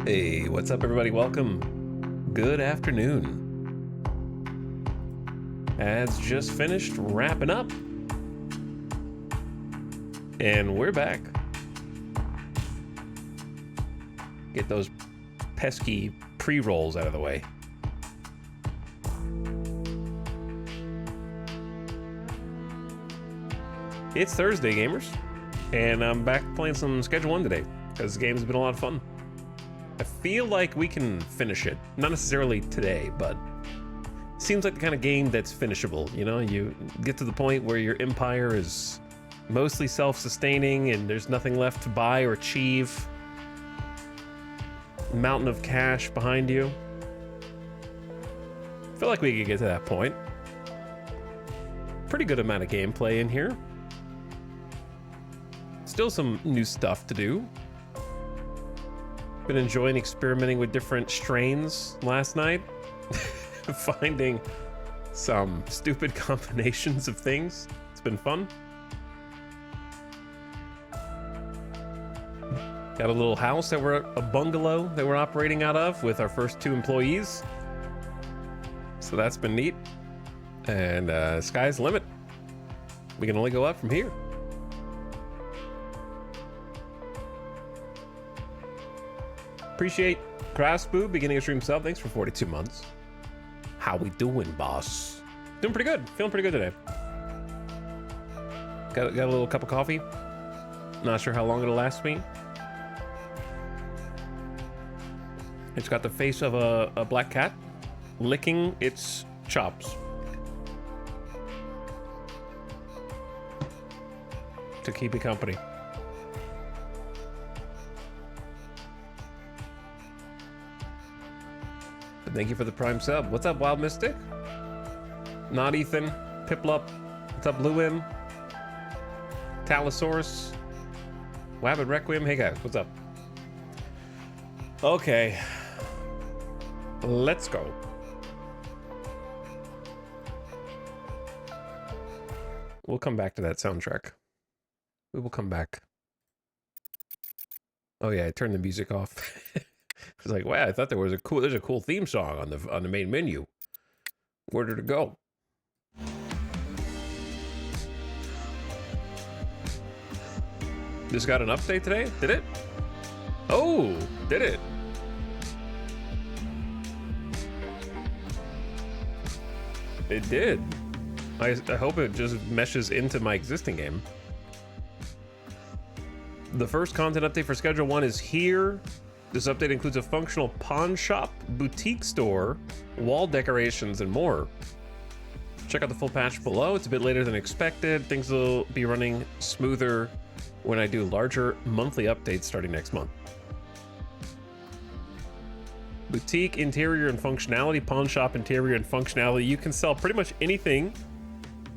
Hey, what's up, everybody? Welcome. Good afternoon. Ads just finished wrapping up, and we're back. Get those pesky pre-rolls out of the way. It's Thursday, gamers, and I'm back playing some Schedule 1 today, because the game's been a lot of fun. I feel like we can finish it. Not necessarily today, but it seems like the kind of game that's finishable. You know, you get to the point where your empire is mostly self-sustaining and there's nothing left to buy or achieve. Mountain of cash behind you. I feel like we could get to that point. Pretty good amount of gameplay in here. Still some new stuff to do. Been enjoying experimenting with different strains last night. Finding some stupid combinations of things. It's been fun. Got a little house that a bungalow that we're operating out of with our first 2 employees. So that's been neat. And sky's the limit. We can only go up from here. Appreciate Craftsboo beginning of stream sub. Thanks for 42 months. How we doing, boss? Doing pretty good. Feeling pretty good today. Got a little cup of coffee. Not sure how long it'll last me. It's got the face of a black cat licking its chops to keep it company. Thank you for the prime sub. What's up, Wild Mystic? Not Ethan. Piplup. What's up, Luim? Talosaurus. Wabbit Requiem. Hey guys, what's up? Okay. Let's go. We'll come back to that soundtrack. We will come back. Oh yeah, I turned the music off. It's like, wow, I thought there's a cool theme song on the main menu. Where did it go? This got an update today? Did it? Oh, did it? It did. I hope it just meshes into my existing game. The first content update for Schedule 1 is here. This update includes a functional pawn shop, boutique store, wall decorations, and more. Check out the full patch below. It's a bit later than expected. Things will be running smoother when I do larger monthly updates starting next month. Boutique interior and functionality, pawn shop interior and functionality. You can sell pretty much anything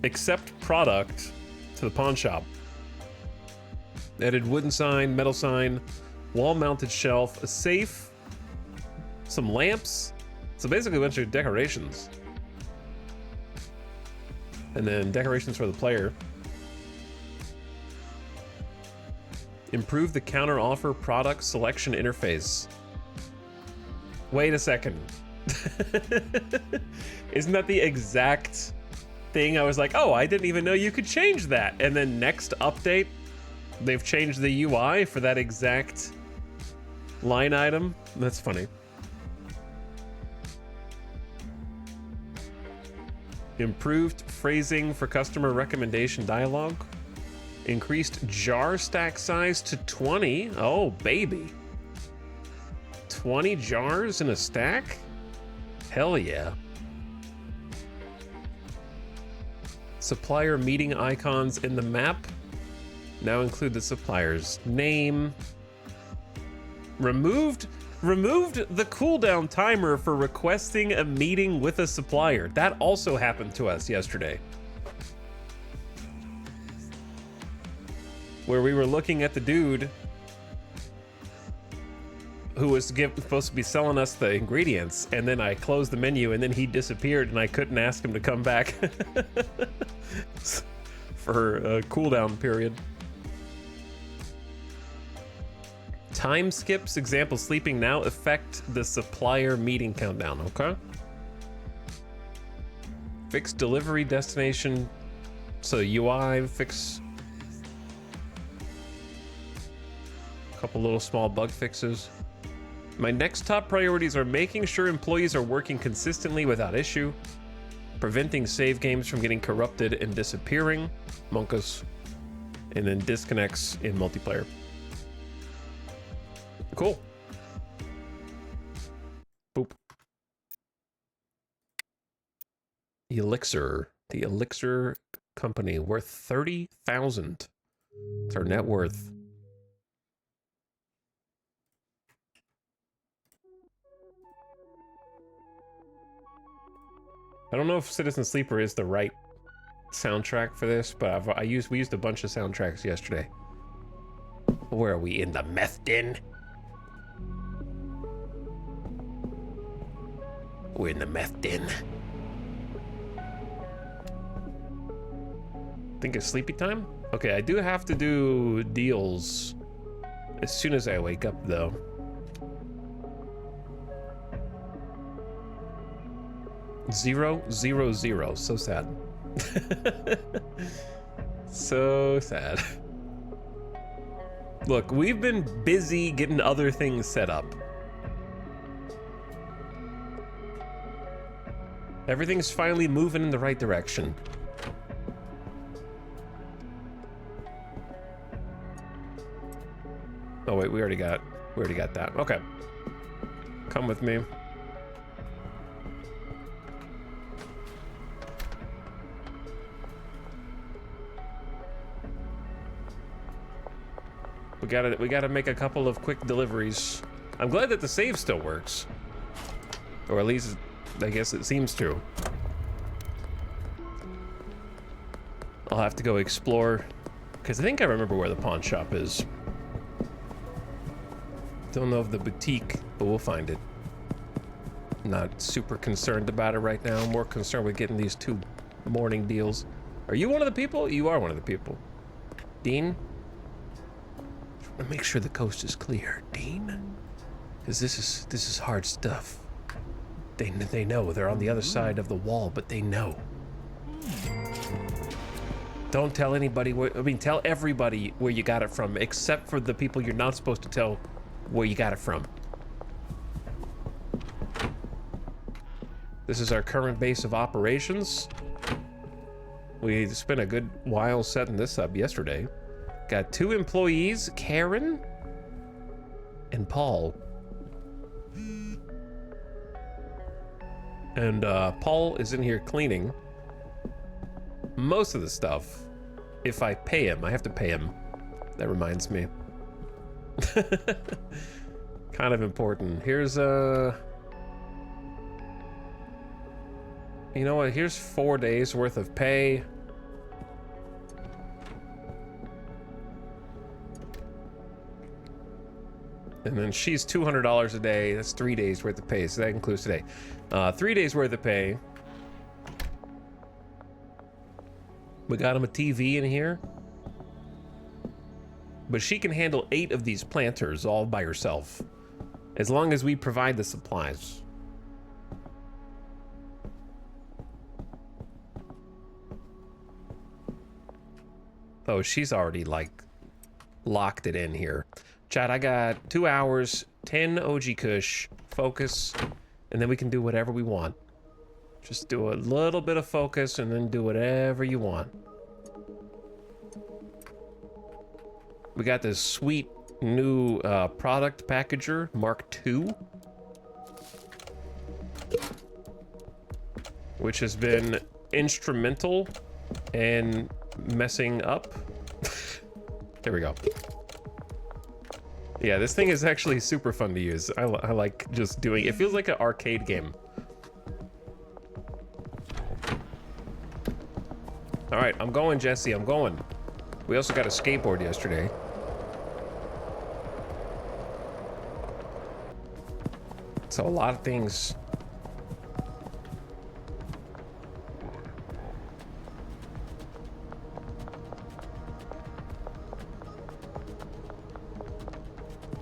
except product to the pawn shop. Added wooden sign, metal sign, wall-mounted shelf, a safe, some lamps. So basically a bunch of decorations. And then decorations for the player. Improve the counter offer product selection interface. Wait a second. Isn't that the exact thing? I was like, oh, I didn't even know you could change that. And then next update, they've changed the UI for that exact line item. That's funny. Improved phrasing for customer recommendation dialogue. Increased jar stack size to 20. Oh, baby. 20 jars in a stack? Hell yeah. Supplier meeting icons in the map now include the supplier's name. Removed the cooldown timer for requesting a meeting with a supplier. That also happened to us yesterday. Where we were looking at the dude who was supposed to be selling us the ingredients, and then I closed the menu and then he disappeared and I couldn't ask him to come back for a cooldown period. Time skips, example, sleeping now, affect the supplier meeting countdown, okay? Fix delivery destination, so UI, fix a couple little small bug fixes. My next top priorities are making sure employees are working consistently without issue, preventing save games from getting corrupted and disappearing, monkas, and then disconnects in multiplayer. Cool. Boop. Elixir. The Elixir company worth 30,000. It's our net worth. I don't know if Citizen Sleeper is the right soundtrack for this, but we used a bunch of soundtracks yesterday. Where are we, in the meth den? We're in the meth den. Think it's sleepy time? Okay, I do have to do deals as soon as I wake up, though. Zero, zero, zero. So sad. So sad. Look, we've been busy getting other things set up. Everything's finally moving in the right direction. Oh wait, we already got that. Okay. Come with me. We gotta make a couple of quick deliveries. I'm glad that the save still works. Or at least, I guess it seems to. I'll have to go explore, because I think I remember where the pawn shop is. Don't know of the boutique, but we'll find it. Not super concerned about it right now. I'm more concerned with getting these 2 morning deals. Are you one of the people? You are one of the people. Dean? Make sure the coast is clear, Dean. Because this is hard stuff. They know they're on the other side of the wall, but they know. Don't tell anybody tell everybody where you got it from, except for the people you're not supposed to tell where you got it from. This is our current base of operations. We spent a good while setting this up yesterday. Got 2 employees, Karen and Paul. And Paul is in here cleaning most of the stuff. If I pay him, I have to pay him. That reminds me. Kind of important. Here's you know what? Here's 4 days worth of pay. And then she's $200 a day. That's 3 days worth of pay. So that includes today. 3 days worth of pay. We got him a TV in here. But she can handle 8 of these planters all by herself, as long as we provide the supplies. Oh, she's already like locked it in here. Chat, I got 2 hours, 10 OG Kush, focus, and then we can do whatever we want. Just do a little bit of focus and then do whatever you want. We got this sweet new product packager, Mark II, which has been instrumental in messing up. There we go. Yeah, this thing is actually super fun to use. I like just doing it. It feels like an arcade game. All right, I'm going, Jesse. I'm going. We also got a skateboard yesterday. So a lot of things.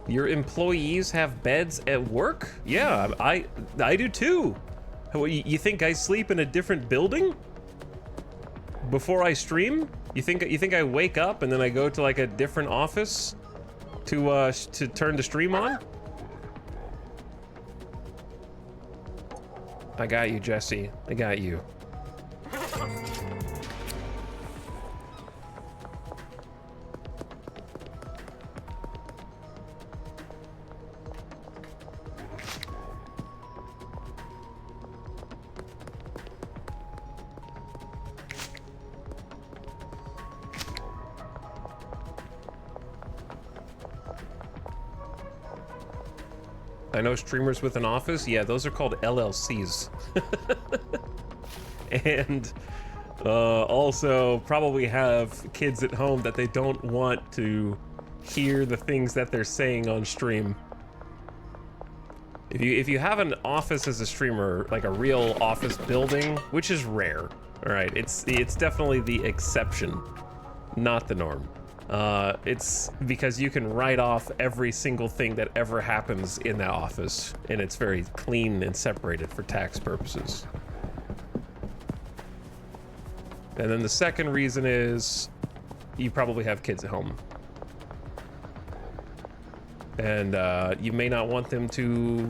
Your employees have beds at work? Yeah, I do too. You think I sleep in a different building before I stream? You think I wake up and then I go to like a different office to turn the stream on? I got you, Jesse. I got you. I know streamers with an office. Yeah, those are called LLCs. And also probably have kids at home that they don't want to hear the things that they're saying on stream. If you have an office as a streamer, like a real office building, which is rare, all right, it's definitely the exception, not the norm. It's because you can write off every single thing that ever happens in that office, and it's very clean and separated for tax purposes. And then the second reason is you probably have kids at home. And you may not want them to,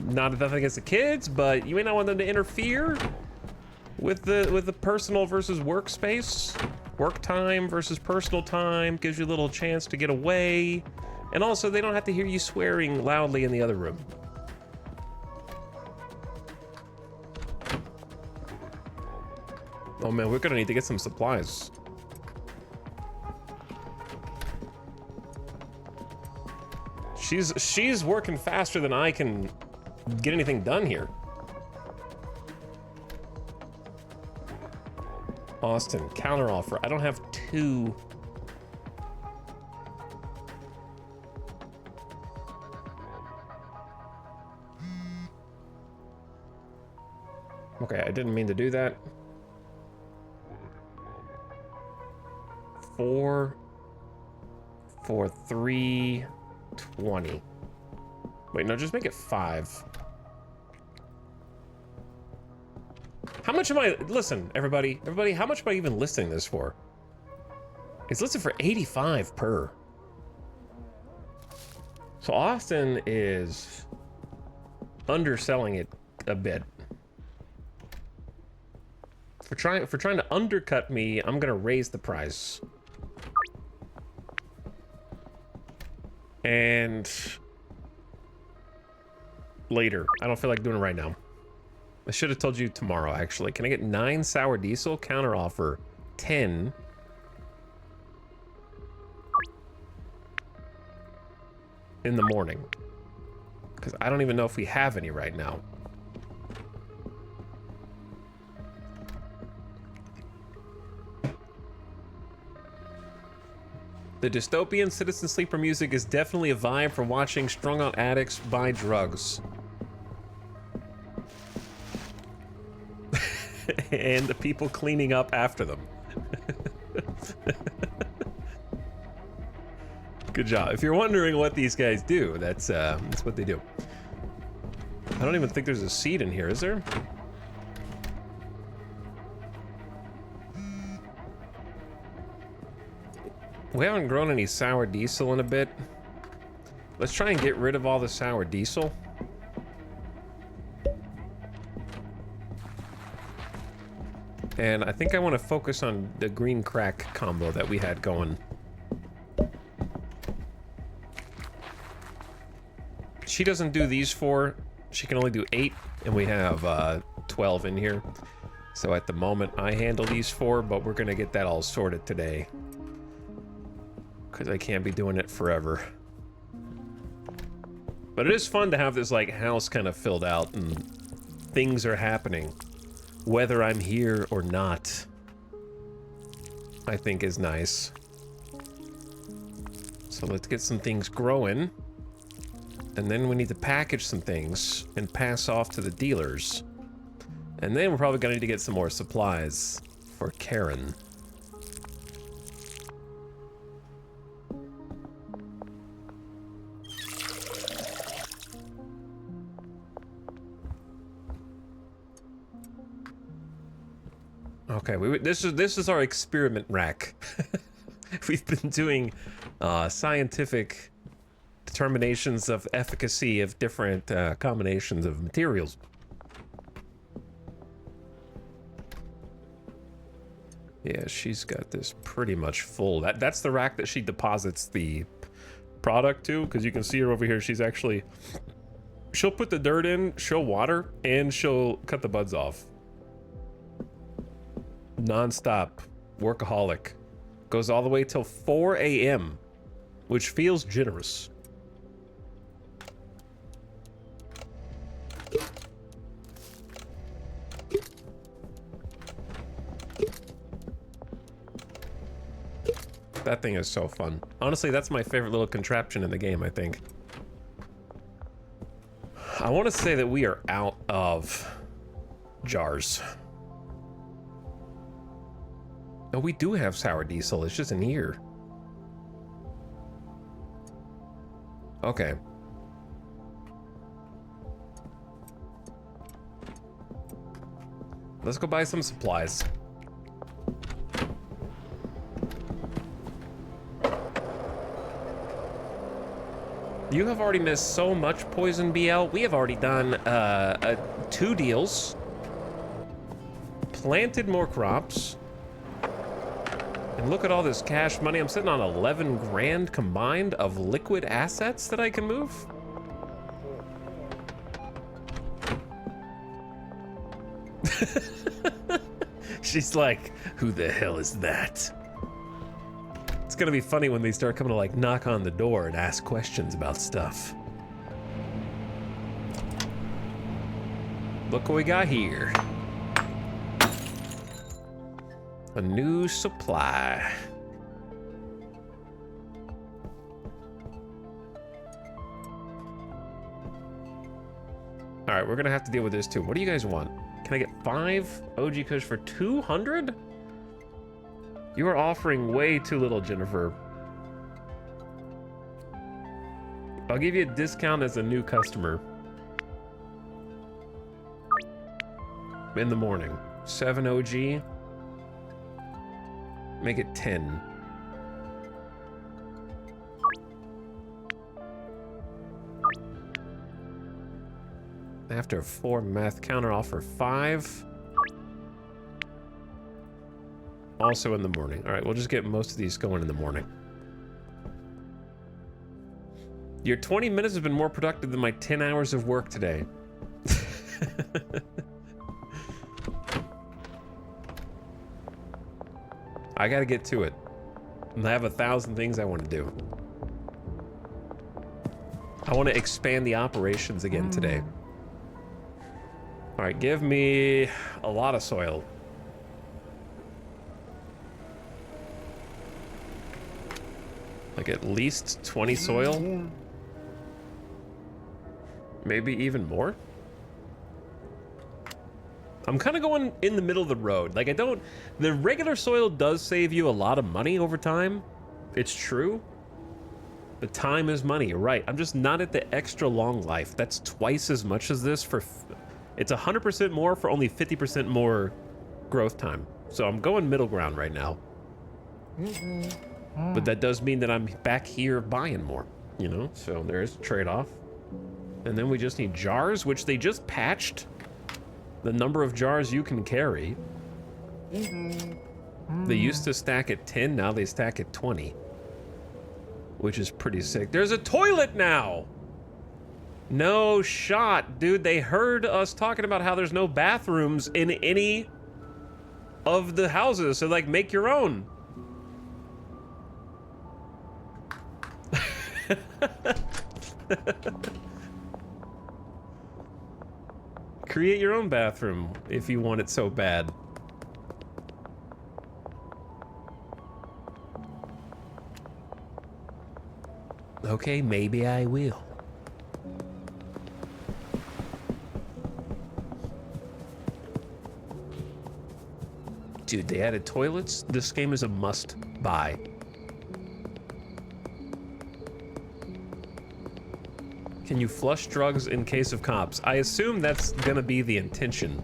not nothing against the kids, but you may not want them to interfere with the personal versus workspace. Work time versus personal time gives you a little chance to get away. And also, they don't have to hear you swearing loudly in the other room. Oh man, we're gonna need to get some supplies. She's working faster than I can get anything done here. Austin, counteroffer. I don't have 2. Okay, I didn't mean to do that. 4 for 320. Wait, no, just make it 5. How much am I, listen, everybody, how much am I even listing this for? It's listed for 85 per. So Austin is underselling it a bit. For trying to undercut me, I'm gonna raise the price. And later. I don't feel like doing it right now. I should have told you tomorrow, actually. Can I get 9 sour diesel? Counter offer 10. In the morning. Because I don't even know if we have any right now. The dystopian Citizen Sleeper music is definitely a vibe for watching strung out addicts buy drugs. And the people cleaning up after them. Good job. If you're wondering what these guys do, that's what they do. I don't even think there's a seed in here, is there? We haven't grown any sour diesel in a bit. Let's try and get rid of all the sour diesel. And I think I want to focus on the green crack combo that we had going. She doesn't do these 4. She can only do 8, and we have 12 in here. So at the moment, I handle these 4, but we're gonna get that all sorted today. Because I can't be doing it forever. But it is fun to have this like house kind of filled out and things are happening. Whether I'm here or not, I think is nice. So let's get some things growing. And then we need to package some things and pass off to the dealers. And then we're probably gonna need to get some more supplies for Karen. Okay, this is our experiment rack. We've been doing scientific determinations of efficacy of different combinations of materials. Yeah, she's got this pretty much full. That's the rack that she deposits the product to, because you can see her over here. She's actually, she'll put the dirt in, she'll water, and she'll cut the buds off. Non-stop, workaholic. Goes all the way till 4 a.m., which feels generous. That thing is so fun. Honestly, that's my favorite little contraption in the game, I think. I want to say that we are out of jars. No, we do have sour diesel. It's just in here. Okay. Let's go buy some supplies. You have already missed so much, Poison BL. We have already done 2 deals. Planted more crops. And look at all this cash money. I'm sitting on 11 grand combined of liquid assets that I can move. She's like, who the hell is that? It's gonna be funny when they start coming to like knock on the door and ask questions about stuff. Look what we got here. A new supply. All right, we're gonna have to deal with this too. What do you guys want? Can I get 5 OG Kush for 200? You are offering way too little, Jennifer. I'll give you a discount as a new customer. In the morning. 7 OG. Make it 10. After 4 math counter offer 5. Also in the morning. All right, we'll just get most of these going in the morning. Your 20 minutes has been more productive than my 10 hours of work today. I gotta get to it. I have 1,000 things I want to do. I want to expand the operations again today. All right, give me a lot of soil. Like at least 20 soil. Maybe even more. I'm kind of going in the middle of the road. Like the regular soil does save you a lot of money over time. It's true. The time is money, you're right. I'm just not at the extra long life. That's twice as much as this for, it's 100% more for only 50% more growth time. So I'm going middle ground right now. But that does mean that I'm back here buying more, you know? So there's a trade-off. And then we just need jars, which they just patched the number of jars you can carry. They used to stack at 10, now they stack at 20. Which is pretty sick. There's a toilet now! No shot, dude. They heard us talking about how there's no bathrooms in any of the houses, so like, make your own. Create your own bathroom if you want it so bad. Okay, maybe I will. Dude, they added toilets. This game is a must buy. Can you flush drugs in case of cops? I assume that's gonna be the intention.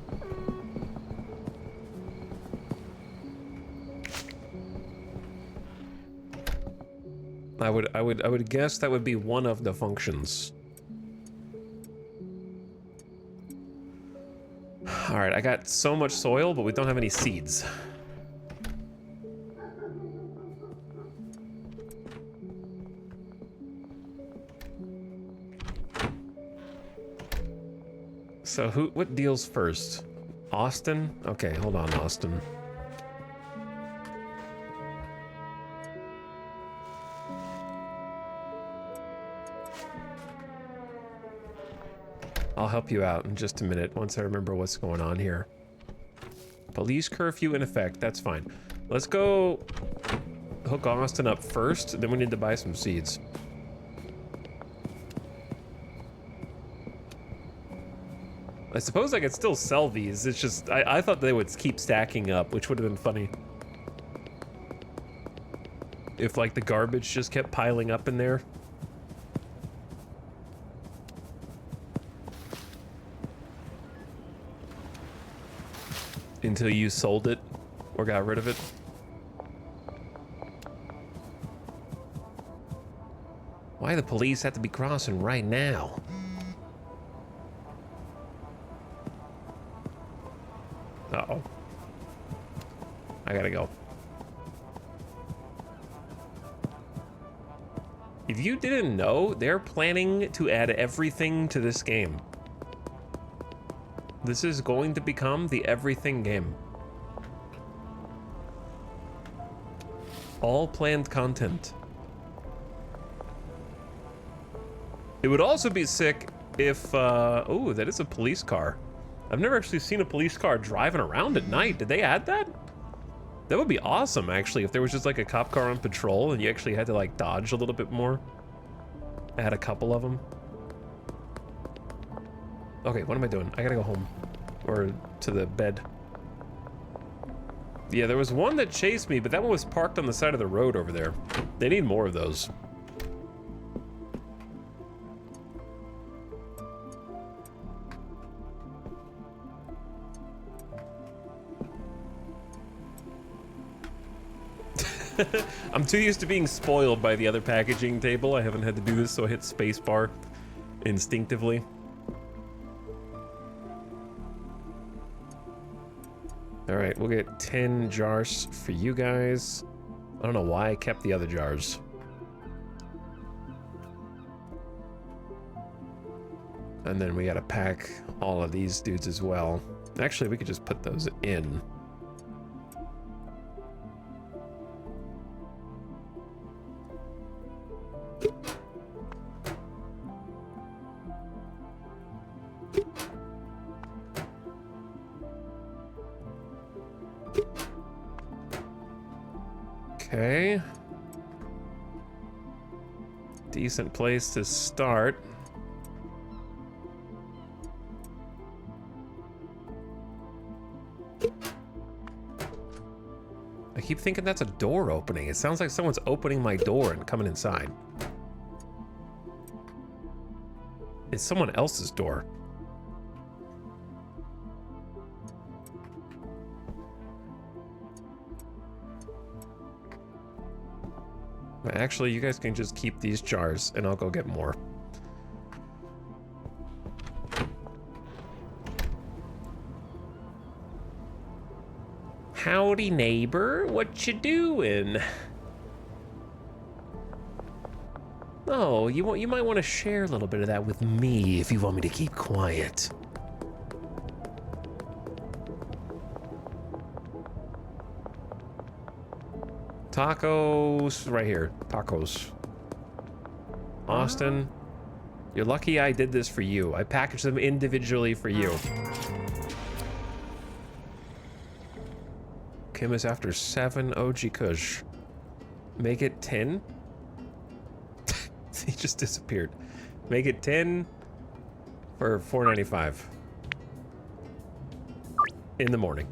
I would guess that would be one of the functions. All right, I got so much soil, but we don't have any seeds. So what deals first? Austin? Okay, hold on, Austin. I'll help you out in just a minute once I remember what's going on here. Police curfew in effect, that's fine. Let's go hook Austin up first, then we need to buy some seeds. I suppose I could still sell these, it's just, I thought they would keep stacking up, which would have been funny. If like the garbage just kept piling up in there. Until you sold it or got rid of it. Why the police have to be crossing right now? Uh-oh. I gotta go. If you didn't know, they're planning to add everything to this game. This is going to become the everything game. All planned content. It would also be sick if, oh, that is a police car. I've never actually seen a police car driving around at night. Did they add that? That would be awesome, actually, if there was just like a cop car on patrol and you actually had to like dodge a little bit more. I had a couple of them. Okay, what am I doing? I gotta go home. Or to the bed. Yeah, there was one that chased me, but that one was parked on the side of the road over there. They need more of those. I'm too used to being spoiled by the other packaging table. I haven't had to do this, so I hit spacebar instinctively. All right, we'll get 10 jars for you guys. I don't know why I kept the other jars. And then we gotta pack all of these dudes as well. Actually, we could just put those in. Okay. Decent place to start. I keep thinking that's a door opening. It sounds like someone's opening my door and coming inside. It's someone else's door. Actually, you guys can just keep these jars and I'll go get more. Howdy, neighbor. What you doing? Oh, you might want to share a little bit of that with me if you want me to keep quiet. Tacos, right here. Tacos. Austin, you're lucky I did this for you. I packaged them individually for you. Kim is after 7 OG Kush. Make it 10. He just disappeared. Make it 10 for $4.95 in the morning.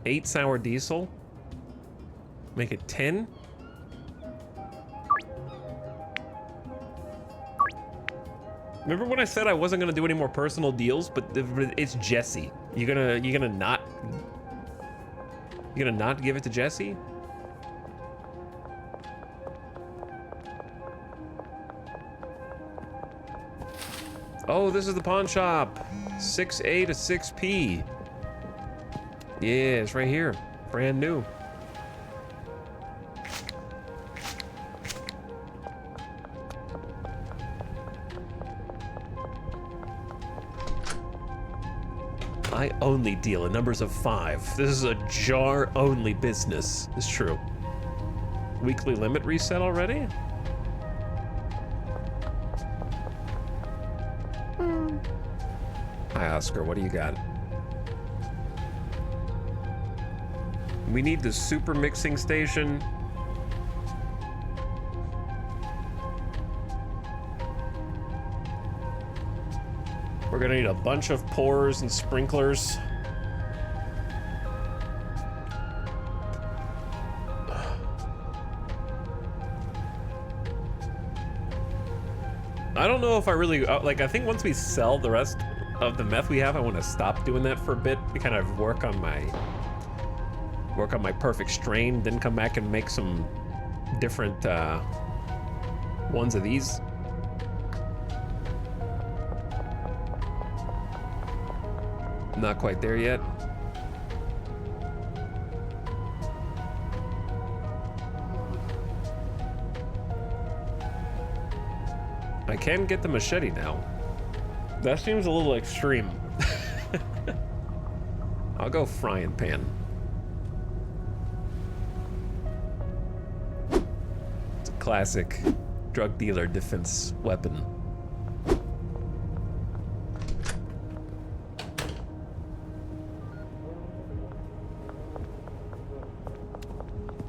8 sour diesel. Make it 10. Remember when I said I wasn't gonna do any more personal deals, but it's Jesse. You gonna not give it to Jesse? Oh, this is the pawn shop. 6A to 6P. Yeah, it's right here. Brand new. I only deal in numbers of 5. This is a jar-only business. It's true. Weekly limit reset already? Hi, Oscar. What do you got? We need the super mixing station. We're gonna need a bunch of pours and sprinklers. I don't know if I really, like, I think once we sell the rest of the meth we have, I want to stop doing that for a bit to kind of work on my perfect strain, then come back and make some different ones of these. Not quite there yet. I can get the machete now. That seems a little extreme. I'll go frying pan. It's a classic drug dealer defense weapon.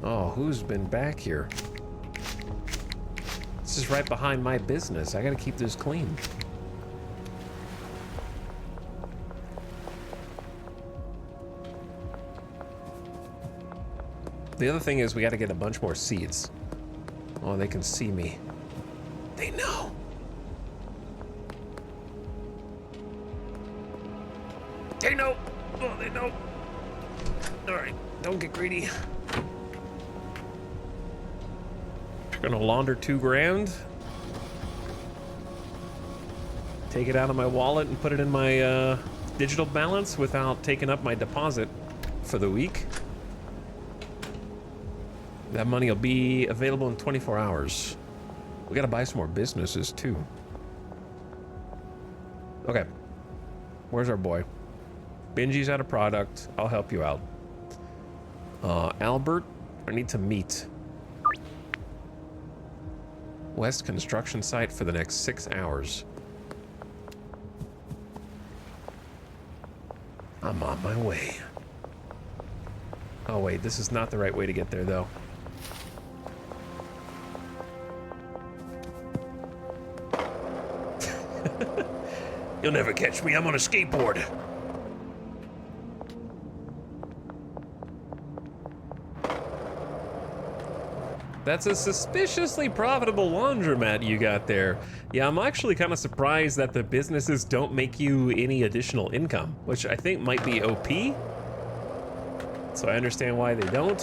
Oh, who's been back here? This is right behind my business. I gotta keep this clean. The other thing is we gotta get a bunch more seeds. Oh, they can see me. They know. They know. Oh, they know. All right, don't get greedy. Gonna launder $2 grand. Take it out of my wallet and put it in my digital balance without taking up my deposit for the week. That money will be available in 24 hours. We gotta buy some more businesses too. Okay, where's our boy? Benji's out of product. I'll help you out. Albert, I need to meet. West construction site for the next 6 hours. I'm on my way. Oh wait, this is not the right way to get there though. You'll never catch me, I'm on a skateboard. That's a suspiciously profitable laundromat you got there. Yeah, I'm actually kind of surprised that the businesses don't make you any additional income, which I think might be OP. So I understand why they don't.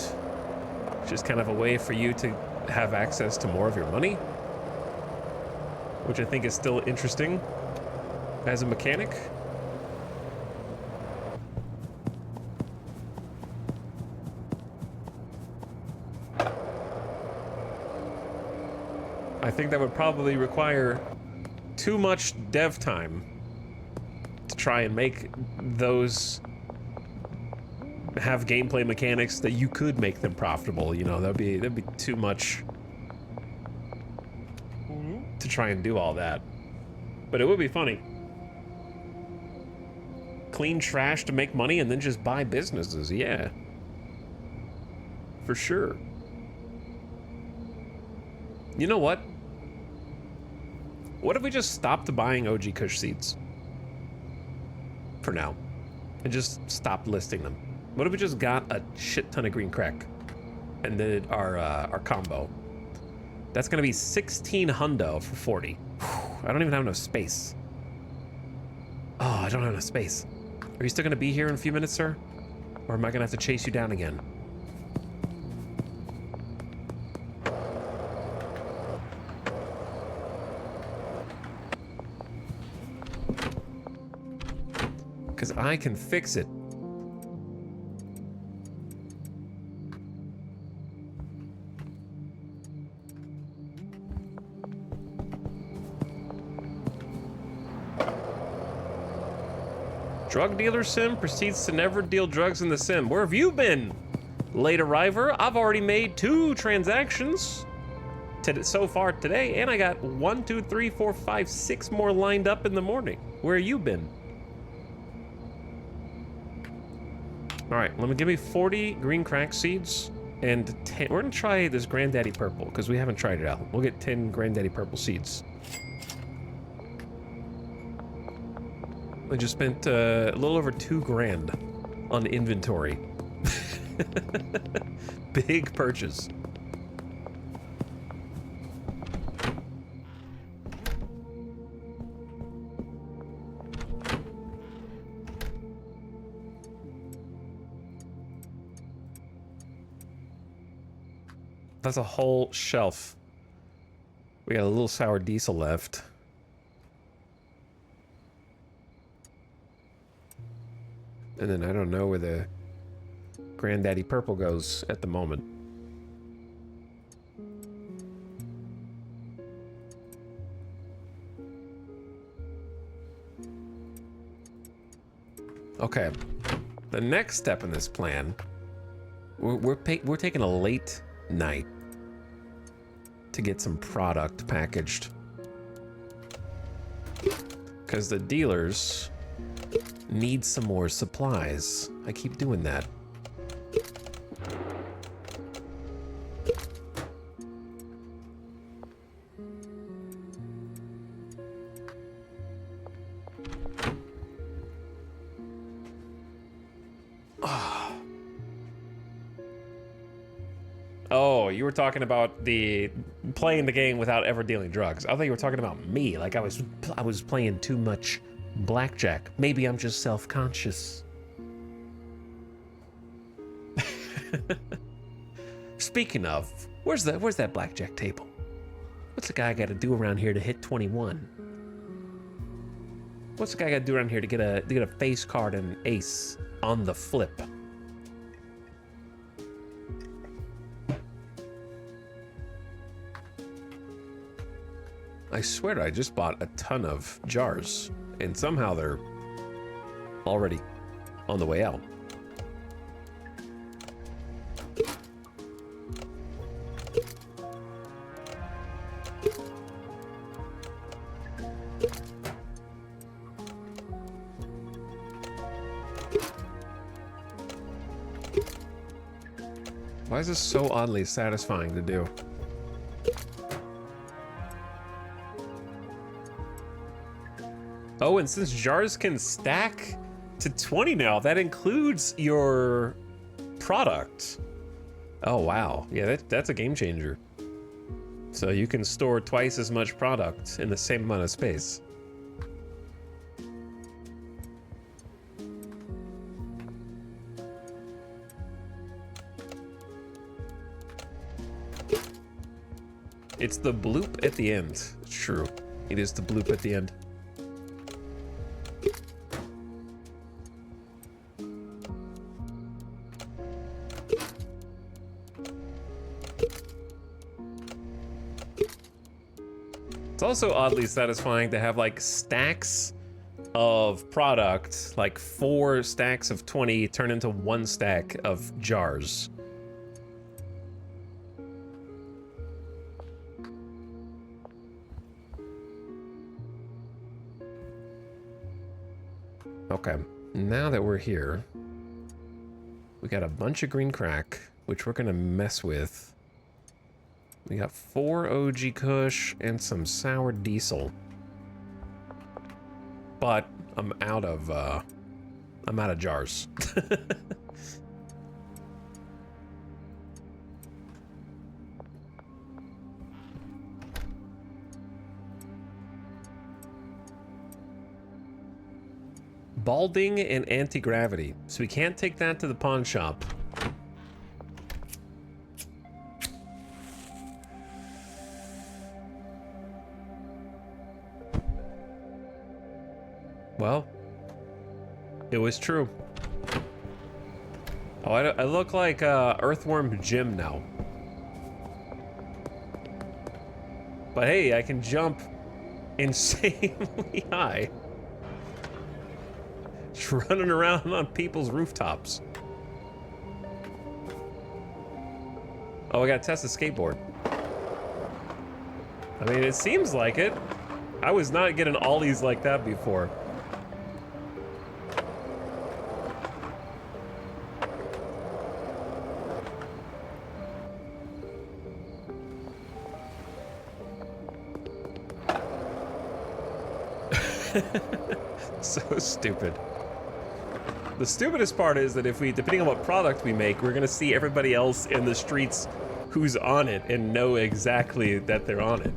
It's just kind of a way for you to have access to more of your money, which I think is still interesting as a mechanic. I think that would probably require too much dev time to try and make those have gameplay mechanics that you could make them profitable. You know, that'd be too much to try and do all that. But it would be funny. Clean trash to make money and then just buy businesses. Yeah, for sure. You know what? What if we just stopped buying OG Kush seeds? For now. And just stopped listing them. What if we just got a shit ton of green crack and did our combo? That's gonna be 16 hundo for 40. Whew, I don't even have enough space. Oh, I don't have enough space. Are you still gonna be here in a few minutes, sir? Or am I gonna have to chase you down again? Because I can fix it. Drug dealer sim proceeds to never deal drugs in the sim. Where have you been, late arriver? I've already made 2 transactions so far today, and I got 1, 2, 3, 4, 5, 6 more lined up in the morning. Where have you been? All right, give me 40 green crack seeds and 10. We're gonna try this Granddaddy Purple because we haven't tried it out. We'll get 10 Granddaddy Purple seeds. I just spent a little over $2,000 on inventory. Big purchase. That's a whole shelf. We got a little sour diesel left. And then I don't know where the Granddaddy Purple goes at the moment. Okay. The next step in this plan, we're taking a late night to get some product packaged. Because the dealers need some more supplies. I keep doing that. Oh, you were talking about the playing the game without ever dealing drugs. I thought you were talking about me, like I was playing too much blackjack. Maybe I'm just self-conscious. Speaking of, where's that blackjack table? What's the guy got to do around here to hit 21? What's the guy got to do around here to get a face card and an ace on the flip? I swear I just bought a ton of jars, and somehow they're already on the way out. Why is this so oddly satisfying to do? Oh, and since jars can stack to 20 now, that includes your product. Oh, wow. Yeah, that's a game changer. So you can store twice as much product in the same amount of space. It's the bloop at the end. It's true. It is the bloop at the end. It's also oddly satisfying to have like stacks of product, like 4 stacks of 20 turn into 1 stack of jars. Okay, now that we're here, we got a bunch of green crack, which we're gonna mess with. We got 4 OG Kush and some sour diesel. But I'm out of jars. Balding and anti-gravity. So we can't take that to the pawn shop. Well, It was true. Oh, I look like Earthworm Jim now. But hey, I can jump insanely high. Just running around on people's rooftops. Oh, I gotta test the skateboard. I mean, it seems like it. I was not getting ollies like that before. So stupid. The stupidest part is that if we, depending on what product we make, we're gonna see everybody else in the streets who's on it and know exactly that they're on it.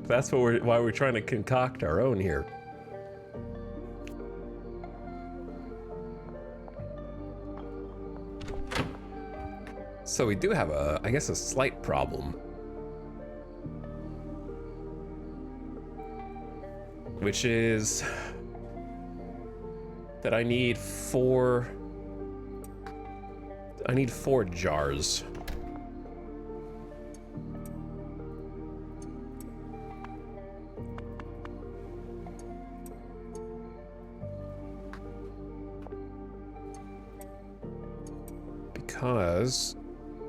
That's what why we're trying to concoct our own here. So we do have a, I guess, a slight problem. Which is that I need four jars. Because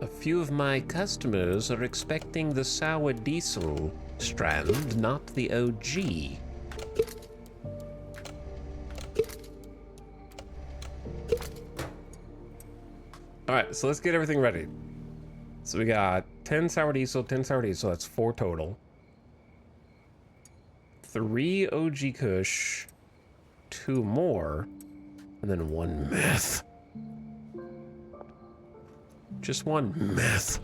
a few of my customers are expecting the sour diesel strand, not the OG. All right, so let's get everything ready. So we got 10 sour diesel, that's 4 total. 3 OG Kush, 2 more, and then 1 meth. Just 1 meth.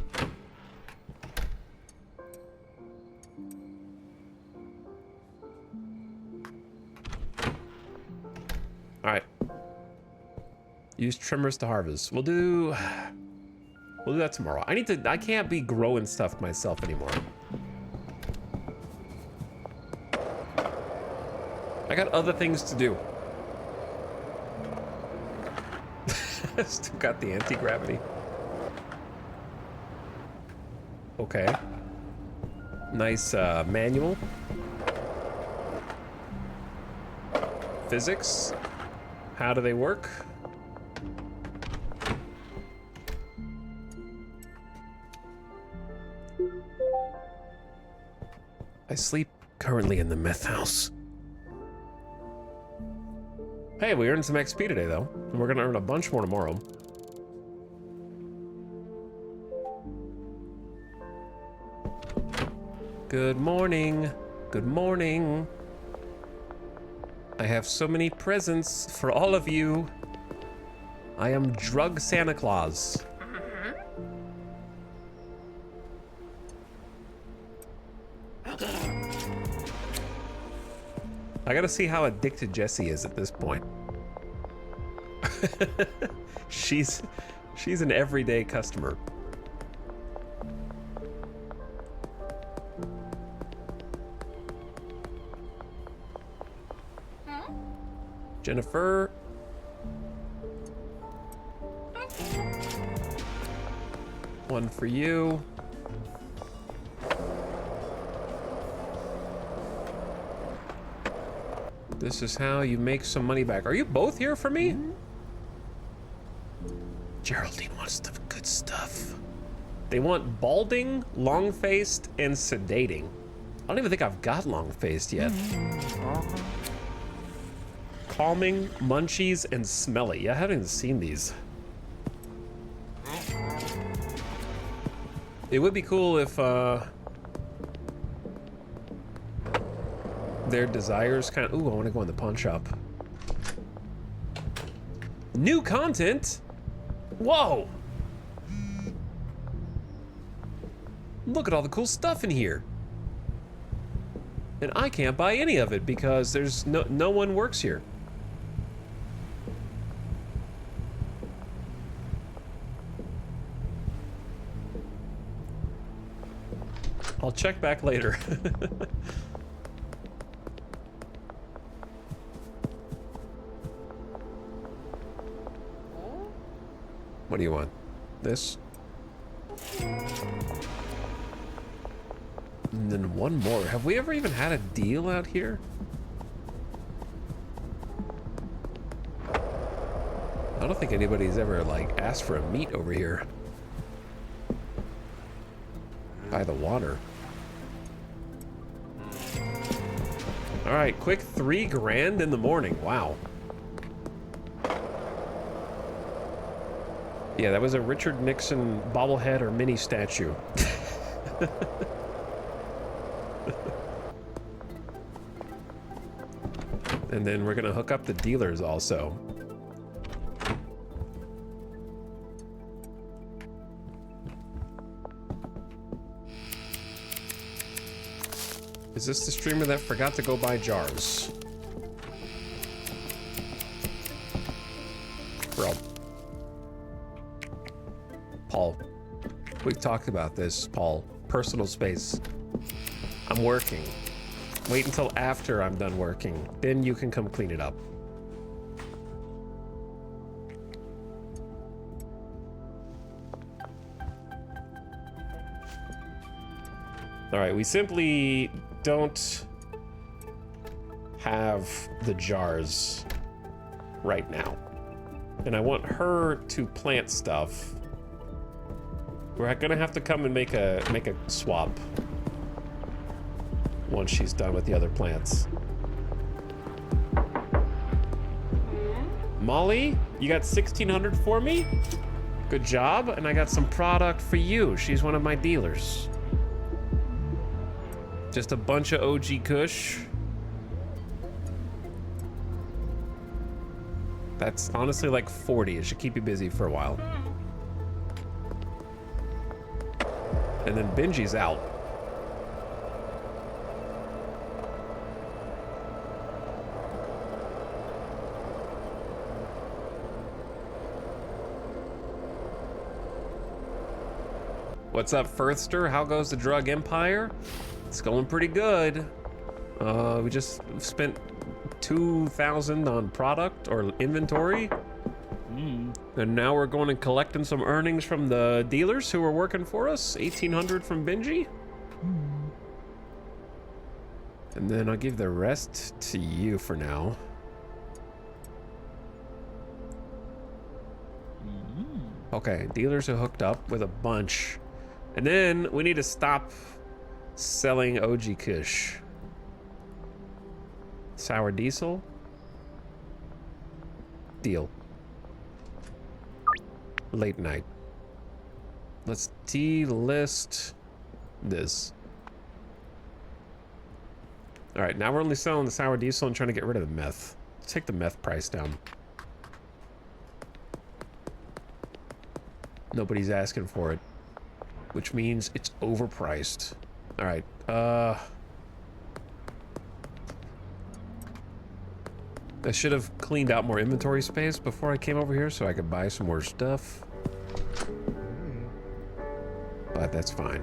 All right. Use trimmers to harvest. We'll do that tomorrow. I can't be growing stuff myself anymore. I got other things to do. Still got the anti-gravity. Okay. Nice manual. Physics. How do they work? I sleep currently in the meth house. Hey, we earned some XP today, though. And we're gonna earn a bunch more tomorrow. Good morning. Good morning. I have so many presents for all of you. I am Drug Santa Claus. I gotta see how addicted Jessie is at this point. She's an everyday customer. Jennifer. One for you. This is how you make some money back. Are you both here for me? Geraldine wants the good stuff. They want balding, long-faced, and sedating. I don't even think I've got long-faced yet. Calming, munchies, and smelly. Yeah, I haven't even seen these. It would be cool if their desires kind of... Ooh, I want to go in the pawn shop. New content? Whoa! Look at all the cool stuff in here. And I can't buy any of it because there's no one works here. I'll check back later. What do you want? This? And then one more. Have we ever even had a deal out here? I don't think anybody's ever, like, asked for a meet over here. By the water. Alright, quick 3 grand in the morning. Wow. Yeah, that was a Richard Nixon bobblehead or mini statue. And then we're gonna hook up the dealers also. Is this the streamer that forgot to go buy jars? Bro. Paul. We've talked about this, Paul. Personal space. I'm working. Wait until after I'm done working. Then you can come clean it up. All right, we simply don't have the jars right now. And I want her to plant stuff. We're gonna have to come and make a swap once she's done with the other plants. Molly, you got 1,600 for me? Good job, and I got some product for you. She's one of my dealers. Just a bunch of OG Kush. That's honestly like 40. It should keep you busy for a while. And then Benji's out. What's up, Firthster? How goes the drug empire? It's going pretty good. We just spent 2,000 on product or inventory. And now we're going and collecting some earnings from the dealers who are working for us. 1,800 from Benji. And then I'll give the rest to you for now. Okay, dealers are hooked up with a bunch. And then we need to stop selling OG Kush. Sour diesel. Deal. Late night. Let's delist this. All right, now we're only selling the sour diesel and trying to get rid of the meth. Let's take the meth price down. Nobody's asking for it, which means it's overpriced. All right, I should have cleaned out more inventory space before I came over here so I could buy some more stuff. But that's fine.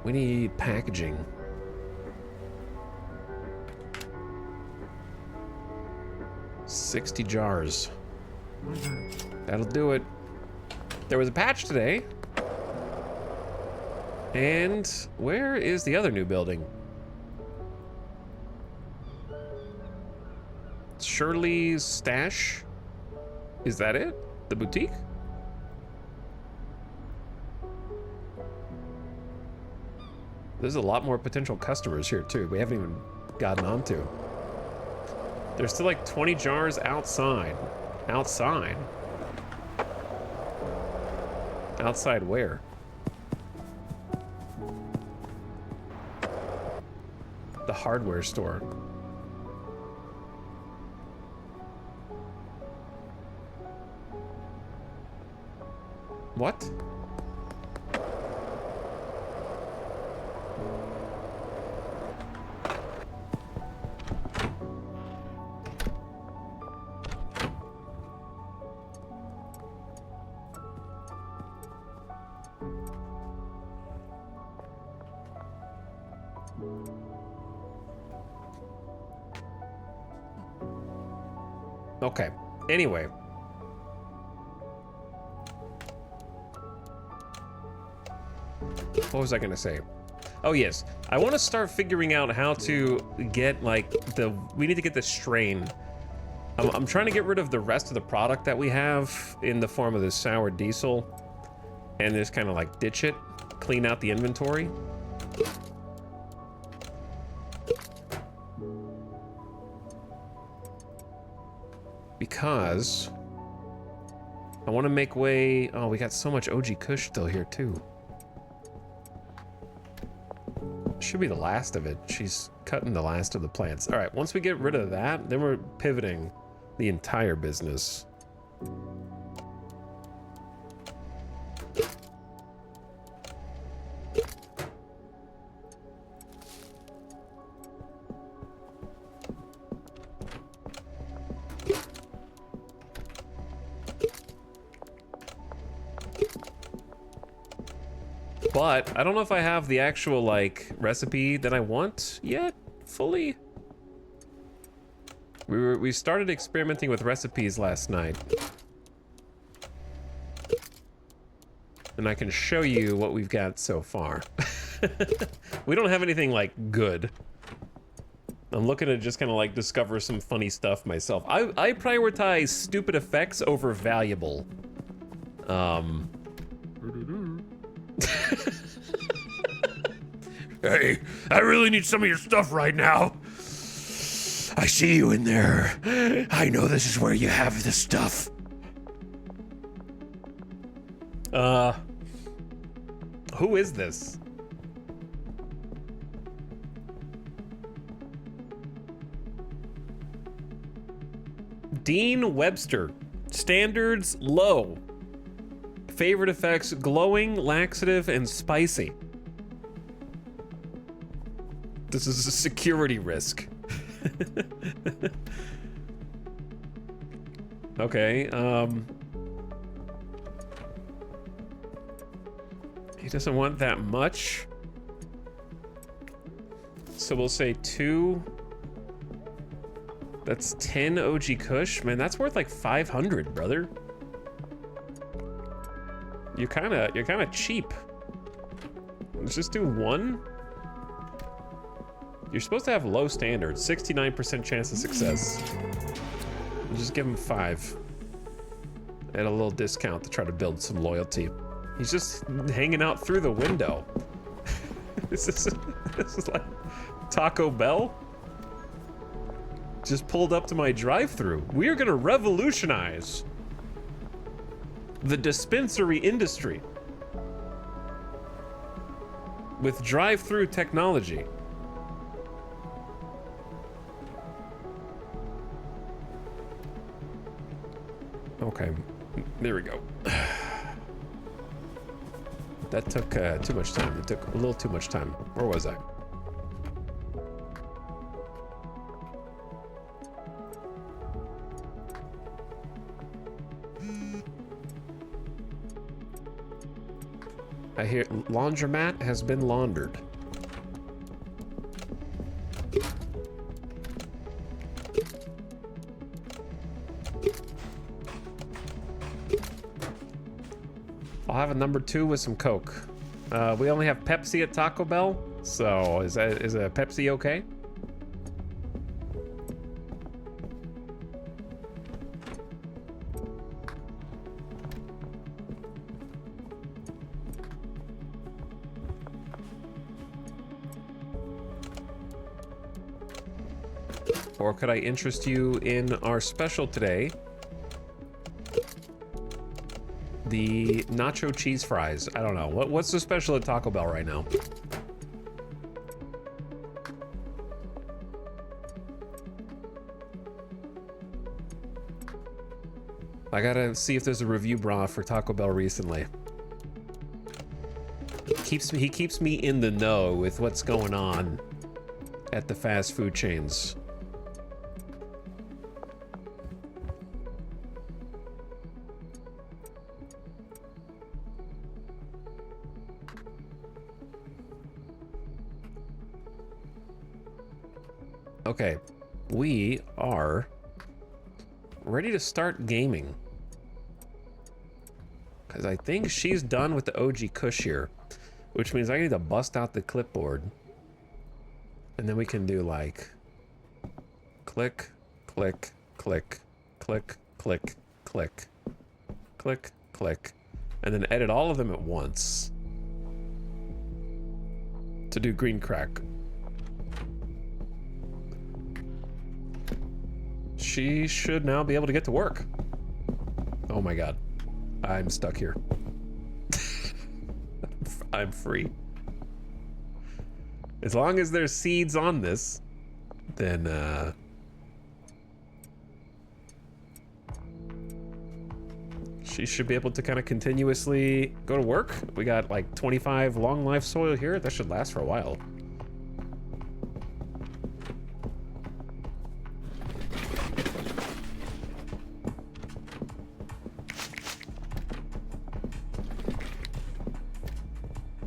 We need packaging. $60 jars. That'll do it. There was a patch today. And where is the other new building? Shirley's Stash? Is that it? The boutique? There's a lot more potential customers here too. We haven't even gotten onto. There's still like 20 jars outside. Outside? Outside where? The hardware store. What? Okay. Anyway. What was I gonna say? Oh yes, I want to start figuring out how to get like we need to get the strain. I'm trying to get rid of the rest of the product that we have in the form of this sour diesel and just kind of like ditch it, clean out the inventory. Because I want to make way. Oh, we got so much OG Kush still here too. Should be the last of it. She's cutting the last of the plants. All right, once we get rid of that, then we're pivoting the entire business. But I don't know if I have the actual like recipe that I want yet fully. We started experimenting with recipes last night. And I can show you what we've got so far. We don't have anything like good. I'm looking to just kind of like discover some funny stuff myself. I prioritize stupid effects over valuable. Hey, I really need some of your stuff right now. I see you in there. I know this is where you have the stuff. Who is this? Dean Webster. Standards low. Favorite effects glowing, laxative, and spicy. This is a security risk. Okay, he doesn't want that much. So we'll say 2. That's 10 OG Kush. Man, that's worth like 500, brother. You're kind of cheap. Let's just do 1. You're supposed to have low standards, 69% chance of success. We'll just give him 5. At a little discount to try to build some loyalty. He's just hanging out through the window. This is like Taco Bell. Just pulled up to my drive-thru. We are gonna revolutionize the dispensary industry with drive-thru technology. Okay, there we go. That took too much time. It took a little too much time. Where was I? I hear laundromat has been laundered. I'll have a number 2 with some Coke. We only have Pepsi at Taco Bell, so is a Pepsi okay? Or could I interest you in our special today? The nacho cheese fries. I don't know. What's the special at Taco Bell right now? I gotta see if there's a review bra for Taco Bell recently. He keeps me in the know with what's going on at the fast food chains. Okay, we are ready to start gaming. Because I think she's done with the OG Kush here. Which means I need to bust out the clipboard. And then we can do like click, click, click, click, click, click, click, click, and then edit all of them at once to do green crack. She should now be able to get to work. Oh my god. I'm stuck here. I'm free. As long as there's seeds on this, then she should be able to kind of continuously go to work. We got like 25 long life soil here. That should last for a while.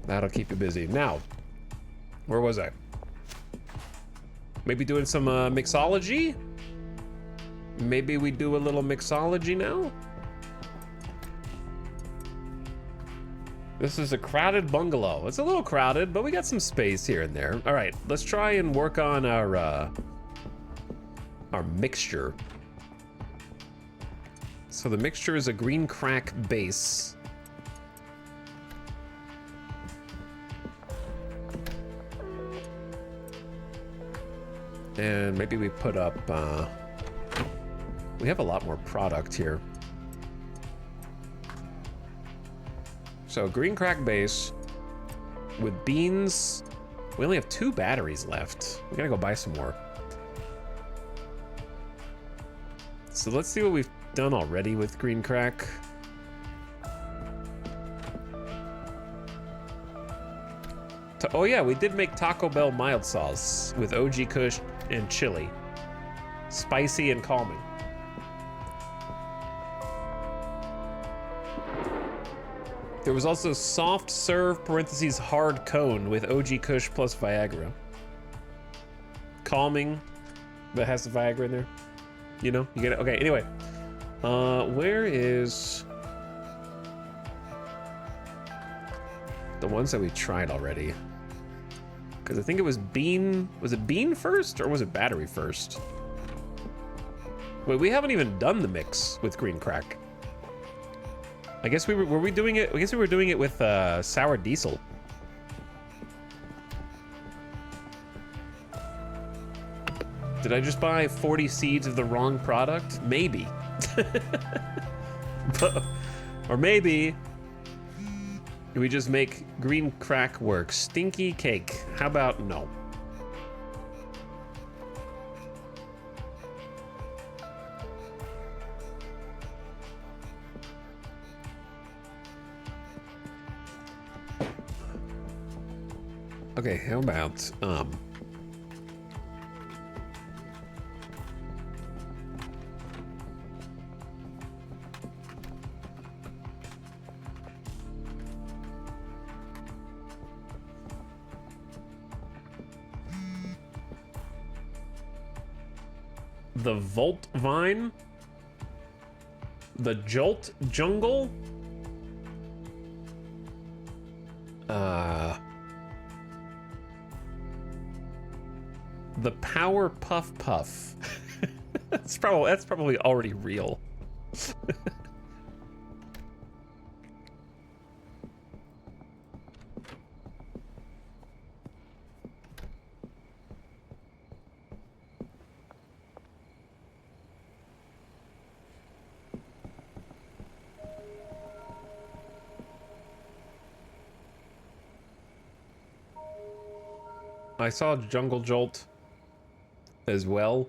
That'll keep you busy. Now, where was I? Maybe doing some mixology? Maybe we do a little mixology now? This is a crowded bungalow. It's a little crowded, but we got some space here and there. All right, let's try and work on our mixture. So the mixture is a green crack base. And maybe we put up, we have a lot more product here. So green crack base with beans. We only have 2 batteries left. We gotta go buy some more. So let's see what we've done already with green crack. Oh yeah, we did make Taco Bell mild sauce with OG Kush and chili. Spicy and calming. There was also soft serve parentheses hard cone with OG Kush plus Viagra. Calming, but has the Viagra in there. You know, you get it? Okay, anyway. Where is the ones that we tried already? Because I think it was bean. Was it bean first or was it battery first? Wait, we haven't even done the mix with green crack. I guess were we doing it? I guess we were doing it with sour diesel. Did I just buy 40 seeds of the wrong product? Maybe. Or maybe we just make green crack work. Stinky cake. How about no? Okay, how about the Volt Vine, the Jolt Jungle, the Power Puff Puff. that's probably already real. I saw Jungle Jolt as well.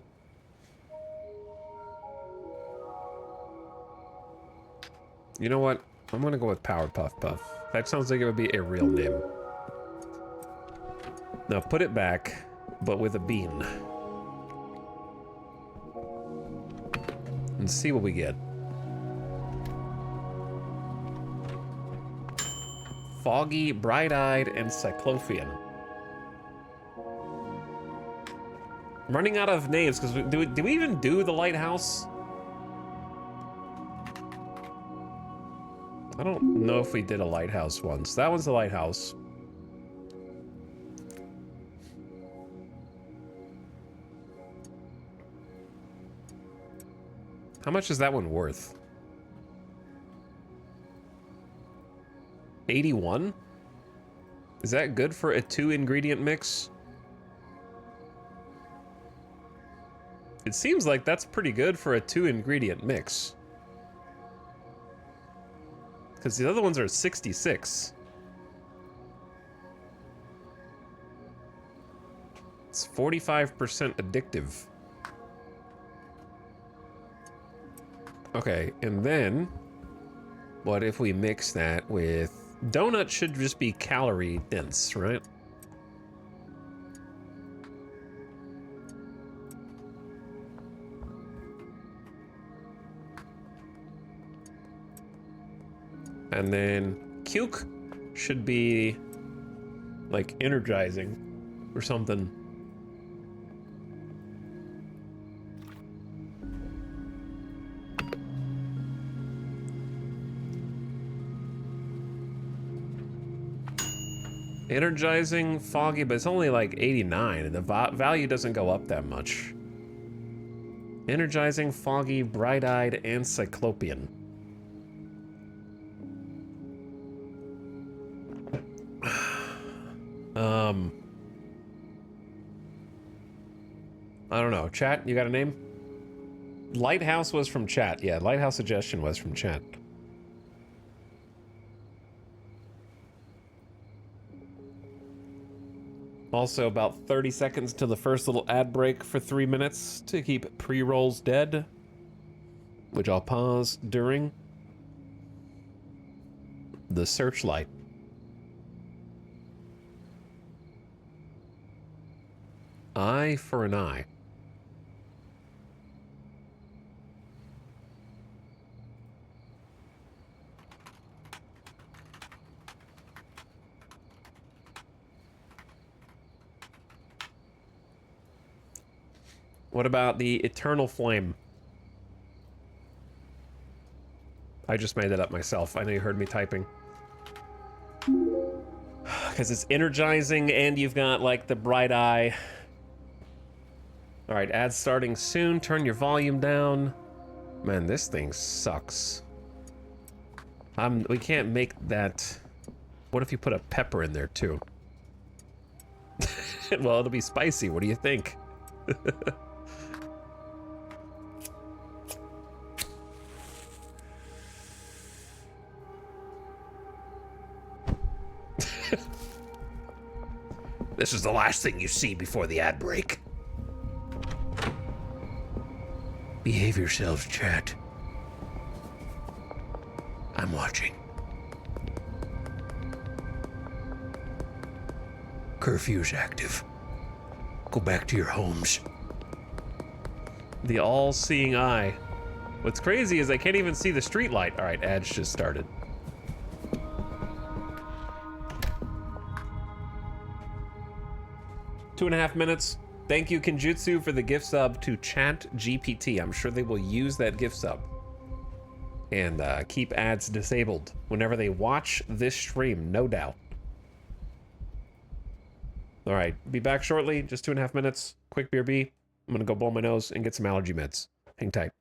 You know what? I'm gonna go with Power Puff Puff. That sounds like it would be a real name. Now put it back, but with a bean. And see what we get. Foggy, Bright-Eyed, and Cyclopean. I'm running out of names, because did we even do the lighthouse? I don't know if we did a lighthouse once. That one's the lighthouse. How much is that one worth? 81? Is that good for a 2-ingredient mix? It seems like that's pretty good for a 2-ingredient mix. Because the other ones are 66. It's 45% addictive. Okay, and then what if we mix that with... Donut should just be calorie dense, right? And then Cuke should be like energizing or something. Energizing, foggy, but it's only like 89, and the value doesn't go up that much. Energizing, foggy, bright-eyed, and cyclopean. I don't know. Chat, you got a name? Lighthouse was from chat. Yeah, Lighthouse suggestion was from chat. Also, about 30 seconds to the first little ad break for 3 minutes to keep pre-rolls dead, which I'll pause during the searchlight. Eye for an eye. What about the Eternal Flame? I just made that up myself. I know you heard me typing. Because it's energizing and you've got like the bright eye. All right, ads starting soon. Turn your volume down. Man, this thing sucks. We can't make that. What if you put a pepper in there too? Well, it'll be spicy. What do you think? This is the last thing you see before the ad break. Behave yourselves, chat. I'm watching. Curfew's active. Go back to your homes. The all-seeing eye. What's crazy is I can't even see the street light. All right, ads just started. Two and a half minutes. Thank you, Kenjutsu, for the gift sub to Chat GPT. I'm sure they will use that gift sub and keep ads disabled whenever they watch this stream, no doubt. All right, be back shortly. Just 2.5 minutes. Quick BRB. I'm gonna go blow my nose and get some allergy meds. Hang tight.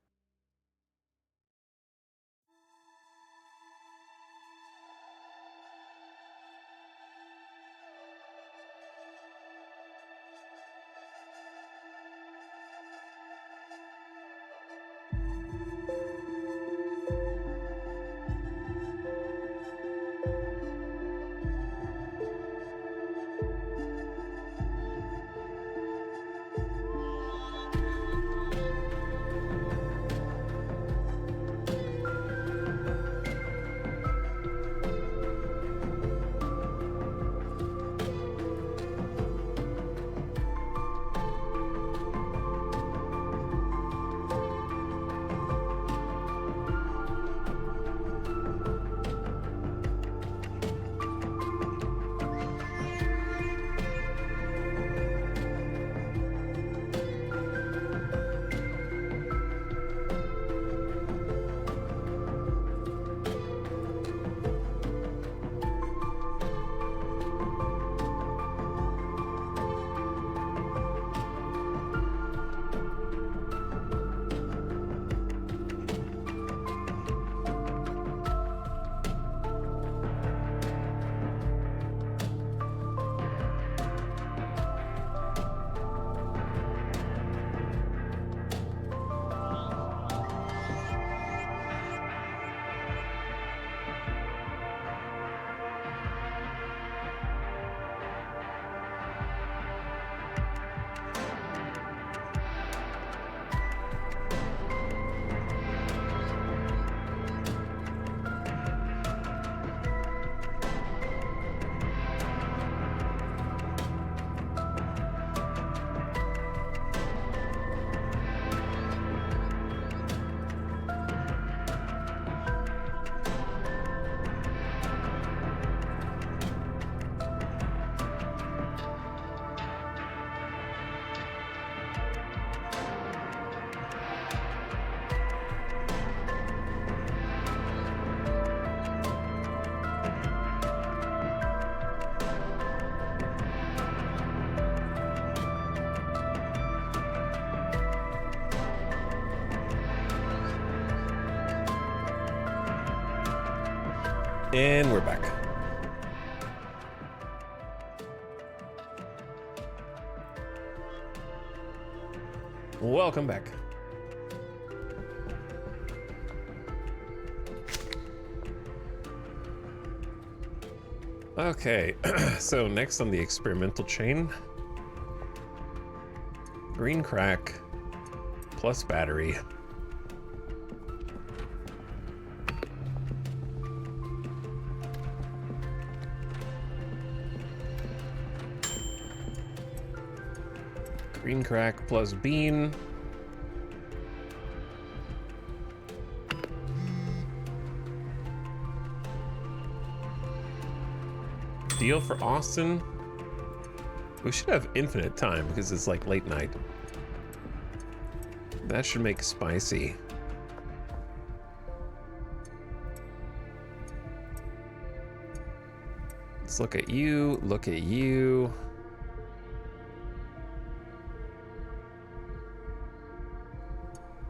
And we're back. Welcome back. Okay, so next on the experimental chain, green crack plus battery. Green crack plus bean. Deal for Austin. We should have infinite time because it's like late night. That should make spicy. Let's look at you, look at you.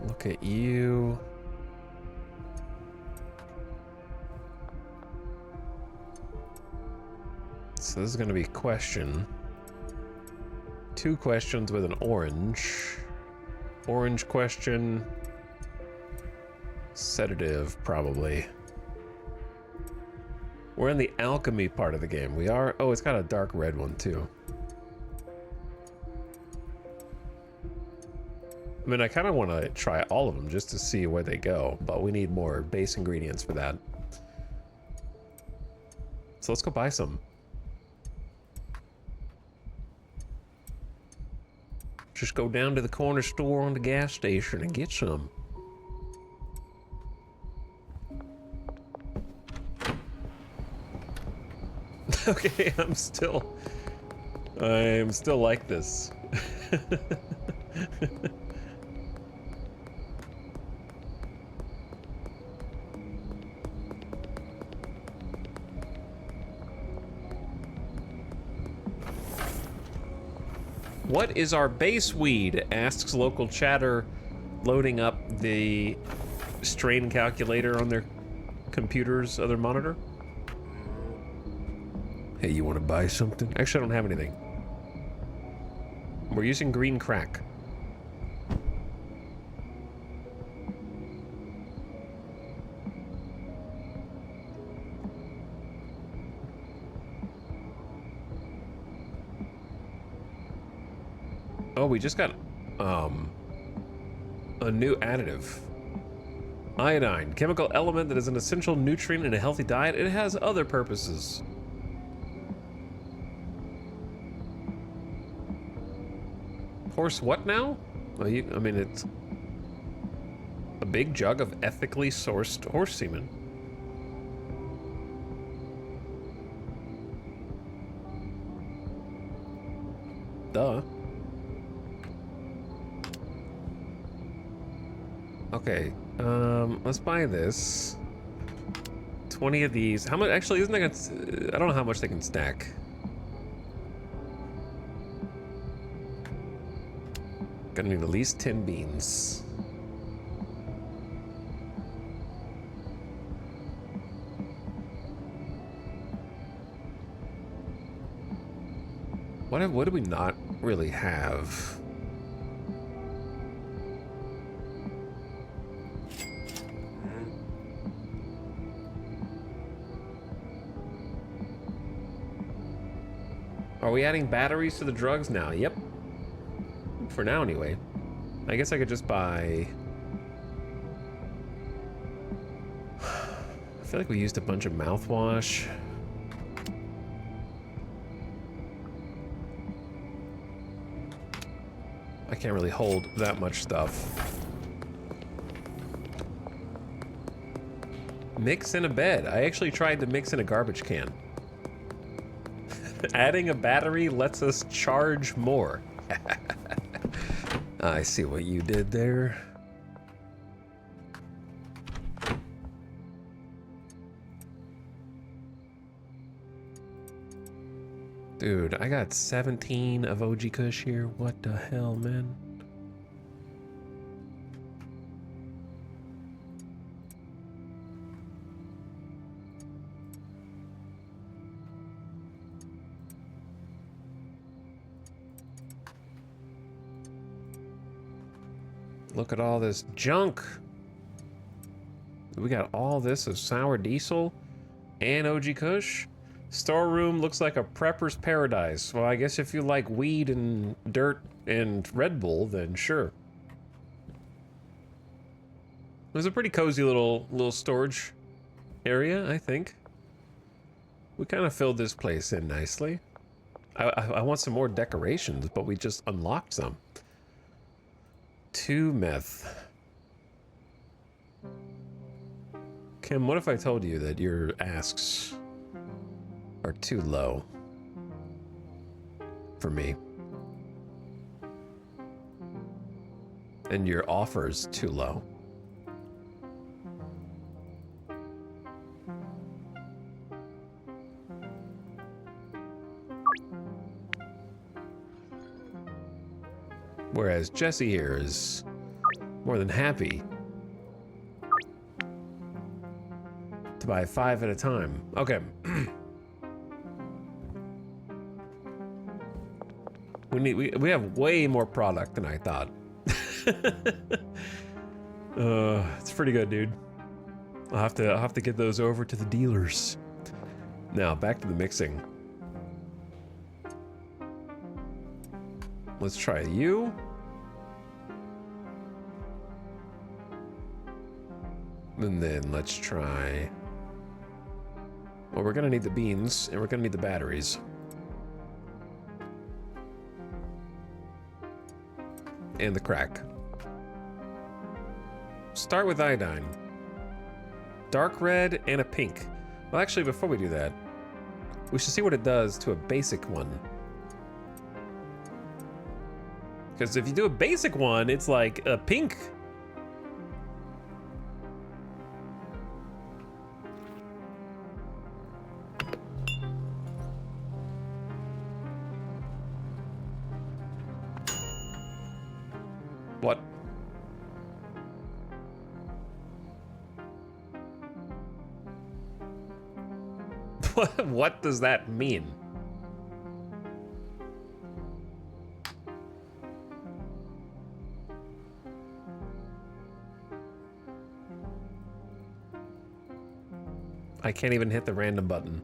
Look at you. So this is going to be question. 2 questions with an orange. Orange question. Sedative, probably. We're in the alchemy part of the game. We are... Oh, it's got a dark red one, too. I mean, I kind of want to try all of them just to see where they go, but we need more base ingredients for that. So let's go buy some. Just go down to the corner store on the gas station and get some. Okay, I'm still like this. What is our base weed? Asks local chatter, loading up the strain calculator on their computer's other monitor. Hey, you want to buy something? Actually, I don't have anything. We're using green crack. Oh, we just got a new additive. Iodine, chemical element that is an essential nutrient in a healthy diet. It has other purposes. Horse what now? Well, I mean, it's a big jug of ethically sourced horse semen. Duh. Okay, let's buy this. 20 of these. How much? Actually, isn't that gonna... I don't know how much they can stack. Gonna need at least 10 beans. What do we not really have? Are we adding batteries to the drugs now? Yep. For now, anyway. I guess I could just buy... I feel like we used a bunch of mouthwash. I can't really hold that much stuff. Mix in a bed. I actually tried to mix in a garbage can. Adding a battery lets us charge more. I see what you did there. Dude, I got 17 of OG Kush here. What the hell, man? Look at all this junk. We got all this of sour diesel and OG Kush. Storeroom looks like a prepper's paradise. Well, I guess if you like weed and dirt and Red Bull, then sure. It was a pretty cozy little storage area, I think. We kind of filled this place in nicely. I want some more decorations, but we just unlocked some. 2 meth. Kim, what if I told you that your asks are too low for me? And your offer's too low? Whereas Jesse here is more than happy to buy 5 at a time. Okay. we have way more product than I thought. It's pretty good, dude. I'll have to get those over to the dealers. Now back to the mixing. Let's try you. And then let's try... Well, we're gonna need the beans, and we're gonna need the batteries. And the crack. Start with iodine. Dark red and a pink. Well, actually, before we do that, we should see what it does to a basic one. Because if you do a basic one, it's like a pink. What? What does that mean? I can't even hit the random button.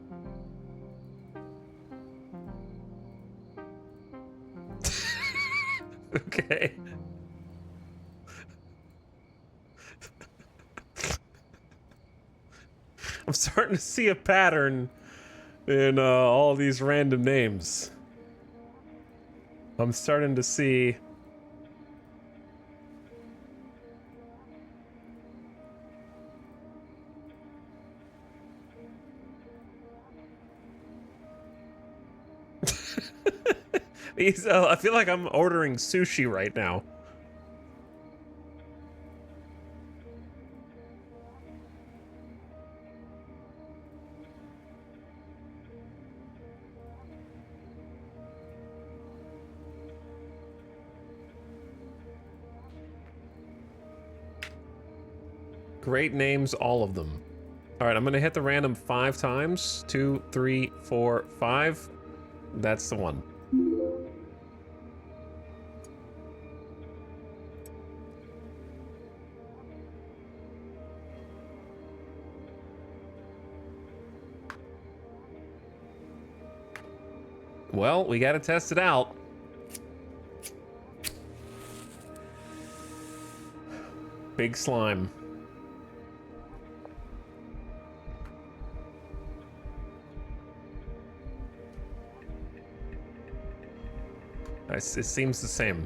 Okay. I'm starting to see a pattern in all these random names. I'm starting to see... I feel like I'm ordering sushi right now. Great names, all of them. All right, I'm gonna hit the random 5 times. 2, 3, 4, 5. That's the one. Well, we gotta test it out. Big slime. It seems the same.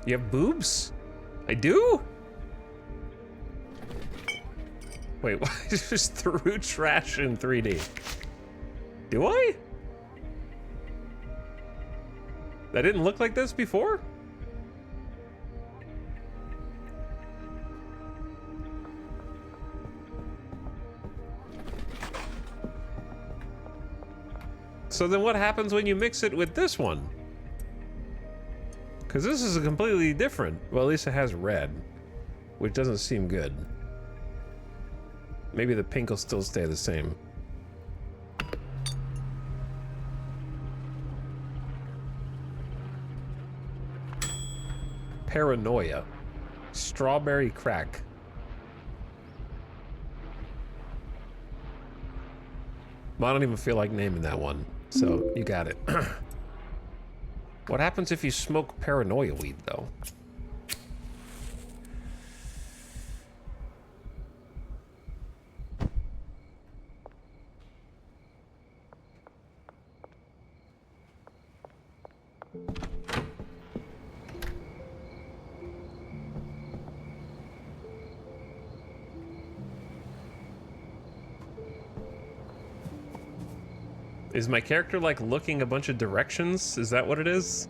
You have boobs? I do? Wait, why just threw trash in 3D? Do I? That didn't look like this before? So then what happens when you mix it with this one? Because this is a completely different. Well, at least it has red. which doesn't seem good. Maybe the pink will still stay the same. Paranoia. Strawberry crack. Well, I don't even feel like naming that one, so you got it. What happens if you smoke paranoia weed, though? Is my character, like, looking a bunch of directions? Is that what it is?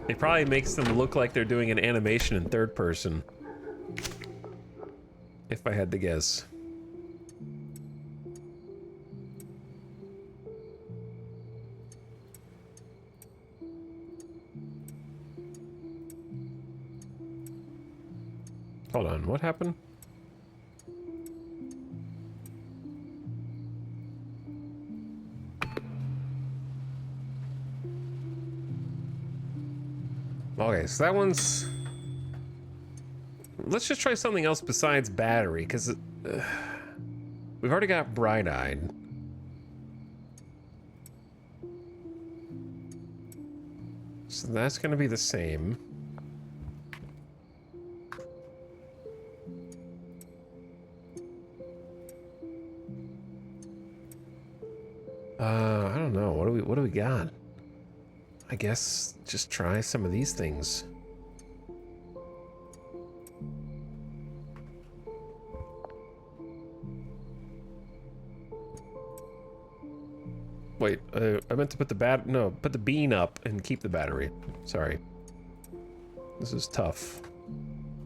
It probably makes them look like they're doing an animation in third person. If I had to guess. Hold on, what happened? Okay, so that one's... Let's just try something else besides battery, because we've already got bright-eyed. So that's going to be the same. I don't know. What do we got? I guess just try some of these things. Wait, I meant to put the put the bean up and keep the battery. Sorry. This is tough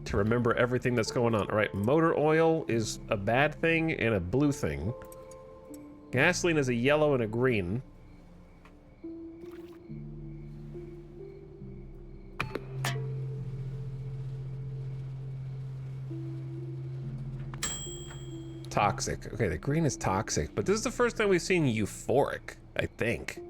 to remember everything that's going on. All right, motor oil is a bad thing and a blue thing. Gasoline is a yellow and a green. Toxic. Okay, the green is toxic, but this is the first time we've seen euphoric, I think.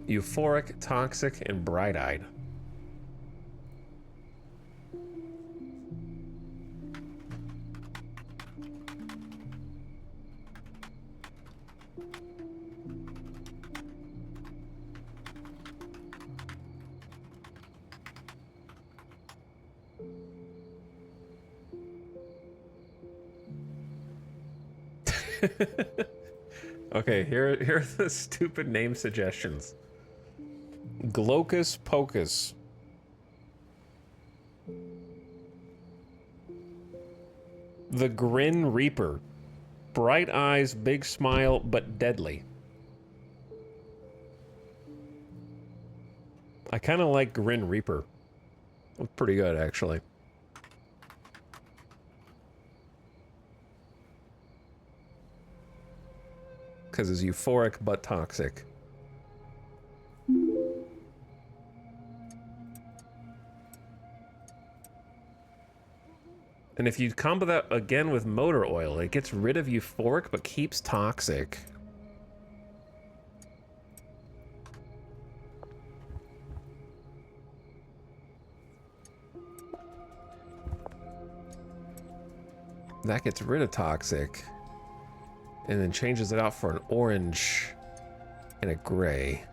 Euphoric, toxic, and bright-eyed. Okay, here are the stupid name suggestions. Glocus Pocus. The Grin Reaper. Bright eyes, big smile, but deadly. I kind of like Grin Reaper. It's pretty good, actually. Because it's euphoric but toxic. And if you combo that again with motor oil, it gets rid of euphoric but keeps toxic. That gets rid of toxic. And then changes it out for an orange and a gray.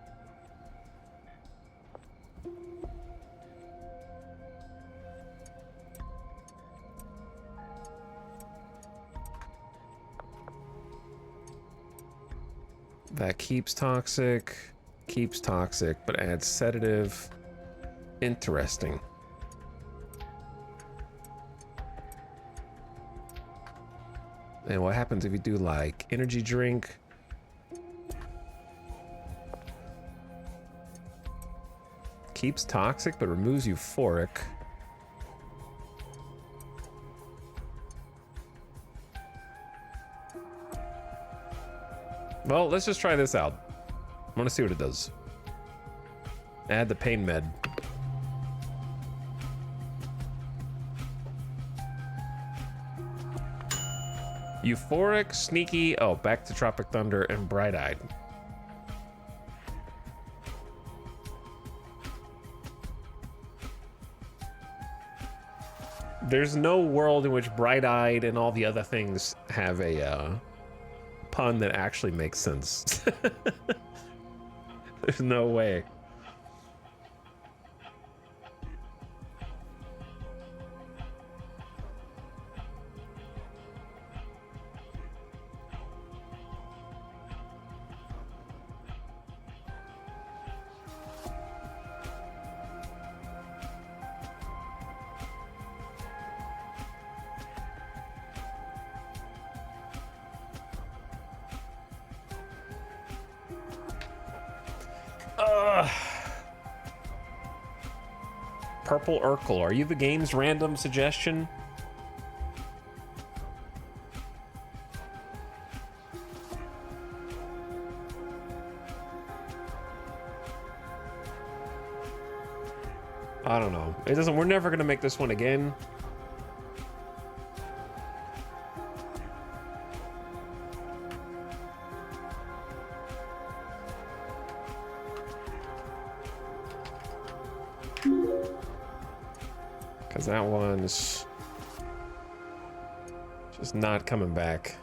That keeps toxic, but adds sedative. Interesting. And what happens if you do, like, energy drink? Keeps toxic, but removes euphoric. Well, let's just try this out. I want to see what it does. Add the pain med. Euphoric, sneaky. Oh, back to Tropic Thunder and bright-eyed. There's no world in which bright-eyed and all the other things have a pun that actually makes sense. There's no way. Purple Urkel, are you the game's random suggestion? I don't know. It doesn't. We're never gonna make this one again. Because that one's just not coming back.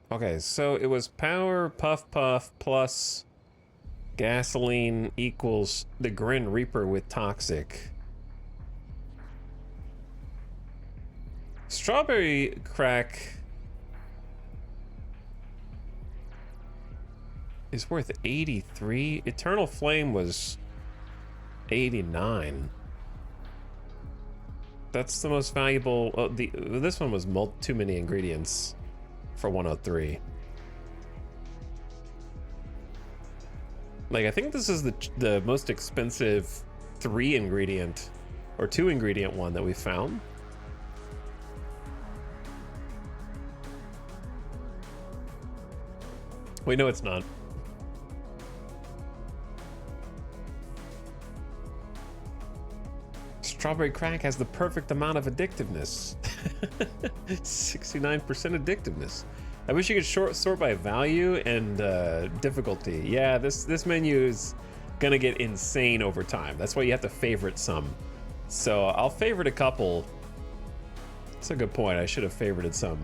Okay, so it was power puff puff plus gasoline equals the Grin Reaper with toxic. Strawberry crack is worth 83. Eternal Flame was 89. That's the most valuable. This one was too many ingredients for 103. Like, I think this is the most expensive 3 ingredient or 2 ingredient one that we found. Wait, no, it's not. Strawberry crack has the perfect amount of addictiveness. 69% addictiveness. I wish you could sort by value and difficulty. Yeah, this menu is gonna get insane over time. That's why you have to favorite some. So I'll favorite a couple. That's a good point. I should have favorited some.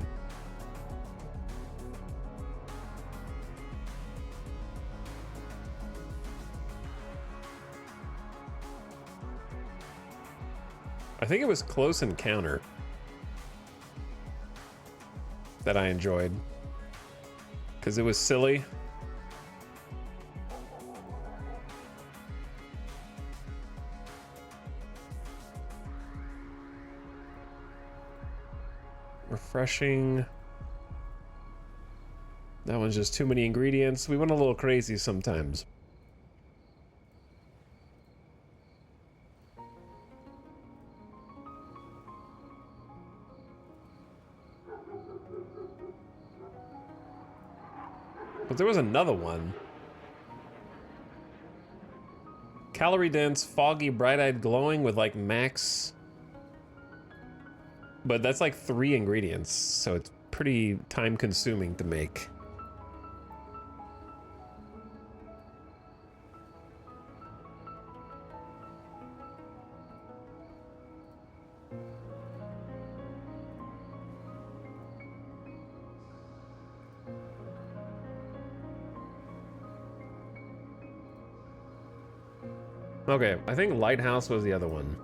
I think it was Close Encounter that I enjoyed because it was silly. Refreshing. That one's just too many ingredients. We went a little crazy sometimes. But there was another one. Calorie dense, foggy, bright-eyed, glowing with like max. But that's like 3 ingredients, so it's pretty time consuming to make. Okay, I think Lighthouse was the other one.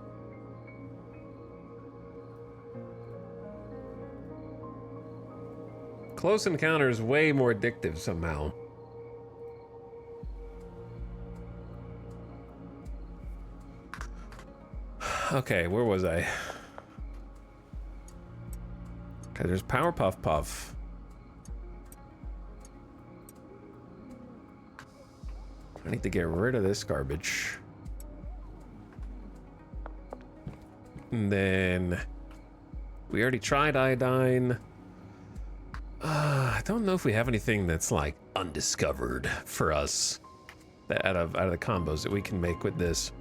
Close Encounter is way more addictive somehow. Okay, where was I? Okay, there's Powerpuff Puff. I need to get rid of this garbage. And then we already tried iodine. I don't know if we have anything that's like undiscovered for us that out of the combos that we can make with this.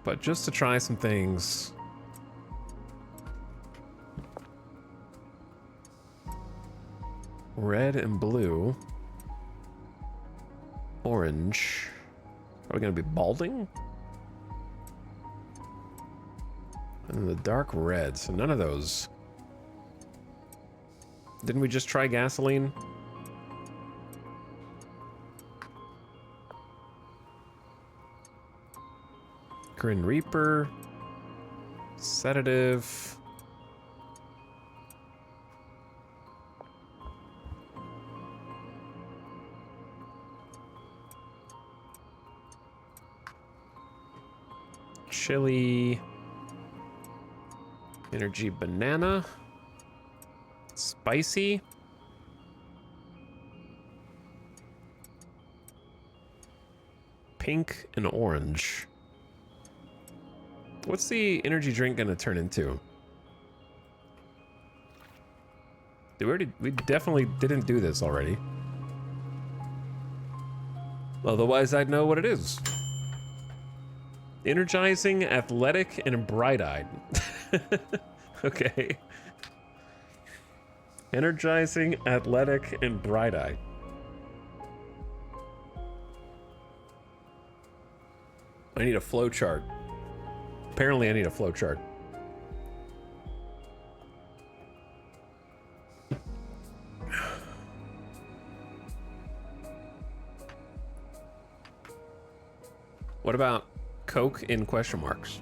But just to try some things. Red and blue. Orange. Are we gonna be balding? And the dark red, so none of those. Didn't we just try gasoline? Grim Reaper. Sedative. Chili. Energy banana. Spicy. Pink and orange. What's the energy drink gonna turn into? We definitely didn't do this already. Otherwise, I'd know what it is. Energizing, athletic, and bright-eyed. Okay. Energizing, athletic, and bright-eyed. I need a flow chart. Apparently, I need a flow chart. What about Coke in question marks?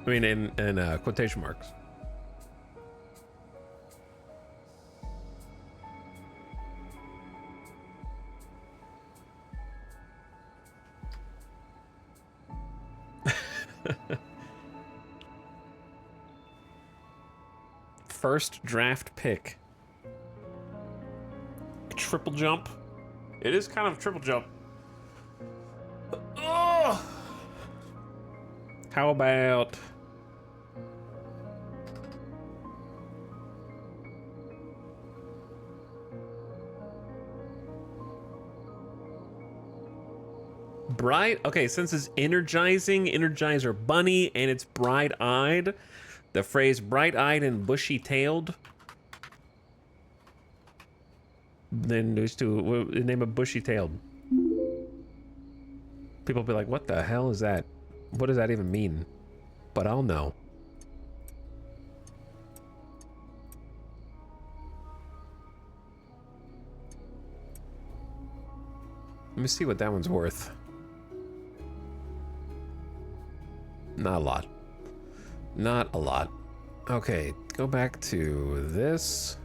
I mean, in quotation marks. First draft pick. Triple jump. It is kind of a triple jump. Oh! How about bright? Okay, since it's energizing, Energizer Bunny, and it's bright-eyed, the phrase bright-eyed and bushy-tailed. Then there's two. The name of bushy-tailed. People be like, "What the hell is that? What does that even mean?" But I'll know. Let me see what that one's worth. Not a lot. Not a lot. Okay, go back to this.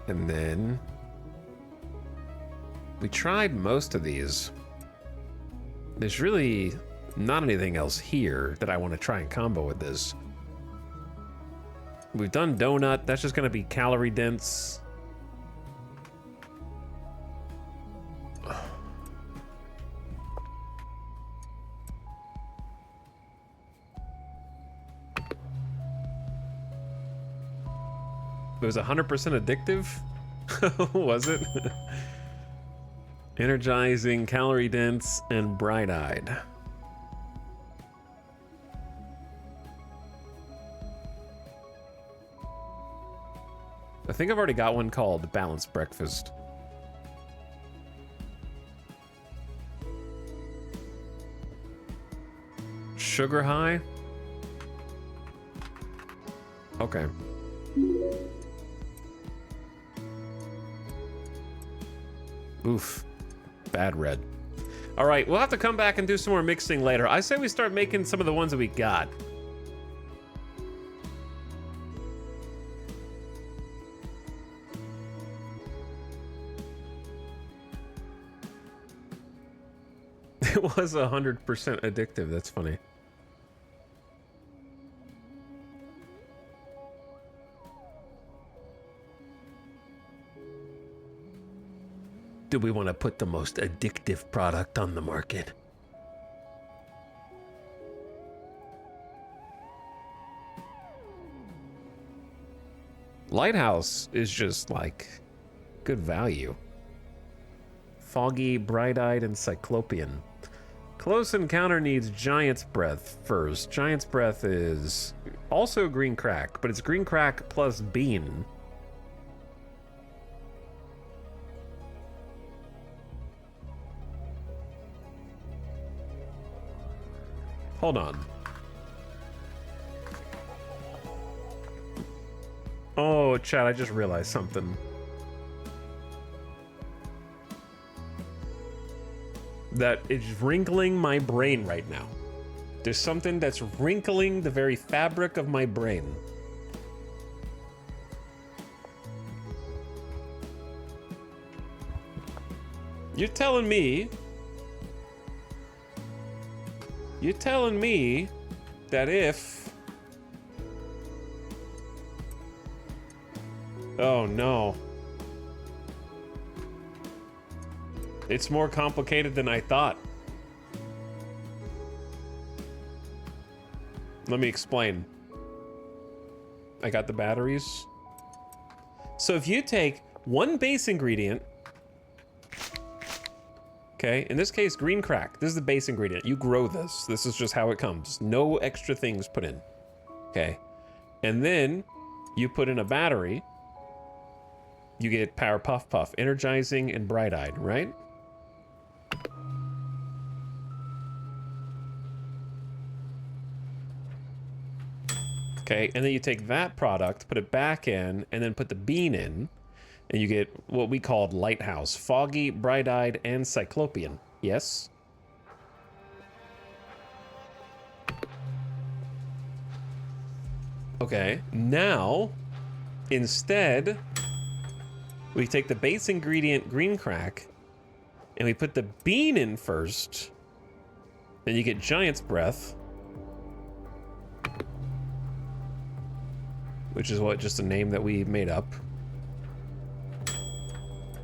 And then we tried most of these. There's really not anything else here that I want to try and combo with this. We've done donut. That's just going to be calorie dense. It was 100% addictive? Was it? Energizing, calorie dense, and bright-eyed. I think I've already got one called Balanced Breakfast. Sugar high? Okay. Oof. Bad red. All right, we'll have to come back and do some more mixing later. I say we start making some of the ones that we got. It was 100% addictive. That's funny. Do we want to put the most addictive product on the market? Lighthouse is just like good value. Foggy, bright-eyed, and cyclopean. Close Encounter needs Giant's Breath first. Giant's Breath is also green crack, but it's green crack plus bean. Hold on. Oh, chat, I just realized something. That is wrinkling my brain right now. There's something that's wrinkling the very fabric of my brain. You're telling me that if... Oh no. It's more complicated than I thought. Let me explain. I got the batteries. So if you take one base ingredient, okay, in this case, green crack. This is the base ingredient. You grow this. This is just how it comes. No extra things put in. Okay. And then you put in a battery. You get Power Puff Puff, energizing and bright-eyed, right? Okay, and then you take that product, put it back in, and then put the bean in, and you get what we called Lighthouse. Foggy, bright-eyed, and cyclopean. Yes? Okay, now, instead, we take the base ingredient, green crack, and we put the bean in first, then you get Giant's Breath, which is what, just a name that we made up.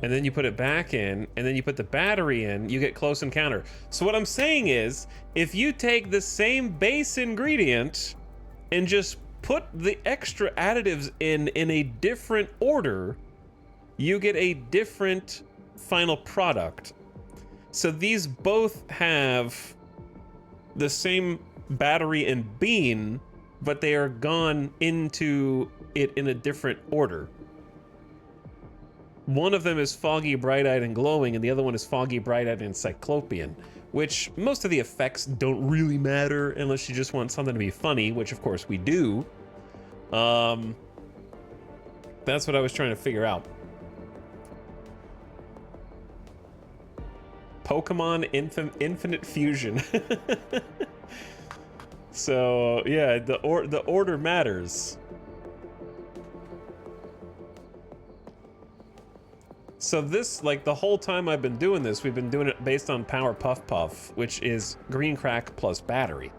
And then you put it back in, and then you put the battery in, you get Close Encounter. So what I'm saying is, if you take the same base ingredient and just put the extra additives in a different order, you get a different final product. So these both have the same battery and bean, but they are gone into it in a different order. One of them is Foggy, Bright-Eyed, and Glowing, and the other one is Foggy, Bright-Eyed, and Cyclopean, which most of the effects don't really matter unless you just want something to be funny, which of course we do. That's what I was trying to figure out. Pokemon Infinite Fusion. So yeah, the order matters. So this, like, the whole time I've been doing this, we've been doing it based on Power Puff Puff, which is green crack plus battery,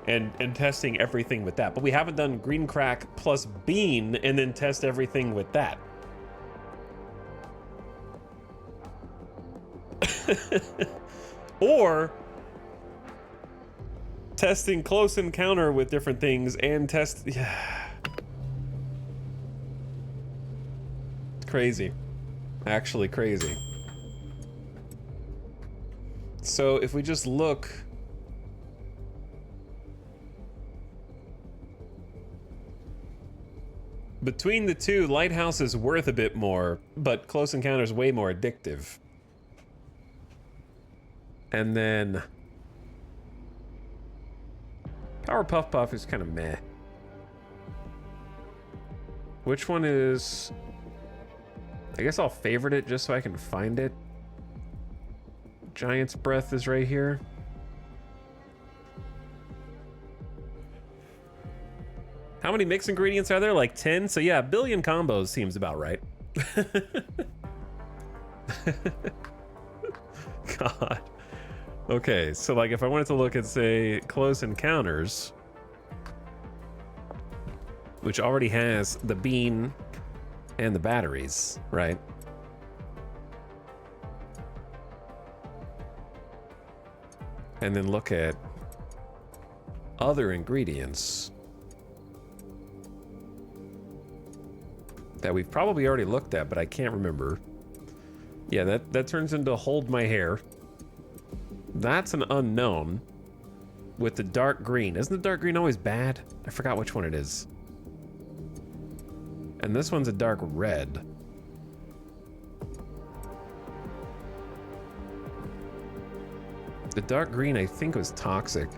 and testing everything with that. But we haven't done green crack plus bean and then test everything with that. Or testing Close Encounter with different things and test... Yeah. Crazy. Actually crazy. So if we just look... Between the two, Lighthouse is worth a bit more, but Close Encounter is way more addictive. And then... Power Puff Puff is kind of meh. Which one is... I guess I'll favorite it just so I can find it. Giant's Breath is right here. How many mix ingredients are there? Like 10? So yeah, a billion combos seems about right. God. Okay, so like if I wanted to look at, say, Close Encounters, which already has the bean and the batteries, right? And then look at other ingredients that we've probably already looked at, but I can't remember. Yeah, that turns into Hold My Hair. That's an unknown with the dark green. Isn't the dark green always bad? I forgot which one it is. And this one's a dark red. The dark green, I think, was toxic.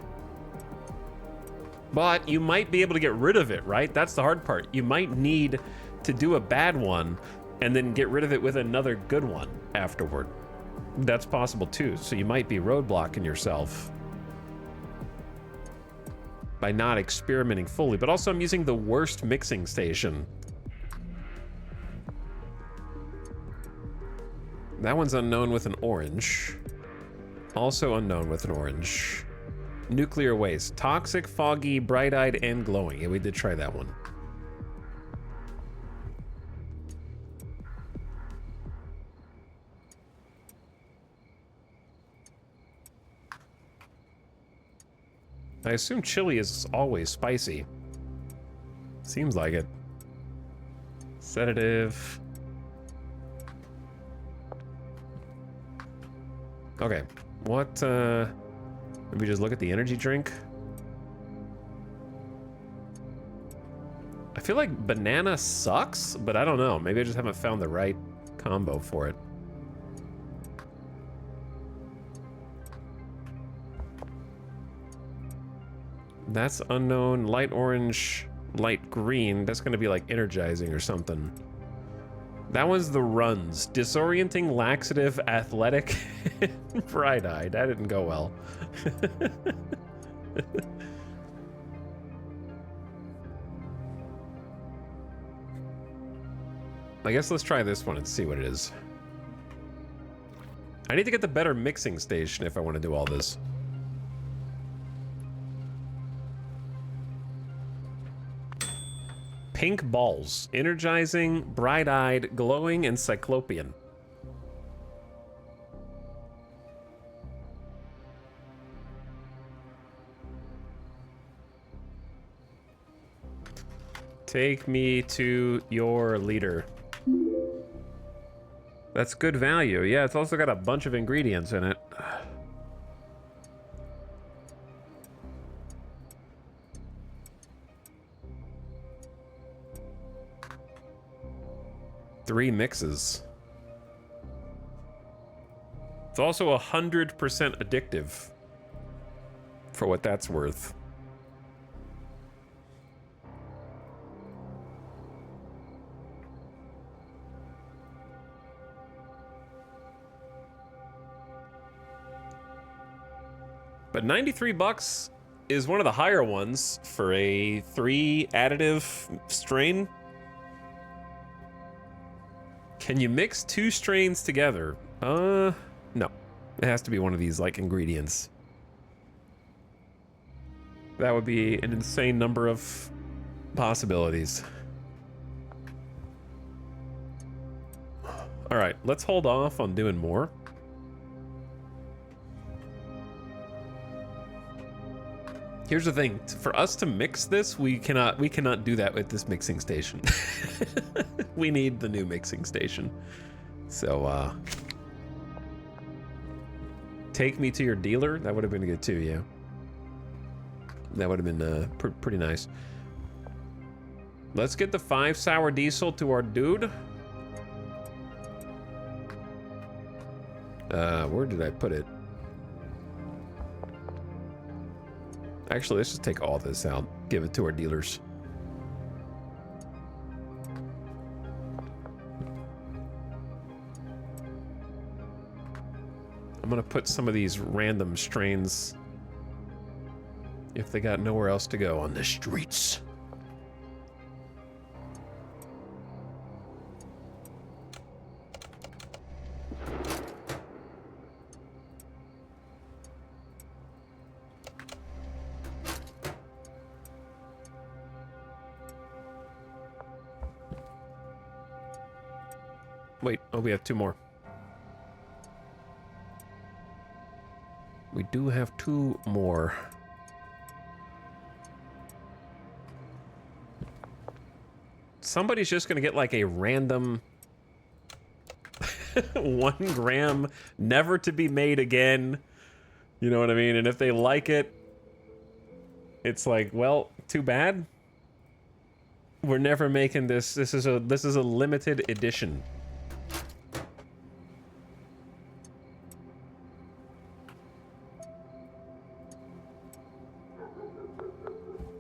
But you might be able to get rid of it, right? That's the hard part. You might need to do a bad one and then get rid of it with another good one afterward. That's possible too. So you might be roadblocking yourself by not experimenting fully. But also I'm using the worst mixing station. That one's unknown with an orange. Also unknown with an orange. Nuclear waste. Toxic, foggy, bright-eyed, and glowing. Yeah, we did try that one. I assume chili is always spicy. Seems like it. Sedative. Okay. What, maybe just look at the energy drink. I feel like banana sucks, but I don't know. Maybe I just haven't found the right combo for it. That's unknown. Light orange, light green. That's gonna be like energizing or something. That one's the runs. Disorienting, laxative, athletic, bright-eyed. That didn't go well. I guess let's try this one and see what it is. I need to get the better mixing station if I want to do all this. Pink balls. Energizing, bright-eyed, glowing, and cyclopean. Take me to your leader. That's good value. Yeah, it's also got a bunch of ingredients in it. 3 mixes. It's also 100% addictive, for what that's worth. But 93 bucks is one of the higher ones for a 3 additive strain. Can you mix 2 strains together? No. It has to be one of these, like, ingredients. That would be an insane number of possibilities. All right, let's hold off on doing more. Here's the thing, for us to mix this, we cannot do that with this mixing station. We need the new mixing station. So, take me to your dealer. That would have been good too, yeah. That would have been pretty nice. Let's get the 5 sour diesel to our dude. Where did I put it? Actually, let's just take all this out. Give it to our dealers. I'm gonna put some of these random strains if they got nowhere else to go on the streets. Wait, oh, we have 2 more. We do have 2 more. Somebody's just gonna get like a random 1 gram, never to be made again. You know what I mean? And if they like it, it's like, well, too bad. We're never making this. This is a limited edition.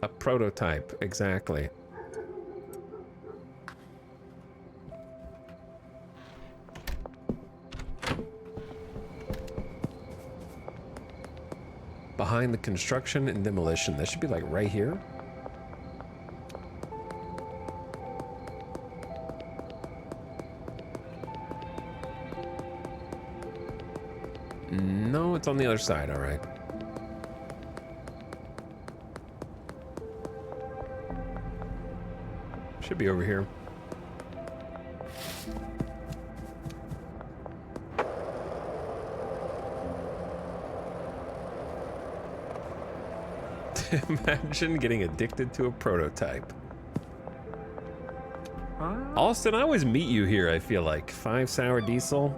A prototype, exactly. Behind the construction and demolition. That should be like right here. No, it's on the other side, all right. Should be over here. Imagine getting addicted to a prototype. Austin, I always meet you here, I feel like. 5 sour diesel.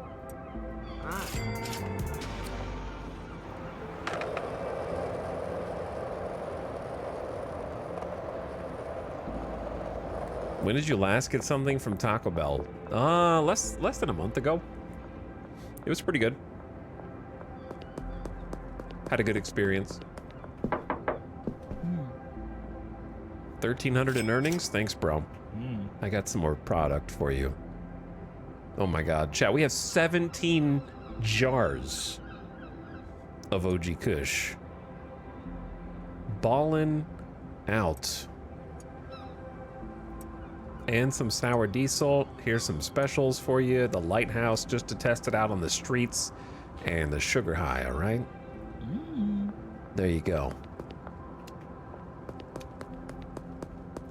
When did you last get something from Taco Bell? Less than a month ago. It was pretty good. Had a good experience. 1,300 in earnings? Thanks, bro. I got some more product for you. Oh my god. Chat, we have 17 jars of OG Kush. Ballin' out. And some sour diesel. Here's some specials for you. The Lighthouse, just to test it out on the streets. And the Sugar High, all right? There you go.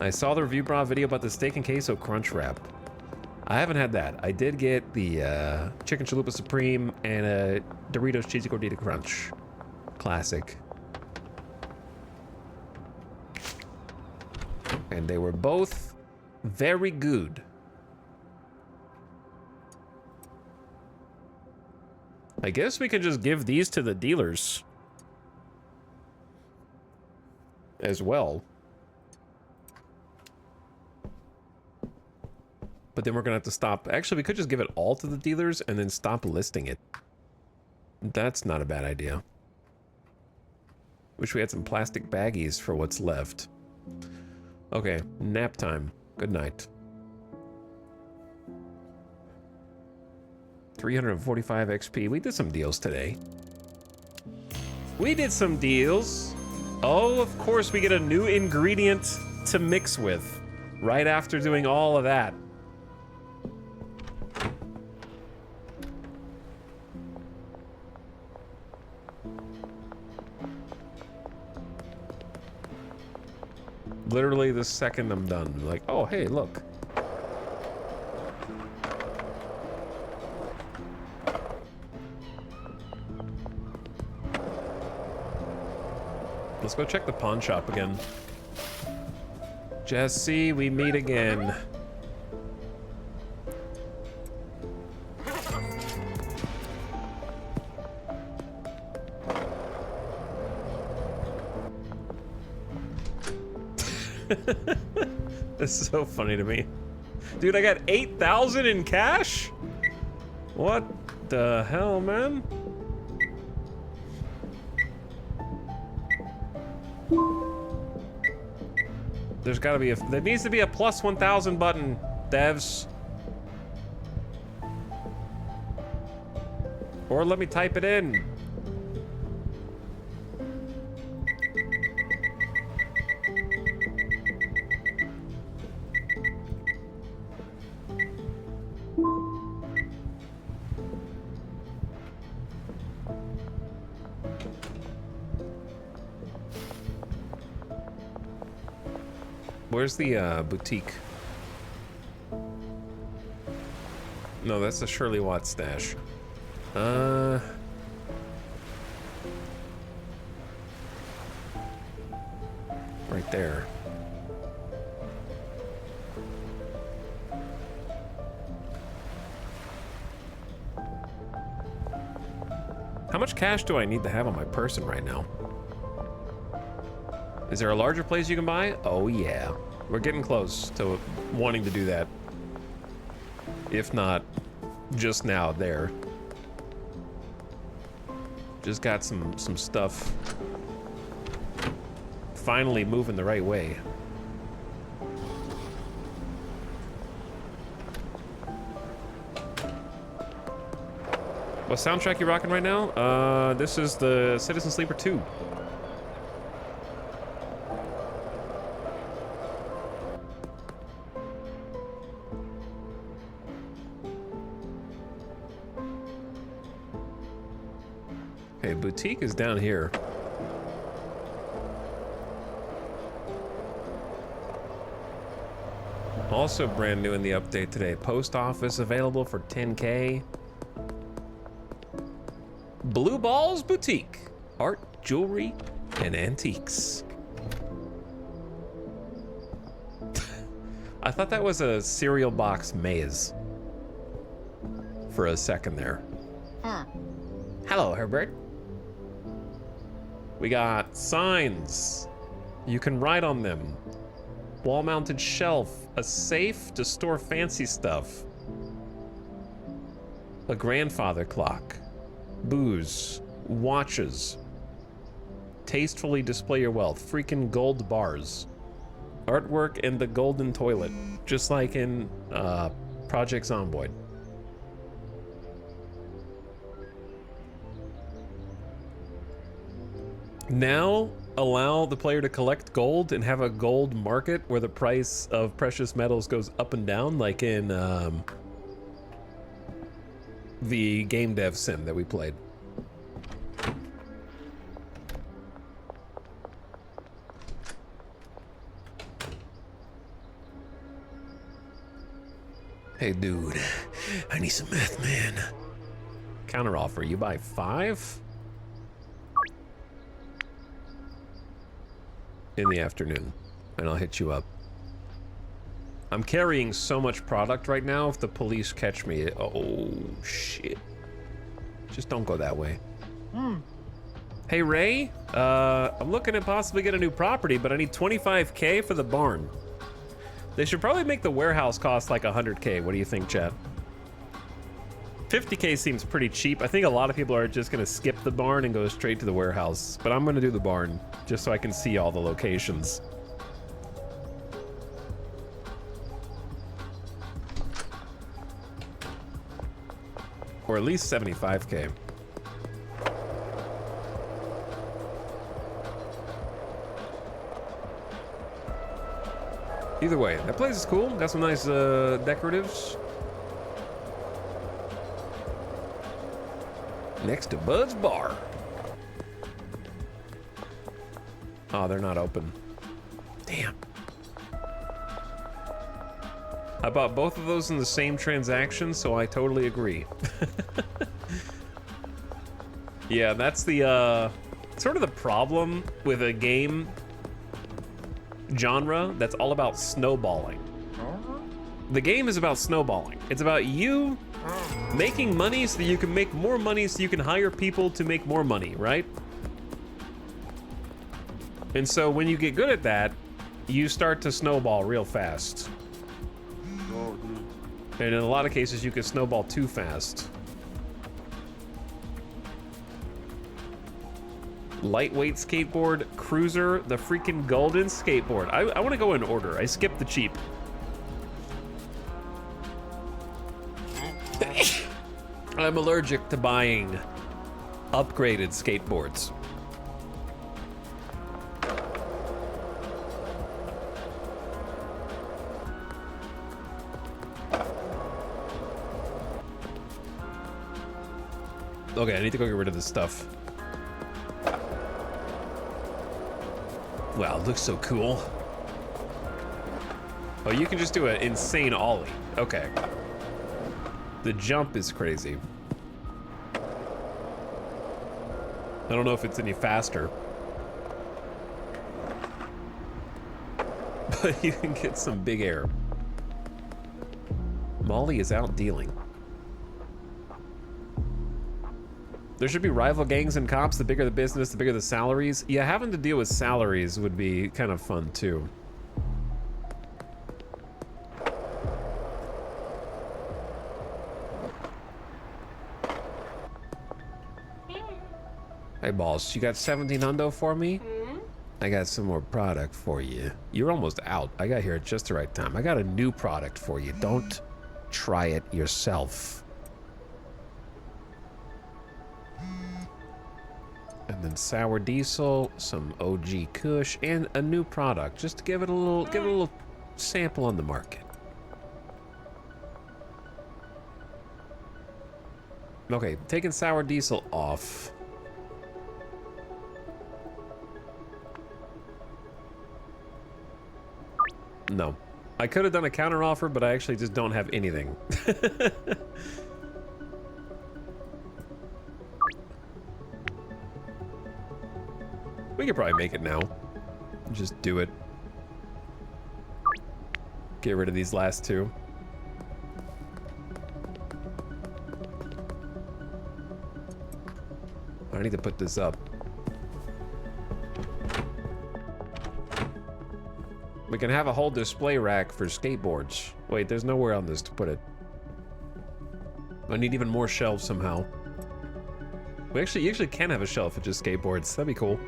I saw the Review Bra video about the steak and queso crunch wrap. I haven't had that. I did get the chicken chalupa supreme and a Doritos cheesy gordita crunch. Classic. And they were both very good. I guess we could just give these to the dealers as well. But then we're gonna have to stop. Actually, we could just give it all to the dealers and then stop listing it. That's not a bad idea. Wish we had some plastic baggies for what's left. Okay, nap time. Good night. 345 XP. We did some deals today. We did some deals. Oh, of course, we get a new ingredient to mix with right after doing all of that. Literally the second I'm done, like, oh, hey, look. Let's go check the pawn shop again. Jesse, we meet again. This is so funny to me. Dude, I got 8,000 in cash? What the hell, man? There's gotta be there needs to be a plus 1,000 button, devs. Or let me type it in. Where's the boutique? No, that's the Shirley Watts stash. Right there. How much cash do I need to have on my person right now? Is there a larger place you can buy? Oh yeah. We're getting close to wanting to do that. If not, just now, there. Just got some stuff finally moving the right way. What soundtrack you rocking right now? This is the Citizen Sleeper 2. Okay, boutique is down here. Also brand new in the update today. Post office available for 10K. Blue Balls Boutique. Art, jewelry, and antiques. I thought that was a cereal box maze for a second there. Hello, Herbert. We got signs. You can write on them. Wall-mounted shelf. A safe to store fancy stuff. A grandfather clock. Booze. Watches. Tastefully display your wealth. Freaking gold bars. Artwork and the golden toilet. Just like in Project Zomboid. Now, allow the player to collect gold and have a gold market where the price of precious metals goes up and down, like in the game dev sim that we played. Hey, dude, I need some meth, man. Counter offer, you buy 5? In the afternoon, and I'll hit you up. I'm carrying so much product right now, if the police catch me, oh shit. Just don't go that way. Hey Ray, I'm looking to possibly get a new property, but I need 25K for the barn. They should probably make the warehouse cost like 100K. What do you think, chat? 50K seems pretty cheap. I think a lot of people are just gonna skip the barn and go straight to the warehouse, but I'm gonna do the barn just so I can see all the locations. Or at least 75K. Either way, that place is cool. Got some nice decoratives. Next to Bud's Bar. Oh, they're not open. Damn. I bought both of those in the same transaction, so I totally agree. Yeah, that's the sort of the problem with a game genre that's all about snowballing. The game is about snowballing. It's about you making money so that you can make more money so you can hire people to make more money, right? And so when you get good at that, you start to snowball real fast. And in a lot of cases, you can snowball too fast. Lightweight skateboard, cruiser, the freaking golden skateboard. I want to go in order. I skipped the cheap. I'm allergic to buying upgraded skateboards. Okay, I need to go get rid of this stuff. Wow, it looks so cool. Oh, you can just do an insane ollie. Okay. The jump is crazy. I don't know if it's any faster. But you can get some big air. Molly is out dealing. There should be rival gangs and cops. The bigger the business, the bigger the salaries. Yeah, having to deal with salaries would be kind of fun too. Hey, boss, you got 17 hundo for me? I got some more product for you. You're almost out. I got here at just the right time. I got a new product for you. Don't try it yourself. And then sour diesel, some OG Kush, and a new product, just to give it a little sample on the market. Okay, taking sour diesel off. No. I could have done a counter offer, but I actually just don't have anything. We could probably make it now. Just do it. Get rid of these last two. I need to put this up. We can have a whole display rack for skateboards. Wait, there's nowhere on this to put it. I need even more shelves somehow. You actually can have a shelf for just skateboards. That'd be cool.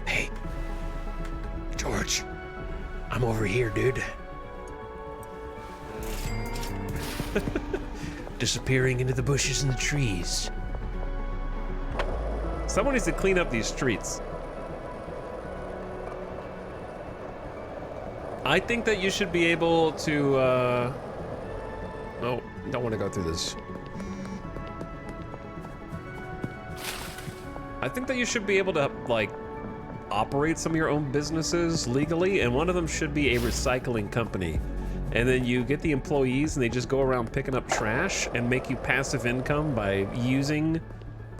Hey, George, I'm over here, dude. Disappearing into the bushes and the trees. Someone needs to clean up these streets. I think that you should be able to, no, don't want to go through this. I think that you should be able to, like, operate some of your own businesses legally, and one of them should be a recycling company. And then you get the employees and they just go around picking up trash and make you passive income by using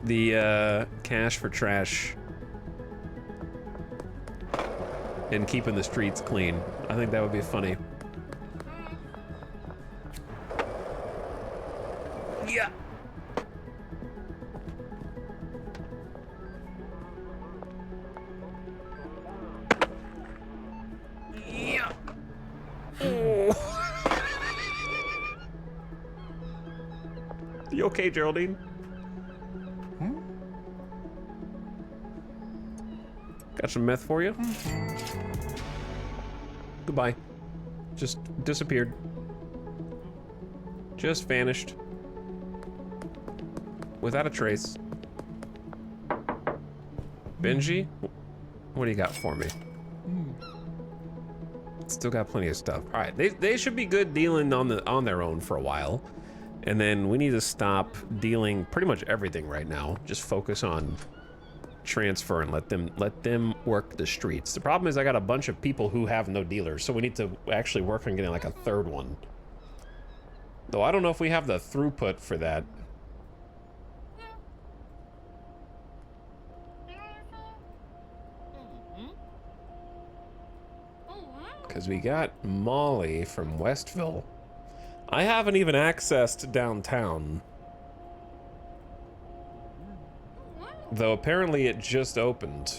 the cash for trash and keeping the streets clean. I think that would be funny. Yeah. Yeah. Oh. You okay, Geraldine? Hmm? Got some meth for you? Goodbye. Just disappeared. Just vanished. Without a trace. Benji? What do you got for me? Still got plenty of stuff. All right, they should be good dealing on their own for a while. And then we need to stop dealing pretty much everything right now. Just focus on transfer and let them work the streets. The problem is I got a bunch of people who have no dealers, so we need to actually work on getting like a third one. Though I don't know if we have the throughput for that. Because we got Molly from Westville. I haven't even accessed downtown. Though apparently it just opened.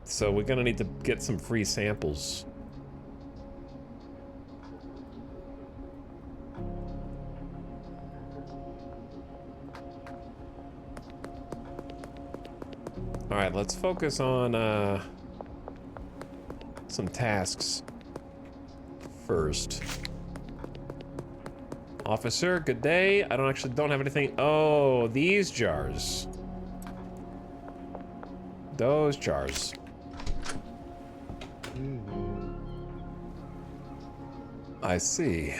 So we're gonna need to get some free samples. All right, let's focus on some tasks first. Officer, good day. I don't have anything. Oh, these jars. Those jars. I see.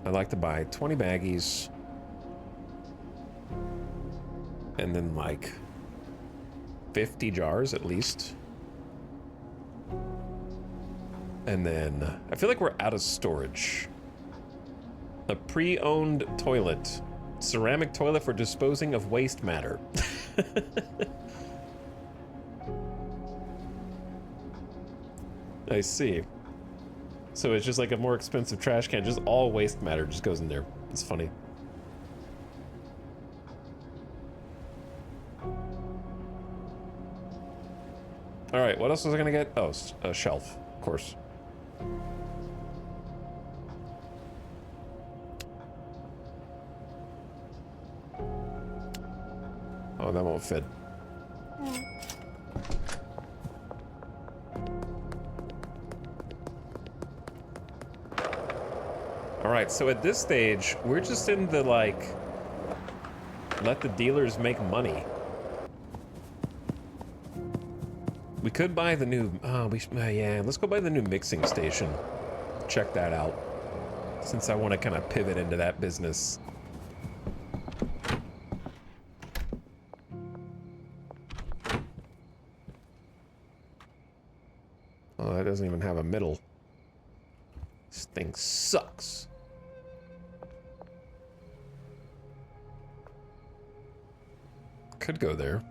I'd like to buy 20 baggies. And then like 50 jars at least. And then I feel like we're out of storage. A pre-owned toilet. Ceramic toilet for disposing of waste matter. I see. So it's just like a more expensive trash can. Just all waste matter just goes in there. It's funny. All right, what else was I gonna get? Oh, a shelf, of course. Oh, that won't fit. All right, so at this stage, we're just in the, like, let the dealers make money. We could buy the new, yeah, let's go buy the new mixing station. Check that out, since I want to kind of pivot into that business. Oh, that doesn't even have a middle. This thing sucks. Could go there.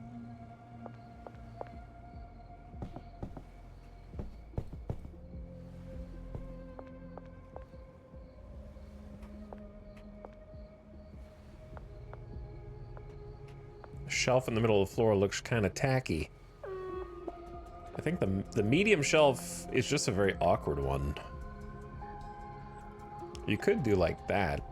The shelf in the middle of the floor looks kind of tacky. I think the medium shelf is just a very awkward one. You could do like that.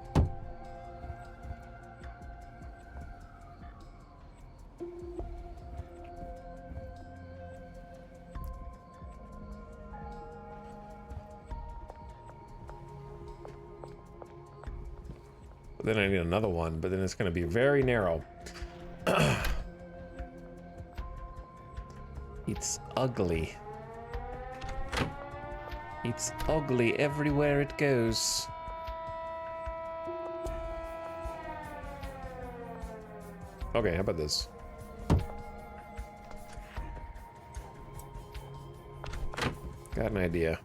But then I need another one, but then it's going to be very narrow. It's ugly. It's ugly everywhere it goes. Okay, how about this? Got an idea.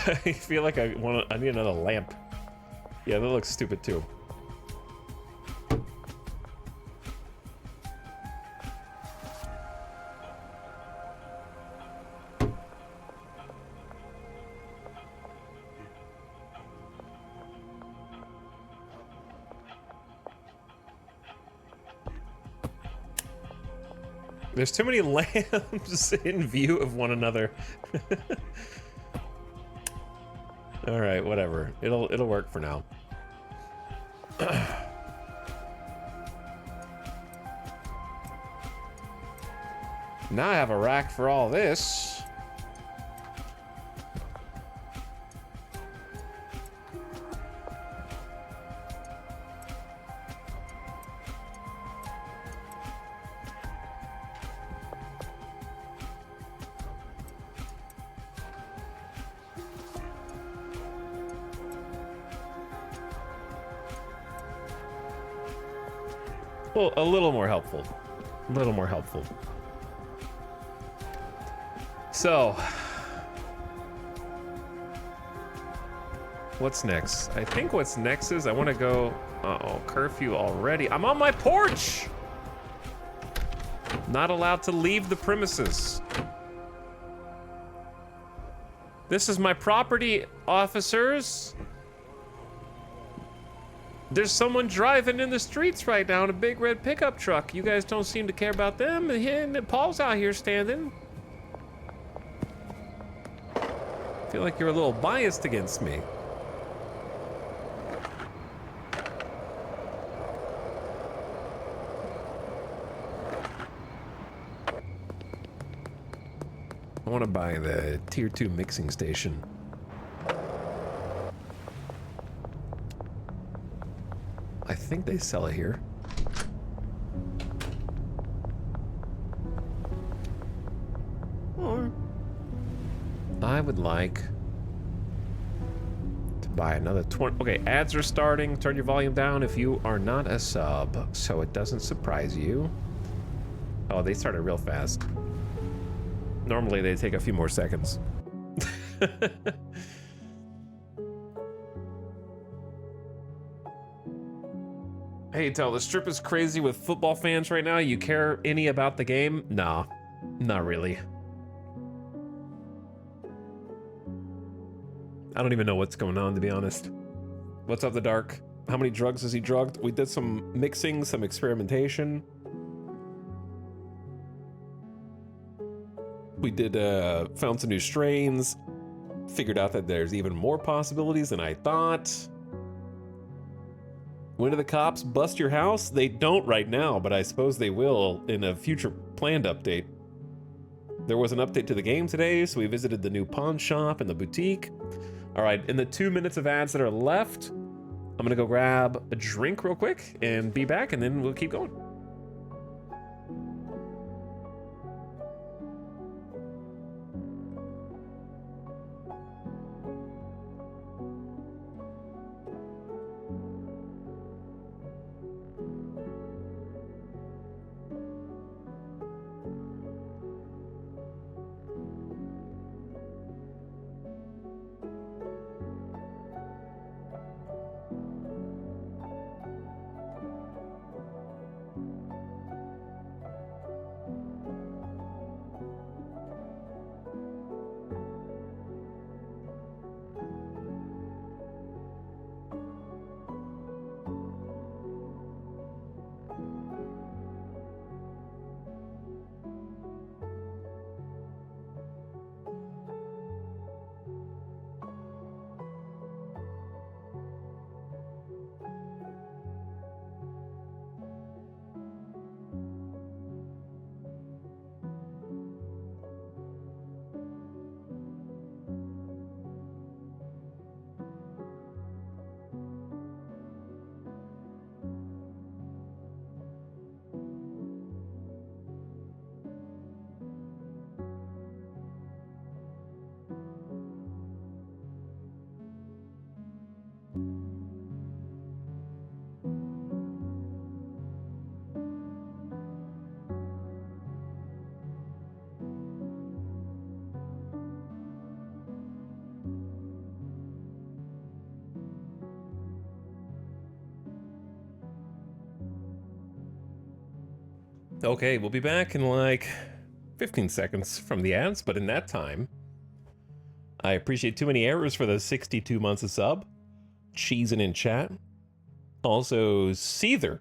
I feel like I need another lamp. Yeah, that looks stupid too. There's too many lamps in view of one another. All right, whatever. It'll work for now. Now I have a rack for all this. Well, a little more helpful. A little more helpful. So, what's next? I think what's next is I want to go... Uh-oh, curfew already. I'm on my porch! Not allowed to leave the premises. This is my property, officers. There's someone driving in the streets right now in a big red pickup truck. You guys don't seem to care about them. And Paul's out here standing. I feel like you're a little biased against me. I want to buy the Tier 2 mixing station. I think they sell it here. Or I would like to buy another 20. Okay, ads are starting. Turn your volume down if you are not a sub, so it doesn't surprise you. Oh, they started real fast. Normally they take a few more seconds. Hey, Tell, the strip is crazy with football fans right now. You care any about the game? Nah, not really. I don't even know what's going on, to be honest. What's up, the Dark? How many drugs has he drugged? We did some mixing, some experimentation. We did, found some new strains. Figured out that there's even more possibilities than I thought. When do the cops bust your house? They don't right now, but I suppose they will in a future planned update. There was an update to the game today, so we visited the new pawn shop and the boutique. All right, in the 2 minutes of ads that are left, I'm gonna go grab a drink real quick and be back, and then we'll keep going. Okay, we'll be back in like 15 seconds from the ads, but in that time, I appreciate Too Many Errors for the 62 months of sub, Cheesin' in chat, also Seether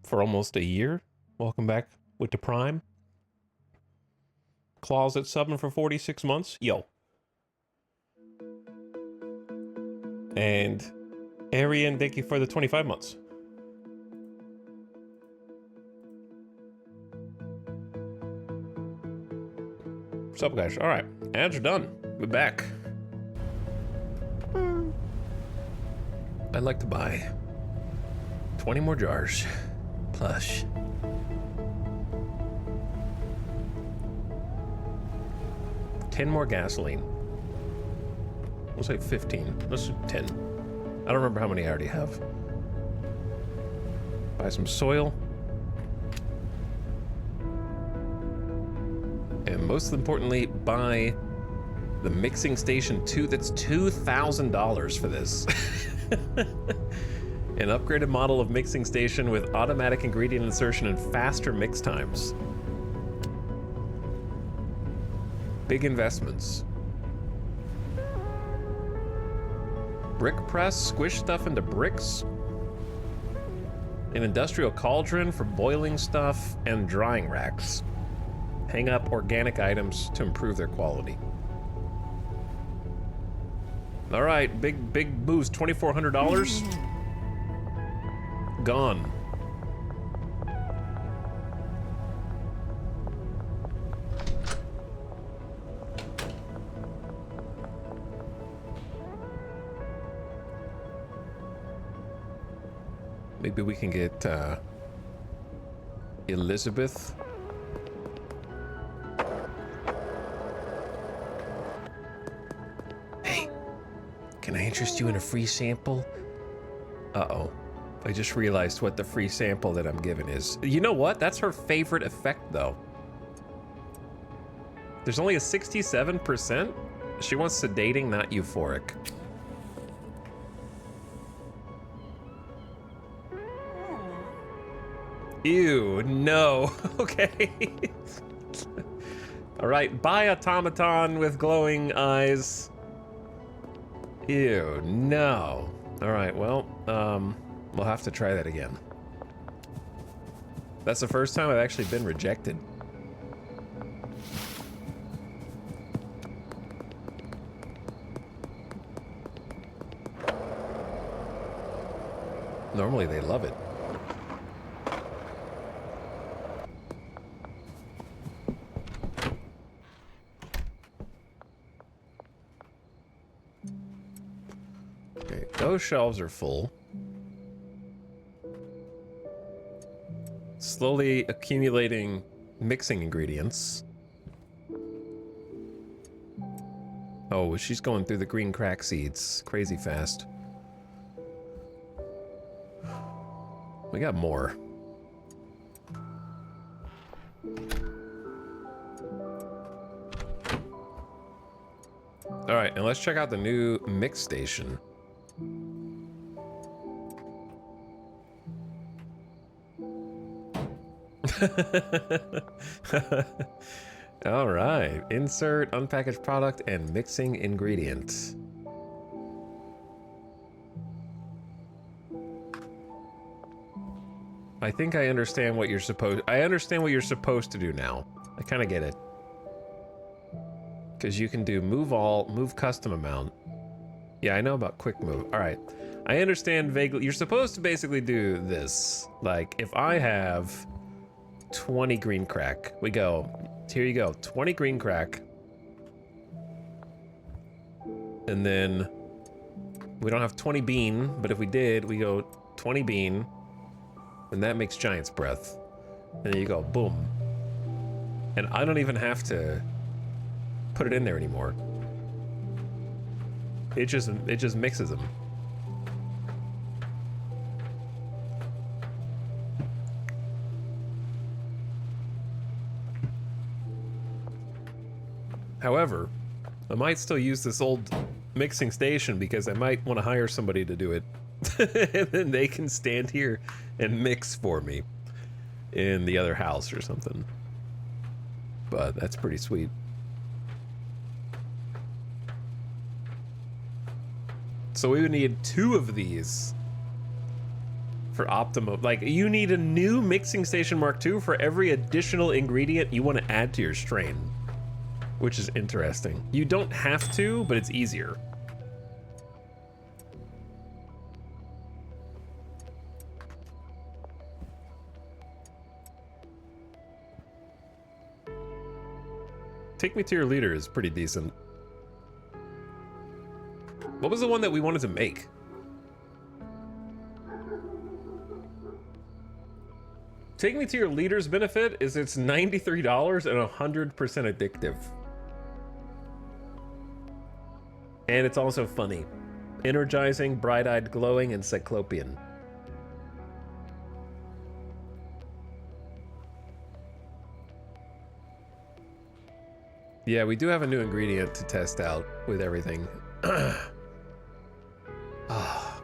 for almost a year. Welcome back with the Prime. Closet subbing for 46 months. Yo. And Arian, thank you for the 25 months. What's up, guys? All right, ads are done. We're back. I'd like to buy 20 more jars, plus 10 more gasoline. We'll say 15. Let's do 10. I don't remember how many I already have. Buy some soil. And most importantly, buy the mixing station 2. That's $2,000 for this. An upgraded model of mixing station with automatic ingredient insertion and faster mix times. Big investments. Brick press, squish stuff into bricks. An industrial cauldron for boiling stuff, and drying racks. Hang up organic items to improve their quality. All right, big boost, $2,400. Gone. Maybe we can get Elizabeth. Hey, can I interest you in a free sample? Uh-oh. I just realized what the free sample that I'm given is. You know what? That's her favorite effect, though. There's only a 67%. She wants sedating, not euphoric. Ew, no. Okay. All right, bye automaton with glowing eyes. Ew, no. All right, well, we'll have to try that again. That's the first time I've actually been rejected. Normally they love it. Okay, those shelves are full. Slowly accumulating mixing ingredients. Oh, she's going through the green crack seeds crazy fast. We got more. All right, and let's check out the new mix station. All right, insert unpackaged product and mixing ingredient. I think I understand what you're supposed. I understand what you're supposed to do now. I kind of get it. Because you can do move all, move custom amount. Yeah, I know about quick move. All right, I understand vaguely. You're supposed to basically do this. Like, if I have 20 green crack, we go, here you go, 20 green crack. And then we don't have 20 bean, but if we did, we go 20 bean. And that makes giant's breath. And then you go, boom. And I don't even have to put it in there anymore. It just mixes them. However, I might still use this old mixing station because I might want to hire somebody to do it. And then they can stand here and mix for me in the other house or something. But that's pretty sweet. So we would need 2 of these for optimum. Like, you need a new mixing station Mark II for every additional ingredient you want to add to your strain, which is interesting. You don't have to, but it's easier. Take Me to Your Leader is pretty decent. What was the one that we wanted to make? Take Me to Your Leader's benefit is it's $93 and 100% addictive. And it's also funny. Energizing, bright-eyed, glowing, and cyclopean. Yeah, we do have a new ingredient to test out with everything.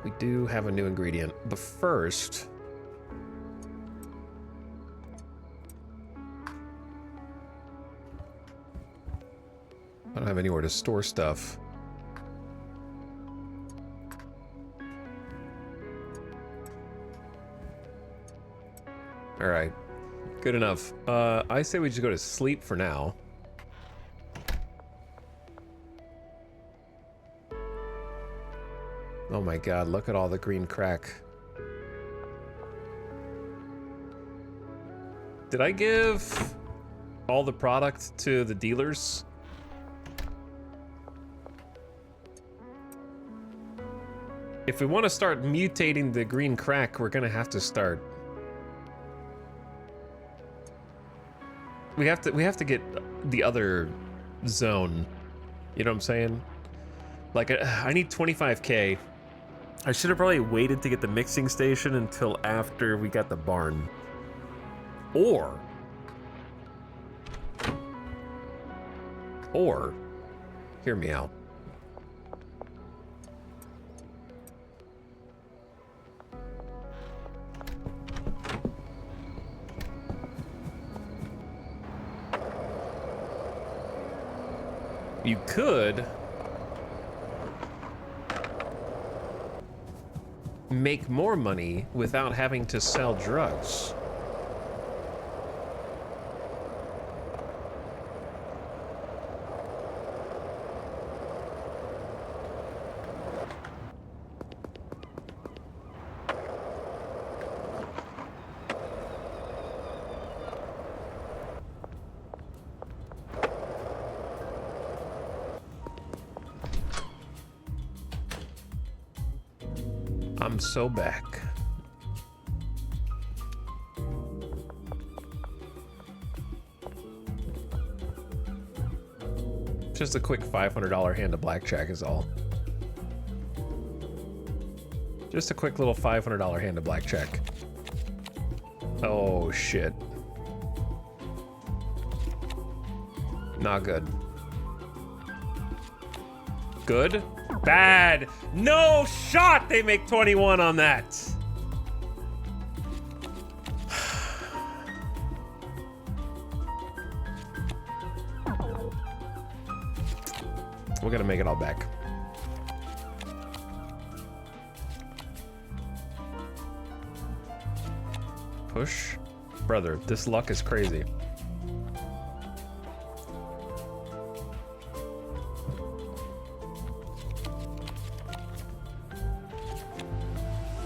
We do have a new ingredient, but first... I don't have anywhere to store stuff. All right. Good enough. I say we just go to sleep for now. Oh my god, look at all the green crack. Did I give all the product to the dealers? If we want to start mutating the green crack, we're gonna have to start. We have to get the other zone. You know what I'm saying? Like, I need 25K. I should have probably waited to get the mixing station until after we got the barn. Or, hear me out. You could make more money without having to sell drugs. I'm so back. Just a quick $500 hand of blackjack is all. Just a quick little $500 hand of blackjack. Oh shit. Not good. Good? Bad. No shot they make 21 on that. We're gonna make it all back. Push. Brother, this luck is crazy.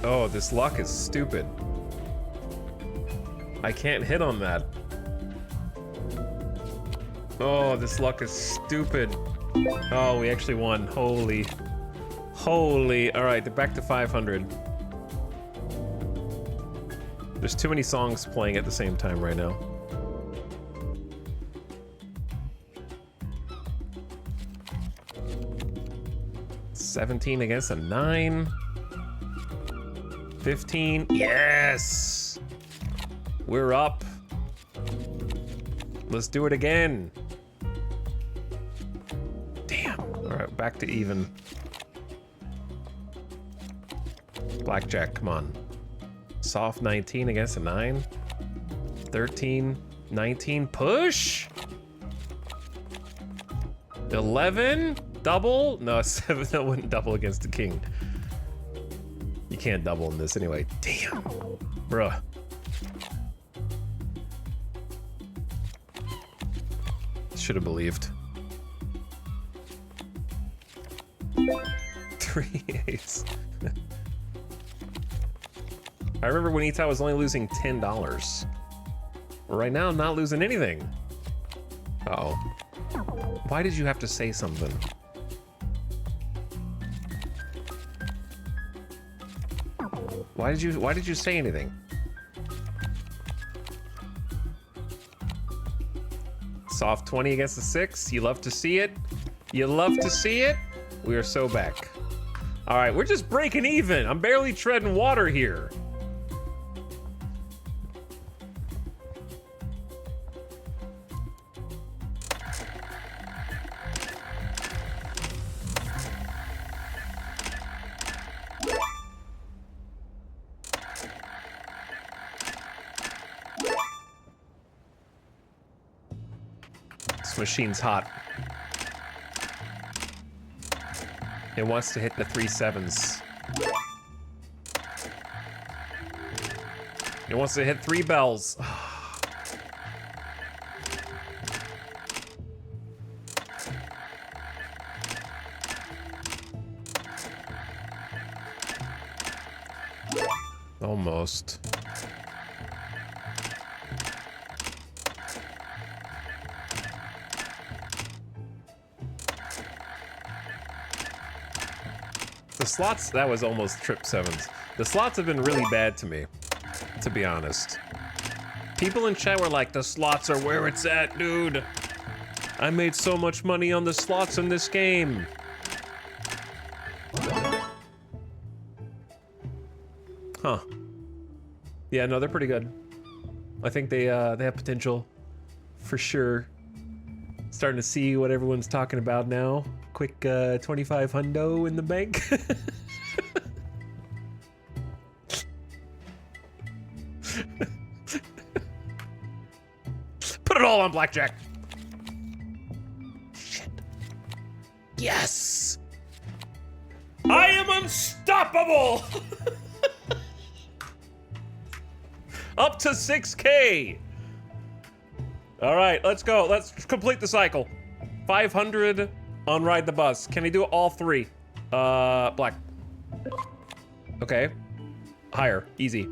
Oh, this luck is stupid. I can't hit on that. Oh, this luck is stupid. Oh, we actually won. Holy. Holy. Alright, they're back to 500. There's too many songs playing at the same time right now. $17 against a 9. 15. Yes! We're up. Let's do it again. Damn. Alright, back to even. Blackjack, come on. Soft 19 against a 9. 13. 19. Push! 11. Double? No, 7. That wouldn't double against the king. You can't double in this anyway. Damn. Bruh. Should have believed. 3 8s. I remember when Ita was only losing $10. Right now, I'm not losing anything. Uh-oh. Why did you have to say something? Why did you say anything? Soft 20 against the 6. You love to see it. You love to see it. We are so back. All right, we're just breaking even. I'm barely treading water here. This machine's hot. It wants to hit the 3 7s. He wants to hit 3 bells. Almost. The slots, that was almost trip 7s. The slots have been really bad to me, to be honest. People in chat were like, the slots are where it's at, dude. I made so much money on the slots in this game. Huh. Yeah, no, they're pretty good. I think they have potential, for sure. Starting to see what everyone's talking about now. Quick 25 hundo in the bank. Put it all on blackjack. Shit. Yes! I am unstoppable! Up to 6K. All right, let's go. Let's complete the cycle. 500 on ride the bus. Can he do all 3? Black. Okay. Higher, easy.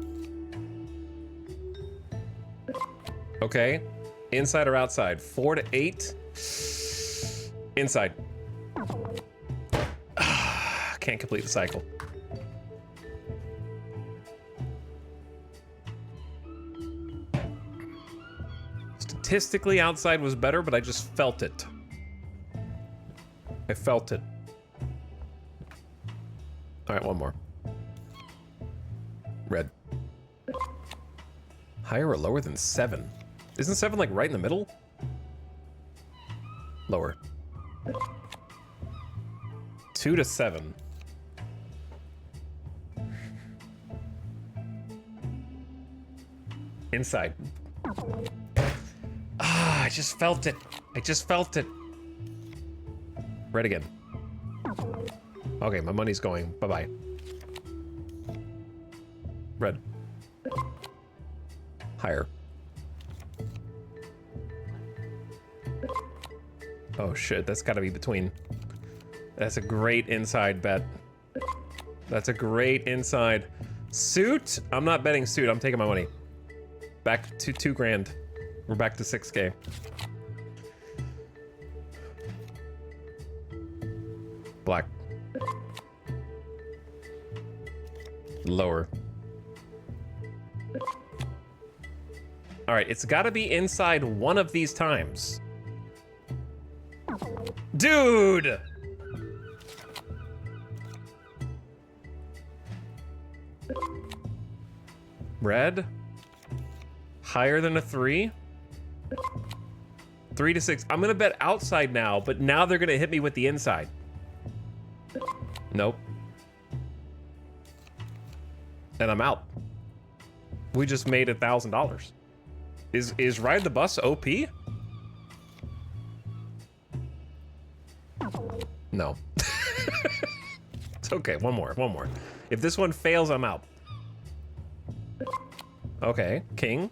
Okay. Inside or outside? 4 to 8. Inside. Can't complete the cycle. Statistically, outside was better, but I just felt it. I felt it. All right, one more. Red. Higher or lower than 7? Isn't 7 like right in the middle? Lower. 2 to 7. Inside. Ah, I just felt it. I just felt it. Red again. Okay, my money's going. Bye-bye. Red. Higher. Oh shit, that's gotta be between. That's a great inside bet. That's a great inside. Suit? I'm not betting suit, I'm taking my money. Back to 2 grand. We're back to 6K. Black. Lower. All right, it's gotta be inside one of these times. Dude! Red? Higher than a 3? 3 to 6. I'm gonna bet outside now, but now they're gonna hit me with the inside. Nope. And I'm out. We just made $1,000. Is ride the bus OP? No. It's okay, one more. If this one fails, I'm out. Okay, king.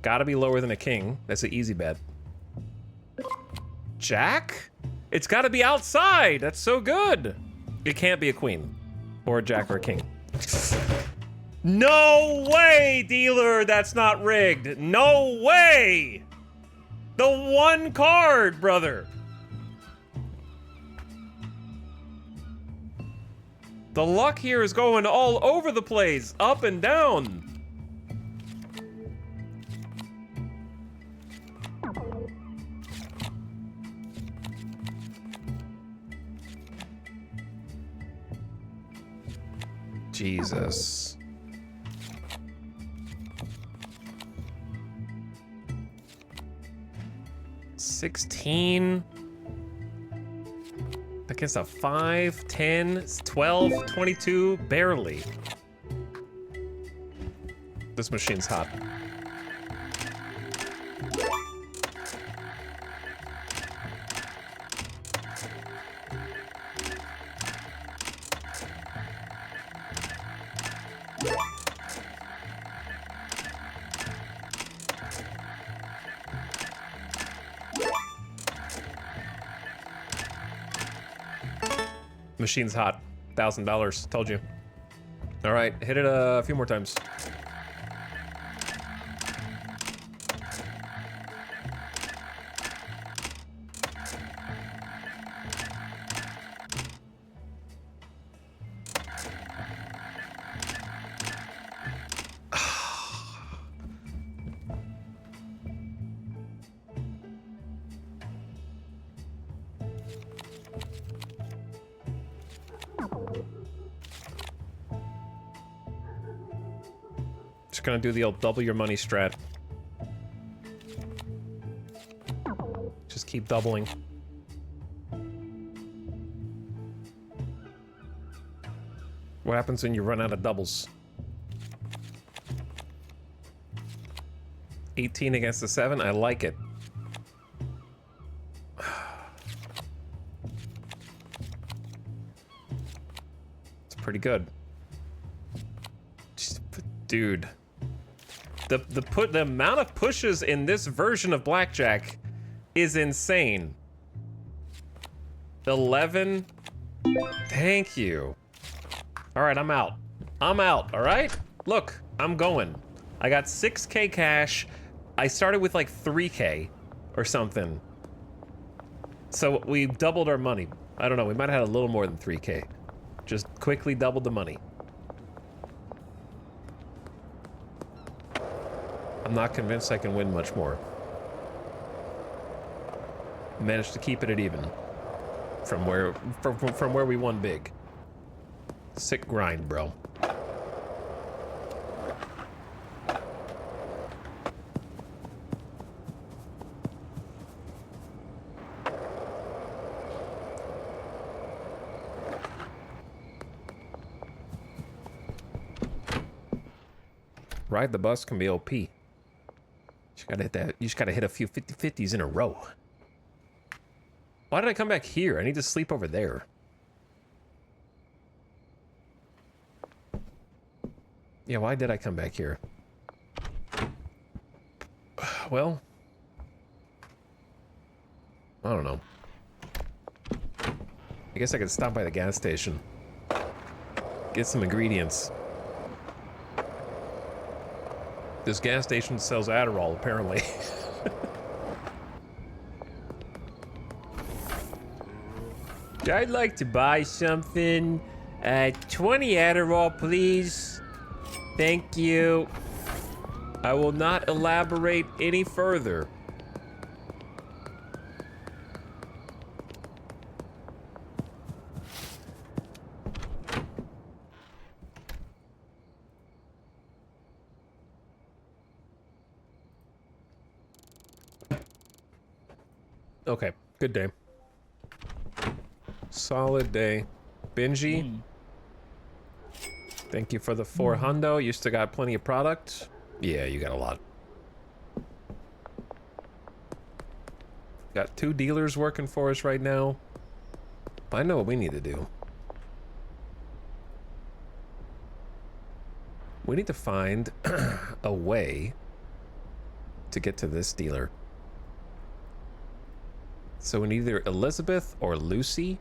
Gotta be lower than a king. That's an easy bet. Jack? It's gotta be outside. That's so good. It can't be a queen or a jack or a king. No way, dealer. That's not rigged. No way. The one card, brother. The luck here is going all over the place, up and down. Jesus. $16 against a 5, 10, 12, 22, barely. This machine's hot. Machine's hot. $1,000. Told you. All right, hit it a few more times. Just gonna do the old double your money strat. Just keep doubling. What happens when you run out of doubles? 18 against the 7? I like it. It's pretty good. Just, dude. The amount of pushes in this version of blackjack is insane. 11. Thank you. All right, I'm out. I'm out, all right? Look, I'm going. I got 6K cash. I started with like 3K or something. So we doubled our money. I don't know, we might have had a little more than 3K. Just quickly doubled the money. I'm not convinced I can win much more. Managed to keep it at even from where we won big. Sick grind, bro. Ride the bus can be OP. You just gotta hit that. You just gotta hit a few 50-50s in a row. Why did I come back here? I need to sleep over there. Yeah, why did I come back here? Well, I don't know. I guess I could stop by the gas station. Get some ingredients. This gas station sells Adderall, apparently. I'd like to buy something. 20 Adderall, please. Thank you. I will not elaborate any further. Okay, good day. Solid day. Benji, thank you for the 4 hundo. You still got plenty of product? Yeah, you got a lot. Got 2 dealers working for us right now. I know what we need to do. We need to find a way to get to this dealer. So we need either Elizabeth or Lucy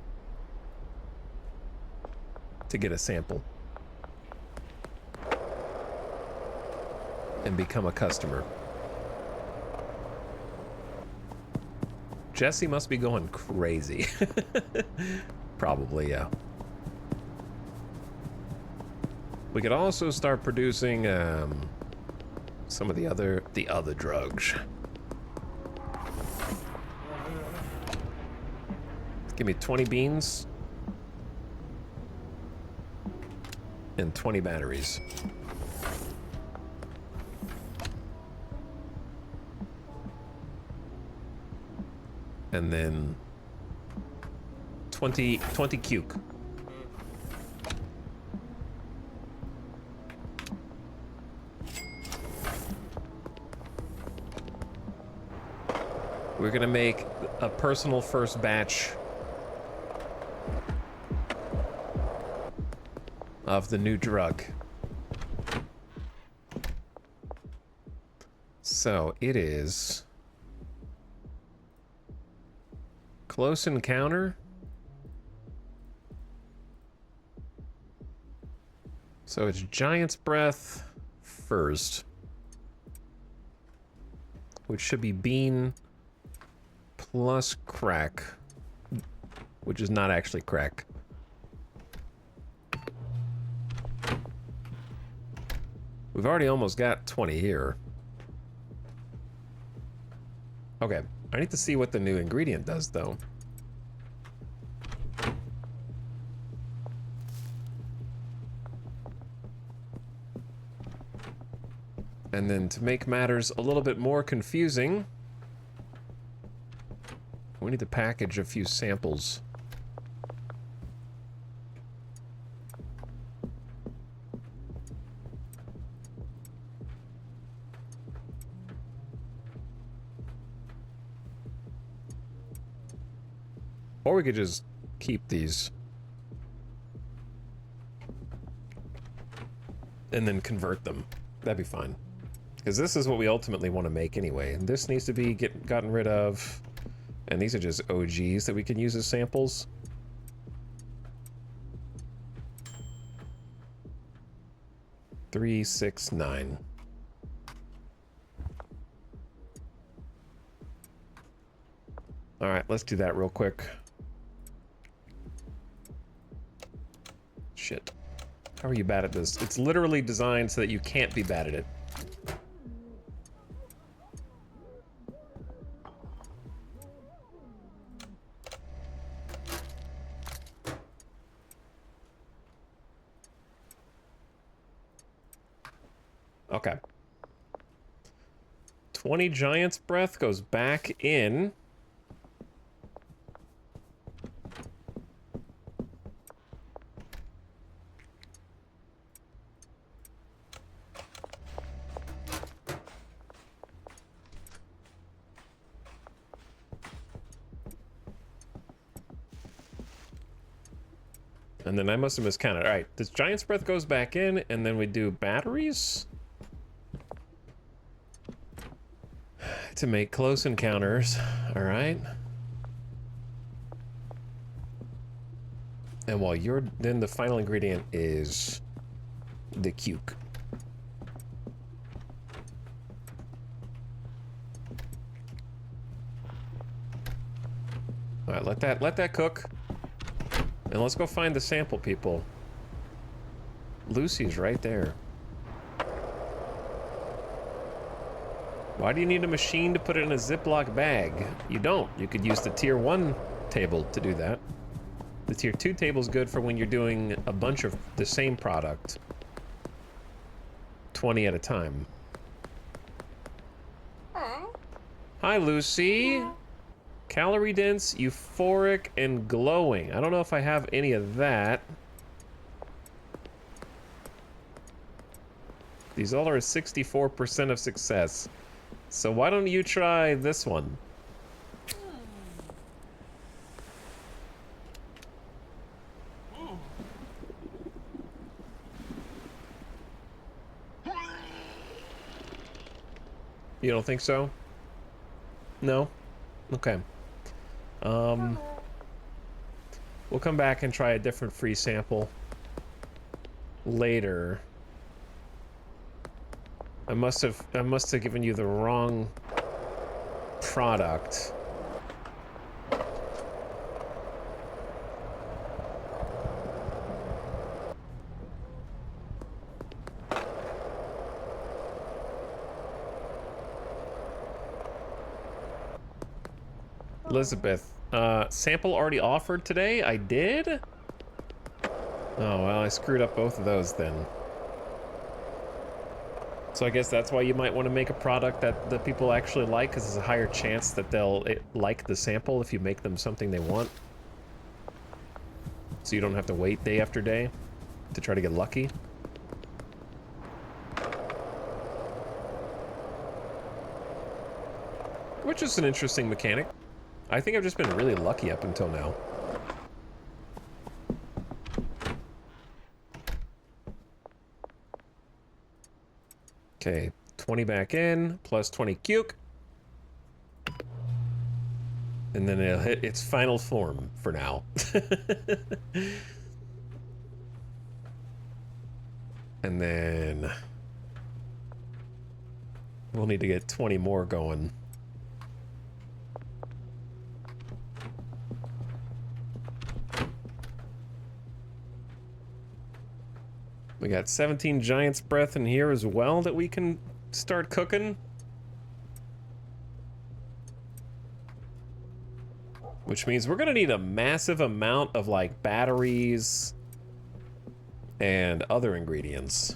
to get a sample and become a customer. Jesse must be going crazy. Probably, yeah. We could also start producing some of the other drugs. Give me 20 beans and 20 batteries. And then 20 cuke. We're gonna make a personal first batch of the new drug. So it is close encounter, So it's Giant's Breath first, which should be bean plus crack, which is not actually crack. We've already almost got 20 here. Okay, I need to see what the new ingredient does, though. And then to make matters a little bit more confusing, we need to package a few samples. Or we could just keep these. And then convert them. That'd be fine. Because this is what we ultimately want to make anyway. This needs to be gotten rid of. And these are just OGs that we can use as samples. Three, 6, 9. Alright, let's do that real quick. Shit. How are you bad at this? It's literally designed so that you can't be bad at it. Okay. 20 Giant's Breath goes back in. And then I must have miscounted. All right, this Giant's Breath goes back in, and then we do batteries to make close encounters. All right. And while you're, then the final ingredient is the cuke. All right, let that cook. And let's go find the sample people. Lucy's right there. Why do you need a machine to put it in a Ziploc bag? You don't. You could use the tier 1 table to do that. The tier 2 table's good for when you're doing a bunch of the same product. 20 at a time. Hi, Lucy. Calorie dense, euphoric, and glowing. I don't know if I have any of that. These all are 64% of success. So why don't you try this one? You don't think so? No? Okay. We'll come back and try a different free sample later. I must have given you the wrong product. Elizabeth, sample already offered today? I did? Oh, well, I screwed up both of those then. So I guess that's why you might want to make a product that the people actually like, because there's a higher chance that they'll like the sample if you make them something they want. So you don't have to wait day after day to try to get lucky. Which is an interesting mechanic. I think I've just been really lucky up until now. Okay, 20 back in, plus 20 cuke. And then it'll hit its final form for now. And then we'll need to get 20 more going. We got 17 Giant's Breath in here as well that we can start cooking. Which means we're gonna need a massive amount of like batteries and other ingredients.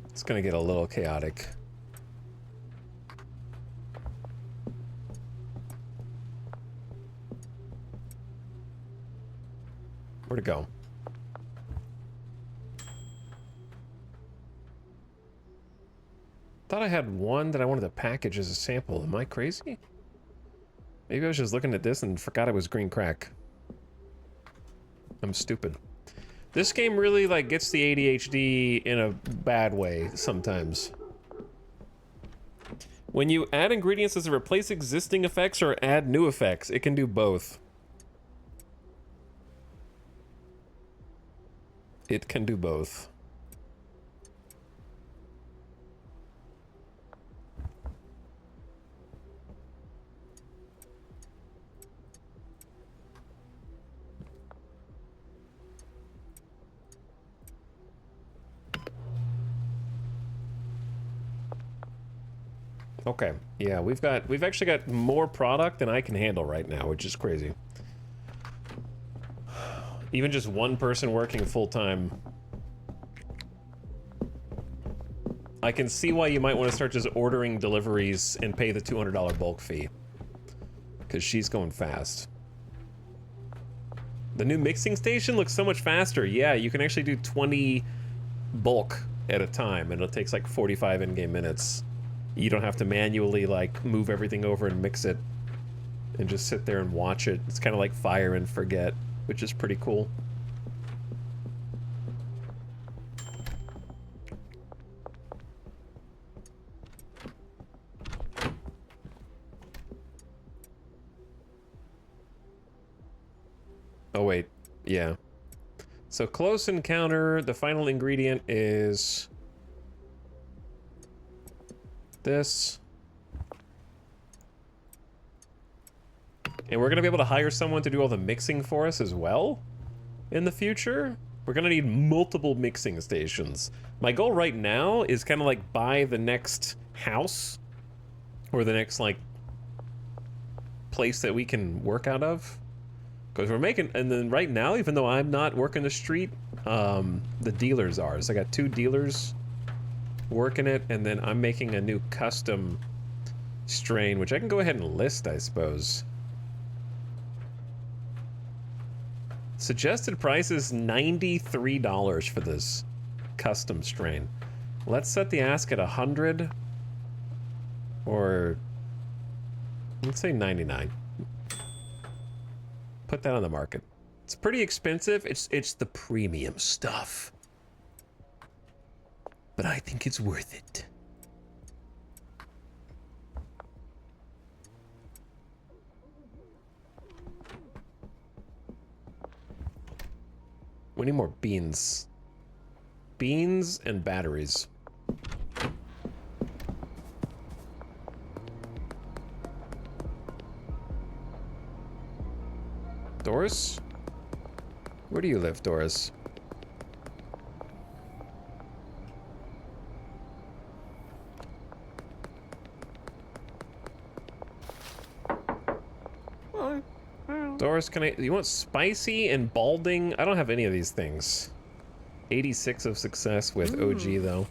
It's gonna get a little chaotic. Where'd it go? Thought I had one that I wanted to package as a sample. Am I crazy? Maybe I was just looking at this and forgot it was green crack. I'm stupid. This game really like gets the ADHD in a bad way sometimes. When you add ingredients, does it replace existing effects or add new effects? It can do both. It can do both. Okay, yeah, we've actually got more product than I can handle right now, which is crazy. Even just one person working full-time. I can see why you might want to start just ordering deliveries and pay the $200 bulk fee. Because she's going fast. The new mixing station looks so much faster. Yeah, you can actually do 20 bulk at a time, and it takes like 45 in-game minutes. You don't have to manually, like, move everything over and mix it. And just sit there and watch it. It's kind of like fire and forget, which is pretty cool. Oh, wait. Yeah. So, close encounter, the final ingredient is this. And we're going to be able to hire someone to do all the mixing for us as well in the future. We're going to need multiple mixing stations. My goal right now is kind of like buy the next house or the next like place that we can work out of. Because we're making, and then right now, even though I'm not working the street, the dealers are. So I got 2 dealers working it, and then I'm making a new custom strain, which I can go ahead and list, I suppose. Suggested price is $93 for this custom strain. Let's set the ask at 100, or let's say 99. Put that on the market. It's pretty expensive. It's the premium stuff. But I think it's worth it. We need more beans. Beans and batteries. Doris? Where do you live, Doris? Doris, you want spicy and balding? I don't have any of these things. 86 of success with OG, though.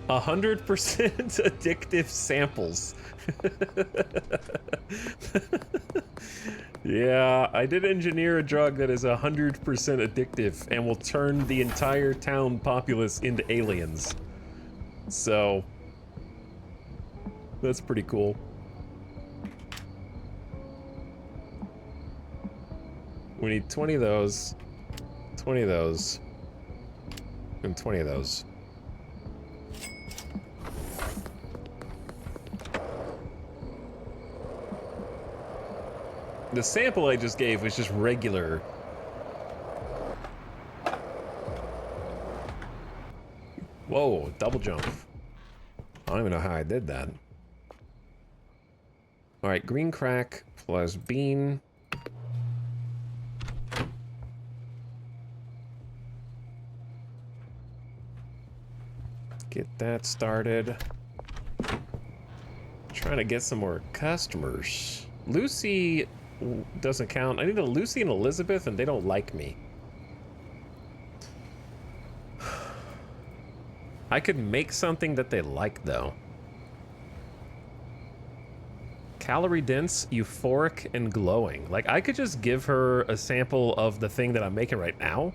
100% addictive samples. Yeah, I did engineer a drug that is 100% addictive and will turn the entire town populace into aliens. So, that's pretty cool. We need 20 of those, 20 of those, and 20 of those. The sample I just gave was just regular. Whoa, double jump. I don't even know how I did that. Alright, green crack plus bean. Get that started. Trying to get some more customers. Lucy doesn't count. I need a Lucy and Elizabeth, and they don't like me. I could make something that they like, though. Calorie dense, euphoric, and glowing. Like, I could just give her a sample of the thing that I'm making right now.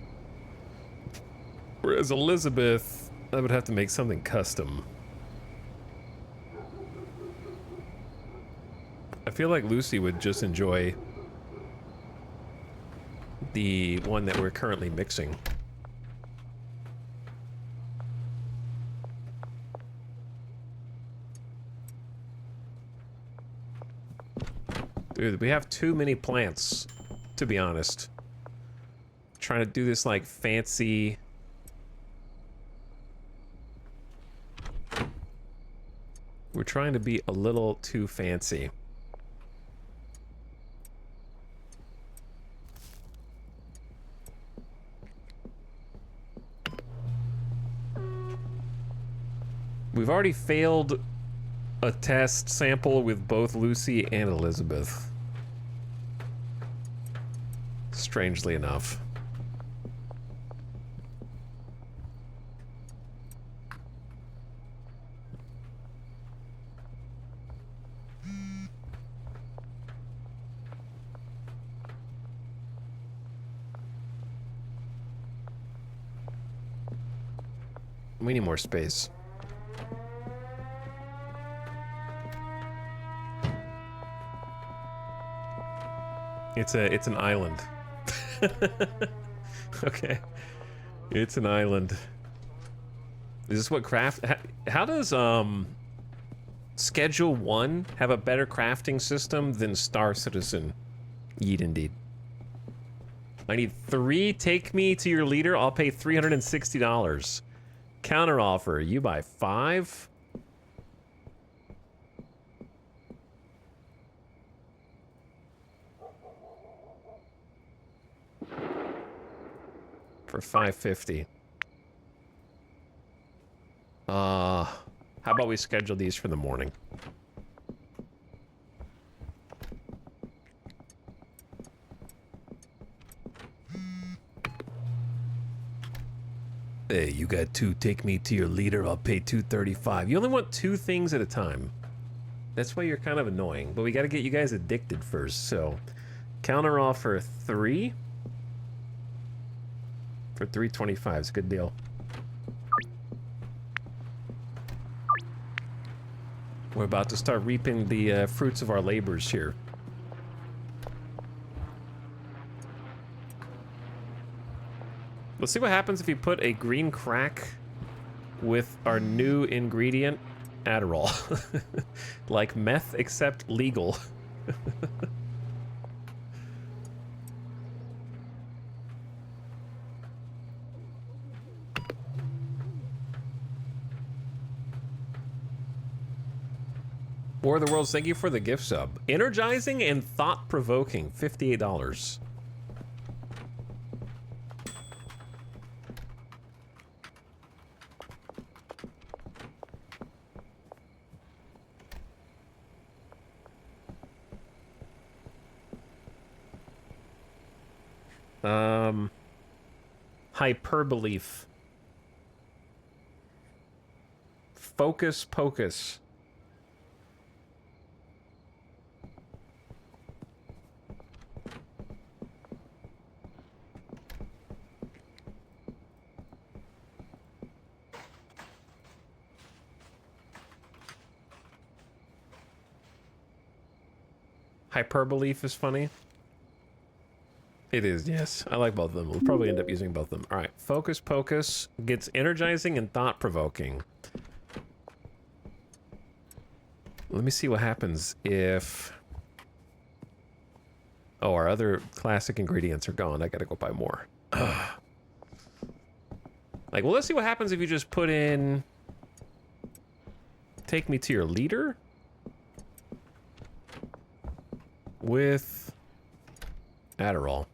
Whereas Elizabeth, I would have to make something custom. I feel like Lucy would just enjoy the one that we're currently mixing. Dude, we have too many plants, to be honest. Trying to do this like fancy... We're trying to be a little too fancy. We've already failed a test sample with both Lucy and Elizabeth. Strangely enough. We need more space. It's an island. Okay. It's an island. Is this what craft... How does, Schedule 1 have a better crafting system than Star Citizen? Yeet indeed. I need 3. Take me to your leader. I'll pay $360. Counter offer. You buy 5? For $5.50. How about we schedule these for the morning? Hey, you got 2. Take me to your leader. I'll pay $2.35. You only want 2 things at a time. That's why you're kind of annoying. But we got to get you guys addicted first. So, counter offer 3 for $3.25. It's a good deal. We're about to start reaping the fruits of our labors here. Let's see what happens if you put a green crack with our new ingredient, Adderall. Like meth, except legal. War of the Worlds, thank you for the gift sub. Energizing and thought-provoking, $58. Hyperbole. Focus pocus. Hyperbole is funny. It is, yes. I like both of them. We'll probably end up using both of them. All right. Focus Pocus gets energizing and thought-provoking. Let me see what happens if... Oh, our other classic ingredients are gone. I gotta go buy more. Like, well, let's see what happens if you just put in... Take me to your leader? With... Adderall.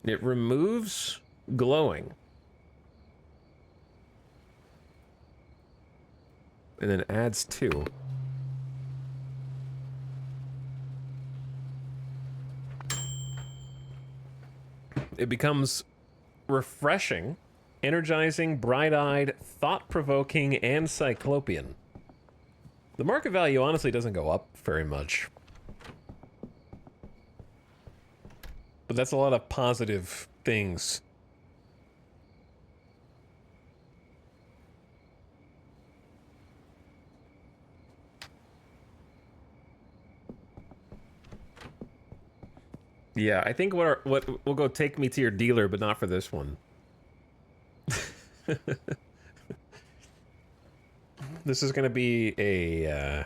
It removes glowing. And then adds 2. It becomes refreshing, energizing, bright-eyed, thought-provoking, and cyclopean. The market value honestly doesn't go up very much. But that's a lot of positive things. Yeah, I think what we'll go take me to your dealer, but not for this one. This is gonna be a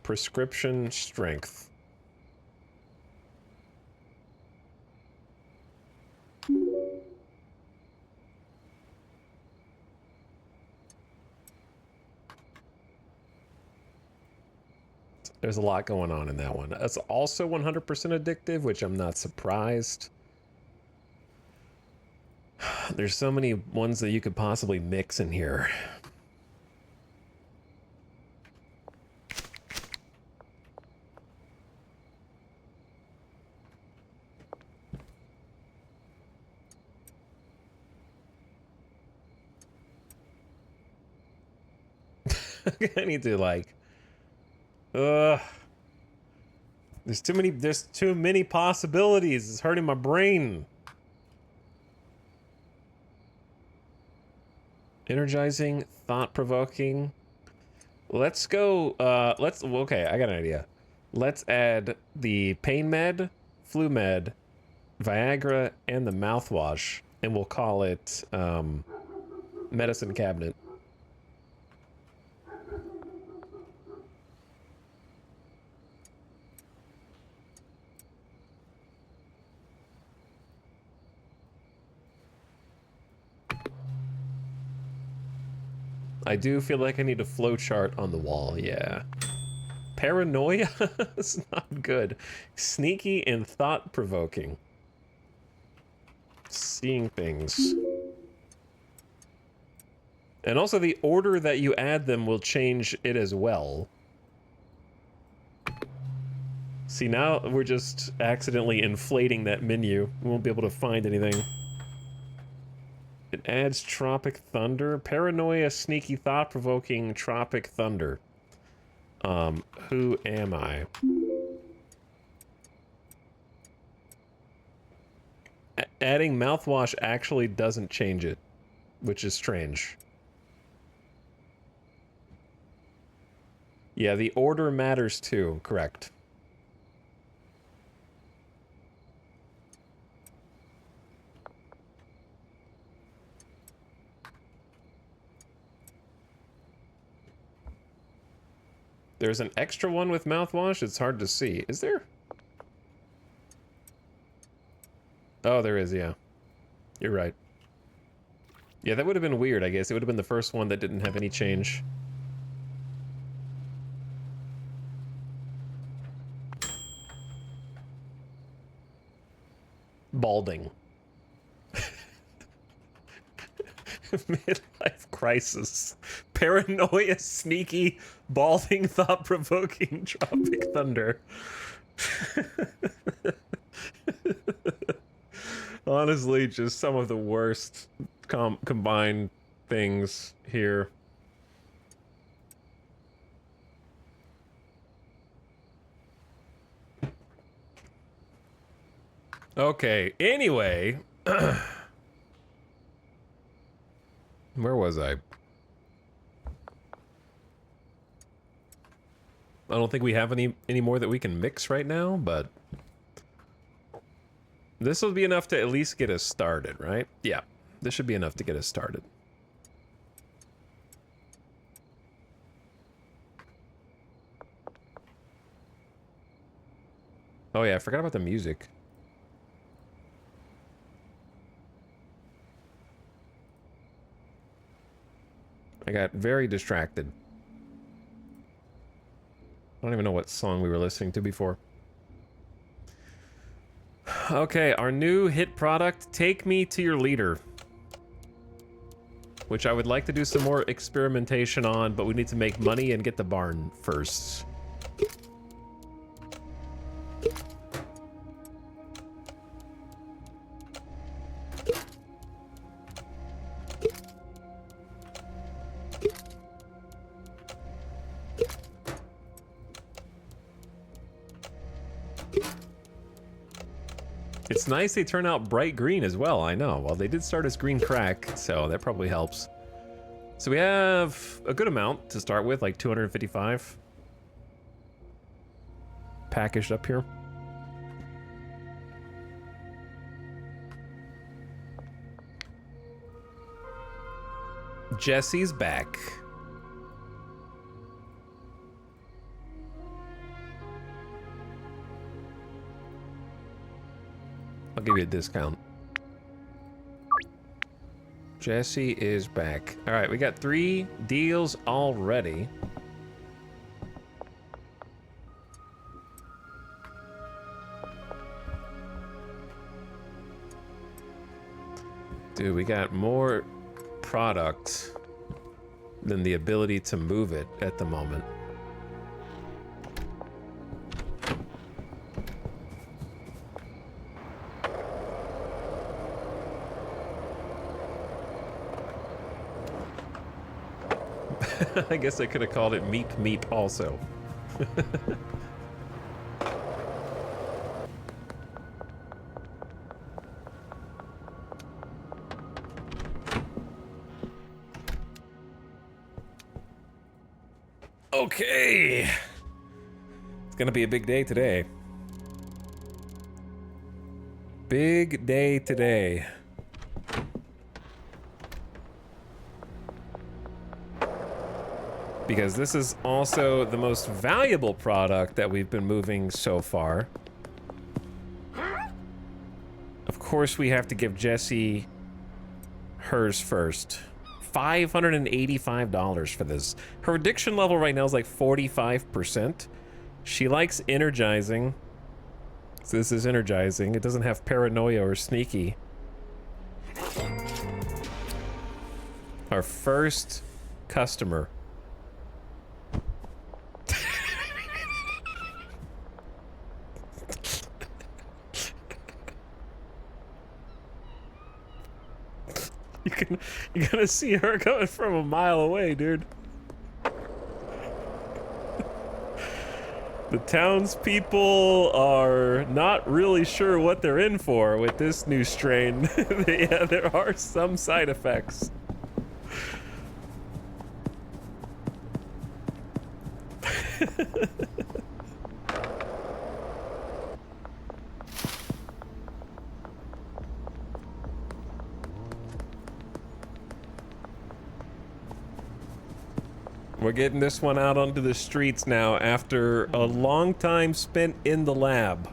prescription strength. There's a lot going on in that one. That's also 100% addictive, which I'm not surprised. There's so many ones that you could possibly mix in here. I need to like... there's too many possibilities. It's hurting my brain. Energizing, thought-provoking. Let's go, okay, I got an idea. Let's add the pain med, flu med, Viagra, and the mouthwash, and we'll call it, medicine cabinet. I do feel like I need a flowchart on the wall, yeah. Paranoia? It's not good. Sneaky and thought-provoking. Seeing things. And also the order that you add them will change it as well. See, now we're just accidentally inflating that menu. We won't be able to find anything. It adds Tropic Thunder. Paranoia, Sneaky, Thought-Provoking, Tropic Thunder. Who am I? Adding mouthwash actually doesn't change it, which is strange. Yeah, the order matters too, correct. There's an extra one with mouthwash? It's hard to see. Is there? Oh, there is, yeah. You're right. Yeah, that would have been weird, I guess. It would have been the first one that didn't have any change. Balding. Midlife crisis. Paranoia, sneaky, balding, thought-provoking, Tropic Thunder. Honestly, just some of the worst combined things here. Okay, anyway... Where was I? I don't think we have any more that we can mix right now, but... This will be enough to at least get us started, right? Yeah. this should be enough to get us started. Oh yeah, I forgot about the music. I got very distracted. I don't even know what song we were listening to before. Okay, our new hit product, Take Me to Your Leader. Which I would like to do some more experimentation on, but we need to make money and get the barn first. It's nice they turn out bright green as well, I know. Well, they did start as green crack, so that probably helps. So we have a good amount to start with, like 255. Packaged up here. Jesse's back. I'll give you a discount. Jesse is back. All right, we got 3 deals already. Dude, we got more product than the ability to move it at the moment. I guess I could have called it Meep Meep also. Okay. It's gonna be a big day today. Big day today. Because this is also the most valuable product that we've been moving so far. Of course, we have to give Jessie hers first. $585 for this. Her addiction level right now is like 45%. She likes energizing. So this is energizing. It doesn't have paranoia or sneaky. Our first customer. You're gonna see her coming from a mile away, dude. The townspeople are not really sure what they're in for with this new strain. Yeah, there are some side effects. We're getting this one out onto the streets now after a long time spent in the lab.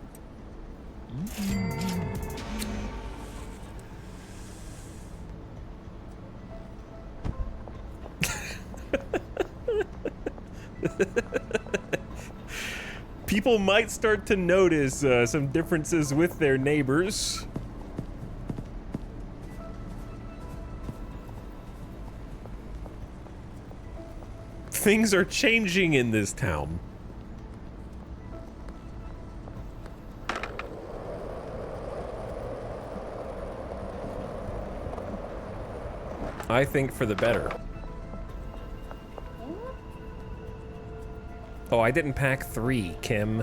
People might start to notice some differences with their neighbors. Things are changing in this town. I think for the better. Oh, I didn't pack 3, Kim.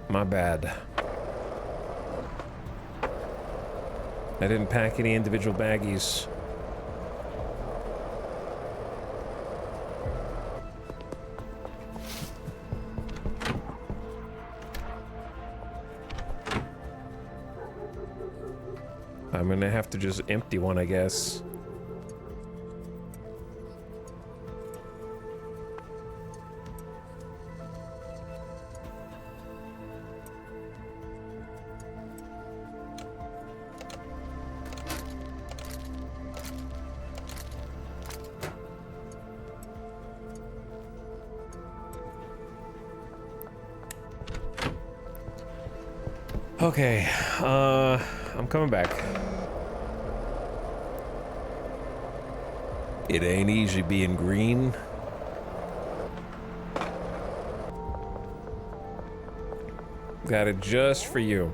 My bad. I didn't pack any individual baggies. I'm gonna have to just empty one, I guess. Okay, I'm coming back. It ain't easy being green. Got it just for you.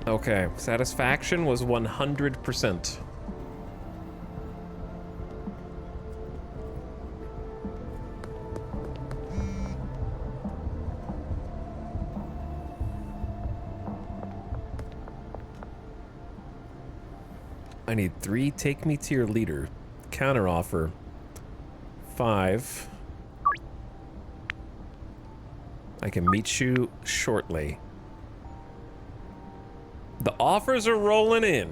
Okay, satisfaction was 100%. I need 3. Take me to your leader. Counter offer. 5. I can meet you shortly. The offers are rolling in.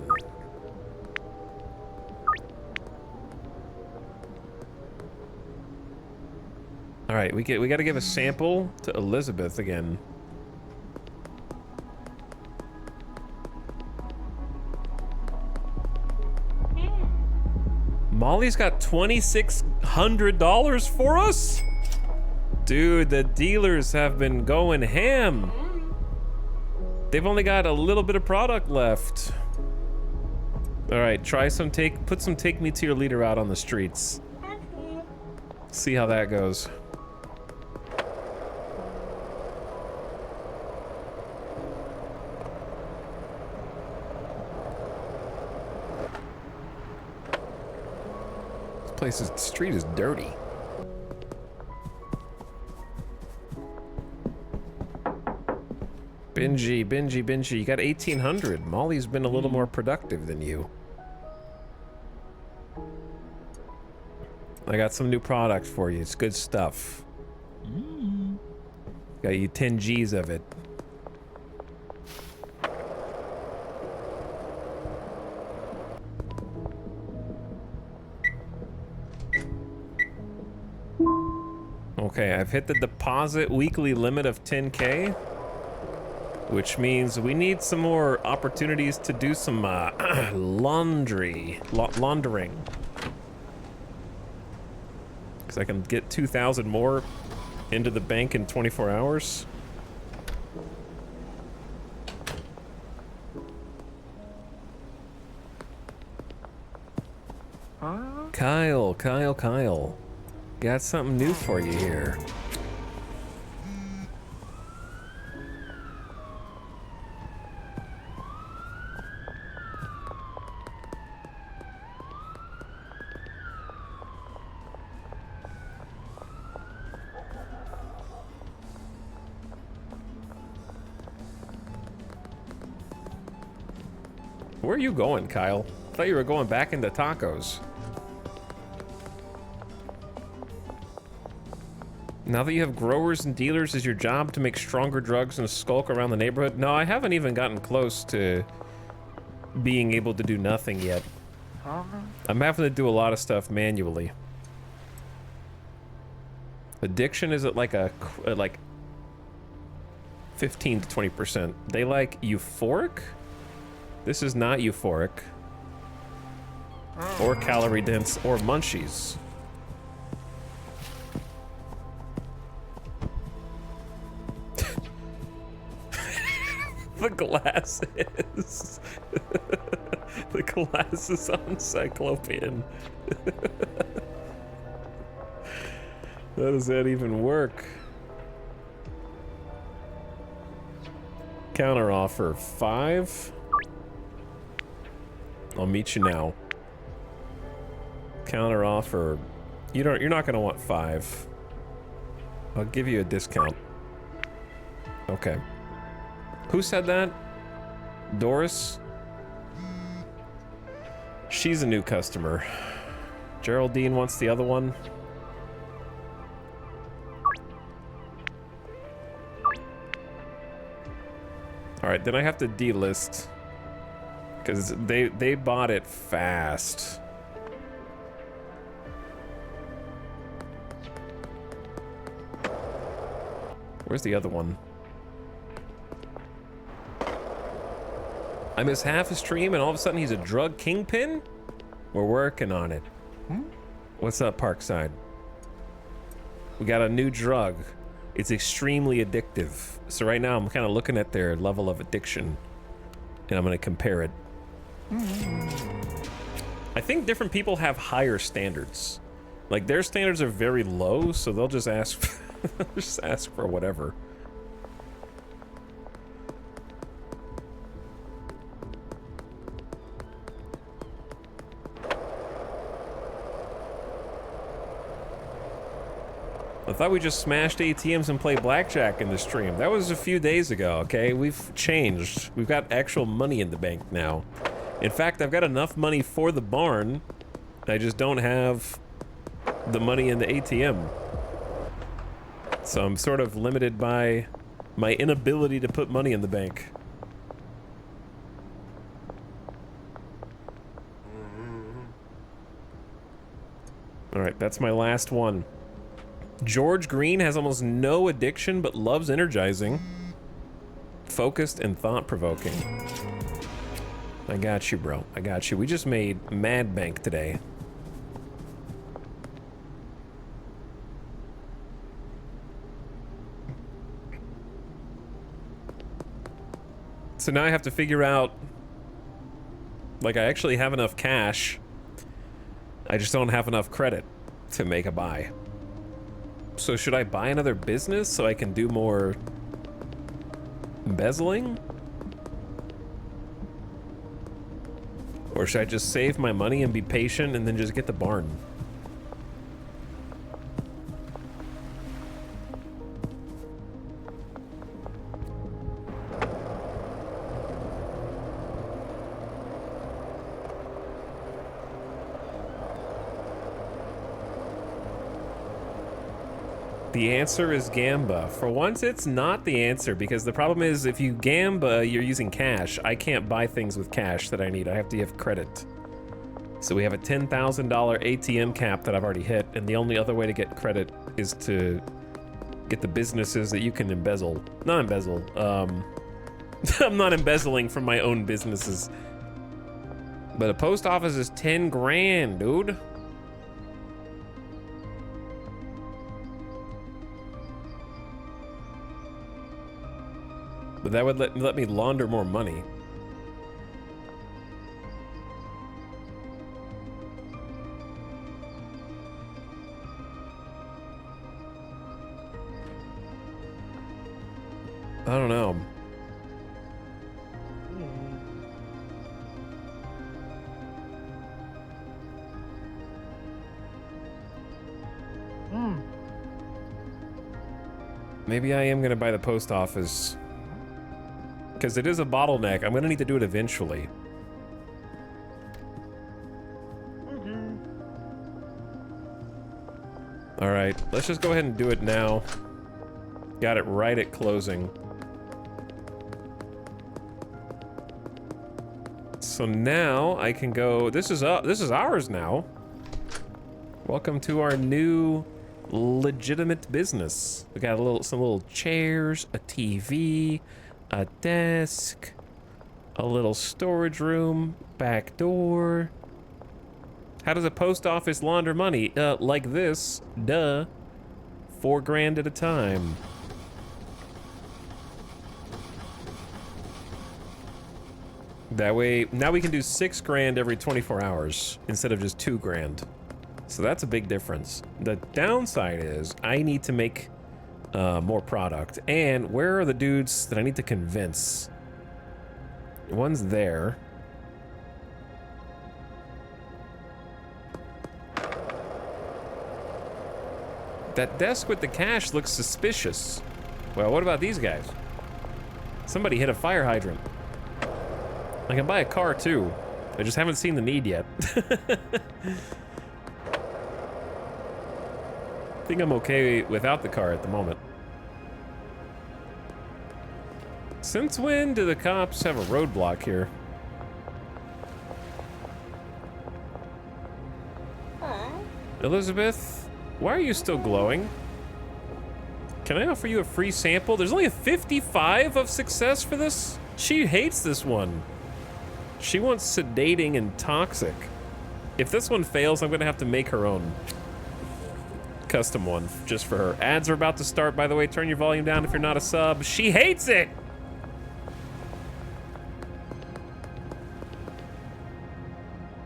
All right, we got to give a sample to Elizabeth again. Molly's got $2,600 for us? Dude, the dealers have been going ham. They've only got a little bit of product left. All right, put some take me to your leader out on the streets. See how that goes. The street is dirty. Benji, you got 1,800. Molly's been a little more productive than you. I got some new product for you. It's good stuff. Got you 10 G's of it. Okay, I've hit the deposit weekly limit of 10K, which means we need some more opportunities to do some laundering. Because I can get 2,000 more into the bank in 24 hours. Kyle. Got something new for you here. Where are you going, Kyle? I thought you were going back into tacos. Now that you have growers and dealers, is your job to make stronger drugs and skulk around the neighborhood? No, I haven't even gotten close to being able to do nothing yet. I'm having to do a lot of stuff manually. Addiction is at like 15 to 20%. They like euphoric? This is not euphoric. Or calorie dense or munchies. The glasses. The glasses on Cyclopean. How does that even work? Counter offer 5. I'll meet you now. Counter offer. You're not gonna want 5. I'll give you a discount. Okay. Who said that? Doris? She's a new customer. Geraldine wants the other one. right, then I have to delist. Because they bought it fast. Where's the other one? I miss half a stream and all of a sudden he's a drug kingpin? We're working on it. What's up, Parkside? We got a new drug. It's extremely addictive. So right now I'm kind of looking at their level of addiction and I'm going to compare it. I think different people have higher standards. Like their standards are very low, so they'll just ask just ask for whatever. I thought we just smashed ATMs and played blackjack in the stream. That was a few days ago, okay? We've changed. We've got actual money in the bank now. In fact, I've got enough money for the barn. I just don't have the money in the ATM. So I'm sort of limited by my inability to put money in the bank. All right, that's my last one. George Green has almost no addiction, but loves energizing. Focused and thought-provoking. I got you, bro. I got you. We just made Mad Bank today. So now I have to figure out... Like, I actually have enough cash. I just don't have enough credit to make a buy. So should I buy another business so I can do more embezzling? Or should I just save my money and be patient and then just get the barn? The answer is Gamba. For once, it's not the answer, because the problem is if you Gamba, you're using cash. I can't buy things with cash that I need. I have to have credit. So we have a $10,000 ATM cap that I've already hit, and the only other way to get credit is to get the businesses that you can embezzle. Not embezzle. I'm not embezzling from my own businesses. But a post office is 10 grand, dude. But that would let me launder more money. I don't know. Maybe I am gonna buy the post office. Because it is a bottleneck. I'm gonna need to do it eventually. Alright, let's just go ahead and do it now. Got it right at closing. So now I can go, this is ours now. Welcome to our new legitimate business. We got some little chairs, a TV, a desk, a little storage room, back door. How does a post office launder money? Like this, duh. 4 grand at a time. That way, now we can do 6 grand every 24 hours instead of just 2 grand. So that's a big difference. The downside is I need to make more product. And where are the dudes that I need to convince? One's there. That desk with the cash looks suspicious. Well, what about these guys? Somebody hit a fire hydrant. I can buy a car too. I just haven't seen the need yet. I think I'm okay without the car at the moment. Since when do the cops have a roadblock here? Elizabeth, why are you still glowing? Can I offer you a free sample? There's only a 55 of success for this? She hates this one. She wants sedating and toxic. If this one fails, I'm gonna have to make her own custom one just for her. Ads are about to start, by the way. Turn your volume down if you're not a sub. She hates it!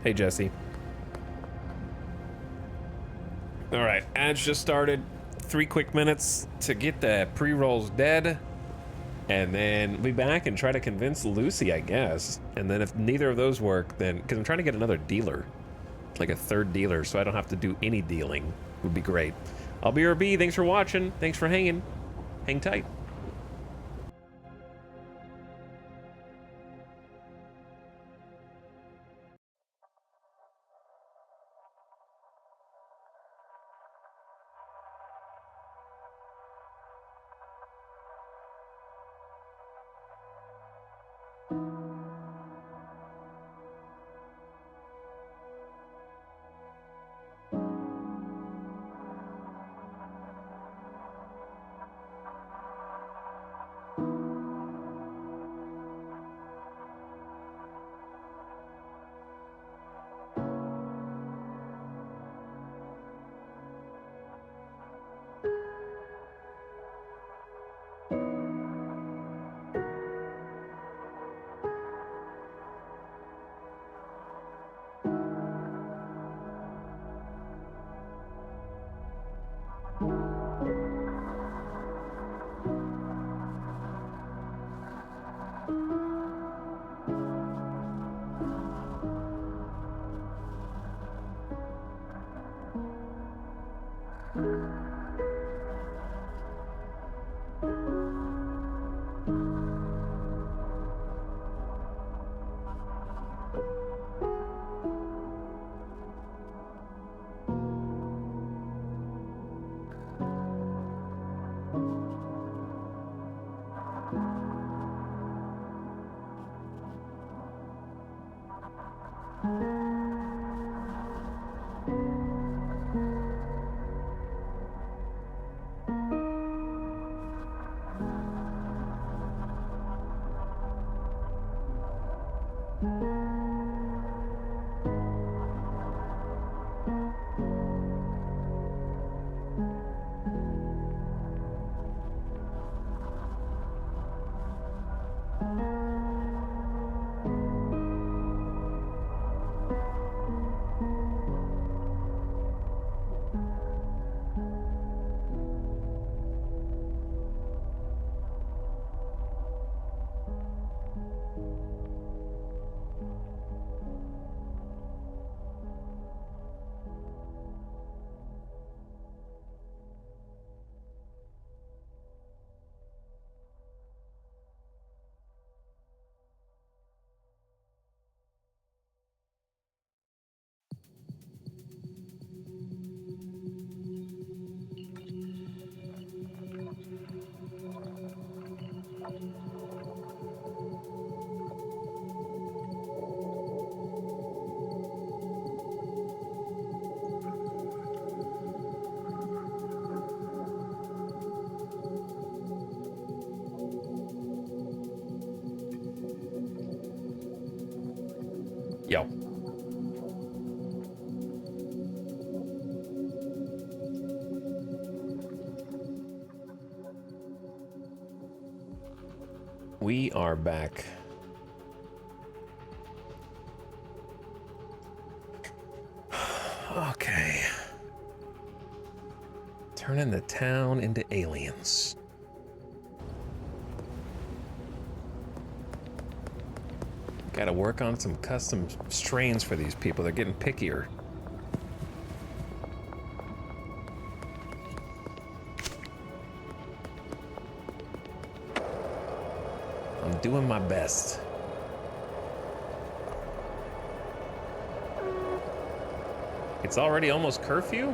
Hey, Jesse. All right, ads just started. 3 quick minutes to get the pre-rolls dead. And then we'll be back and try to convince Lucy, I guess. And then if neither of those work, then, because I'm trying to get another dealer. Like a third dealer, so I don't have to do any dealing. Would be great. I'll be RB. Thanks for watching. Thanks for hanging. Hang tight. Yo. We are back. Okay. Turning the town into aliens. Gotta work on some custom strains for these people. They're getting pickier. I'm doing my best. It's already almost curfew?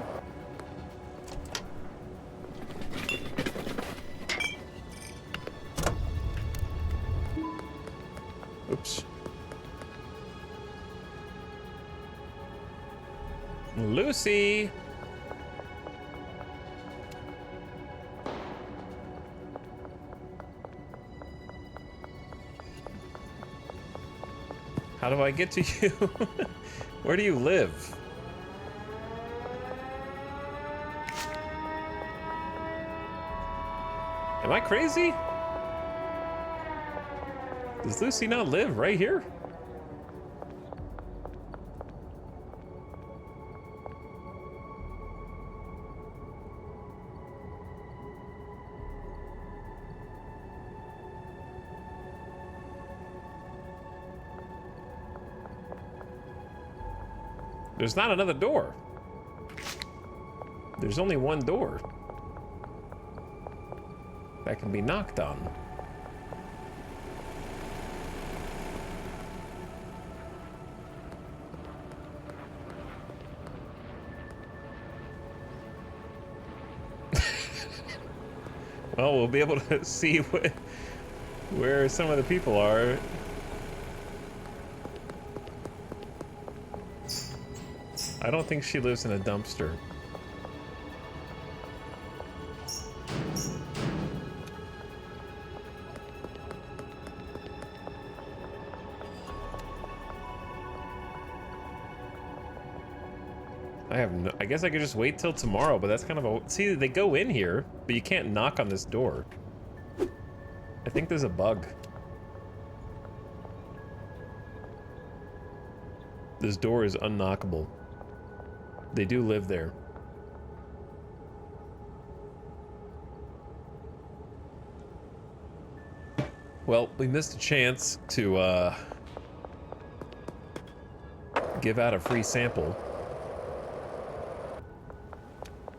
Lucy! How do I get to you? Where do you live? Am I crazy? Does Lucy not live right here? There's not another door. There's only one door that can be knocked on. Well, we'll be able to see where some of the people are. I don't think she lives in a dumpster. I guess I could just wait till tomorrow, but that's kind of a... See, they go in here, but you can't knock on this door. I think there's a bug. This door is unknockable. They do live there. Well, we missed a chance to give out a free sample.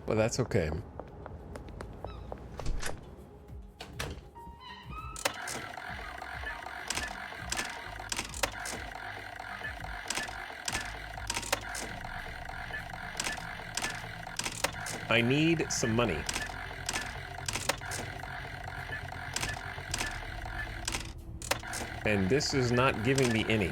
But that's okay. I need some money. And this is not giving me any.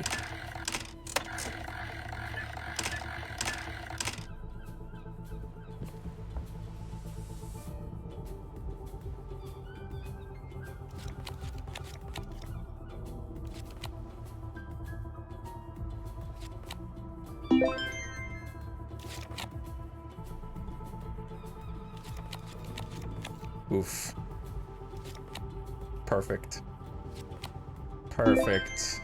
Oof. Perfect. Perfect.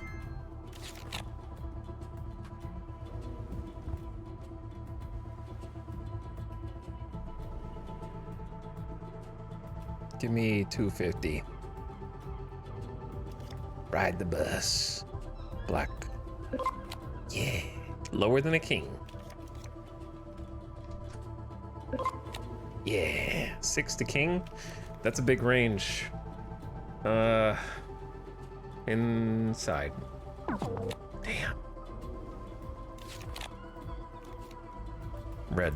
Give me 250. Ride the bus. Black. Yeah. Lower than a king. Yeah. 6 to king. That's a big range. Inside. Damn. Red.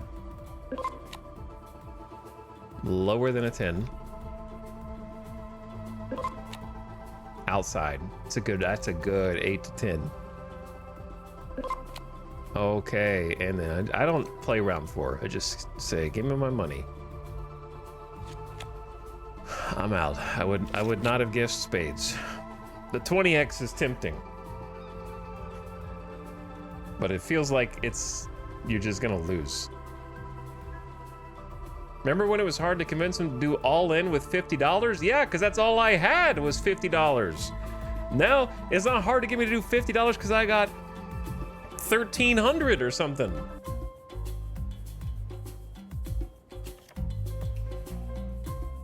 Lower than a 10. Outside. That's a good 8 to 10. Okay, and then I don't play round 4. I just say, give me my money. I'm out. I would not have guessed spades. The 20x is tempting. But it feels like you're just gonna lose. Remember when it was hard to convince him to do all in with $50? Yeah, because that's all I had was $50. Now, it's not hard to get me to do $50 because I got 1,300 or something.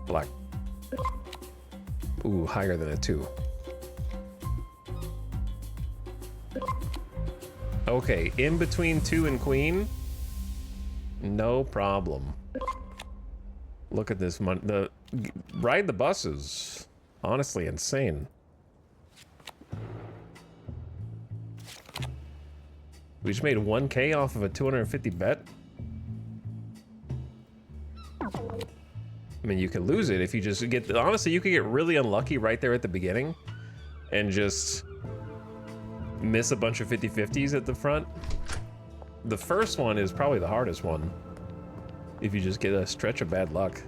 Black. Ooh, higher than a 2. Okay, in between 2 and queen. No problem. Look at this money. Ride the buses. Honestly, insane. We just made 1K off of a 250 bet. I mean, you can lose it if you just get... Honestly, you could get really unlucky right there at the beginning and just miss a bunch of 50-50s at the front. the first one is probably the hardest one. If you just get a stretch of bad luck.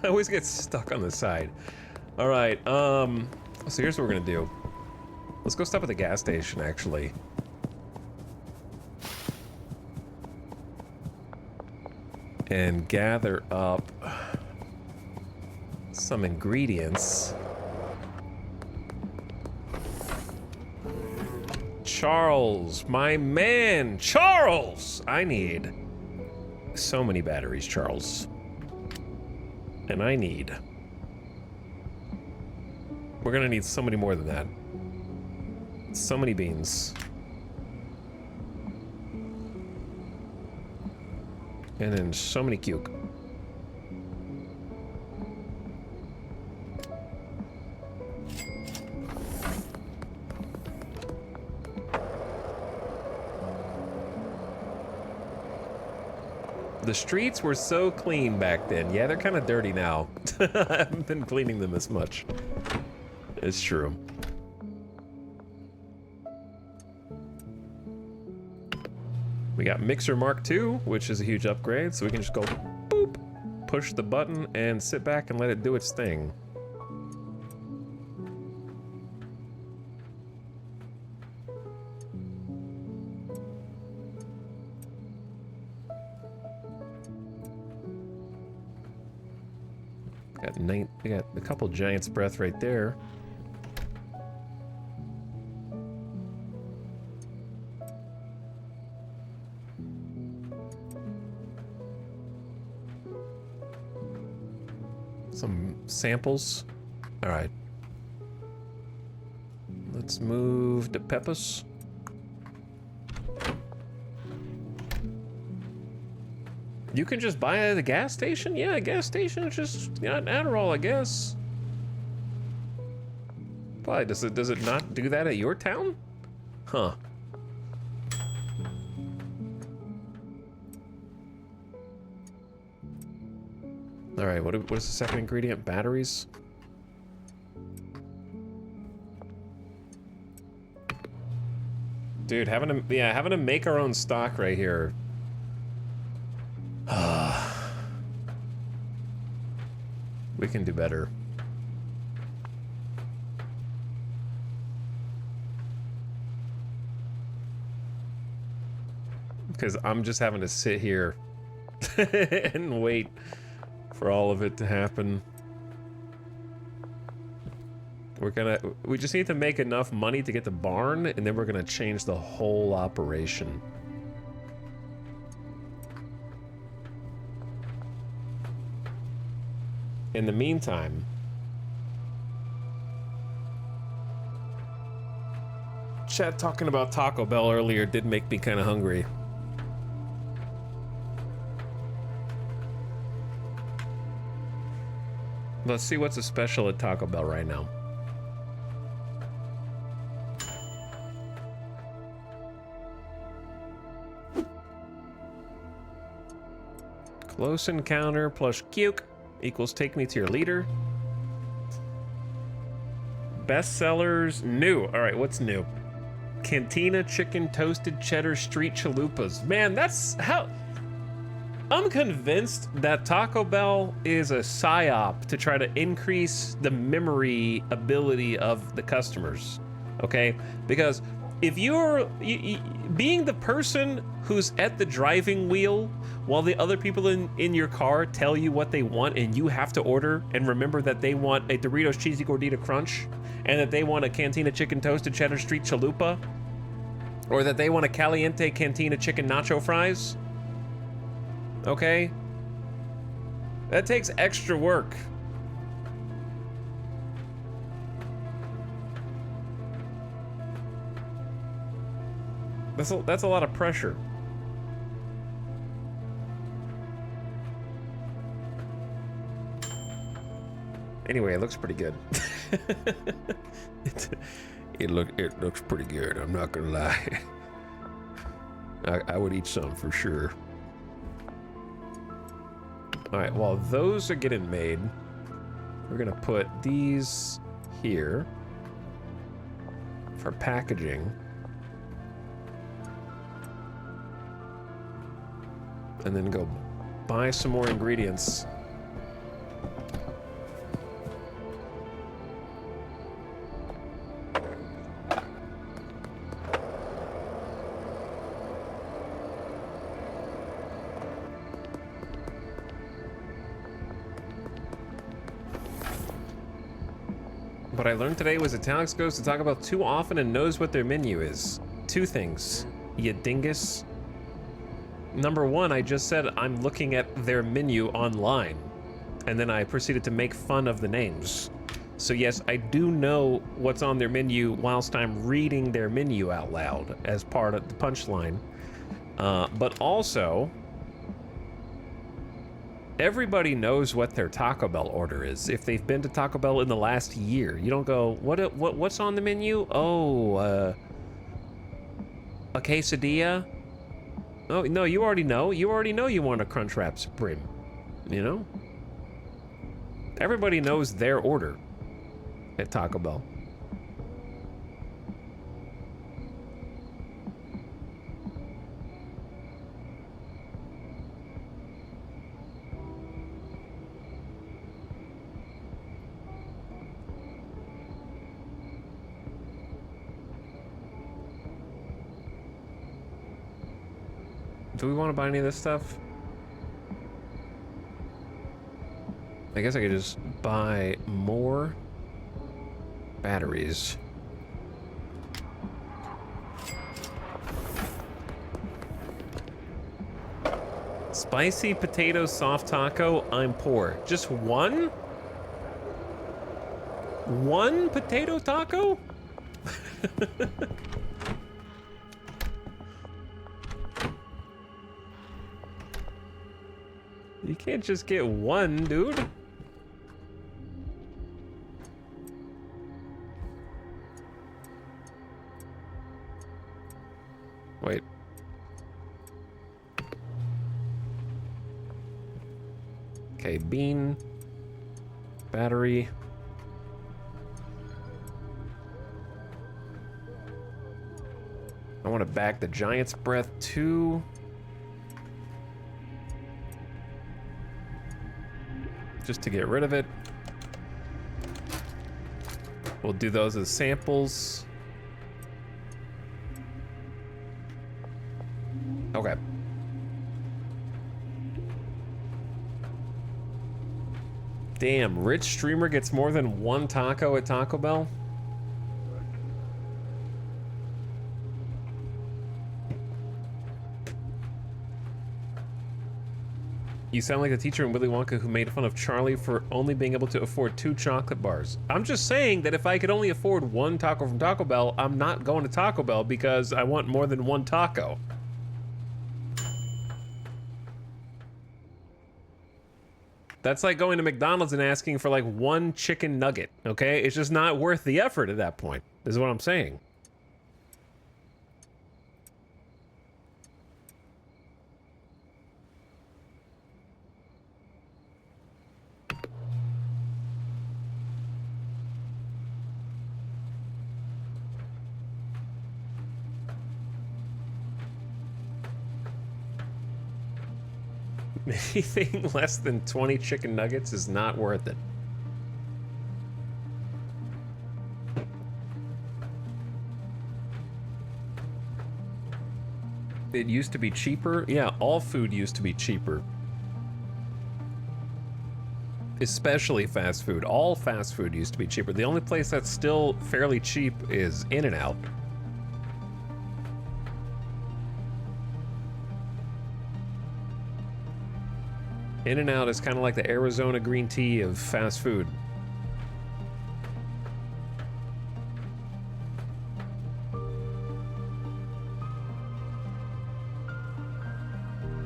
I always get stuck on the side. All right, so here's what we're gonna do. Let's go stop at the gas station, actually. And gather up some ingredients. Charles, my man, Charles! I need so many batteries, Charles. And I need... We're gonna need so many more than that. So many beans. And then so many cuke. The streets were so clean back then. Yeah, they're kind of dirty now. I haven't been cleaning them as much. It's true. We got Mixer Mark II, which is a huge upgrade, so we can just go boop, push the button, and sit back and let it do its thing. We got a couple Giant's Breath right there. Some samples. All right. Let's move to Peppus. You can just buy it at the gas station? Yeah, a gas station is just got Adderall, I guess. Why, does it not do that at your town? Huh. All right, what is the second ingredient? Batteries? Dude, having to make our own stock right here. We can do better. Because I'm just having to sit here and wait for all of it to happen. We just need to make enough money to get the barn, and then we're gonna change the whole operation. In the meantime, chat talking about Taco Bell earlier did make me kind of hungry. Let's see what's a special at Taco Bell right now. Close encounter plus cuke equals take me to your leader. Best sellers, new. All right, what's new? Cantina chicken toasted cheddar street chalupas. Man, that's how... I'm convinced that Taco Bell is a psyop to try to increase the memory ability of the customers, okay? Because if you're being the person who's at the driving wheel while the other people in your car tell you what they want and you have to order and remember that they want a Doritos Cheesy Gordita Crunch and that they want a Cantina chicken toasted cheddar street chalupa or that they want a Caliente Cantina chicken nacho fries, okay? That takes extra work. That's a lot of pressure. Anyway, it looks pretty good. It looks pretty good, I'm not gonna lie. I would eat some for sure. Alright, while those are getting made, we're gonna put these here for packaging. And then go buy some more ingredients. What I learned today was Italics goes to Taco Bell too often and knows what their menu is. Two things, you dingus. Number one, I just said I'm looking at their menu online, and then I proceeded to make fun of the names. So yes, I do know what's on their menu whilst I'm reading their menu out loud as part of the punchline. But also, everybody knows what their Taco Bell order is. If they've been to Taco Bell in the last year, you don't go, what's on the menu? Oh, a quesadilla? Oh, no, you already know. You already know you want a Crunchwrap Supreme, you know? Everybody knows their order at Taco Bell. Do we want to buy any of this stuff? I guess I could just buy more batteries. Spicy potato soft taco, I'm poor. Just one? One potato taco? You can't just get one, dude. Wait. Okay, bean, battery. I want to bag the Giant's Breath too. Just to get rid of it. We'll do those as samples. Okay. Damn, rich streamer gets more than one taco at Taco Bell? You sound like the teacher in Willy Wonka who made fun of Charlie for only being able to afford 2 chocolate bars. I'm just saying that if I could only afford one taco from Taco Bell, I'm not going to Taco Bell because I want more than one taco. That's like going to McDonald's and asking for like one chicken nugget, okay? It's just not worth the effort at that point, is what I'm saying. Anything less than 20 chicken nuggets is not worth it. It used to be cheaper. Yeah, all food used to be cheaper. Especially fast food. All fast food used to be cheaper. The only place that's still fairly cheap is In-N-Out. In-N-Out is kind of like the Arizona green tea of fast food.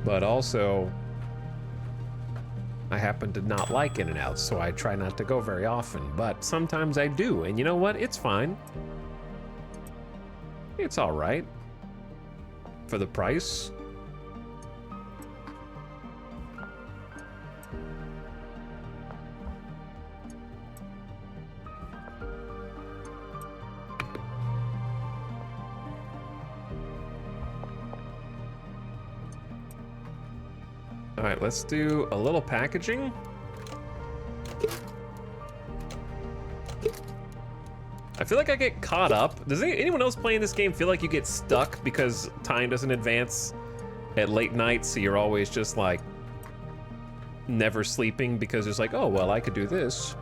But also, I happen to not like In-N-Out, so I try not to go very often. But sometimes I do, and you know what? It's fine. It's all right for the price. All right, let's do a little packaging. I feel like I get caught up. Does anyone else playing this game feel like you get stuck because time doesn't advance at late night, so you're always just like never sleeping because it's like, oh, well, I could do this.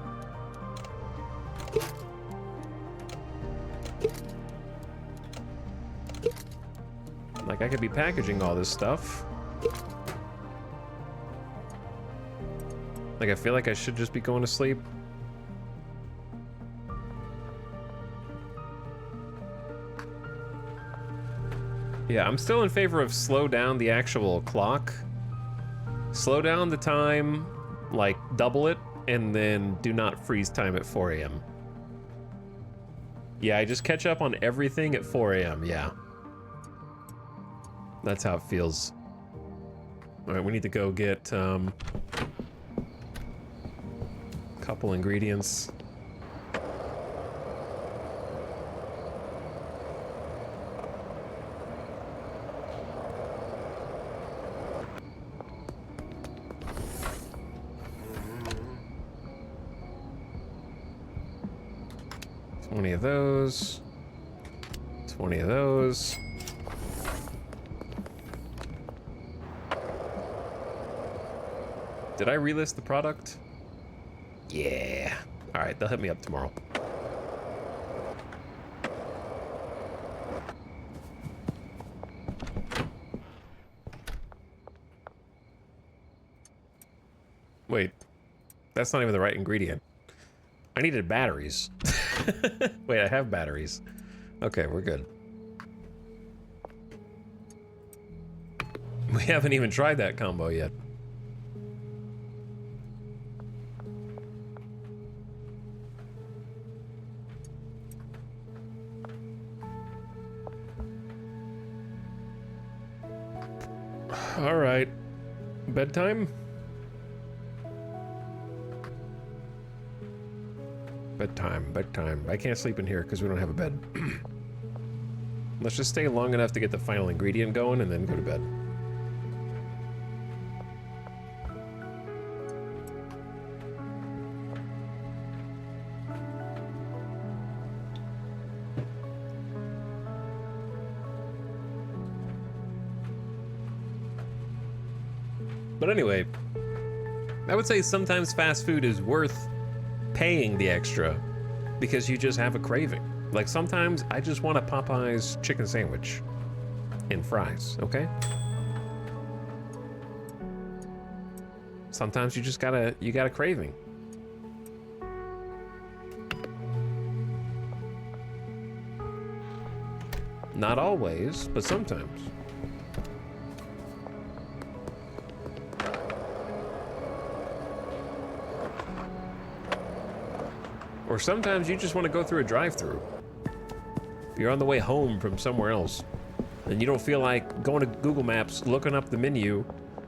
Like, I could be packaging all this stuff. Like, I feel like I should just be going to sleep. Yeah, I'm still in favor of slow down the actual clock. Slow down the time, like double it, and then do not freeze time at 4 a.m. Yeah, I just catch up on everything at 4 a.m., yeah. That's how it feels. All right, we need to go get couple ingredients. $20 of those. 20 of those. Did I relist the product? Yeah. All right, they'll hit me up tomorrow. Wait, that's not even the right ingredient. I needed batteries. Wait, I have batteries. Okay, we're good. We haven't even tried that combo yet. All right, bedtime? Bedtime. I can't sleep in here because we don't have a bed. Let's just stay long enough to get the final ingredient going and then go to bed. But anyway, I would say sometimes fast food is worth paying the extra because you just have a craving. Like sometimes I just want a Popeye's chicken sandwich and fries, okay? Sometimes you just got a craving. Not always, but sometimes. Or sometimes you just want to go through a drive-thru. You're on the way home from somewhere else, and you don't feel like going to Google Maps, looking up the menu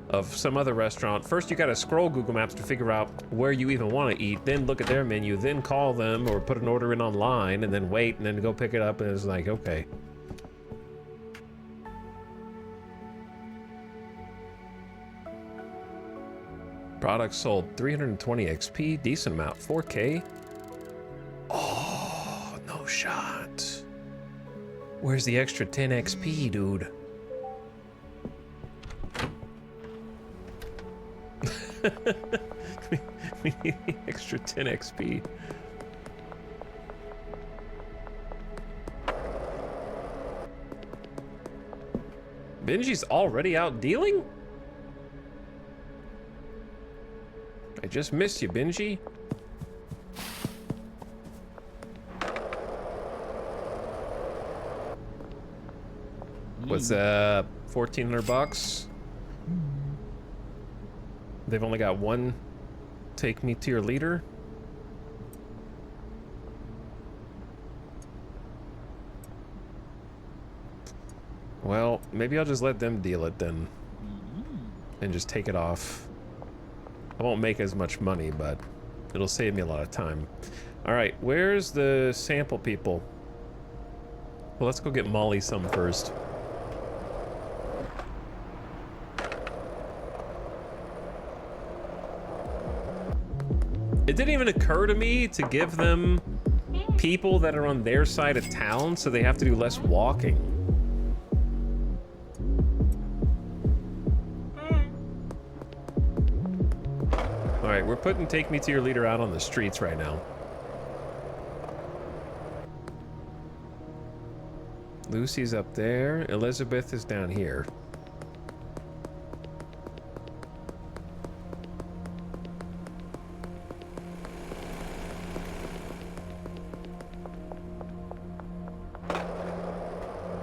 of some other restaurant. First, you gotta scroll Google Maps to figure out where you even want to eat, then look at their menu, then call them or put an order in online, and then wait, and then go pick it up, and it's like, okay. Products sold 320 XP, decent amount, 4K. Oh, no shot. Where's the extra 10 XP, dude? We need the extra 10 XP. Benji's already out dealing? I just missed you, Benji. What's 1,400 bucks? They've only got one take me to your leader. Well, maybe I'll just let them deal it then. And just take it off. I won't make as much money, but it'll save me a lot of time. Alright, where's the sample people? Well, let's go get Molly some first. It didn't even occur to me to give them people that are on their side of town so they have to do less walking. Alright, we're putting Take Me to Your Leader out on the streets right now. Lucy's up there. Elizabeth is down here.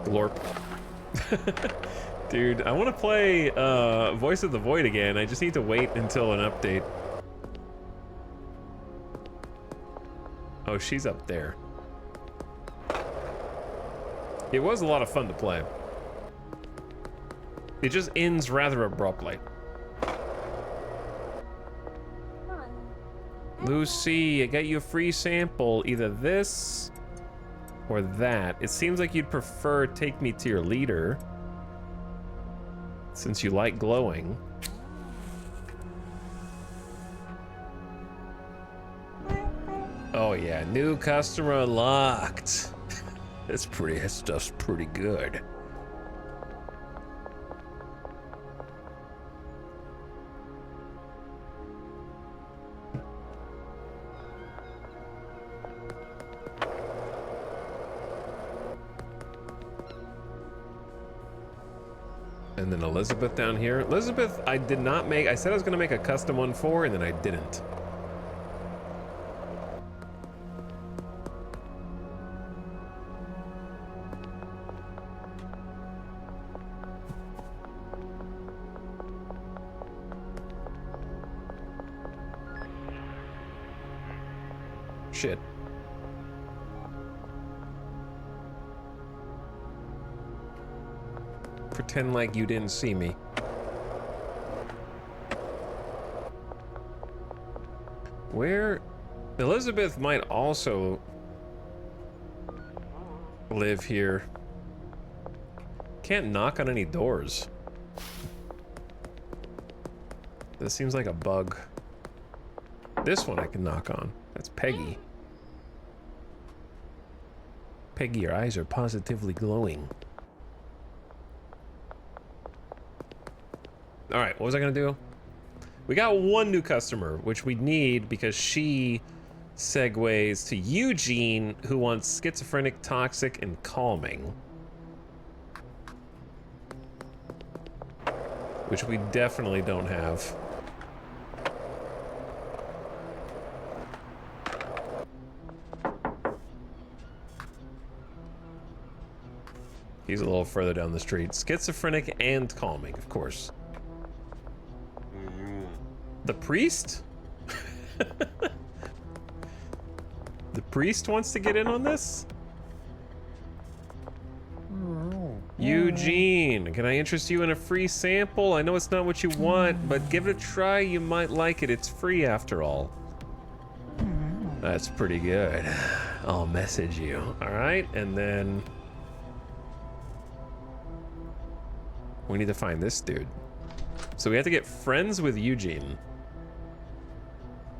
Glorp. Dude, I want to play Voice of the Void again. I just need to wait until an update. Oh, she's up there. It was a lot of fun to play. It just ends rather abruptly. Lucy, I got you a free sample. Either this or that. It seems like you'd prefer Take Me to Your Leader, since you like glowing. Oh yeah, new customer unlocked. That stuff's pretty good. And then Elizabeth down here. Elizabeth, I did not make, I said I was gonna make a custom one for, and then I didn't. Shit. Pretend like you didn't see me. Where? Elizabeth might also live here. Can't knock on any doors. This seems like a bug. This one I can knock on. That's Peggy. Peggy, your eyes are positively glowing. All right, what was I gonna do? We got one new customer, which we need because she segues to Eugene, who wants schizophrenic, toxic, and calming. Which we definitely don't have. He's a little further down the street. Schizophrenic and calming, of course. The priest? The priest wants to get in on this? Eugene, can I interest you in a free sample? I know it's not what you want, but give it a try. You might like it. It's free after all. That's pretty good. I'll message you. All right, and then we need to find this dude. So we have to get friends with Eugene,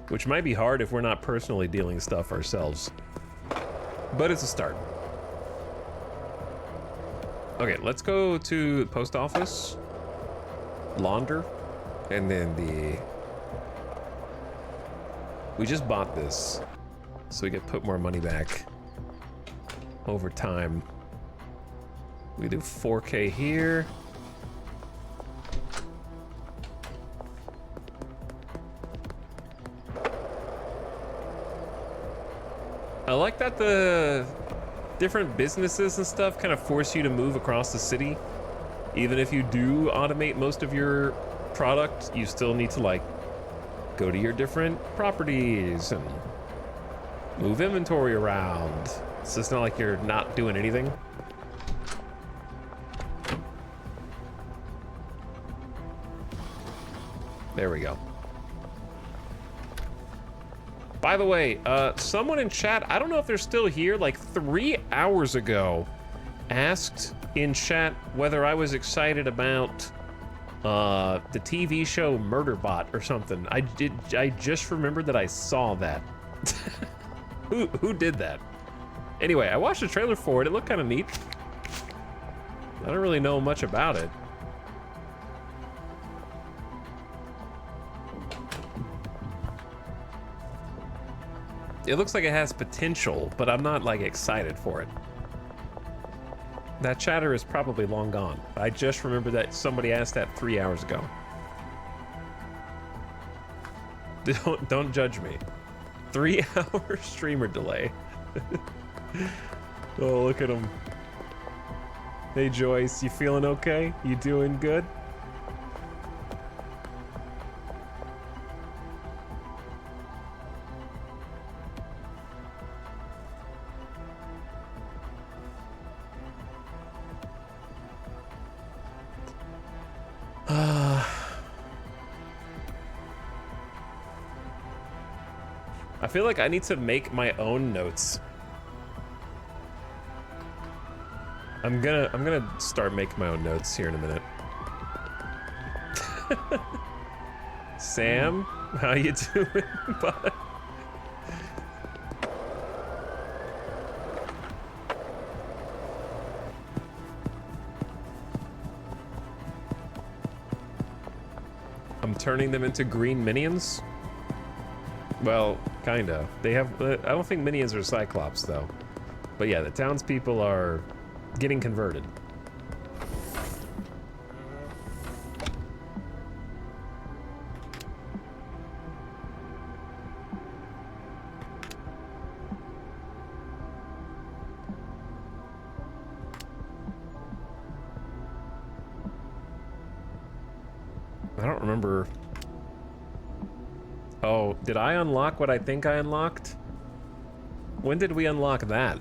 which might be hard if we're not personally dealing stuff ourselves. But it's a start. Okay, let's go to the post office, launder, and then we just bought this, so we get put more money back over time. We do 4K here. I like that the different businesses and stuff kind of force you to move across the city. Even if you do automate most of your product, you still need to like go to your different properties and move inventory around. So it's not like you're not doing anything. There we go. By the way, someone in chat, I don't know if they're still here, like 3 hours ago, asked in chat whether I was excited about the TV show Murderbot or something. I just remembered that I saw that. Who did that? Anyway, I watched the trailer for it. It looked kind of neat. I don't really know much about it. It looks like it has potential, but I'm not like excited for it. That chatter is probably long gone. I just remember that somebody asked that 3 hours ago. Don't judge me. 3 hour streamer delay. Oh, look at him. Hey Joyce, you feeling okay? You doing good? I feel like I need to make my own notes. I'm gonna start making my own notes here in a minute. Sam, how you doing, bud? I'm turning them into green minions. Well, kinda. They have. I don't think minions are Cyclops though. But yeah, the townspeople are getting converted. I don't remember. Oh, did I unlock what I think I unlocked? When did we unlock that?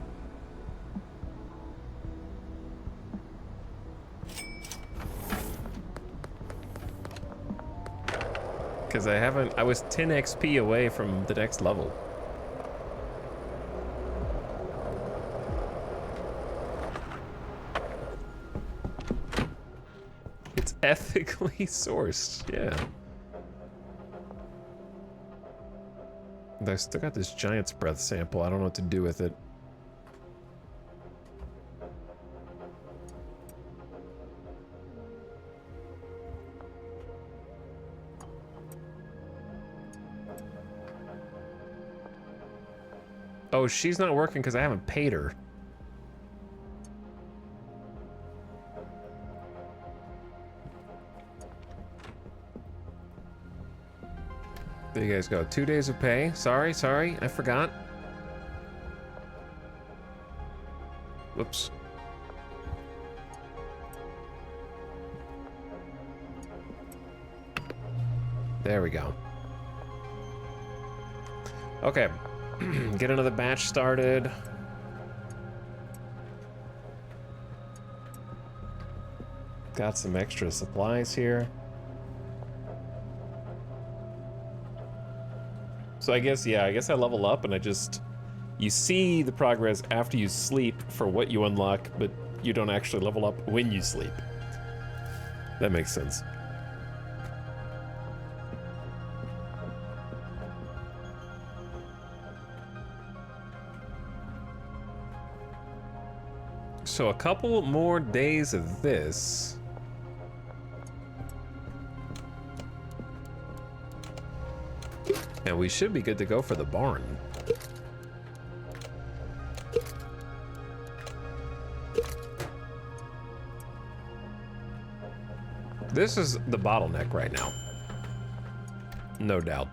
Because I was 10 XP away from the next level. It's ethically sourced, yeah. I still got this giant's breath sample. I don't know what to do with it. Oh, she's not working because I haven't paid her. There you guys go. 2 days of pay. Sorry, I forgot. Whoops. There we go. Okay. Get another batch started. Got some extra supplies here. So I guess, yeah, I level up and you see the progress after you sleep for what you unlock, but you don't actually level up when you sleep. That makes sense. So a couple more days of this. And we should be good to go for the barn. This is the bottleneck right now. No doubt.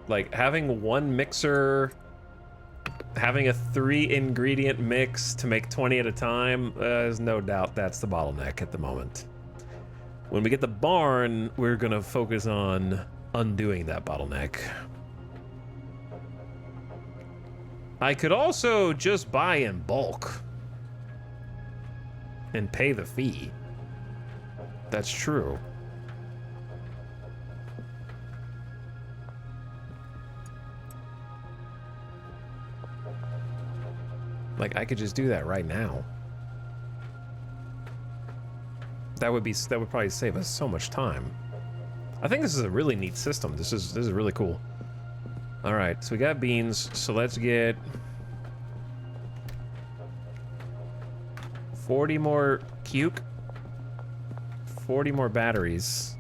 Like having one mixer, having a 3-ingredient mix to make 20 at a time, is no doubt that's the bottleneck at the moment. When we get the barn, we're gonna focus on undoing that bottleneck. I could also just buy in bulk and pay the fee. That's true. Like, I could just do that right now. That would probably save us so much time. I think this is a really neat system. This is really cool. All right, so we got beans. So let's get 40 more cuke, 40 more batteries,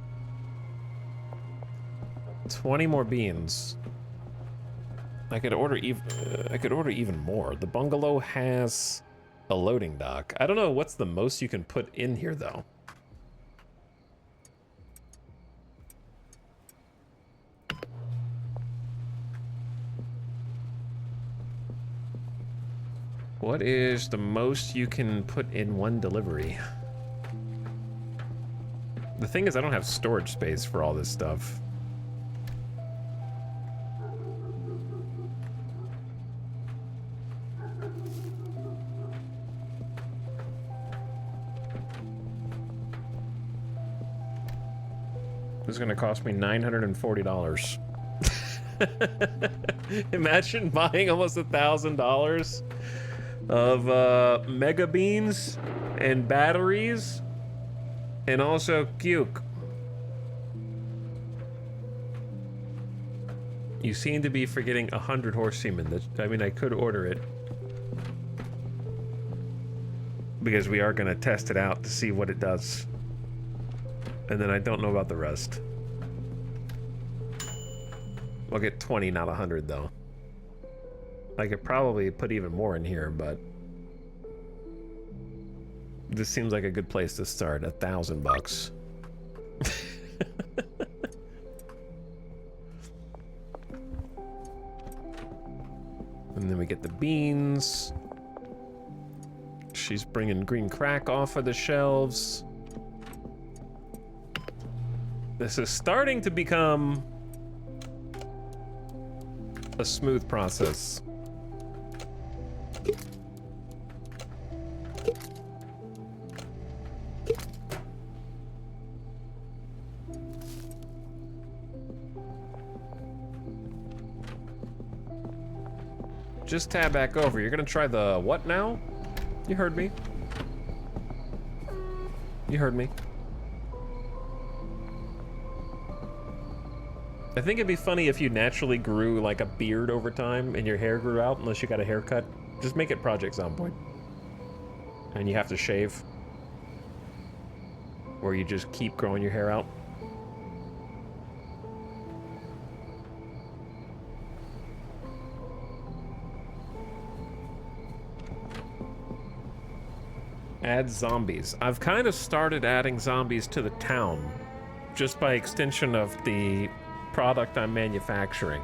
20 more beans. I could order even more. The bungalow has a loading dock. I don't know what's the most you can put in here though. What is the most you can put in one delivery? The thing is, I don't have storage space for all this stuff. This is gonna cost me $940. Imagine buying almost $1,000 of mega beans and batteries and also cuke. You seem to be forgetting 100 horse semen. I mean, I could order it because we are going to test it out to see what it does, and then I don't know about the rest. We'll get 20, not 100 though. I could probably put even more in here, but this seems like a good place to start. $1,000. And then we get the beans. She's bringing green crack off of the shelves. This is starting to become a smooth process. Just tab back over. You're gonna try the what now? You heard me. You heard me. I think it'd be funny if you naturally grew like a beard over time and your hair grew out, unless you got a haircut. Just make it Project Zomboid. And you have to shave. Or you just keep growing your hair out. Add zombies. I've kind of started adding zombies to the town, just by extension of the product I'm manufacturing.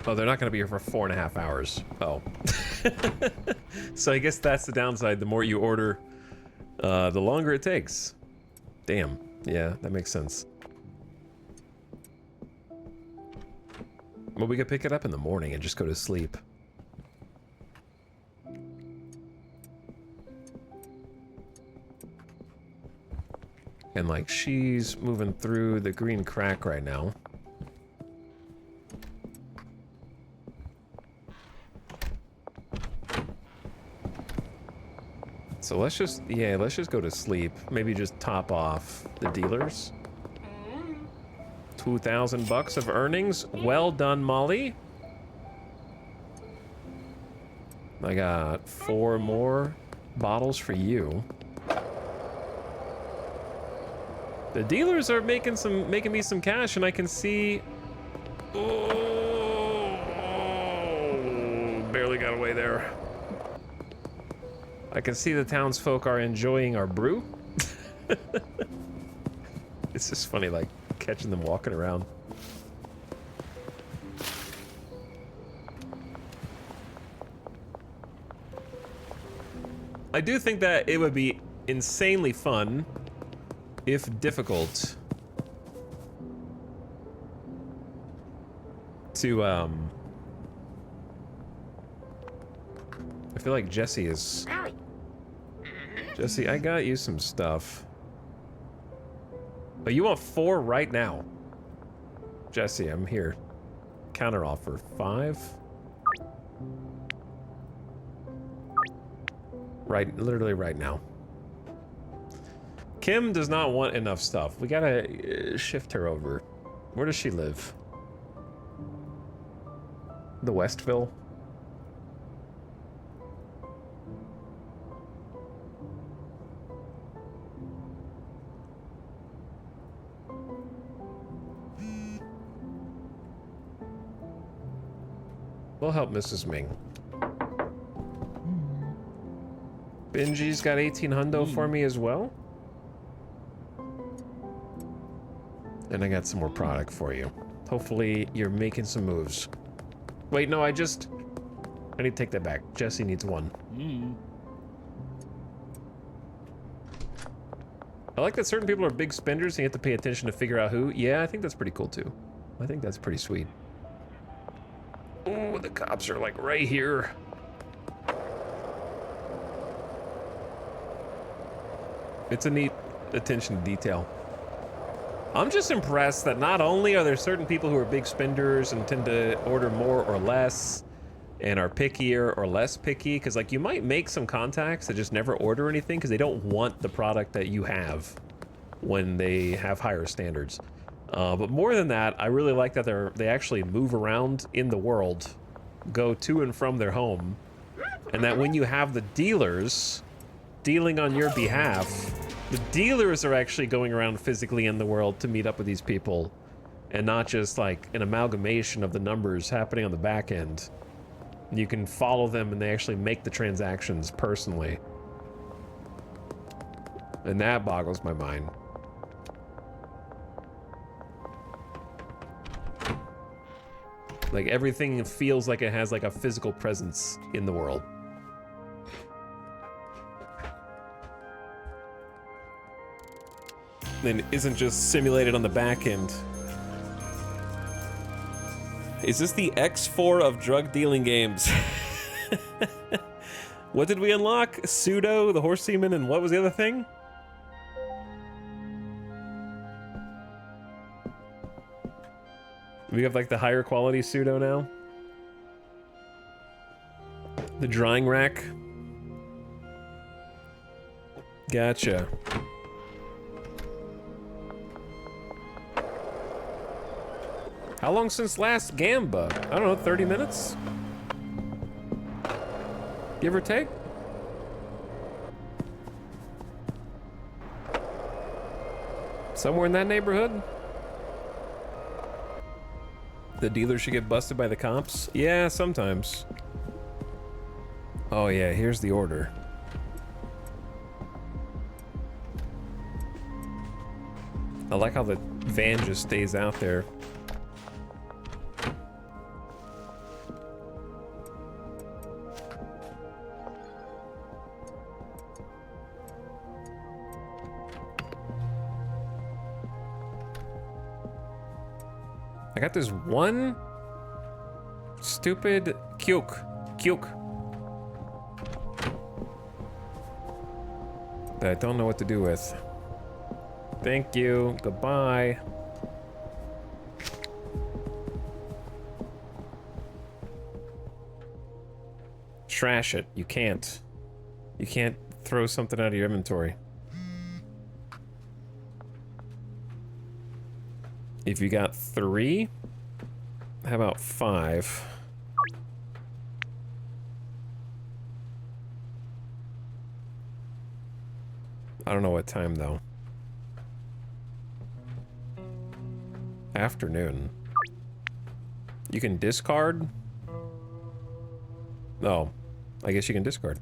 Oh, they're not going to be here for 4.5 hours. Oh. So I guess that's the downside. The more you order, the longer it takes. Damn. Yeah, that makes sense. Well, we could pick it up in the morning and just go to sleep. And like, she's moving through the green crack right now. So let's just go to sleep. Maybe just top off the dealers. $2,000 of earnings. Well done, Molly. I got 4 more bottles for you. The dealers are making me some cash, and I can see. Oh, barely got away there. I can see the townsfolk are enjoying our brew. It's just funny, like, catching them walking around. I do think that it would be insanely fun, if difficult, to, I feel like Jesse is... Jesse, I got you some stuff. But you want 4 right now. Jesse, I'm here. Counter offer 5. Right, literally right now. Kim does not want enough stuff. We gotta shift her over. Where does she live? The Westville? We'll help Mrs. Ming. Benji's got 18 hundo for me as well. And I got some more product for you. Hopefully you're making some moves. Wait, no, I need to take that back. Jesse needs 1. I like that certain people are big spenders and you have to pay attention to figure out who. Yeah, I think that's pretty cool too. I think that's pretty sweet. Oh, the cops are like right here. It's a neat attention to detail. I'm just impressed that not only are there certain people who are big spenders and tend to order more or less and are pickier or less picky, because like you might make some contacts that just never order anything because they don't want the product that you have when they have higher standards. But more than that, I really like that they actually move around in the world, go to and from their home, and that when you have the dealers dealing on your behalf, the dealers are actually going around physically in the world to meet up with these people, and not just like an amalgamation of the numbers happening on the back end. You can follow them and they actually make the transactions personally. And that boggles my mind. Like everything feels like it has like a physical presence in the world. And it isn't just simulated on the back end. Is this the X4 of drug dealing games? What did we unlock? Pseudo, the horse seaman, and what was the other thing? We have like the higher quality pseudo now. The drying rack. Gotcha. How long since last Gamba? I don't know, 30 minutes? Give or take? Somewhere in that neighborhood? The dealer should get busted by the cops? Yeah, sometimes. Oh yeah, here's the order. I like how the van just stays out there. I got this one stupid cuke that I don't know what to do with. Thank you. Goodbye. Trash it. You can't. You can't throw something out of your inventory. If you got 3, how about 5? I don't know what time though. Afternoon. You can discard? Oh, I guess you can discard.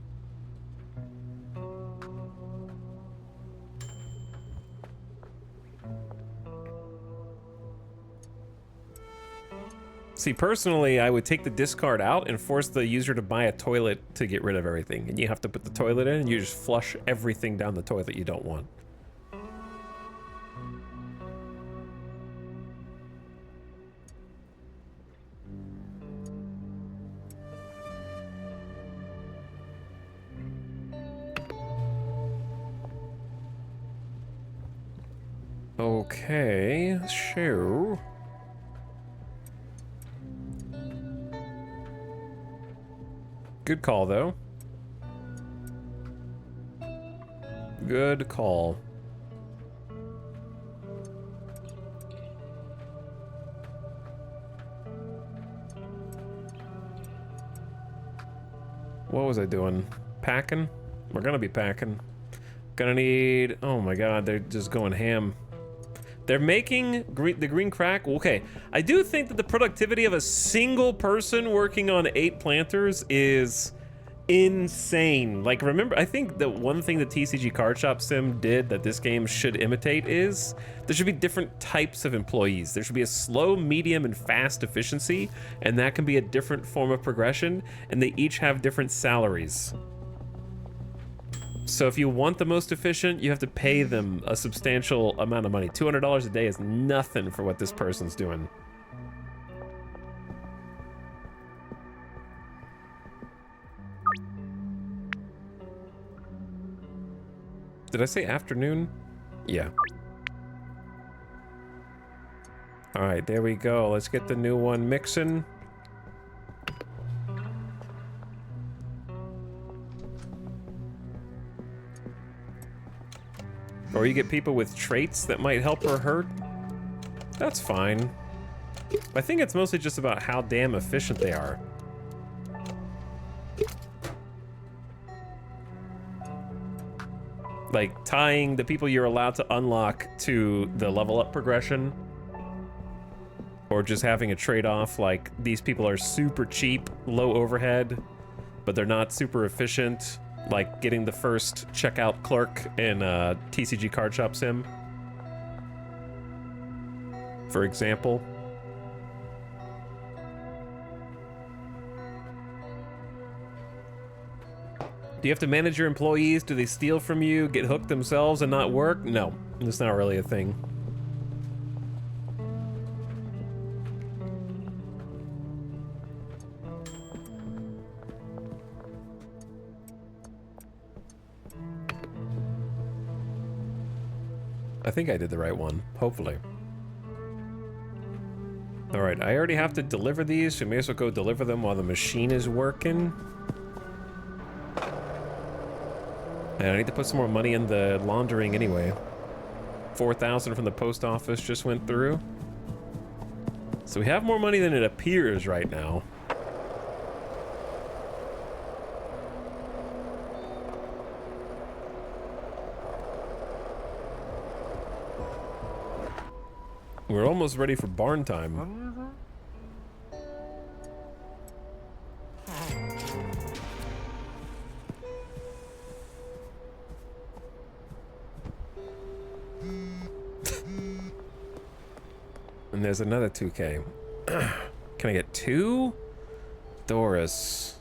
See, personally, I would take the discard out and force the user to buy a toilet to get rid of everything. And you have to put the toilet in, and you just flush everything down the toilet you don't want. Okay, sure. Good call, though. Good call. What was I doing? Packing? We're gonna be packing. Gonna need... Oh my god, they're just going ham. They're making the green crack. Okay, I do think that the productivity of a single person working on 8 planters is insane. Like, remember, I think the one thing that TCG Card Shop Sim did that this game should imitate is there should be different types of employees. There should be a slow, medium, and fast efficiency, and that can be a different form of progression, and they each have different salaries. So if you want the most efficient, you have to pay them a substantial amount of money. $200 a day is nothing for what this person's doing. Did I say afternoon? Yeah. All right, there we go. Let's get the new one mixing. Or you get people with traits that might help or hurt. That's fine. I think it's mostly just about how damn efficient they are. Like, tying the people you're allowed to unlock to the level up progression. Or just having a trade-off, like, these people are super cheap, low overhead, but they're not super efficient. Like getting the first checkout clerk in TCG Card Shop Sim, for example. Do you have to manage your employees? Do they steal from you, get hooked themselves and not work? No, it's not really a thing. I think I did the right one, hopefully. All right, I already have to deliver these, so I may as well go deliver them while the machine is working. And I need to put some more money in the laundering anyway. 4,000 from the post office just went through. So we have more money than it appears right now. We're almost ready for barn time. And there's another 2K. Can I get 2? Doris.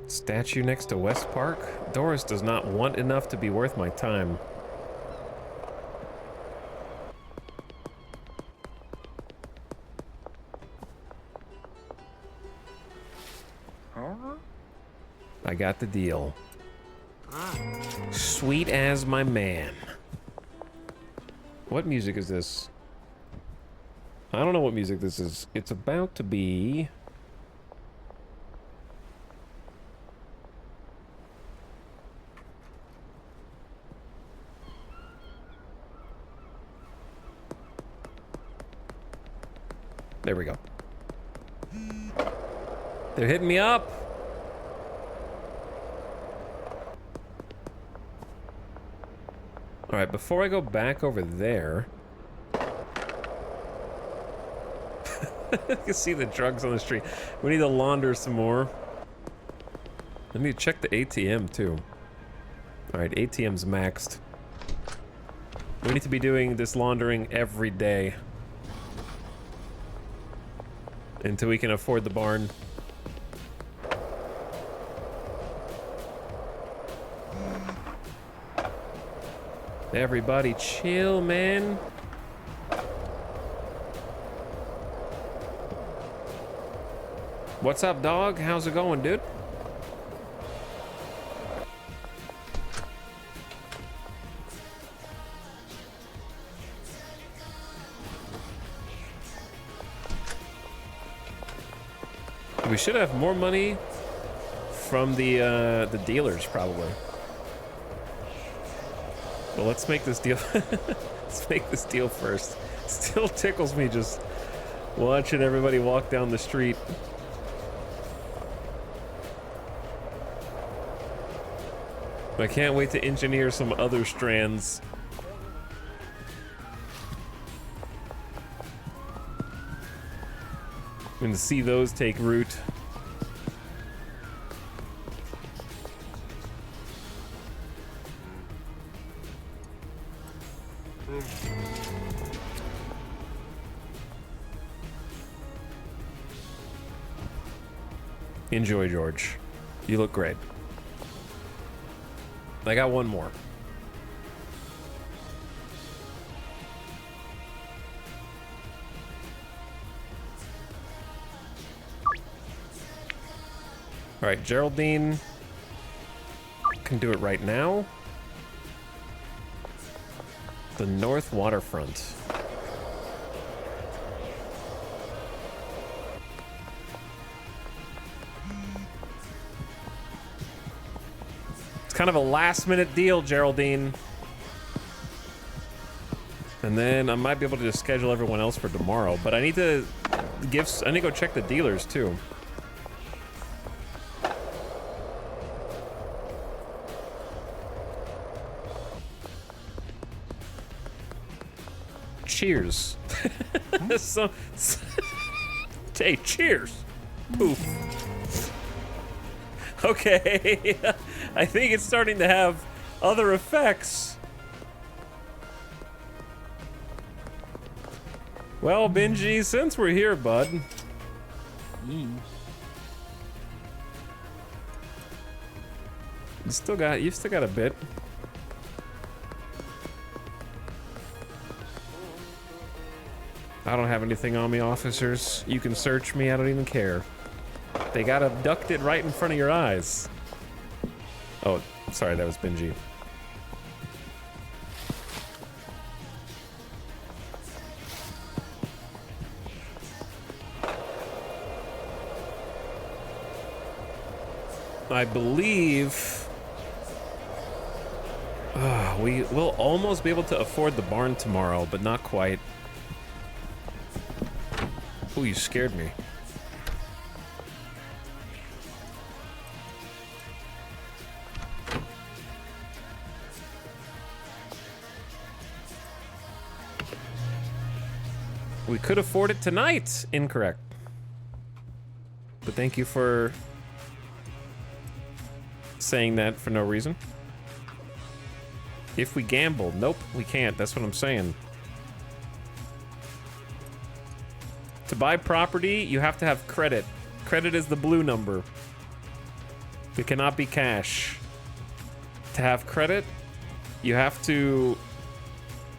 Statue next to West Park? Doris does not want enough to be worth my time. I got the deal. Sweet as my man. What music is this? I don't know what music this is. It's about to be... There we go. They're hitting me up. All right, before I go back over there, you can see the drugs on the street. We need to launder some more. I need to check the ATM too. All right, ATM's maxed. We need to be doing this laundering every day until we can afford the barn. Everybody chill, man. What's up, dog? How's it going, dude? We should have more money from the dealers, probably. Well, let's make this deal. Let's make this deal first. Still tickles me just watching everybody walk down the street. I can't wait to engineer some other strands. And to see those take root. Enjoy, George. You look great. I got one more. All right, Geraldine can do it right now. The North Waterfront. It's kind of a last-minute deal, Geraldine. And then I might be able to just schedule everyone else for tomorrow, but I need to go check the dealers too. Cheers. Hey, cheers. Poof. Okay. I think it's starting to have other effects. Well, Benji, since we're here, bud. You've still got a bit. I don't have anything on me, officers. You can search me, I don't even care. They got abducted right in front of your eyes. Oh, sorry, that was Benji. I believe we will almost be able to afford the barn tomorrow, but not quite. Ooh, you scared me. We could afford it tonight. Incorrect. But thank you for saying that for no reason. If we gamble, nope, we can't. That's what I'm saying. To buy property, you have to have credit. Credit is the blue number. It cannot be cash. To have credit, you have to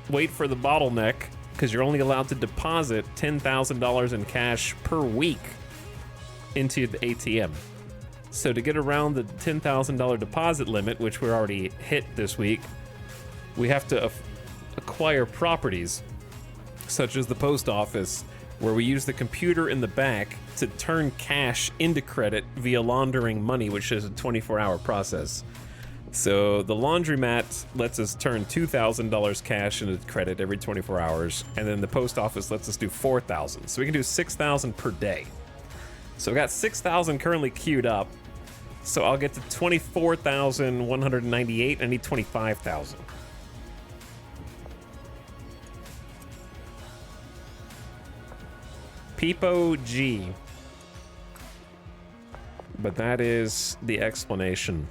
wait for the bottleneck, because you're only allowed to deposit $10,000 in cash per week into the ATM. So to get around the $10,000 deposit limit, which we're already hit this week, we have to acquire properties, such as the post office, where we use the computer in the back to turn cash into credit via laundering money, which is a 24-hour process. So the laundromat lets us turn $2,000 cash into credit every 24 hours, and then the post office lets us do $4,000. So we can do $6,000 per day. So we got $6,000 currently queued up. So I'll get to $24,198. I need $25,000. Peepo G. But that is the explanation.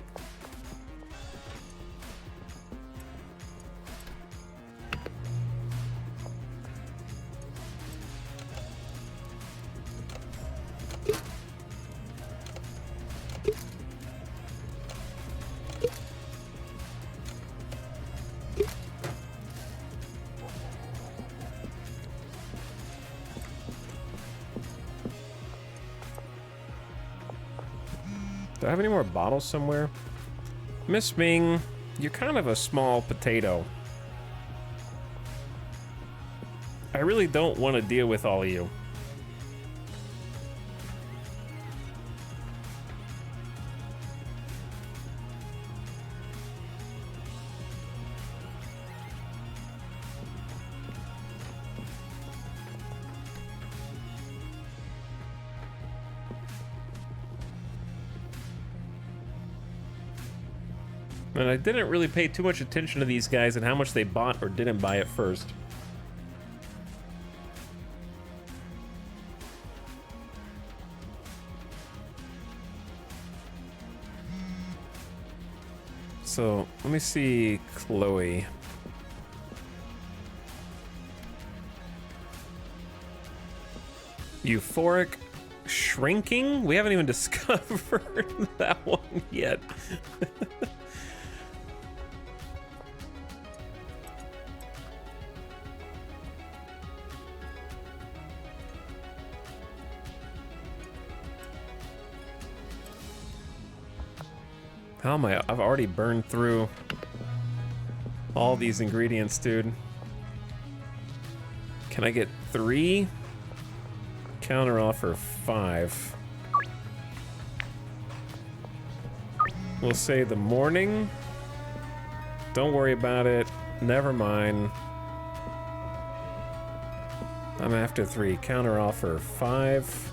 Do I have any more bottles somewhere? Miss Ming, you're kind of a small potato. I really don't want to deal with all of you. And I didn't really pay too much attention to these guys and how much they bought or didn't buy at first. So, let me see Chloe. Euphoric shrinking? We haven't even discovered that one yet. How am I? I've already burned through all these ingredients, dude. Can I get 3? Counter offer 5. We'll say the morning. Don't worry about it. Never mind. I'm after 3. Counter offer 5.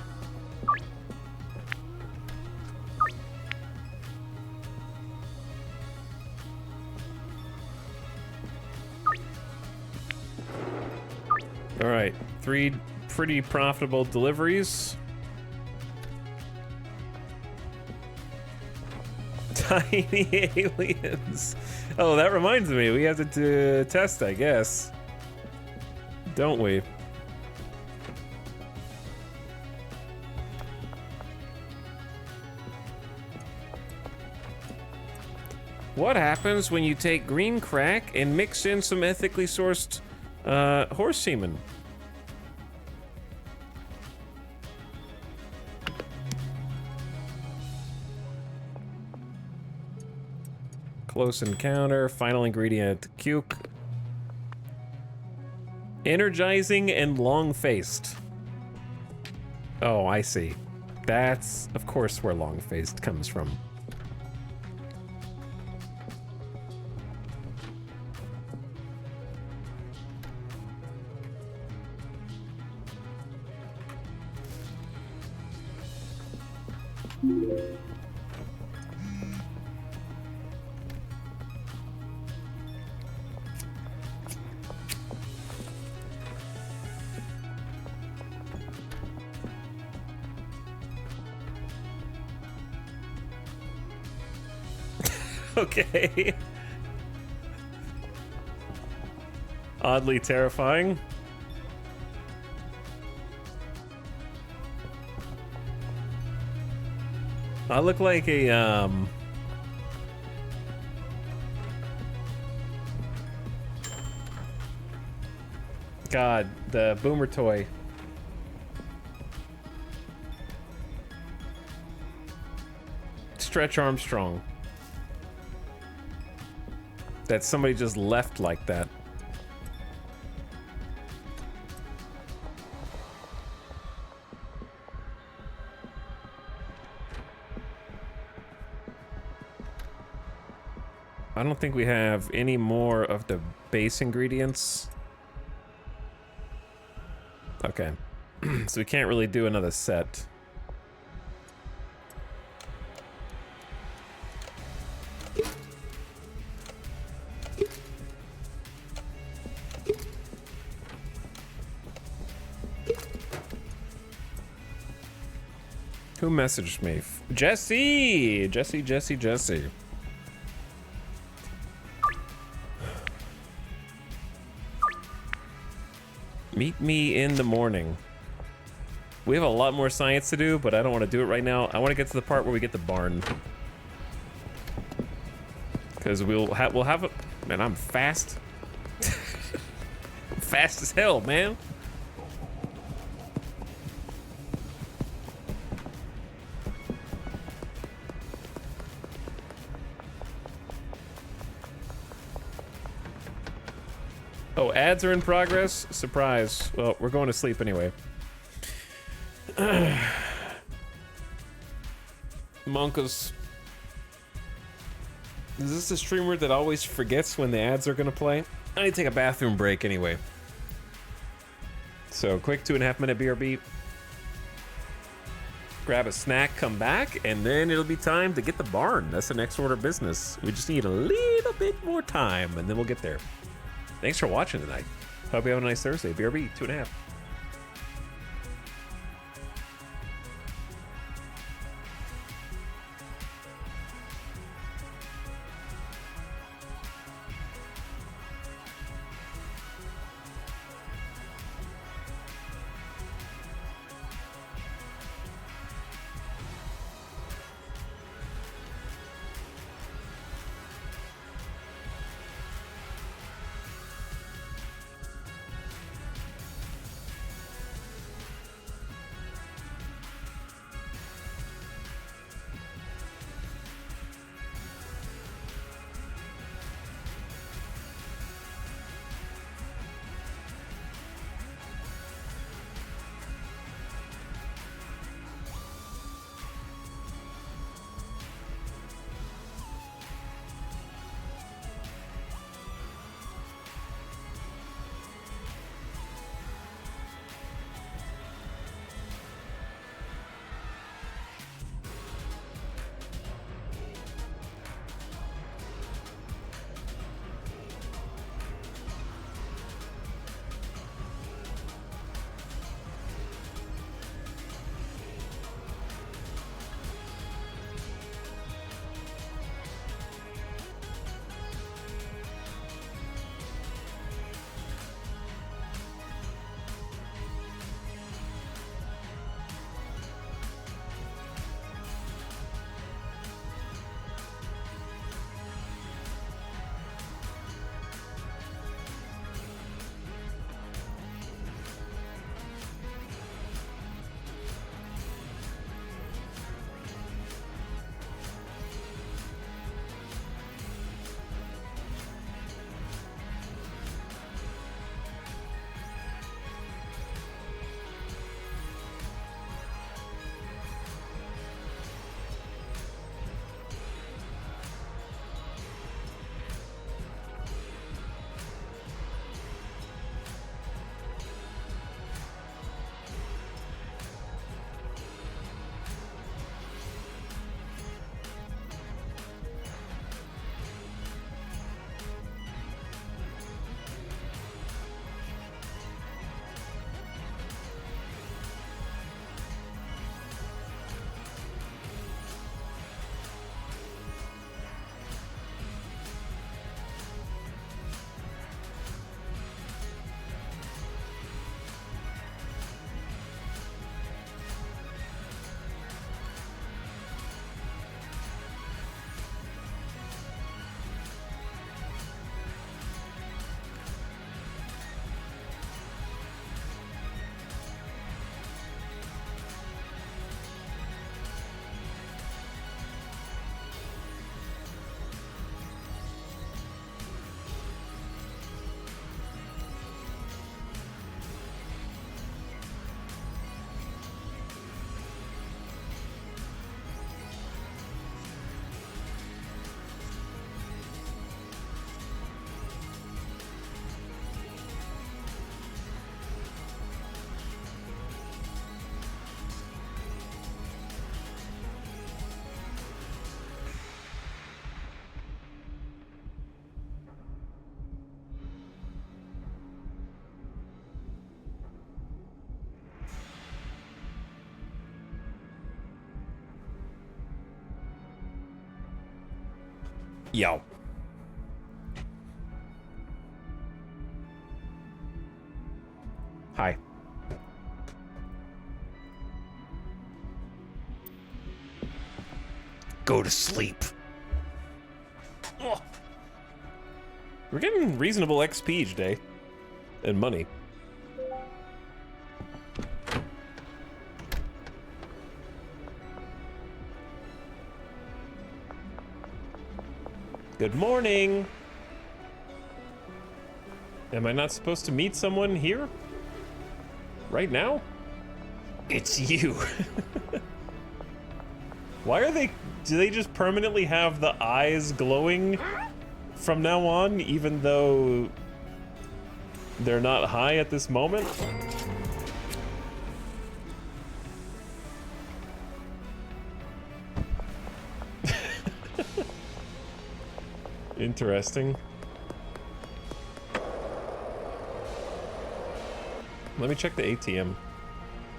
All right, 3 pretty profitable deliveries. Tiny aliens. Oh, that reminds me, we have to test, I guess. Don't we? What happens when you take green crack and mix in some ethically sourced horse semen? Close encounter, final ingredient, cuke. Energizing and long-faced. Oh, I see. That's, of course, where long-faced comes from. Okay. Oddly terrifying. I look like a, God, the boomer toy. Stretch Armstrong. That somebody just left like that. I don't think we have any more of the base ingredients. Okay. So we can't really do another set. Who messaged me? Jesse! Jesse. Meet me in the morning. We have a lot more science to do, but I don't want to do it right now. I want to get to the part where we get the barn. Because we'll have a... Man, I'm fast. I'm fast as hell, man. Oh, ads are in progress? Surprise. Well, we're going to sleep anyway. Monkas. Is this a streamer that always forgets when the ads are gonna play? I need to take a bathroom break anyway. So, quick 2.5 minute BRB. Grab a snack, come back, and then it'll be time to get the barn. That's the next order of business. We just need a little bit more time, and then we'll get there. Thanks for watching tonight. Hope you have a nice Thursday. BRB, 2.5. Yo. Hi. Go to sleep. Ugh. We're getting reasonable XP each day. And money. Good morning. Am I not supposed to meet someone here? Right now? It's you. Why are they... Do they just permanently have the eyes glowing from now on, even though they're not high at this moment? Interesting. Let me check the ATM.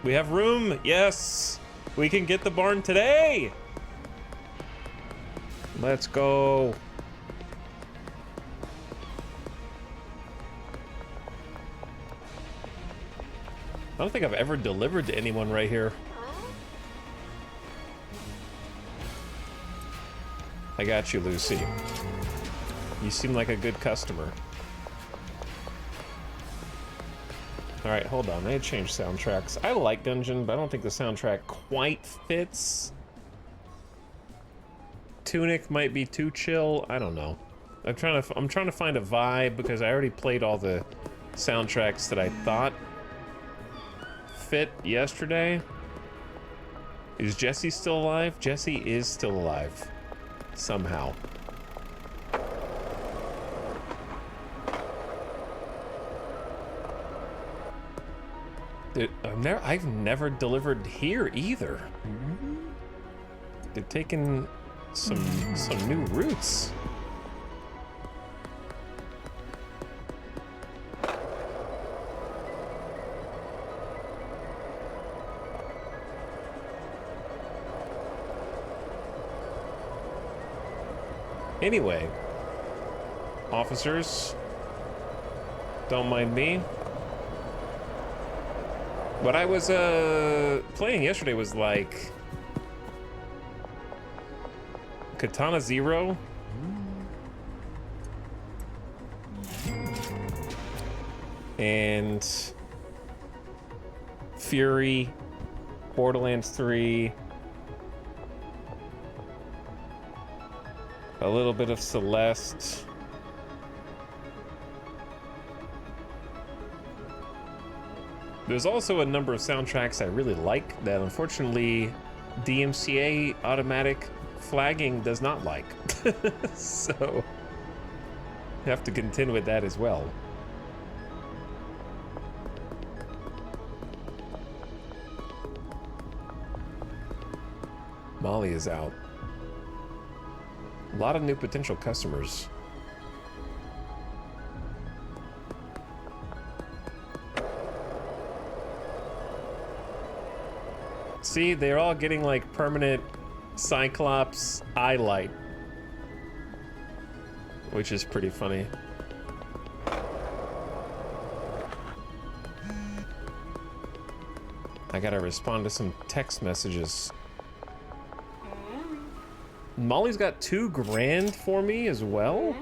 We have room! Yes! We can get the barn today! Let's go! I don't think I've ever delivered to anyone right here. I got you, Lucy. You seem like a good customer. Alright, hold on. I had changed soundtracks. I like Gungeon, but I don't think the soundtrack quite fits. Tunic might be too chill. I don't know. I'm trying to find a vibe because I already played all the soundtracks that I thought fit yesterday. Is Jesse still alive? Jesse is still alive. Somehow. I've never delivered here either. They're taking some new routes. Anyway, officers, don't mind me. What I was playing yesterday was like Katana Zero. And Fury, Borderlands 3. A little bit of Celeste. There's also a number of soundtracks I really like that unfortunately DMCA automatic flagging does not like. So you have to contend with that as well. Molly is out. A lot of new potential customers. See, they're all getting like permanent Cyclops eye light, which is pretty funny. I gotta respond to some text messages. Molly's got $2 grand for me as well?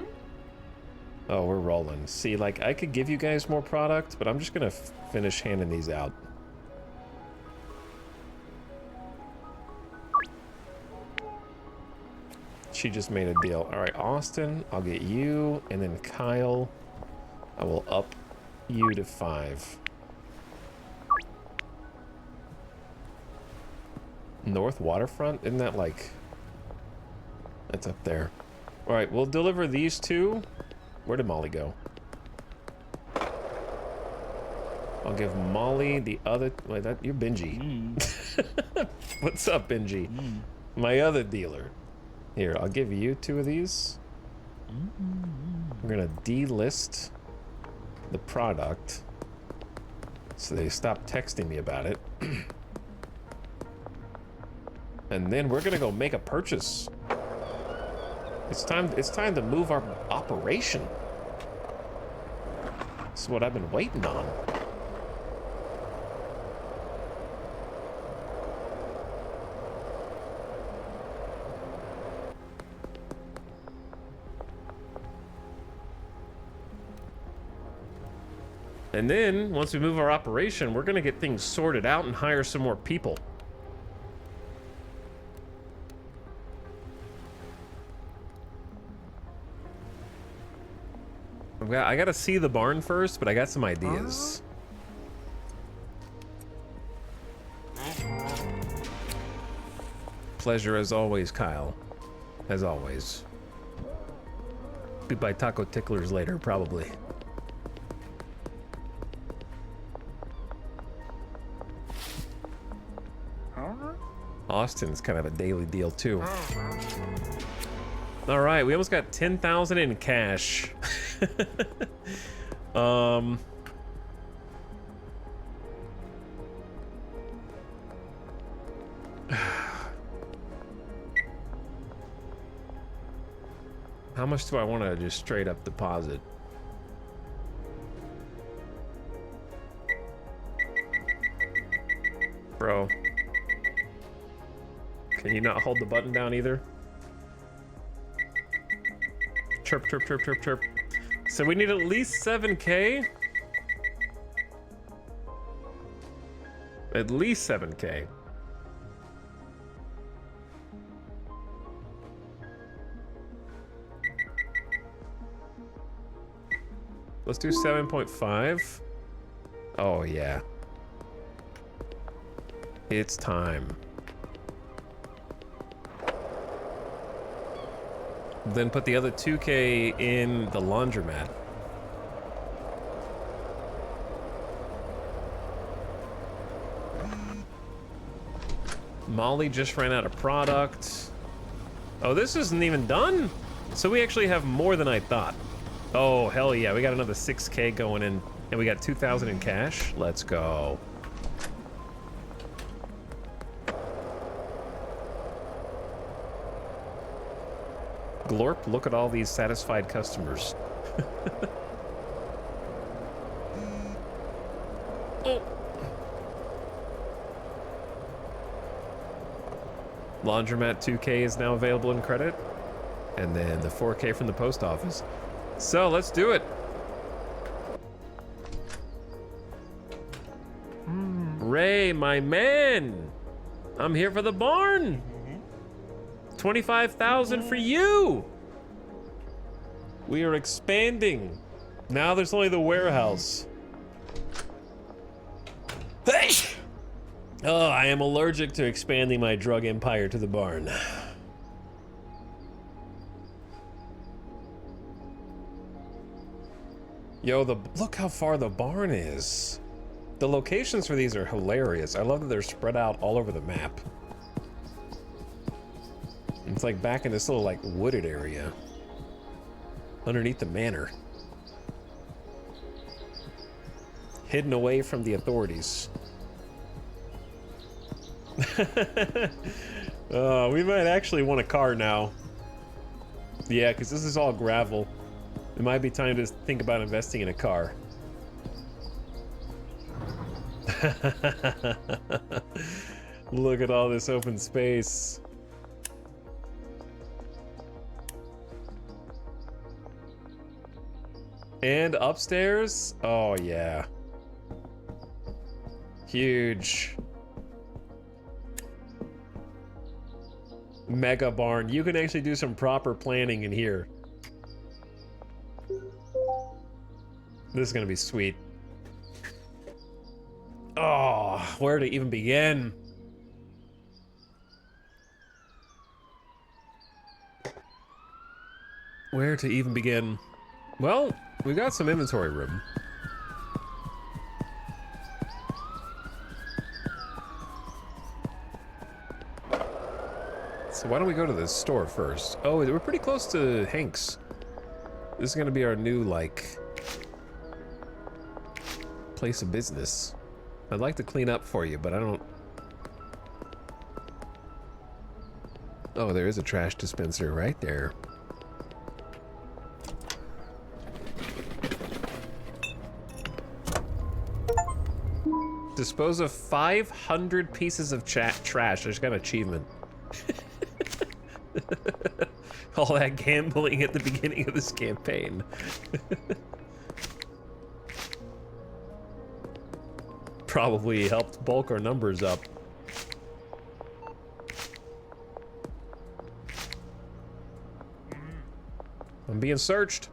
Oh, we're rolling. See, like, I could give you guys more product, but I'm just gonna finish handing these out. She just made a deal. All right, Austin, I'll get you, and then Kyle, I will up you to 5. North Waterfront? Isn't that like... That's up there. All right, we'll deliver these two. Where did Molly go? I'll give Molly the other... Wait, you're Benji. What's up, Benji? My other dealer. Here, I'll give you 2 of these. I'm gonna delist the product so they stop texting me about it. And then we're gonna go make a purchase. It's time to move our operation. This is what I've been waiting on. And then, once we move our operation, we're gonna get things sorted out and hire some more people. I gotta see the barn first, but I got some ideas. Pleasure as always, Kyle. As always. Be by taco ticklers later, probably. Austin's kind of a daily deal too. All right, we almost got 10,000 in cash. How much do I want to just straight up deposit? Bro. Can you not hold the button down either? Chirp, chirp, chirp, chirp, chirp. So we need at least 7K. At least 7K. Let's do 7.5. Oh, yeah. It's time. Then put the other 2K in the laundromat. Molly just ran out of product. Oh, this isn't even done? So we actually have more than I thought. Oh, hell yeah. We got another 6K going in, and we got 2,000 in cash. Let's go. Glorp, look at all these satisfied customers. Oh. Laundromat 2K is now available in credit. And then the 4K from the post office. So let's do it. Ray, my man. I'm here for the barn. 25,000 for you. We are expanding. Now there's only the warehouse. Oh, I am allergic to expanding my drug empire to the barn. Yo, look how far the barn is. The locations for these are hilarious. I love that they're spread out all over the map. It's like back in this little like wooded area underneath the manor, hidden away from the authorities. We might actually want a car now. Yeah, because this is all gravel. It might be time to think about investing in a car. Look at all this open space. And upstairs? Oh, yeah. Huge. Mega barn. You can actually do some proper planning in here. This is gonna be sweet. Oh, where to even begin? Where to even begin? Well, we got some inventory room. So why don't we go to the store first? Oh, we're pretty close to Hank's. This is gonna be our new, like, place of business. I'd like to clean up for you, but I don't... Oh, there is a trash dispenser right there. Dispose of 500 pieces of trash. I just got an achievement. All that gambling at the beginning of this campaign. Probably helped bulk our numbers up. I'm being searched.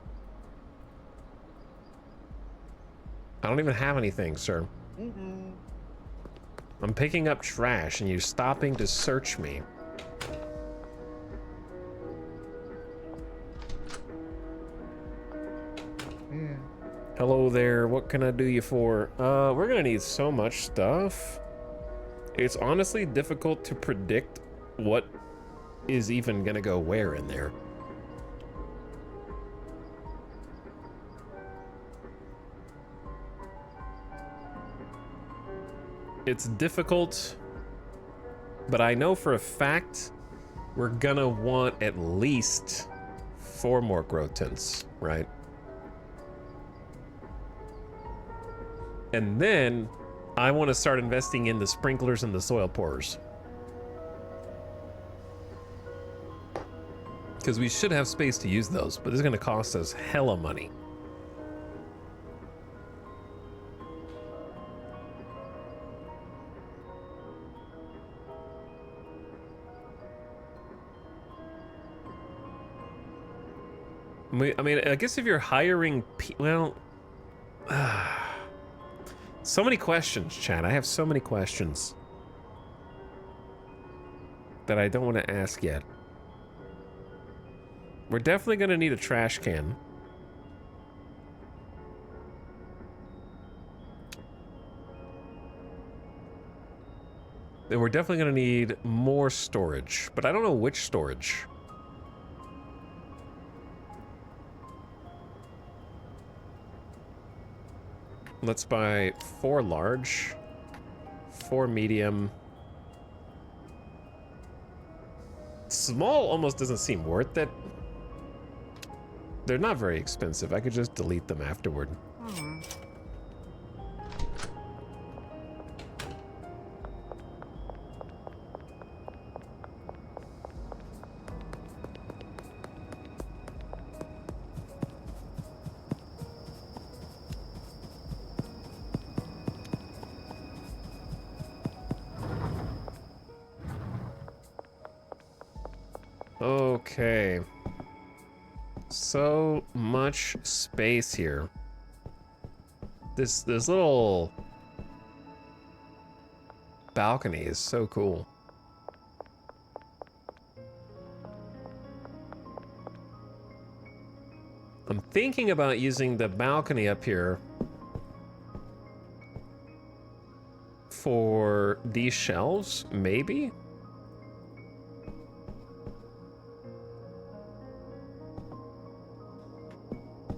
I don't even have anything, sir. I'm picking up trash and you're stopping to search me. Hello there, what can I do you for? We're gonna need so much stuff. It's honestly difficult to predict what is even gonna go where in there. It's difficult, but I know for a fact we're gonna want at least 4 more grow tents, right? And then I want to start investing in the sprinklers and the soil pourers. Because we should have space to use those, but this is going to cost us hella money. I mean, I guess if you're hiring well... So many questions, Chad. I have so many questions that I don't want to ask yet. We're definitely going to need a trash can. And we're definitely going to need more storage, but I don't know which storage. Let's buy 4 large, 4 medium. Small almost doesn't seem worth it. They're not very expensive. I could just delete them afterward. Okay. So much space here. This little balcony is so cool. I'm thinking about using the balcony up here for these shelves, maybe?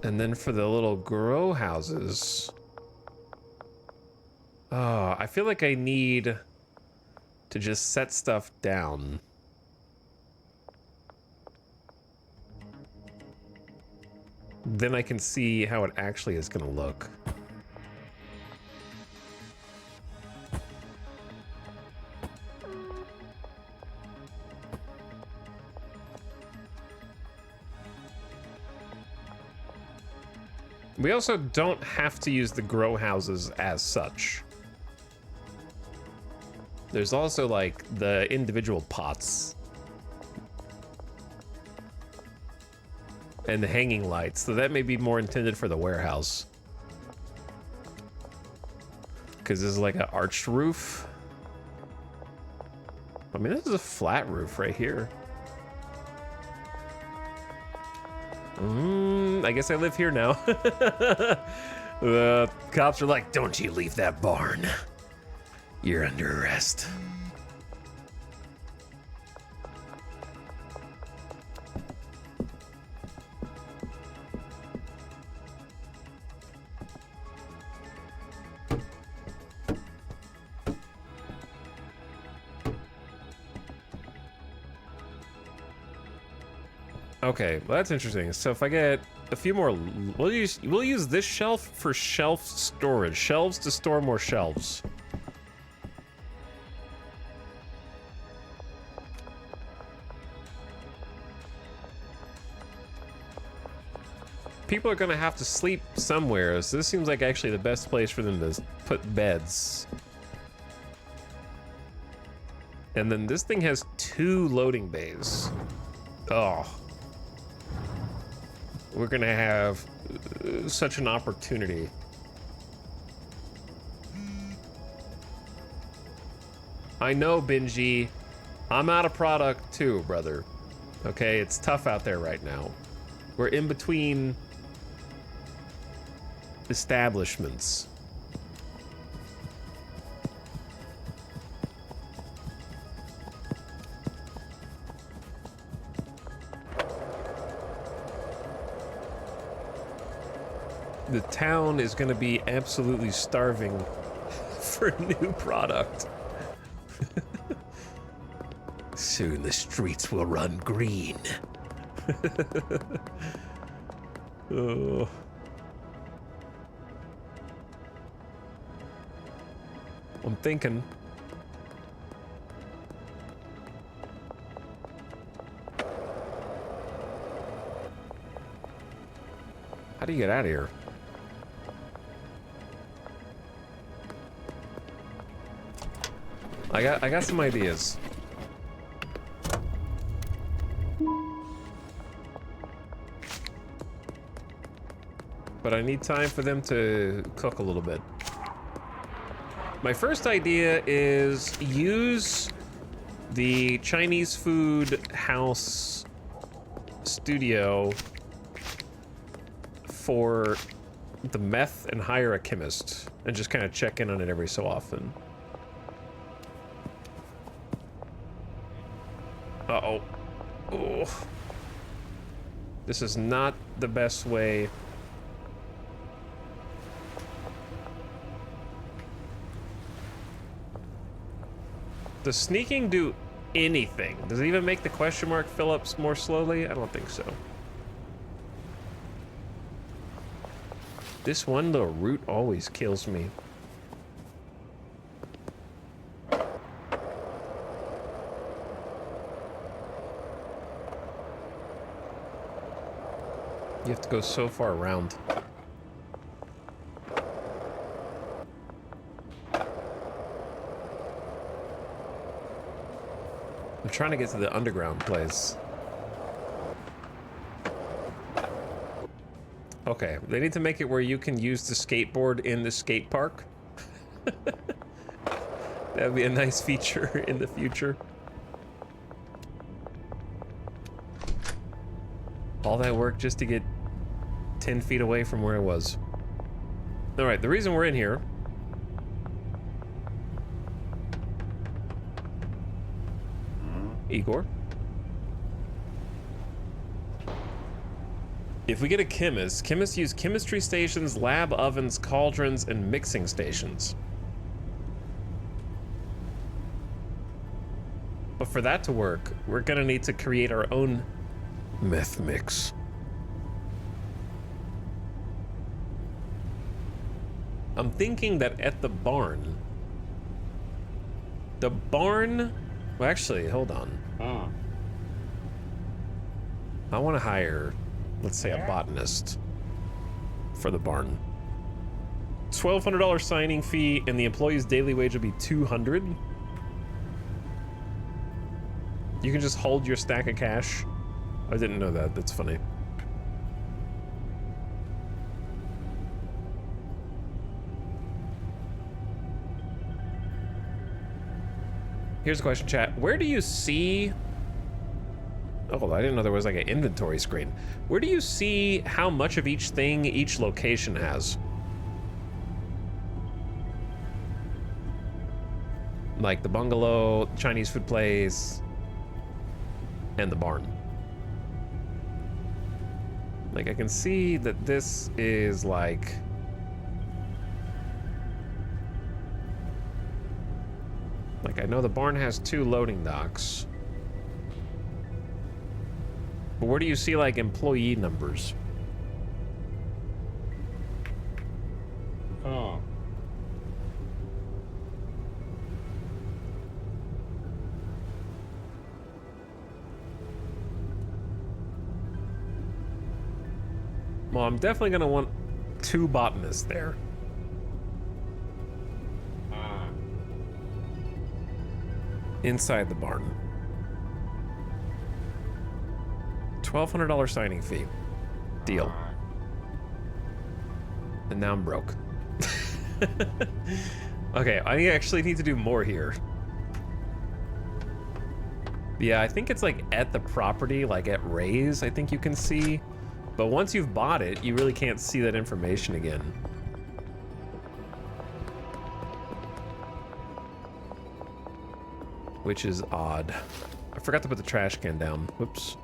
And then for the little grow houses... Oh, I feel like I need to just set stuff down. Then I can see how it actually is gonna look. We also don't have to use the grow houses as such. There's also like the individual pots. And the hanging lights, so that may be more intended for the warehouse. Because this is like an arched roof. I mean, this is a flat roof right here. I guess I live here now. The cops are like, don't you leave that barn. You're under arrest. Okay, well that's interesting. So if I get a few more, we'll use this shelf for shelf storage. Shelves to store more shelves. People are gonna have to sleep somewhere, so this seems like actually the best place for them to put beds. And then this thing has 2 loading bays. Oh. We're gonna have such an opportunity I know, Benji. I'm out of product too, brother. Okay, it's tough out there right now. We're in between establishments. The town is going to be absolutely starving for new product. Soon the streets will run green. Oh. I'm thinking. How do you get out of here? I got some ideas. But I need time for them to cook a little bit. My first idea is use the Chinese food house studio for the meth and hire a chemist and just kind of check in on it every so often. Uh-oh. Oh. This is not the best way. Does sneaking do anything? Does it even make the question mark fill up more slowly? I don't think so. This one little root always kills me. You have to go so far around. I'm trying to get to the underground place. Okay, they need to make it where you can use the skateboard in the skate park. That'd be a nice feature in the future. All that work just to get 10 feet away from where I was. All right, the reason we're in here. Igor. If we get a chemist, chemists use chemistry stations, lab ovens, cauldrons, and mixing stations. But for that to work, we're gonna need to create our own meth mix. I'm thinking that at the barn, well, actually, hold on. I want to hire, let's say, a botanist for the barn. $1,200 signing fee, and the employee's daily wage will be $200. You can just hold your stack of cash. I didn't know that. That's funny. Here's a question, chat. Where do you see... Oh, I didn't know there was like an inventory screen. Where do you see how much of each thing each location has? Like the bungalow, Chinese food place, and the barn. Like I can see that this is like... Like, I know the barn has 2 loading docks. But where do you see, like, employee numbers? Oh. Well, I'm definitely gonna want 2 botanists there. Inside the barn. $1,200 signing fee. Deal. And now I'm broke. Okay, I actually need to do more here. Yeah, I think it's like at the property, like at Ray's, I think you can see. But once you've bought it, you really can't see that information again. Which is odd. I forgot to put the trash can down. Whoops.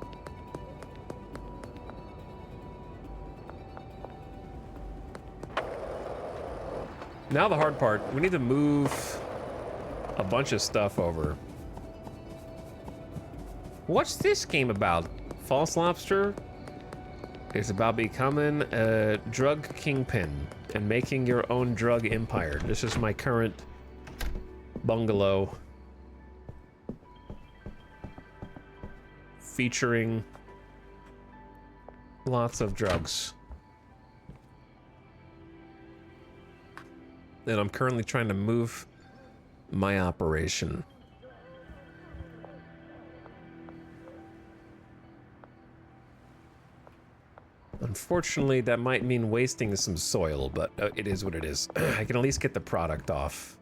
Now the hard part, we need to move a bunch of stuff over. What's this game about? False Lobster is about becoming a drug kingpin and making your own drug empire. This is my current bungalow. Featuring lots of drugs. And I'm currently trying to move my operation. Unfortunately, that might mean wasting some soil, but it is what it is. I can at least get the product off.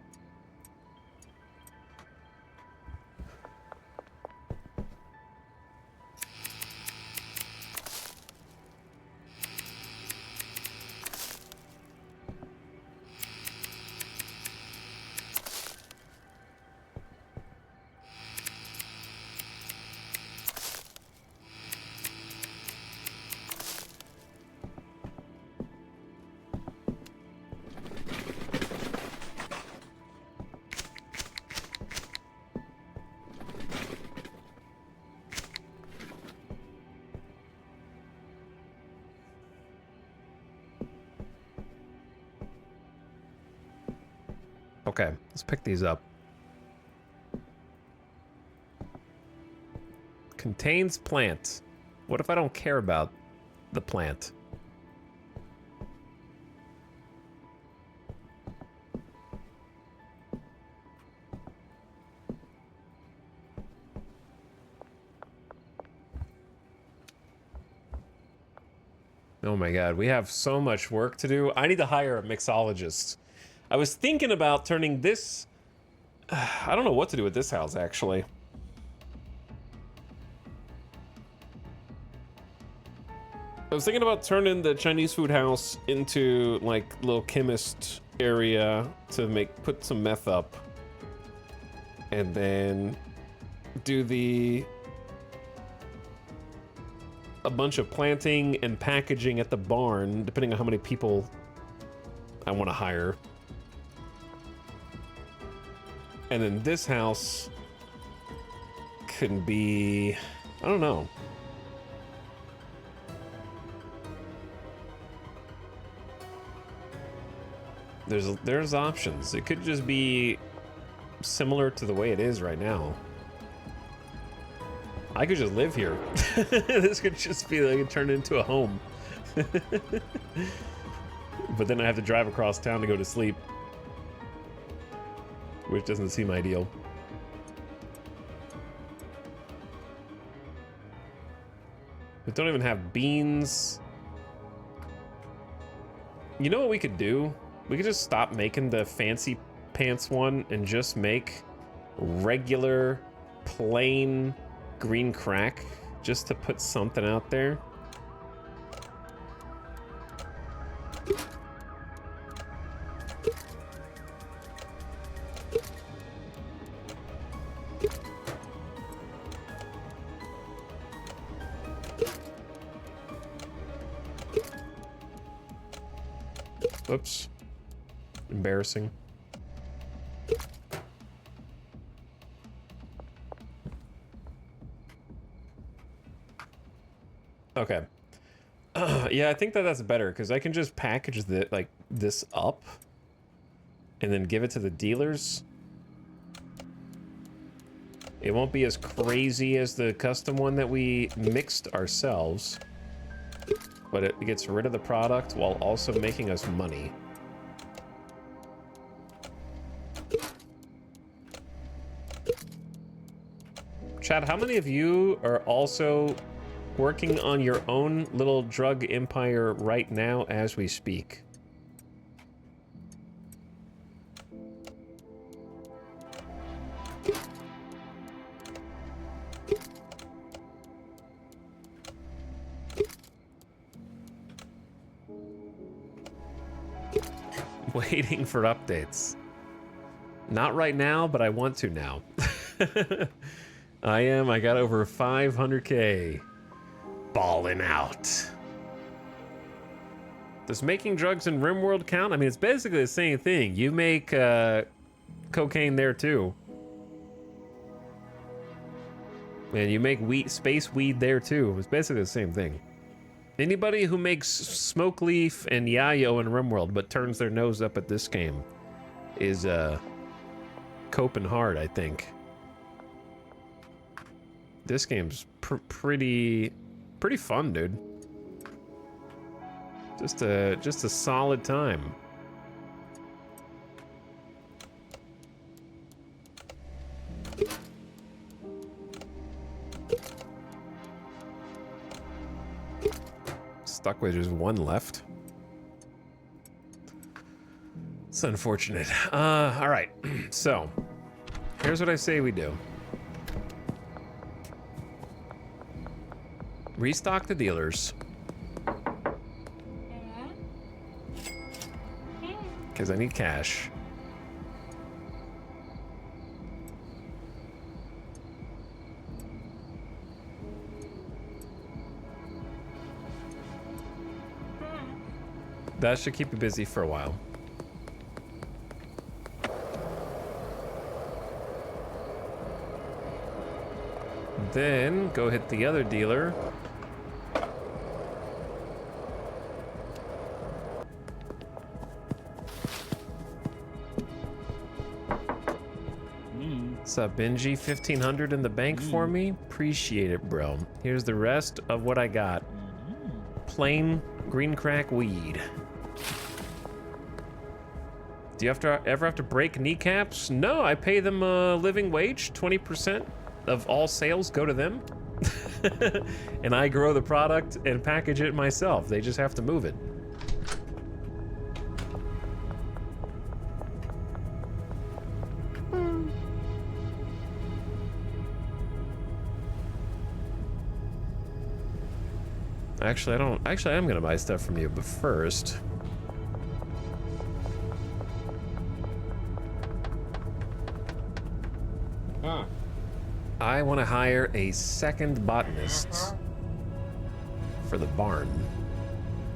Okay, let's pick these up. Contains plant. What if I don't care about the plant? Oh my god, we have so much work to do. I need to hire a mixologist. I was thinking about turning this... I don't know what to do with this house, actually. I was thinking about turning the Chinese food house into, like, little chemist area to put some meth up. And then do a bunch of planting and packaging at the barn, depending on how many people I want to hire. And then this house can be, I don't know. There's options. It could just be similar to the way it is right now. I could just live here. This could just be like turned into a home. But then I have to drive across town to go to sleep. Which doesn't seem ideal. We don't even have beans. You know what we could do? We could just stop making the fancy pants one and just make regular, plain green crack, just to put something out there. Oops. Embarrassing. Okay. Yeah, I think that's better because I can just package this up and then give it to the dealers. It won't be as crazy as the custom one that we mixed ourselves, but it gets rid of the product while also making us money. Chad, how many of you are also working on your own little drug empire right now as we speak? Waiting for updates. Not right now, but I want to now. I am. I got over 500K. Balling out. Does making drugs in RimWorld count? I mean, it's basically the same thing. You make cocaine there too. And you make space weed there too. It's basically the same thing. Anybody who makes smoke leaf and yayo in RimWorld but turns their nose up at this game is coping hard, I think. This game's pretty fun, dude. Just a solid time. Stuck with just one left. It's unfortunate. All right. So, here's what I say we do. Restock the dealers. Because I need cash. That should keep you busy for a while. Then go hit the other dealer. What's up, Benji? 1,500 in the bank for me? Appreciate it, bro. Here's the rest of what I got. Plain green crack weed. Do you ever have to break kneecaps? No, I pay them a living wage. 20% of all sales go to them. And I grow the product and package it myself. They just have to move it. Actually, I'm gonna buy stuff from you, but first. I want to hire a second botanist for the barn.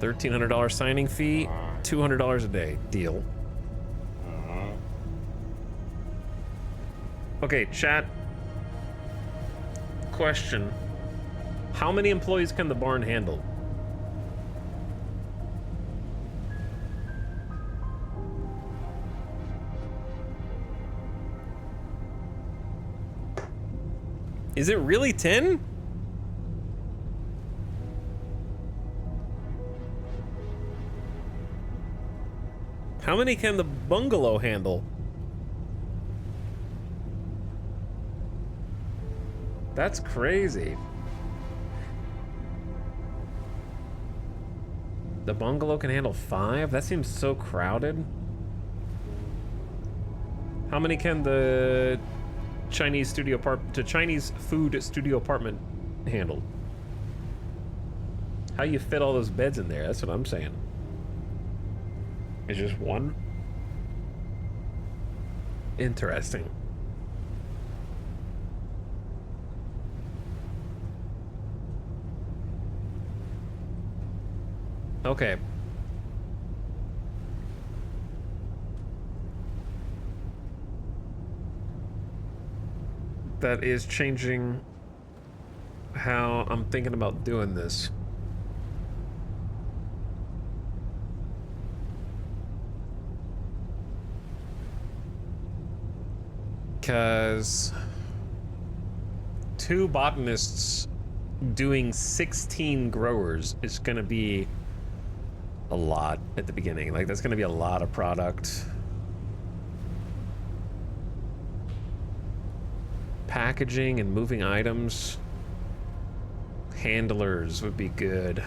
$1,300 signing fee, $200 a day. Deal. Okay, chat. Question. How many employees can the barn handle? Is it really 10? How many can the bungalow handle? That's crazy. The bungalow can handle 5? That seems so crowded. How many can the Chinese food studio apartment handle? How you fit all those beds in there? That's what I'm saying. It's just one? Interesting. Okay. That is changing how I'm thinking about doing this. Because 2 botanists doing 16 growers is gonna be a lot at the beginning. Like, that's gonna be a lot of product. Packaging and moving items. Handlers would be good.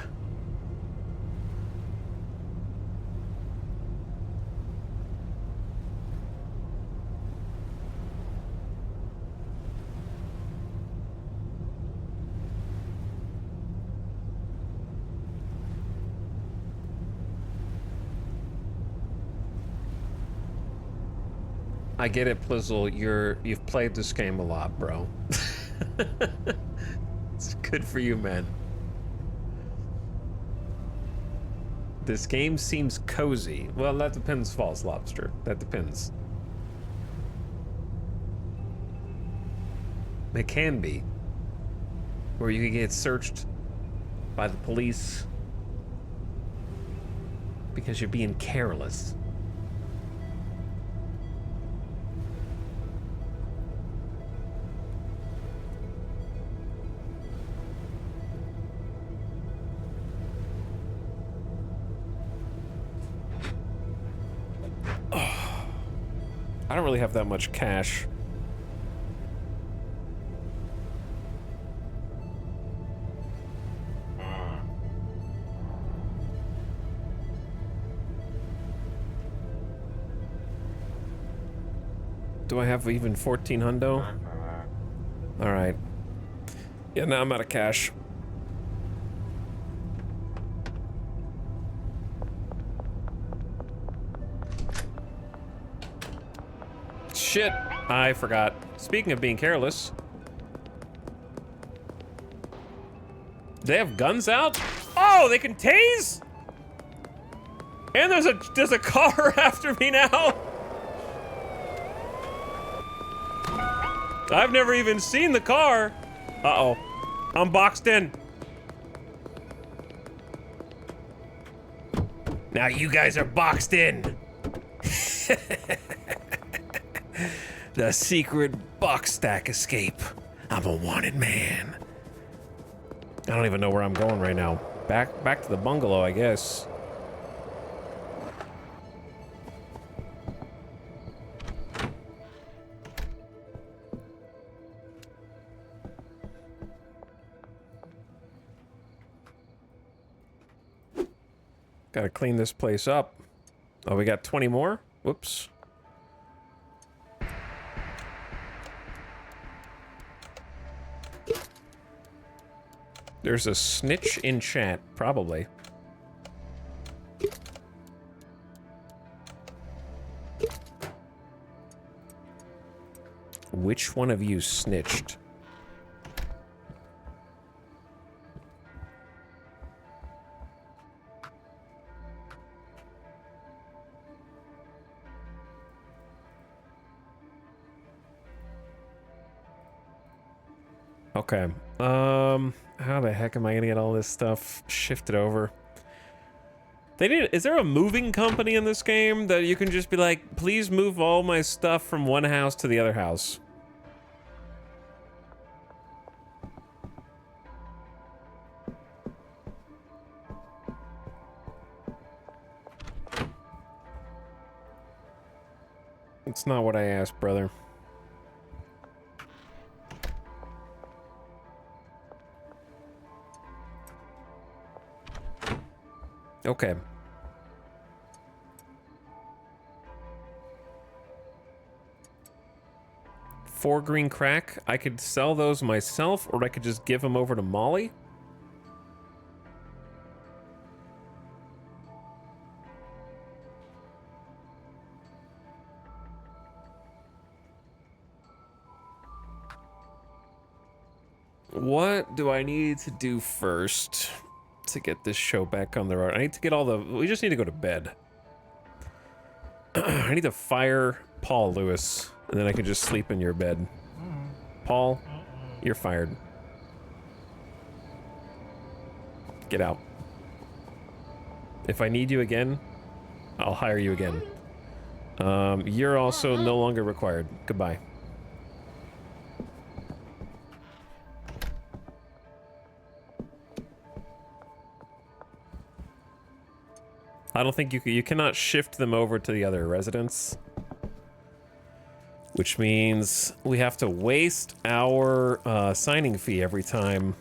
I get it, Plizzle. You've played this game a lot, bro. It's good for you, man. This game seems cozy. Well, that depends, False Lobster. That depends. It can be. Where you can get searched by the police because you're being careless. I don't really have that much cash. Do I have even 14 hundo? Alright. Yeah, now I'm out of cash. Shit, I forgot. Speaking of being careless. They have guns out? Oh, they can tase? And there's a car after me now? I've never even seen the car. Uh-oh. I'm boxed in. Now you guys are boxed in. The secret box stack escape. I'm a wanted man. I don't even know where I'm going right now. Back to the bungalow, I guess. Gotta clean this place up. Oh, we got 20 more? Whoops. There's a snitch in chat, probably. Which one of you snitched? Okay. How the heck am I gonna get all this stuff shifted over? Is there a moving company in this game that you can just be like, please move all my stuff from one house to the other house? It's not what I asked, brother. Okay. Four green crack. I could sell those myself, or I could just give them over to Molly. What do I need to do first to get this show back on the road? I need to get all the... We just need to go to bed. I need to fire Paul Lewis, and then I can just sleep in your bed. Paul, you're fired. Get out. If I need you again, I'll hire you again. You're also no longer required. Goodbye. I don't think you cannot shift them over to the other residence. Which means we have to waste our signing fee every time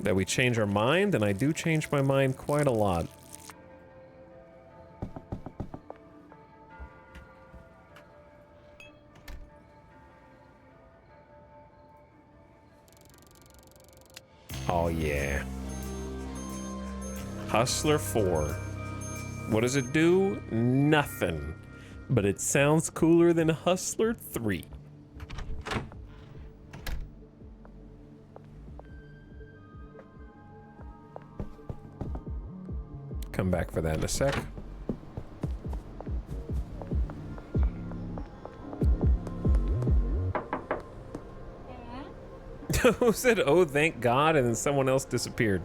that we change our mind, and I do change my mind quite a lot. Oh yeah. Hustler 4. What does it do? Nothing. but it sounds cooler than Hustler 3. Come back for that in a sec. Who said, oh, thank God, and then someone else disappeared?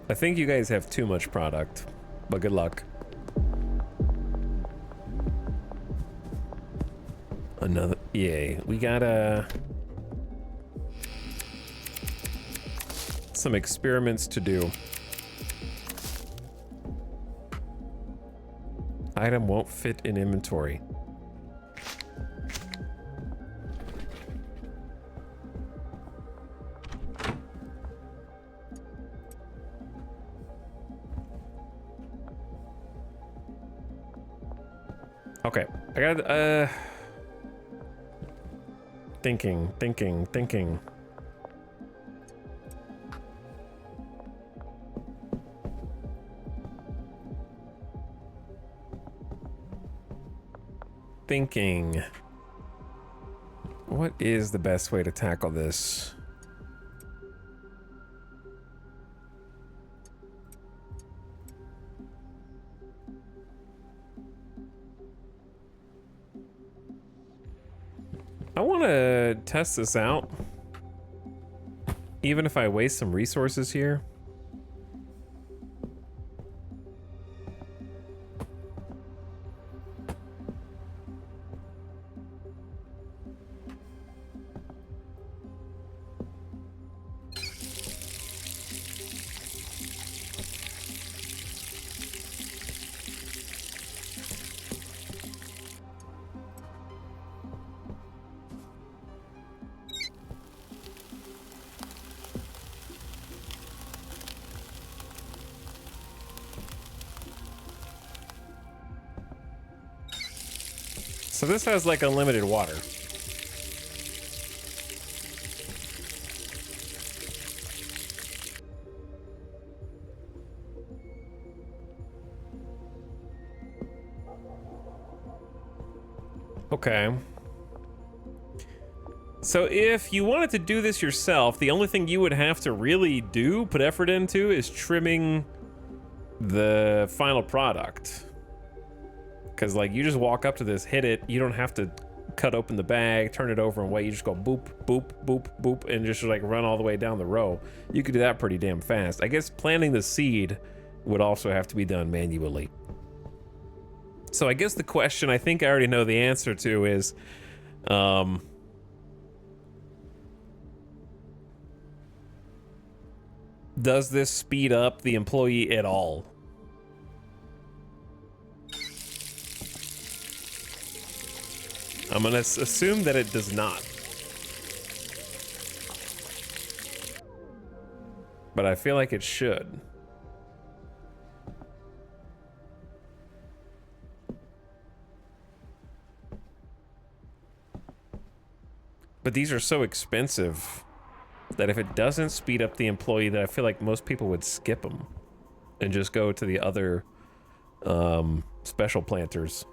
I think you guys have too much product, but good luck. Another, yay. We got some experiments to do. Item won't fit in inventory. Okay, I got thinking. What is the best way to tackle this? I want to test this out, even if I waste some resources here. So this has like unlimited water. Okay. So if you wanted to do this yourself, the only thing you would have to really do, put effort into, is trimming the final product. Because, like, you just walk up to this, hit it, you don't have to cut open the bag, turn it over and wait. You just go boop, boop, boop, boop, and just, like, run all the way down the row. You could do that pretty damn fast. I guess planting the seed would also have to be done manually. So I guess the question I think I already know the answer to is, does this speed up the employee at all? I'm gonna assume that it does not. But I feel like it should. But these are so expensive that if it doesn't speed up the employee, that I feel like most people would skip them and just go to the other special planters.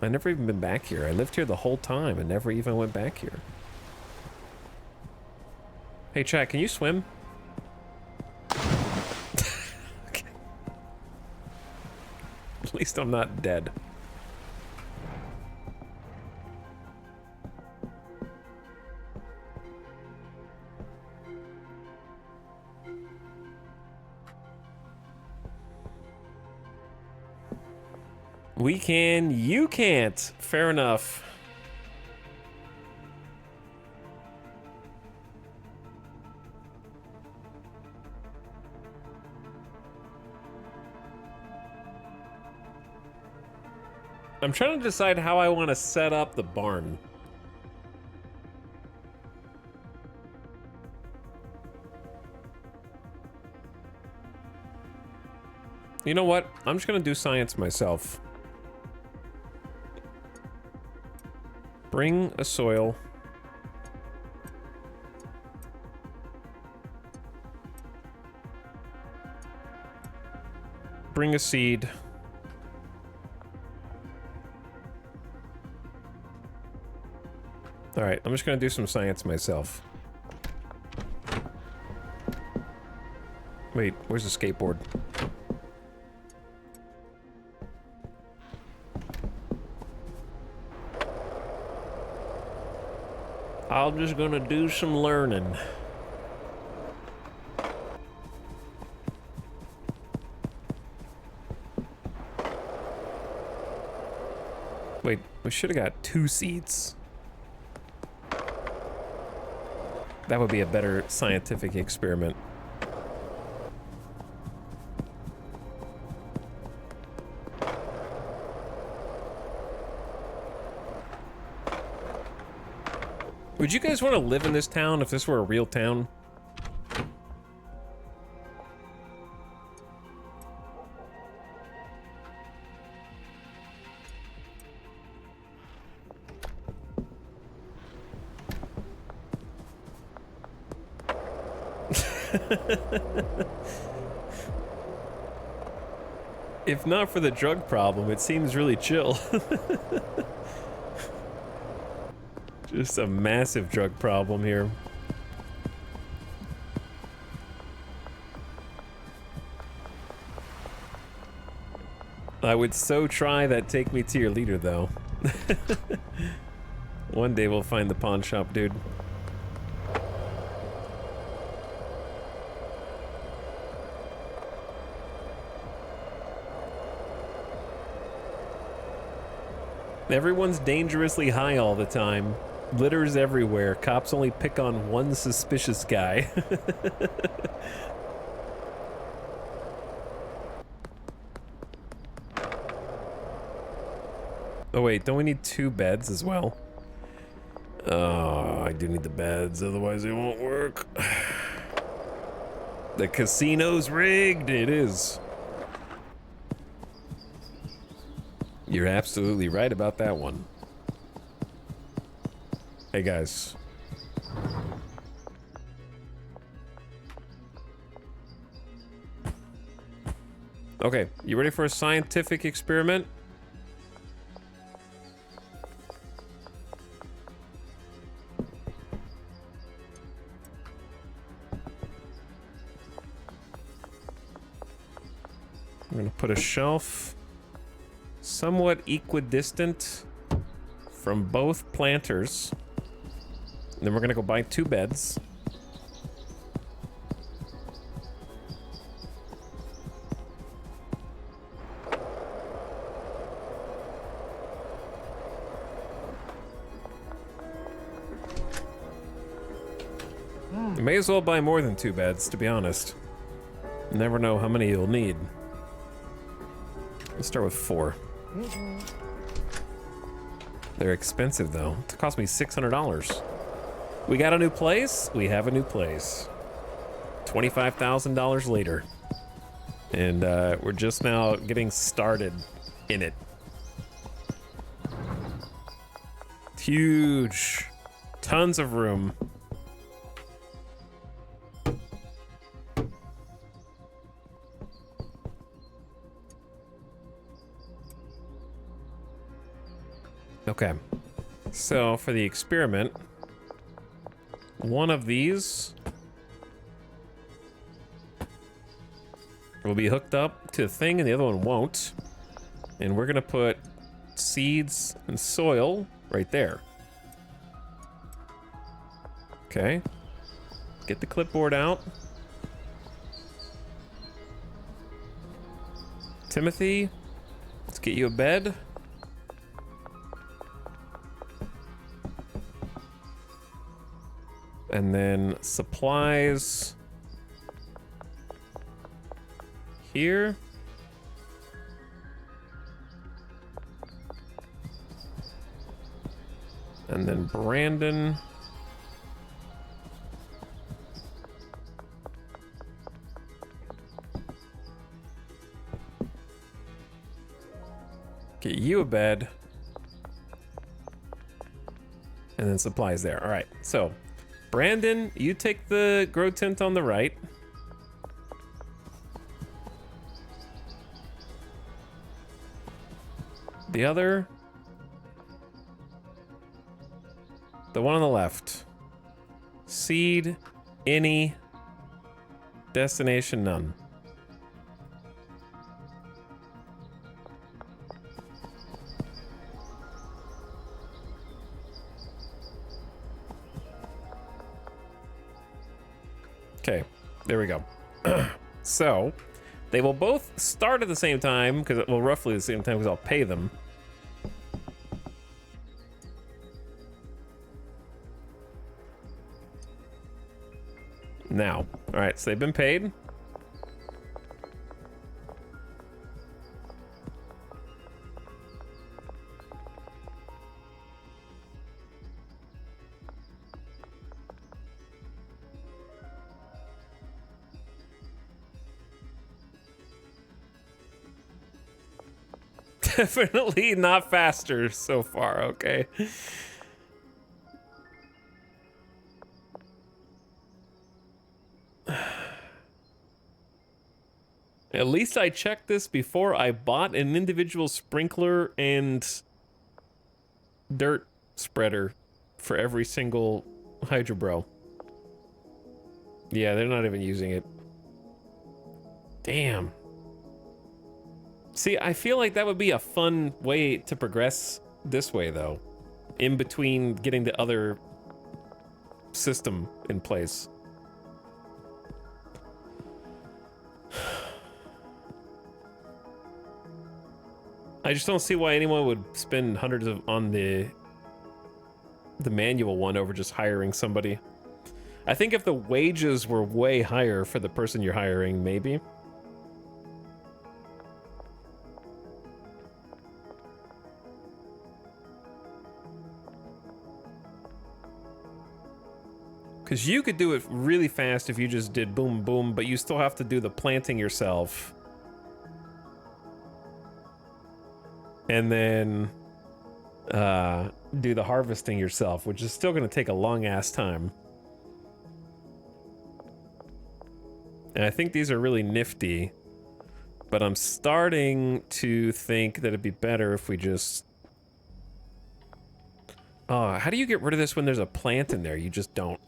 I never even been back here. I lived here the whole time and never even went back here. Hey, chat, can you swim? Okay. At least I'm not dead. We can, you can't. Fair enough. I'm trying to decide how I want to set up the barn. You know what? I'm just gonna do science myself. Bring a soil. Bring a seed. All right, I'm just gonna do some science myself. Wait, where's the skateboard? I'm just gonna do some learning. Wait, we should have got 2 seeds. That would be a better scientific experiment. Would you guys want to live in this town if this were a real town? If not for the drug problem, it seems really chill. Just a massive drug problem here. I would so try that take me to your leader, though. One day we'll find the pawn shop, dude. Everyone's dangerously high all the time. Litters everywhere. Cops only pick on one suspicious guy. Oh wait, don't we need 2 beds as well? Oh, I do need the beds, otherwise it won't work. The casino's rigged, it is. You're absolutely right about that one. Hey guys. Okay, you ready for a scientific experiment? I'm gonna put a shelf somewhat equidistant from both planters. Then we're gonna go buy 2 beds. You may as well buy more than 2 beds, to be honest. You never know how many you'll need. Let's start with 4. They're expensive though. It cost me $600. We got a new place? We have a new place. $25,000 later. And we're just now getting started in it. Huge. Tons of room. Okay, so for the experiment, one of these will be hooked up to the thing and the other one won't. And we're gonna put seeds and soil right there. Okay, get the clipboard out. Timothy, let's get you a bed. And then supplies here. And then Brandon. Get you a bed. And then supplies there. All right, so Brandon, you take the grow tent on the right. The other, the one on the left. Seed, any, destination, none. Okay, there we go. So, they will both start at the same time, because, well, roughly the same time, because I'll pay them. Now, all right, so they've been paid. Definitely not faster so far, okay? At least I checked this before I bought an individual sprinkler and dirt spreader for every single hydrobro. Yeah, they're not even using it. Damn. See, I feel like that would be a fun way to progress this way, though. In between getting the other system in place. I just don't see why anyone would spend hundreds on the manual one over just hiring somebody. I think if the wages were way higher for the person you're hiring, maybe. Because you could do it really fast if you just did boom, boom, but you still have to do the planting yourself. And then do the harvesting yourself, which is still going to take a long-ass time. And I think these are really nifty, but I'm starting to think that it'd be better if we just... Oh, how do you get rid of this when there's a plant in there? You just don't.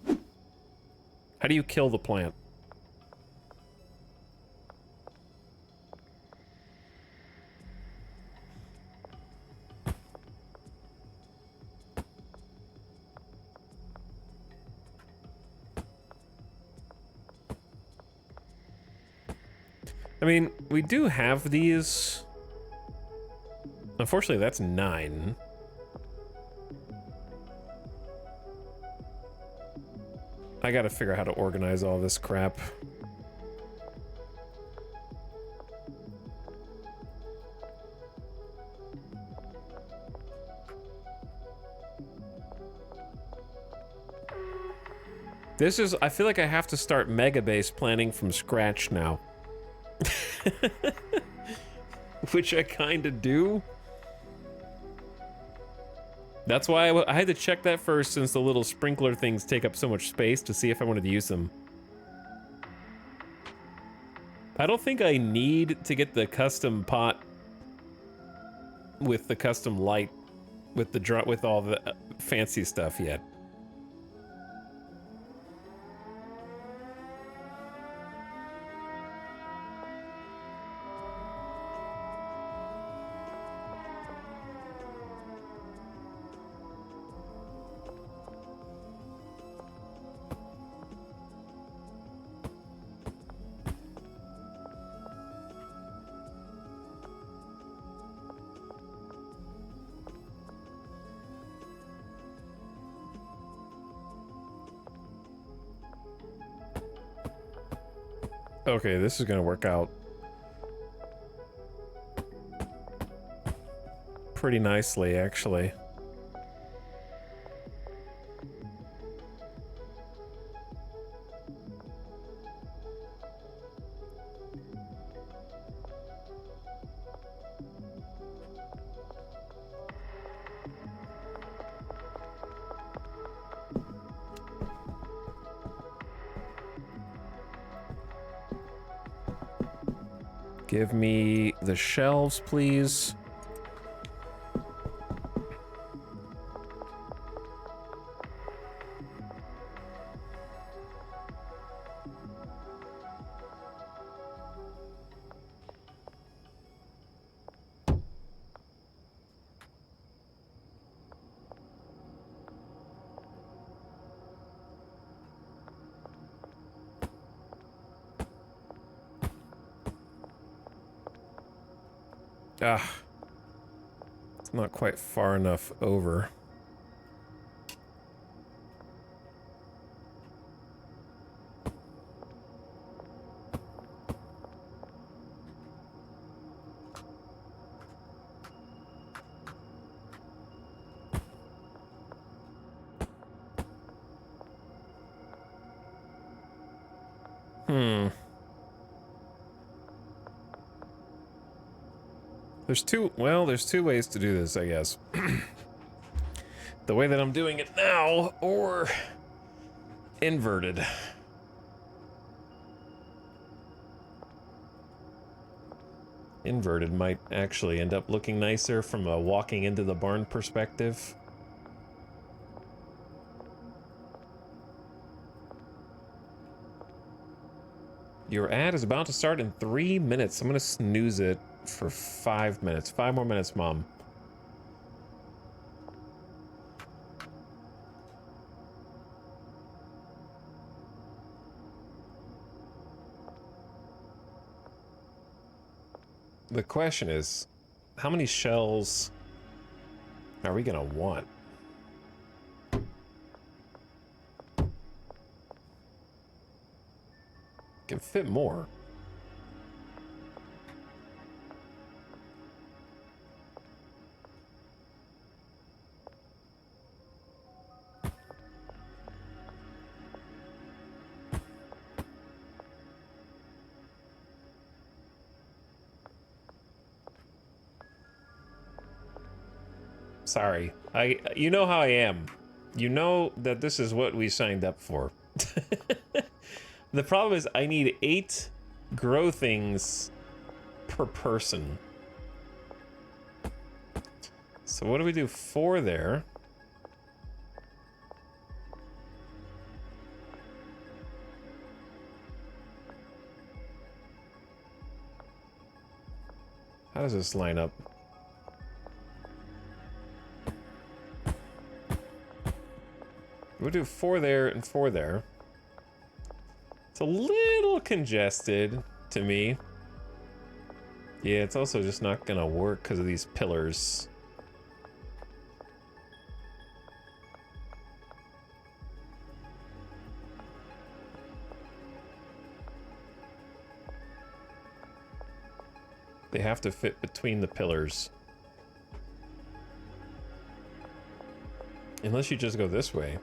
How do you kill the plant? I mean, we do have these. Unfortunately, that's 9. I gotta figure out how to organize all this crap. This is, I feel like I have to start mega base planning from scratch now. Which I kind of do. That's why I had to check that first, since the little sprinkler things take up so much space, to see if I wanted to use them. I don't think I need to get the custom pot with the custom light with the with all the fancy stuff yet. Okay, this is gonna work out pretty nicely, actually. Give me the shelves, please. Ah, it's not quite far enough over. There's two ways to do this, I guess. The way that I'm doing it now, or inverted. Inverted might actually end up looking nicer from a walking into the barn perspective. Your ad is about to start in 3 minutes. I'm gonna snooze it for 5 minutes. 5 more minutes, Mom. The question is, how many shells are we gonna want? Can fit more. Sorry. You know how I am. You know that this is what we signed up for. The problem is I need 8 grow things per person. So what do we do? 4 there. How does this line up? We'll do 4 there and 4 there. It's a little congested to me. Yeah, it's also just not gonna work because of these pillars. They have to fit between the pillars. Unless you just go this way.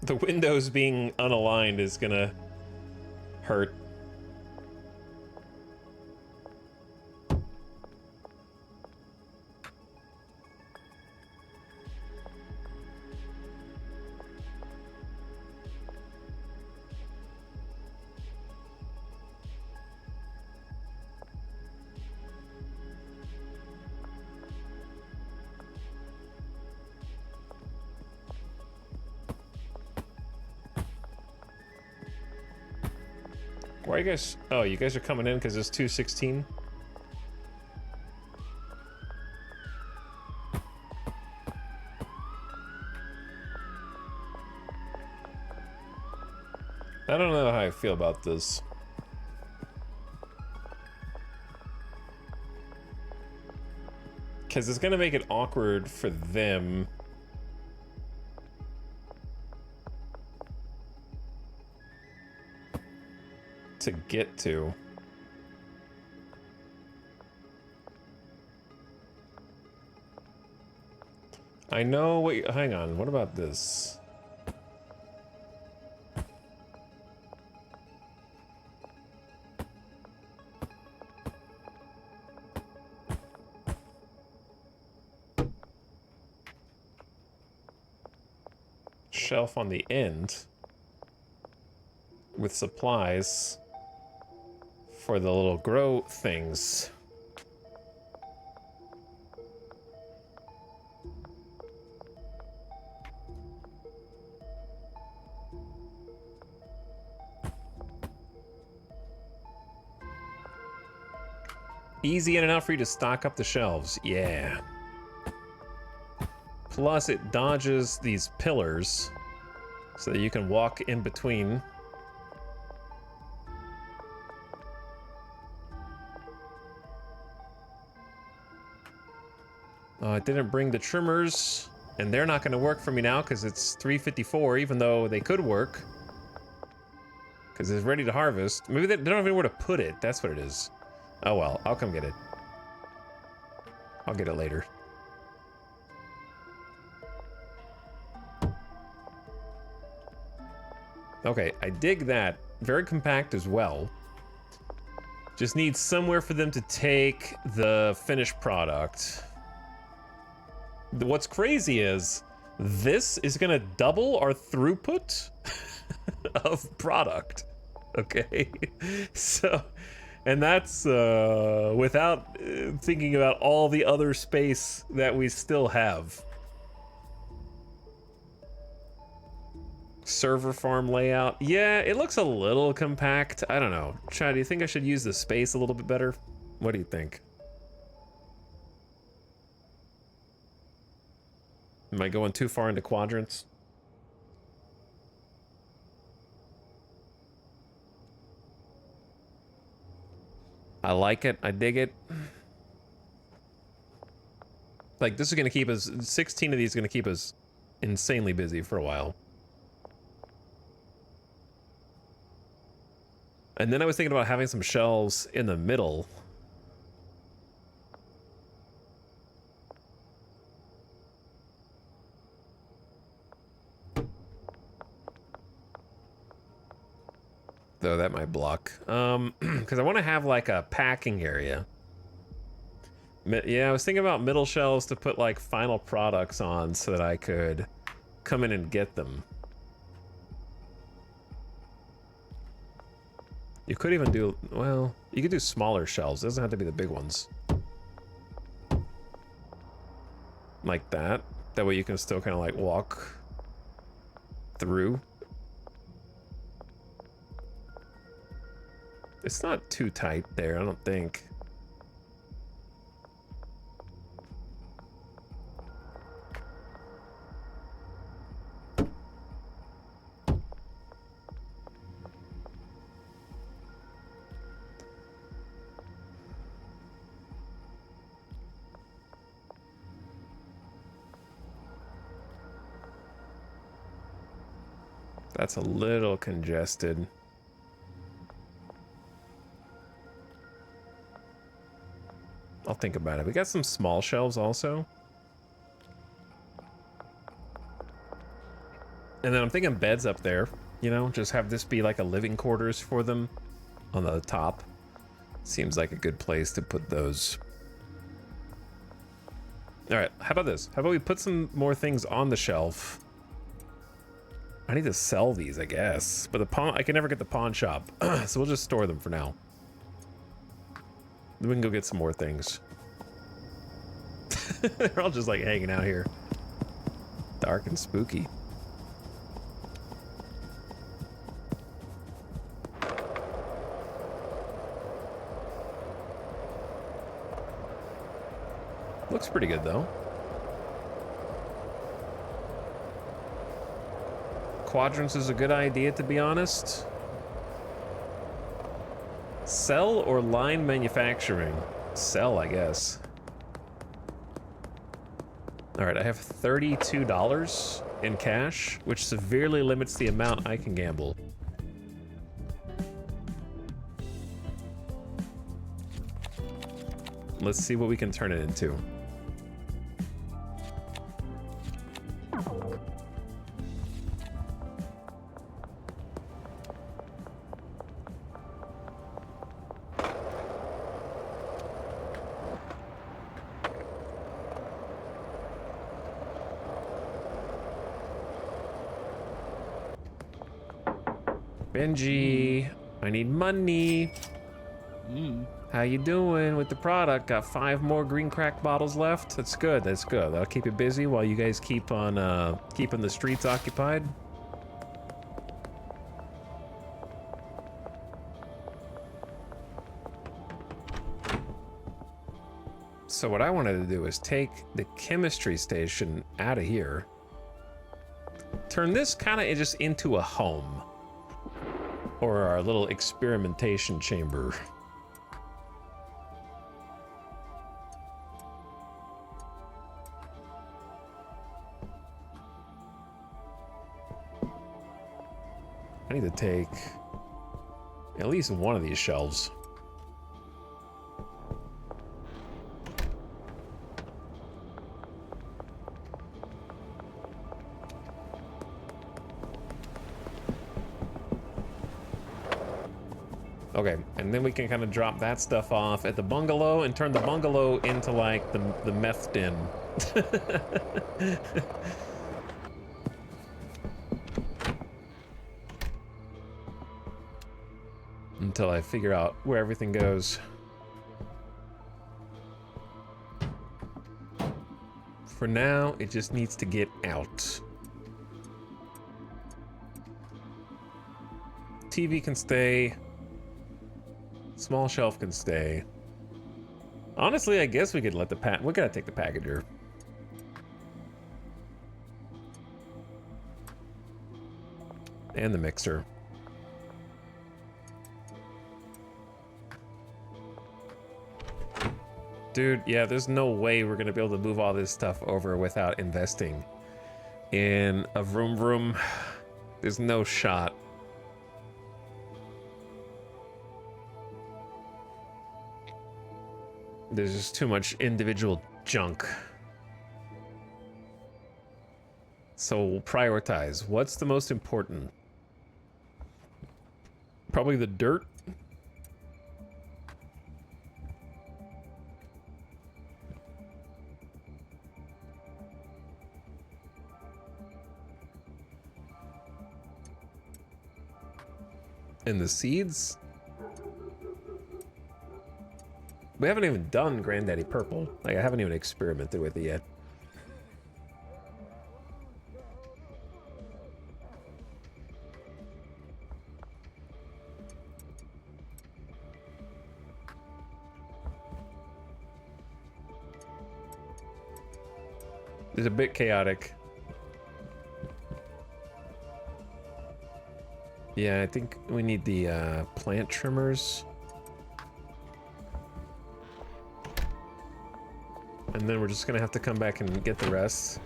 The windows being unaligned is gonna hurt. Why are you guys... Oh, you guys are coming in because it's 2:16? I don't know how I feel about this. Because it's going to make it awkward for them. To get to. I know what... Hang on, what about this? shelf on the end with supplies for the little grow things. Easy in and out for you to stock up the shelves. Yeah. Plus it dodges these pillars so that you can walk in between. I didn't bring the trimmers, and they're not going to work for me now because it's 3:54, even though they could work. Because it's ready to harvest. Maybe they don't even know where to put it. That's what it is. Oh well, I'll come get it. I'll get it later. Okay, I dig that. Very compact as well. Just need somewhere for them to take the finished product. What's crazy is this is gonna double our throughput of product. Okay, so, and that's without thinking about all the other space that we still have. Server farm layout. Yeah, it looks a little compact. I don't know. Chad, do you think I should use the space a little bit better? What do you think? Am I going too far into quadrants? I like it. I dig it. Like, this is going to keep us... 16 of these is going to keep us insanely busy for a while. And then I was thinking about having some shelves in the middle. Though that might block. Because I want to have like a packing area. Yeah, I was thinking about middle shelves to put like final products on so that I could come in and get them. You could even do, well, you could do smaller shelves. It doesn't have to be the big ones. Like that. That way you can still kind of like walk through. It's not too tight there, I don't think. That's a little congested. I'll think about it. We got some small shelves also. And then I'm thinking beds up there, you know, just have this be like a living quarters for them on the top. Seems like a good place to put those. All right, how about this? How about we put some more things on the shelf? I need to sell these, I guess. But the pawn, I can never get the pawn shop. So we'll just store them for now. Then we can go get some more things. They're all just like hanging out here. Dark and spooky. Looks pretty good though. Quadrants is a good idea, to be honest. Sell or line manufacturing? Sell, I guess. All right, I have $32 in cash, which severely limits the amount I can gamble. Let's see what we can turn it into. Benji, I need money. How you doing with the product? Got 5 more green crack bottles left. That's good. That's good. That'll keep you busy while you guys keep on keeping the streets occupied. So what I wanted to do is take the chemistry station out of here, turn this kind of just into a home, or our little experimentation chamber. I need to take at least one of these shelves. Okay, and then we can kind of drop that stuff off at the bungalow and turn the bungalow into like the meth den. Until I figure out where everything goes. For now, it just needs to get out. TV can stay. Small shelf can stay. Honestly, I guess we could let the we gotta take the packager. And the mixer. Dude, yeah, there's no way we're gonna be able to move all this stuff over without investing in a vroom vroom. There's no shot. There's just too much individual junk. So we'll prioritize. What's the most important? Probably the dirt. And the seeds? We haven't even done Granddaddy Purple. Like, I haven't even experimented with it yet. It's a bit chaotic. Yeah, I think we need the plant trimmers. And then we're just gonna have to come back and get the rest.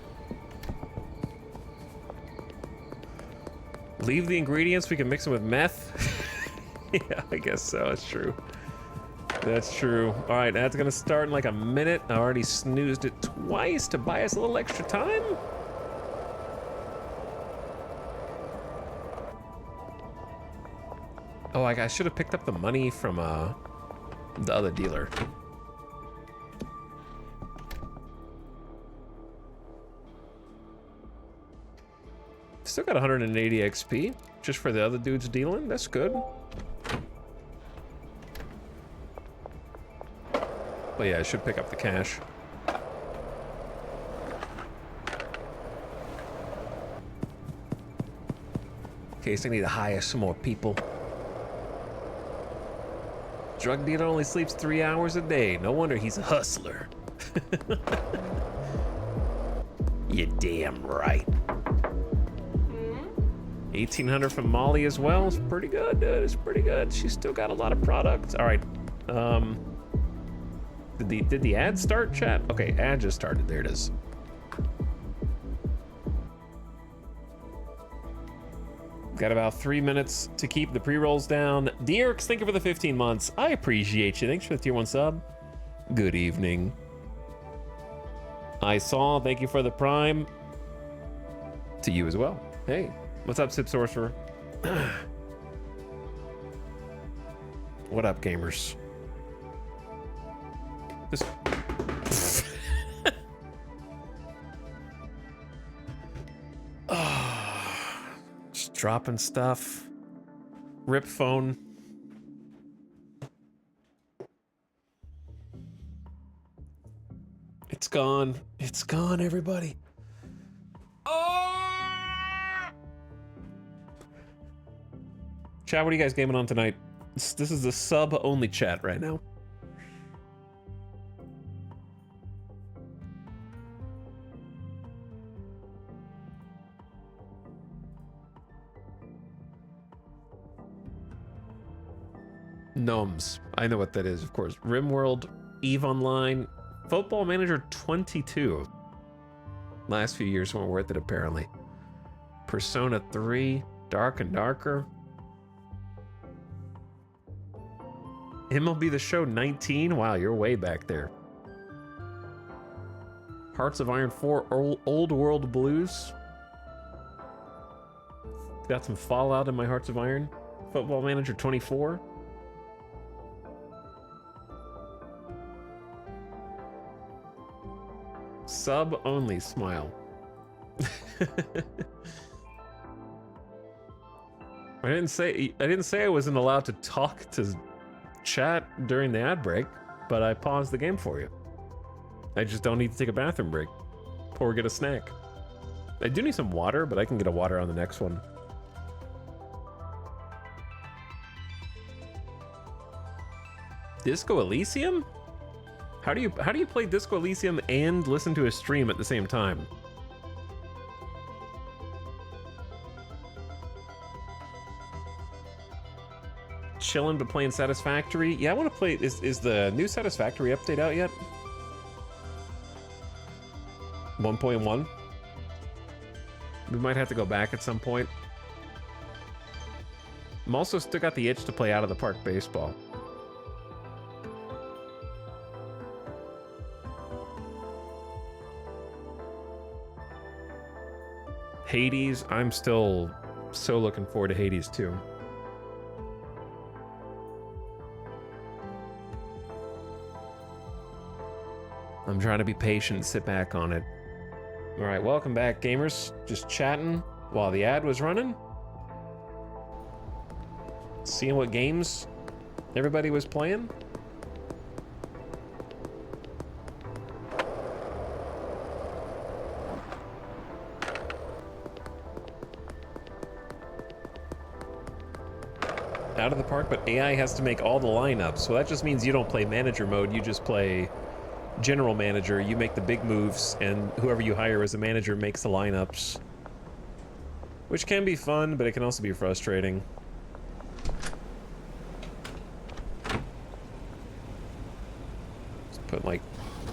Leave the ingredients, we can mix them with meth. Yeah, I guess so, that's true. That's true. All right, that's gonna start in like a minute. I already snoozed it twice to buy us a little extra time. Oh, I should have picked up the money from the other dealer. Still got 180 XP just for the other dudes dealing. That's good. But yeah, I should pick up the cash. In case I need to hire some more people. Drug dealer only sleeps 3 hours a day. No wonder he's a hustler. You're damn right. 1,800 from Molly as well. It's pretty good, dude. It's pretty good. She's still got a lot of products. All right. Did the ad start, chat? Okay, ad just started. There it is. Got about 3 minutes to keep the pre-rolls down. Dierks, thank you for the 15 months. I appreciate you. Thanks for the tier 1 sub. Good evening. I saw, thank you for the prime. To you as well. Hey, what's up, Sip Sorcerer? What up, gamers? Just... Just dropping stuff. Rip phone. It's gone. It's gone, everybody. Oh! Chat, what are you guys gaming on tonight? This is the sub-only chat right now. Gnomes. I know what that is, of course. RimWorld, EVE Online, Football Manager 22. Last few years weren't worth it, apparently. Persona 3, Dark and Darker. MLB The Show 19? Wow, you're way back there. Hearts of Iron 4, Old World Blues. Got some Fallout in my Hearts of Iron. Football Manager 24. Sub only smile. I didn't say I wasn't allowed to talk to chat during the ad break, but I paused the game for you. I just don't need to take a bathroom break or get a snack. I do need some water, but I can get a water on the next one. Disco Elysium? How do you play Disco Elysium and listen to a stream at the same time? Chilling but playing Satisfactory? Yeah, I want to play. Is the new Satisfactory update out yet? 1.1? We might have to go back at some point. I'm also still got the itch to play Out of the Park Baseball. Hades, I'm still so looking forward to Hades too. I'm trying to be patient, sit back on it. All right, welcome back, gamers. Just chatting while the ad was running. Seeing what games everybody was playing. Out of the park, but AI has to make all the lineups. So that just means you don't play manager mode, you just play general manager. You make the big moves, and whoever you hire as a manager makes the lineups. Which can be fun, but it can also be frustrating. Just put like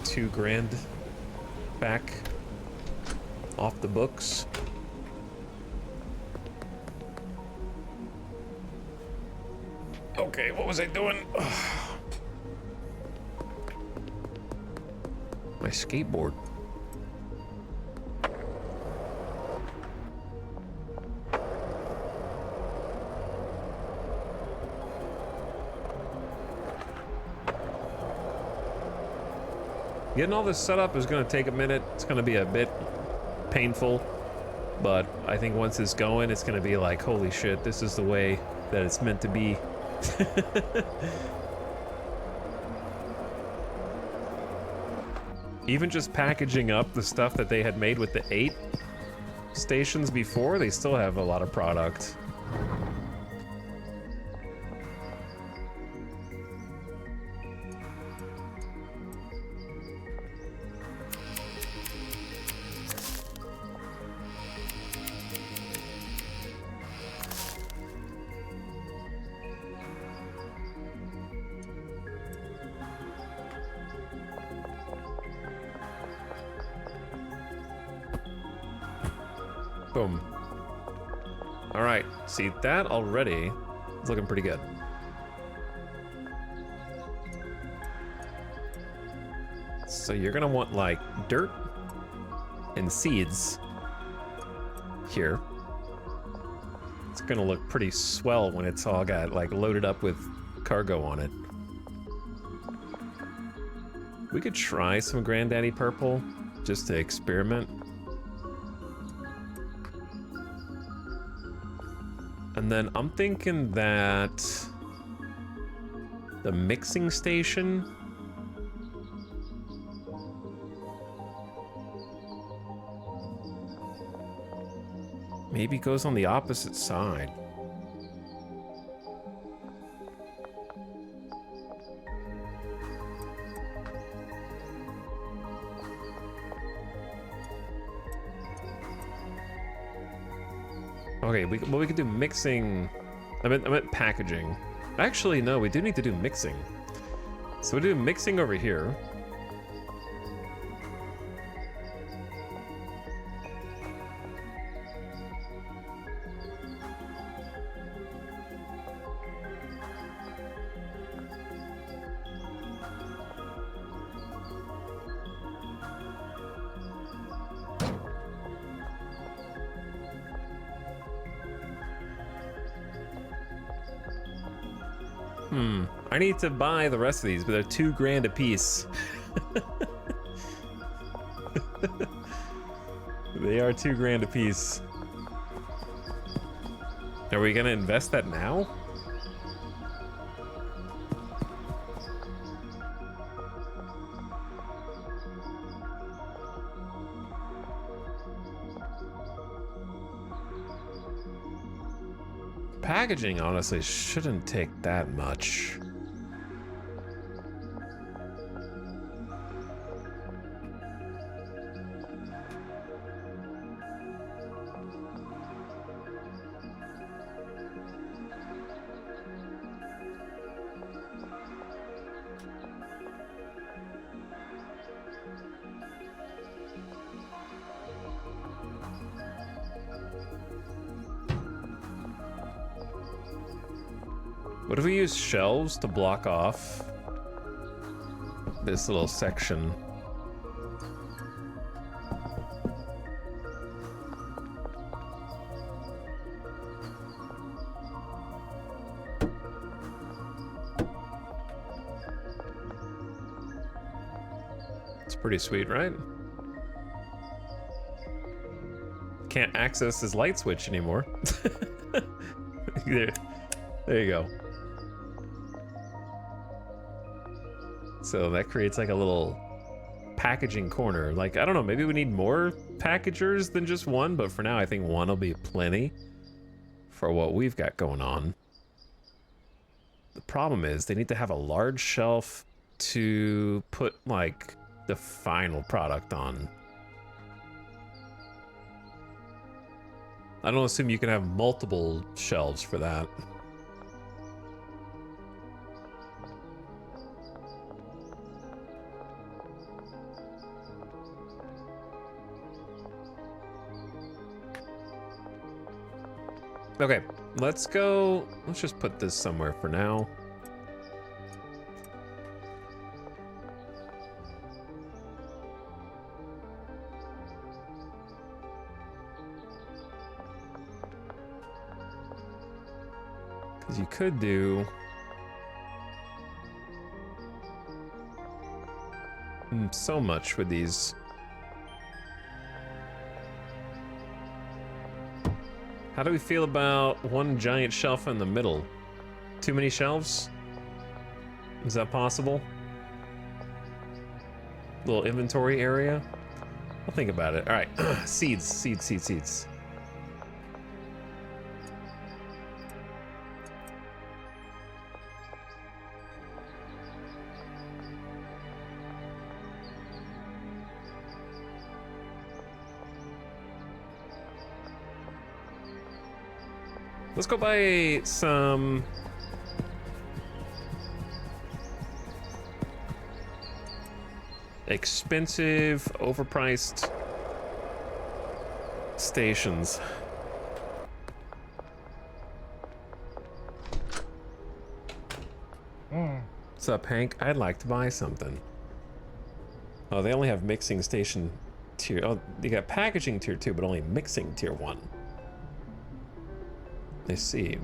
$2,000 back off the books. Okay, what was I doing? My skateboard. Getting all this set up is going to take a minute. It's going to be a bit painful, but I think once it's going, it's going to be like, holy shit, this is the way that it's meant to be. Even just packaging up the stuff that they had made with the 8 stations before, they still have a lot of product. Boom. All right, see, that already is looking pretty good. So you're gonna want like dirt and seeds here. It's gonna look pretty swell when it's all got like loaded up with cargo on it. We could try some Granddaddy Purple just to experiment. And then I'm thinking that the mixing station maybe goes on the opposite side. Okay, we could do mixing. I meant packaging. Actually, no, we do need to do mixing. So we do mixing over here. I need to buy the rest of these, but they're $2 grand a piece. They are $2 grand a piece. Are we gonna invest that now? Packaging honestly shouldn't take that much. What if we use shelves to block off this little section? It's pretty sweet, right? Can't access his light switch anymore. There you go. So that creates like a little packaging corner. Like, I don't know, maybe we need more packagers than just one, but for now I think one will be plenty for what we've got going on. The problem is they need to have a large shelf to put like the final product on. I don't assume you can have multiple shelves for that. Okay, let's go. Let's just put this somewhere for now. Because you could do so much with these. How do we feel about one giant shelf in the middle? Too many shelves? Is that possible? Little inventory area? I'll think about it. All right, seeds. Let's go buy some expensive, overpriced stations. What's up, Hank? I'd like to buy something. Oh, they only have mixing station tier. Oh, you got packaging tier 2, but only mixing tier 1. I see.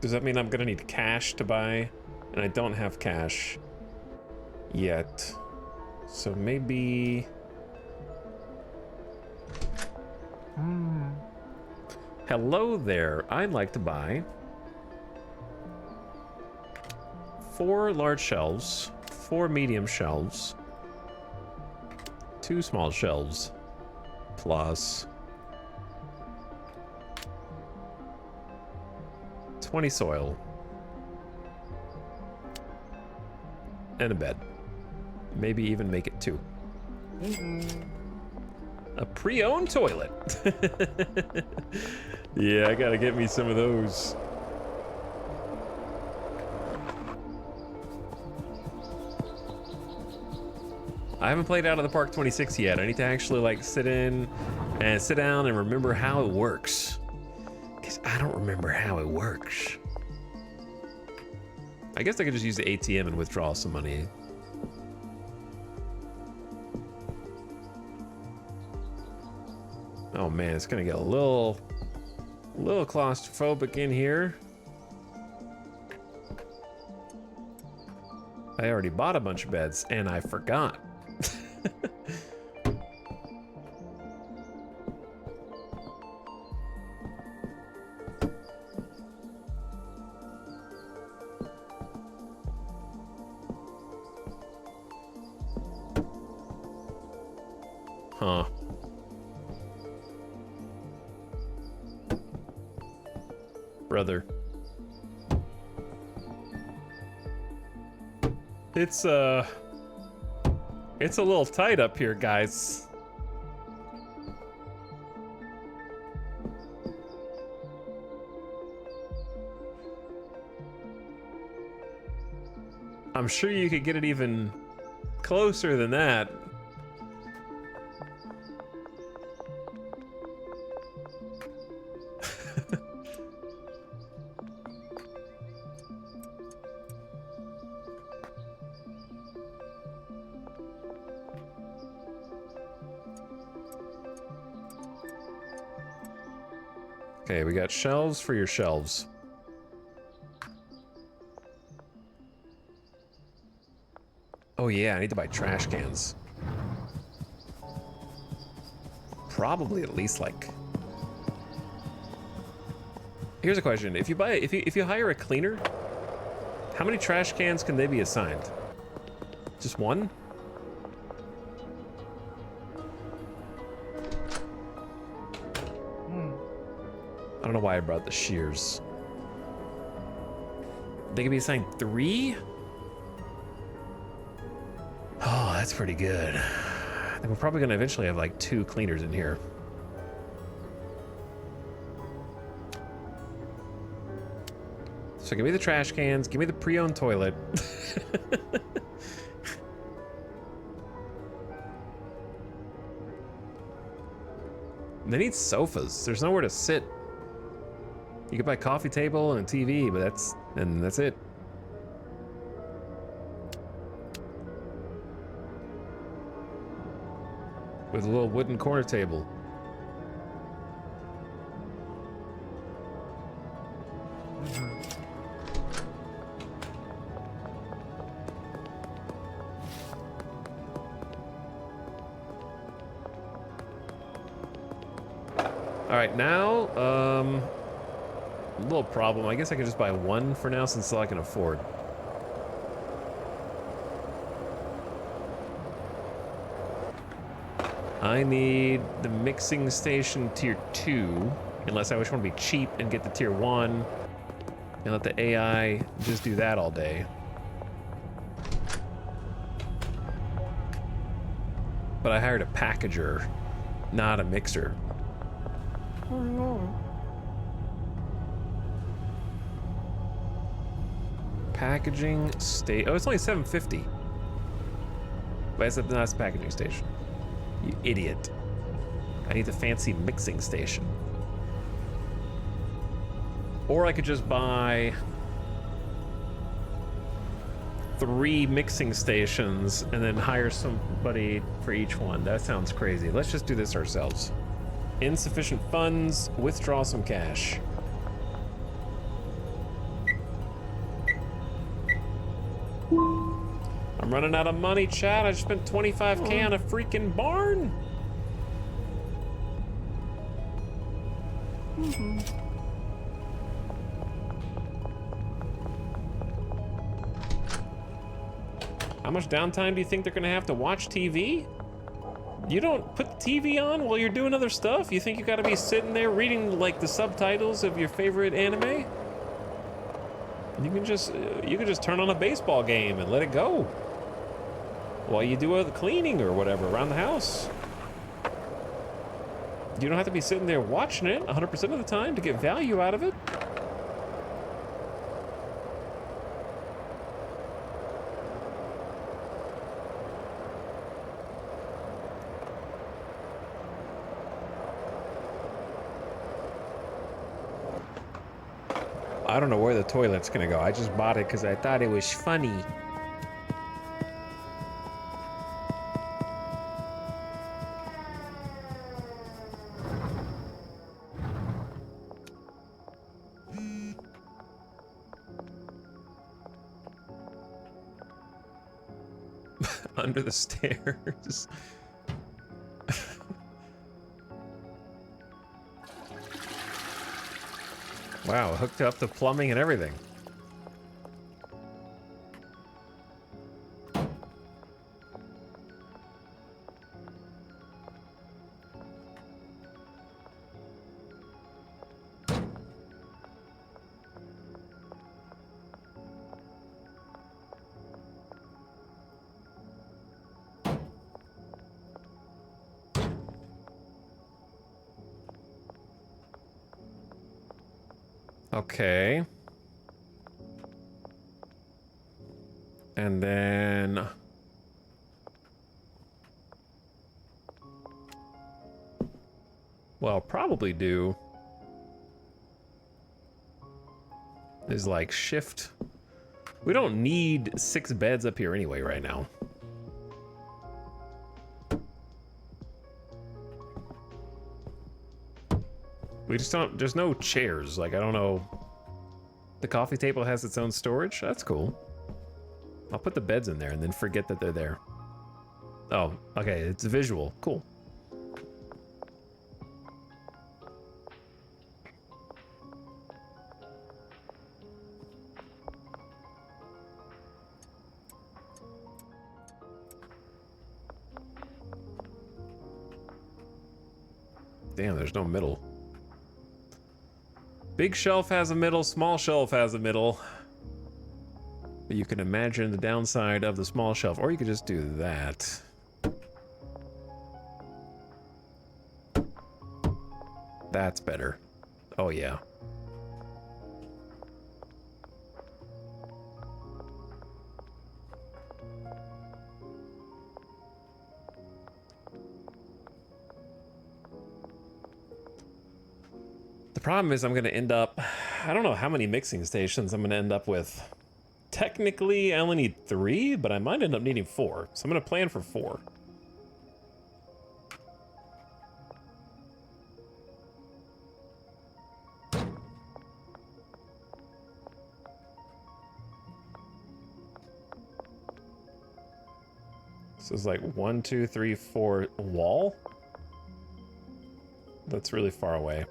Does that mean I'm gonna need cash to buy? And I don't have cash yet. So maybe... Hello there. I'd like to buy 4 large shelves, 4 medium shelves, 2 small shelves, plus 20 soil, and a bed. Maybe even make it 2. A pre-owned toilet. Yeah, I gotta get me some of those. I haven't played Out of the Park 26 yet. I need to actually like sit down and remember how it works. Because I don't remember how it works. I guess I could just use the ATM and withdraw some money. Oh man, it's gonna get a little claustrophobic in here. I already bought a bunch of beds and I forgot. Huh. Brother. It's a little tight up here, guys. I'm sure you could get it even closer than that. Okay, we got shelves for your shelves. Oh yeah, I need to buy trash cans. Probably at least like... Here's a question. If you hire a cleaner, how many trash cans can they be assigned? Just one? I don't know why I brought the shears. They can be assigned 3? Oh, that's pretty good. And we're probably gonna eventually have like 2 cleaners in here. So give me the trash cans, give me the pre-owned toilet. They need sofas. There's nowhere to sit. You could buy a coffee table and a TV, but that's it. With a little wooden corner table. All right, now, a little problem. I guess I could just buy 1 for now since it's all I can afford. I need the mixing station tier 2, unless I just want to be cheap and get the tier 1 and let the AI just do that all day. But I hired a packager, not a mixer. Oh no. Packaging state. Oh, it's only $7.50. But it's not a packaging station. You idiot. I need the fancy mixing station. Or I could just buy 3 mixing stations and then hire somebody for each one. That sounds crazy. Let's just do this ourselves. Insufficient funds, withdraw some cash. I'm running out of money, Chad. I just spent 25K on a freaking barn. How much downtime do you think they're gonna have to watch TV? You don't put the TV on while you're doing other stuff? You think you gotta be sitting there reading like the subtitles of your favorite anime? You can just turn on a baseball game and let it go while you do the cleaning or whatever around the house. You don't have to be sitting there watching it 100% of the time to get value out of it. I don't know where the toilet's gonna go. I just bought it because I thought it was funny. Under the stairs. Wow, hooked up to plumbing and everything. Okay. And then... what I'll probably do is like shift. We don't need 6 beds up here anyway right now. We just don't, there's no chairs. Like, I don't know. The coffee table has its own storage. That's cool. I'll put the beds in there and then forget that they're there. Oh, okay, it's visual. Cool. Damn, there's no middle. Big shelf has a middle, small shelf has a middle. But you can imagine the downside of the small shelf, or you could just do that. That's better. Oh yeah. The problem is I'm gonna end up, I don't know how many mixing stations I'm gonna end up with. Technically, I only need 3, but I might end up needing 4. So I'm gonna plan for 4. This is like 1, 2, 3, 4 wall. That's really far away.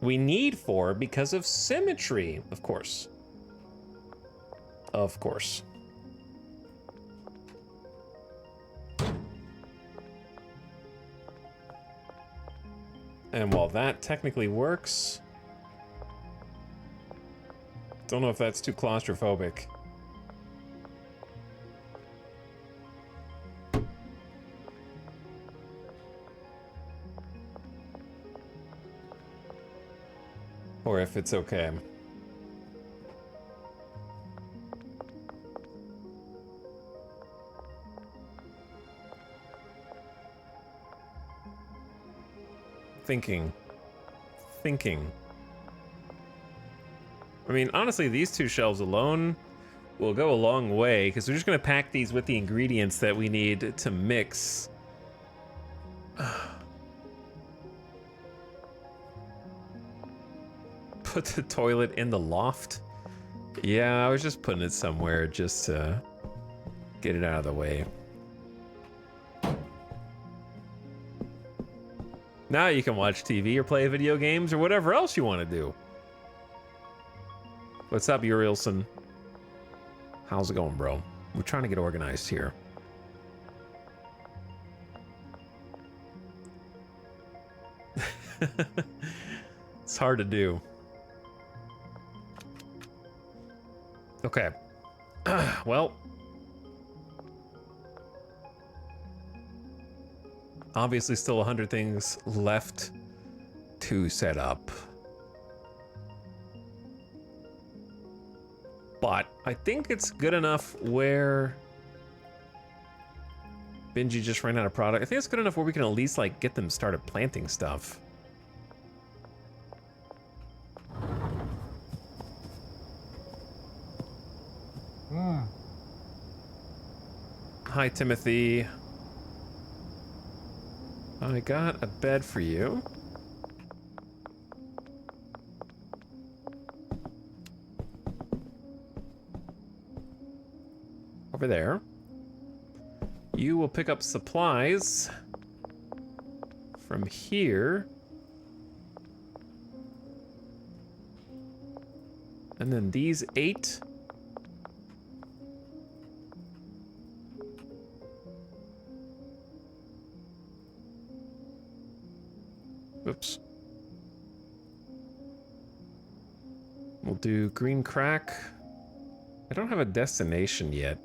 We need 4 because of symmetry, of course. Of course. And while that technically works, don't know if that's too claustrophobic. Or if it's okay. Thinking. I mean, honestly, these 2 shelves alone will go a long way, because we're just going to pack these with the ingredients that we need to mix. Put the toilet in the loft. Yeah, I was just putting it somewhere just to get it out of the way. Now you can watch TV or play video games or whatever else you want to do. What's up, Urielson? How's it going, bro? We're trying to get organized here. It's hard to do. Okay. Well, obviously still 100 things left to set up. But I think it's good enough where Benji just ran out of product. I think it's good enough where we can at least like get them started planting stuff. Hi, Timothy. I got a bed for you. Over there. You will pick up supplies from here. And then these 8. Oops. We'll do green crack. I don't have a destination yet.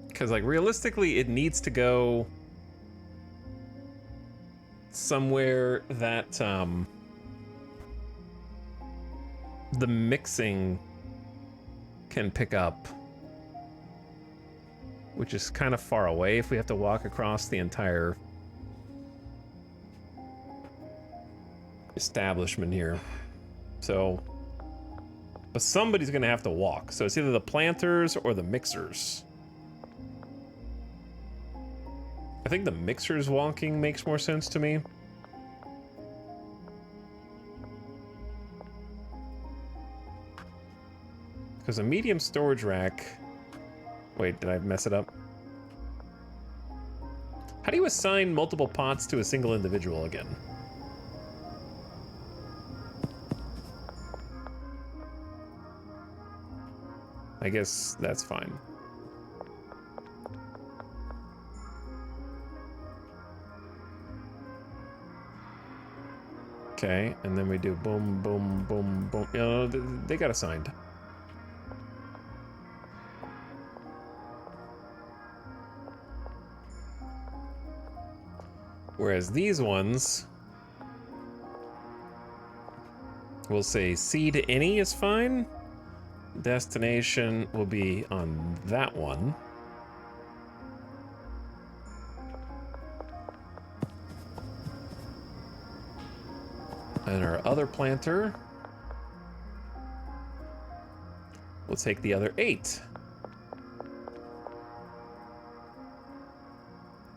Because, like, realistically, it needs to go somewhere that, the mixing can pick up. Which is kind of far away if we have to walk across the entire establishment here. So, but somebody's gonna have to walk. So it's either the planters or the mixers. I think the mixers walking makes more sense to me. Because a medium storage rack... Wait, did I mess it up? How do you assign multiple pots to a single individual again? I guess that's fine. Okay, and then we do boom, boom, boom, boom. You know, they got assigned. Whereas these ones, we'll say C to any is fine. Destination will be on that one. And our other planter will take the other 8.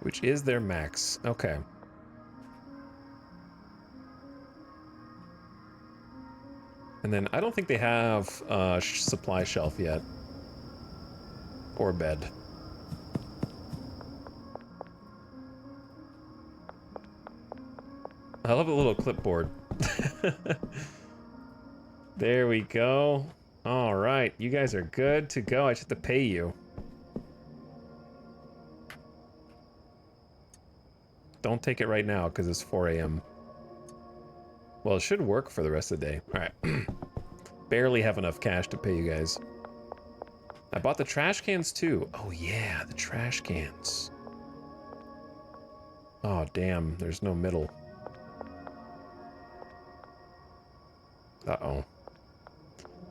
Which is their max. Okay. And then I don't think they have a supply shelf yet. Or bed. I love a little clipboard. There we go. All right, you guys are good to go. I just have to pay you. Don't take it right now because it's 4 a.m. Well, it should work for the rest of the day. All right. Barely have enough cash to pay you guys. I bought the trash cans too. Oh yeah, the trash cans. Oh damn, there's no middle. Uh-oh.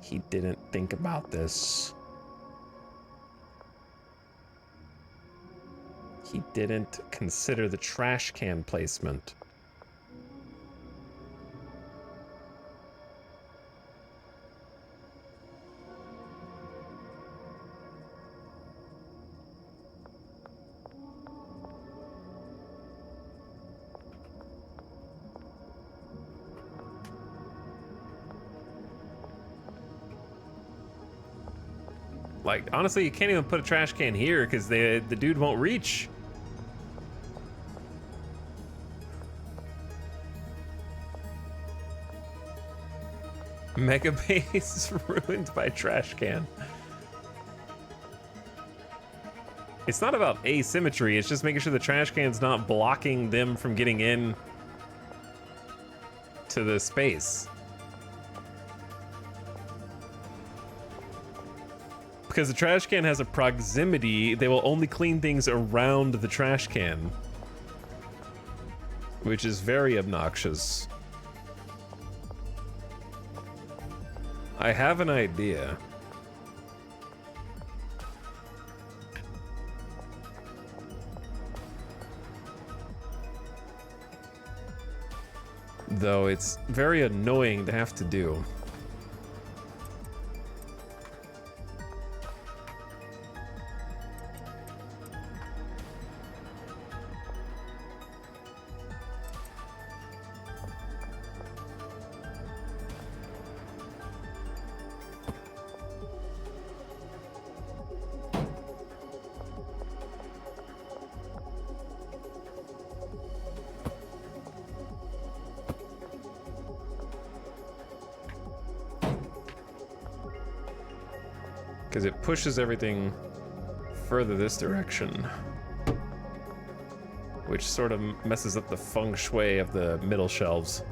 He didn't think about this. He didn't consider the trash can placement. Like, honestly, you can't even put a trash can here because the dude won't reach. Mega base ruined by trash can. It's not about asymmetry, it's just making sure the trash can's not blocking them from getting in to the space. Because the trash can has a proximity, they will only clean things around the trash can. Which is very obnoxious. I have an idea. Though it's very annoying to have to do. Because it pushes everything further this direction, which sort of messes up the feng shui of the middle shelves.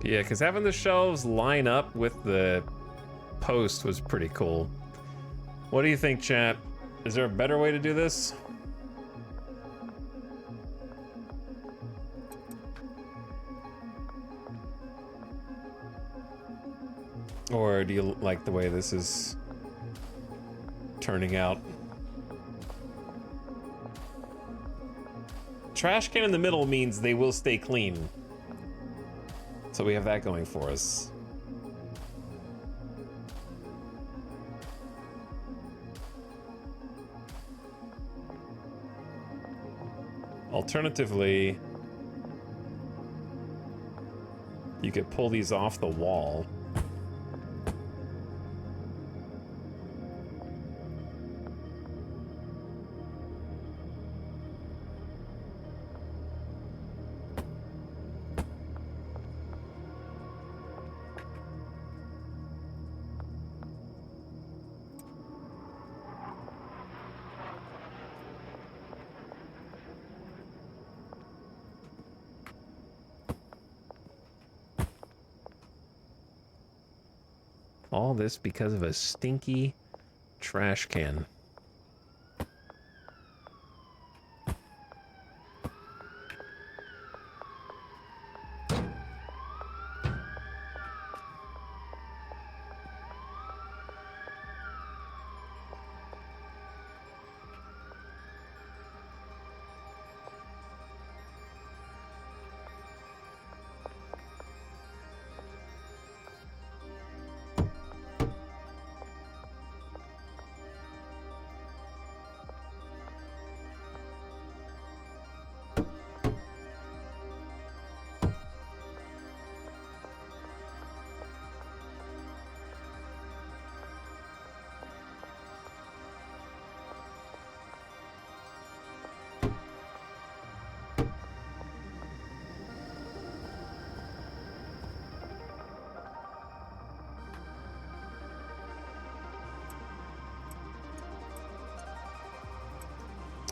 Yeah, because having the shelves line up with the post was pretty cool. What do you think, chat? Is there a better way to do this? Or do you like the way this is turning out? Trash can in the middle means they will stay clean. So we have that going for us. Alternatively, you could pull these off the wall. All this because of a stinky trash can.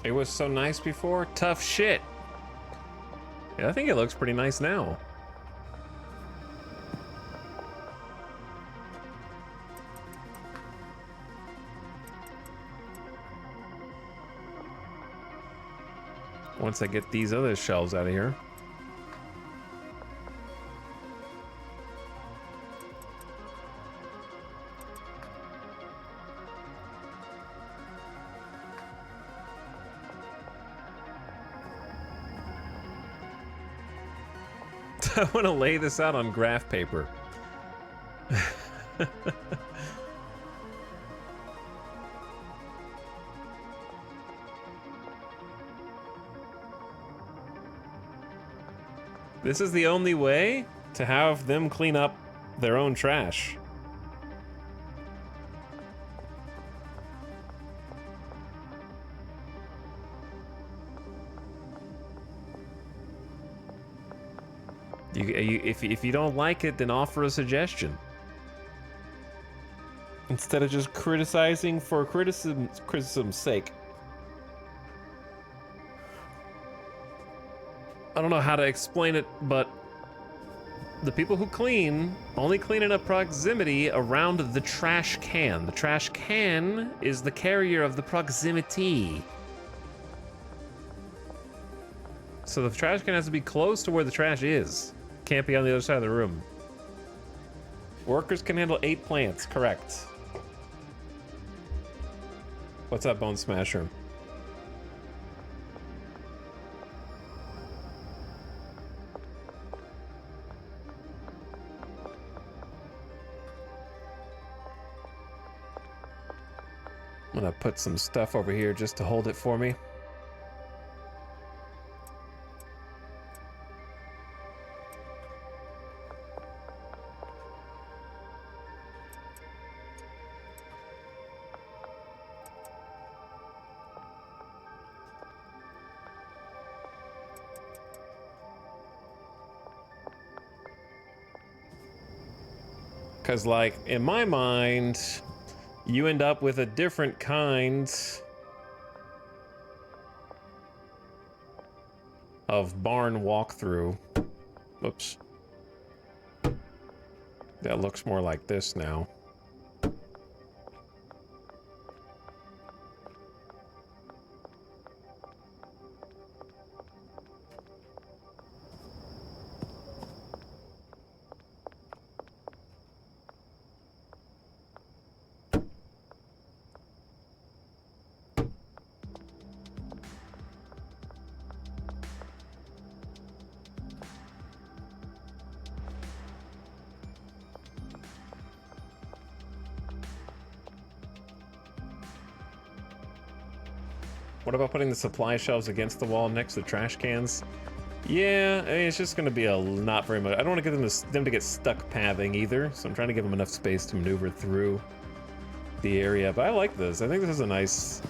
It was so nice before. Tough shit. Yeah, I think it looks pretty nice now. Once I get these other shelves out of here. I want to lay this out on graph paper. This is the only way to have them clean up their own trash. If you don't like it, then offer a suggestion. Instead of just criticizing for criticism's sake. I don't know how to explain it, but the people who clean only clean in a proximity around the trash can. The trash can is the carrier of the proximity. So the trash can has to be close to where the trash is. Can't be on the other side of the room. Workers can handle 8 plants, correct. What's up, Bone Smasher? I'm gonna put some stuff over here just to hold it for me. Because, like, in my mind, you end up with a different kind of barn walkthrough. Oops. That looks more like this now. What about putting the supply shelves against the wall next to trash cans? Yeah, I mean, it's just going to be a not very much. I don't want to get them to get stuck pathing either, so I'm trying to give them enough space to maneuver through the area. But I like this. I think this is a nice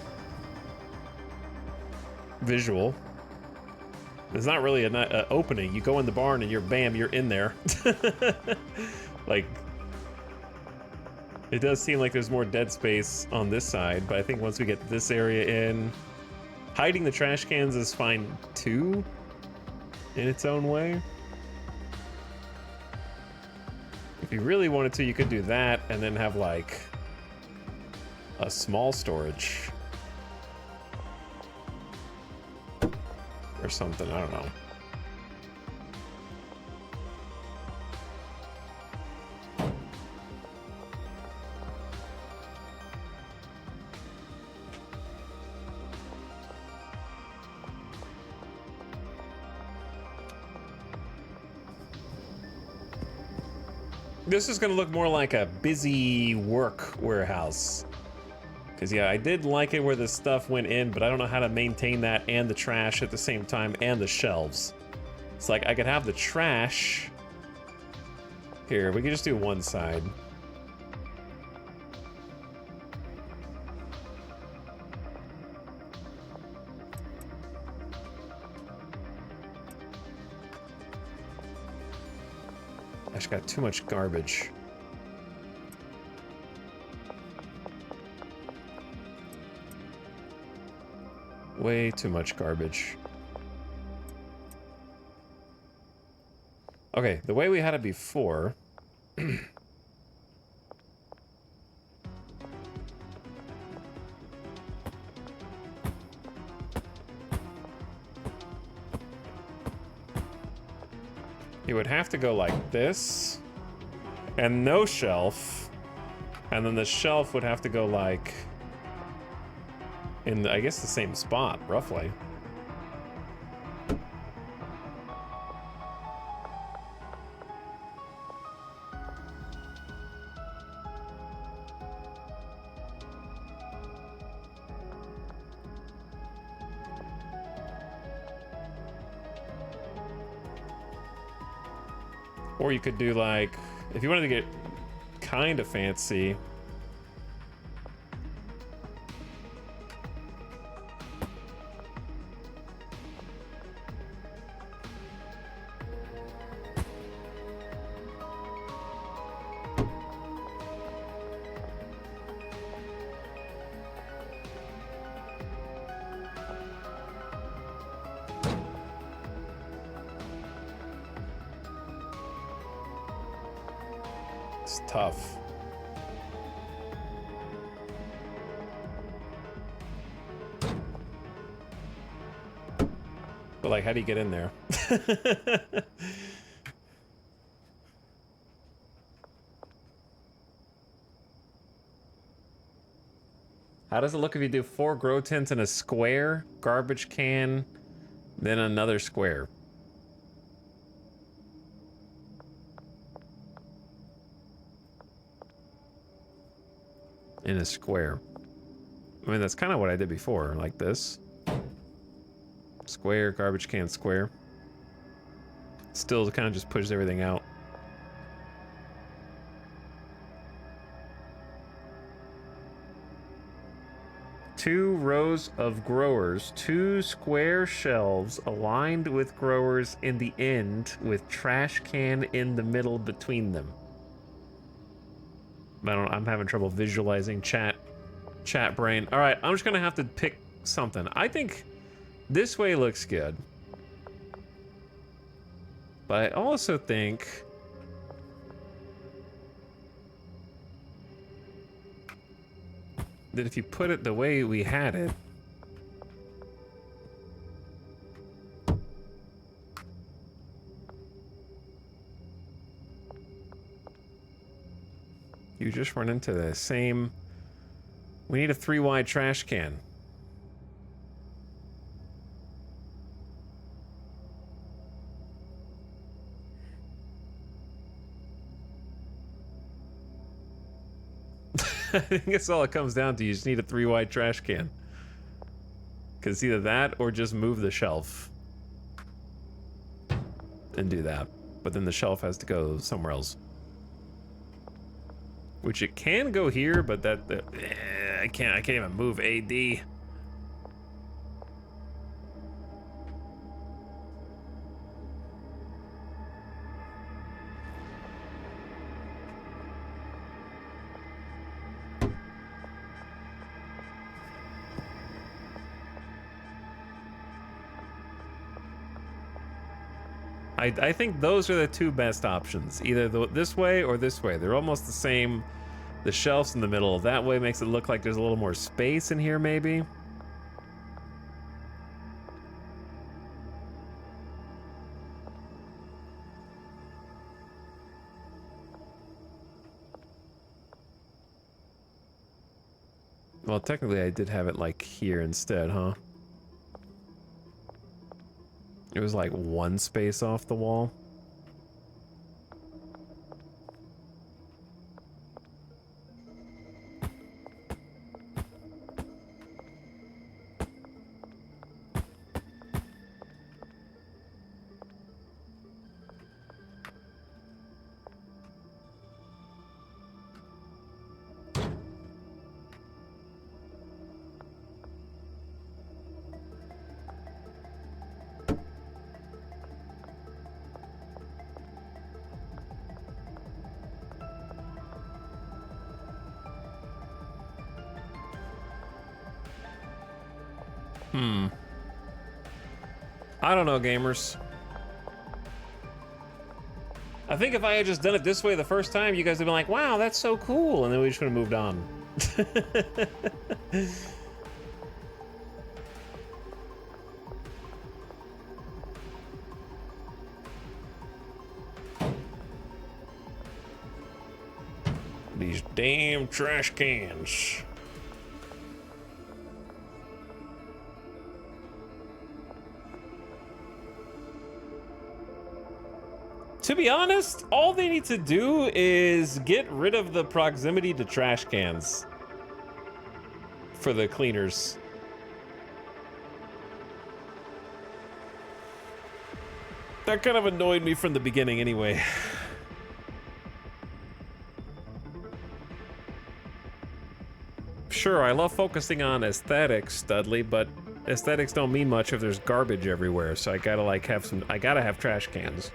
visual. It's not really an opening. You go in the barn and you're in there. Like, it does seem like there's more dead space on this side, but I think once we get this area in, hiding the trash cans is fine too, in its own way. If you really wanted to, you could do that and then have like a small storage or something, I don't know. This is gonna look more like a busy work warehouse. Because, yeah, I did like it where the stuff went in, but I don't know how to maintain that and the trash at the same time and the shelves. It's like I could have the trash. Here, we could just do one side. I just got too much garbage. Way too much garbage. Okay, the way we had it before. You would have to go like this, and no shelf, and then the shelf would have to go like in, I guess, the same spot, roughly. Or you could do like, if you wanted to get kind of fancy. It's tough. But like, how do you get in there? How does it look if you do 4 grow tents in a square, garbage can, then another square? In a square. I mean, that's kind of what I did before, like this. Square, garbage can, square. Still kind of just pushes everything out. Two rows of growers, 2 square shelves aligned with growers in the end with trash can in the middle between them. I'm having trouble visualizing chat brain. All right, I'm just gonna have to pick something. I think this way looks good. But I also think that if you put it the way we had it, you just run into the same. We need a 3-wide trash can. I think that's all it comes down to. You just need a 3-wide trash can. Because it's either that or just move the shelf. And do that. But then the shelf has to go somewhere else. Which it can go here, but I can't even move AD. I think those are the 2 best options. Either this way or this way. They're almost the same. The shelf's in the middle. That way makes it look like there's a little more space in here, maybe. Well, technically I did have it like here instead, huh? It was like 1 space off the wall. I don't know, gamers. I think if I had just done it this way the first time, you guys would have been like, wow, that's so cool. And then we just would have moved on. These damn trash cans. To be honest, all they need to do is get rid of the proximity to trash cans for the cleaners. That kind of annoyed me from the beginning anyway. Sure, I love focusing on aesthetics, Studley, but aesthetics don't mean much if there's garbage everywhere, so I gotta like have some, I gotta have trash cans.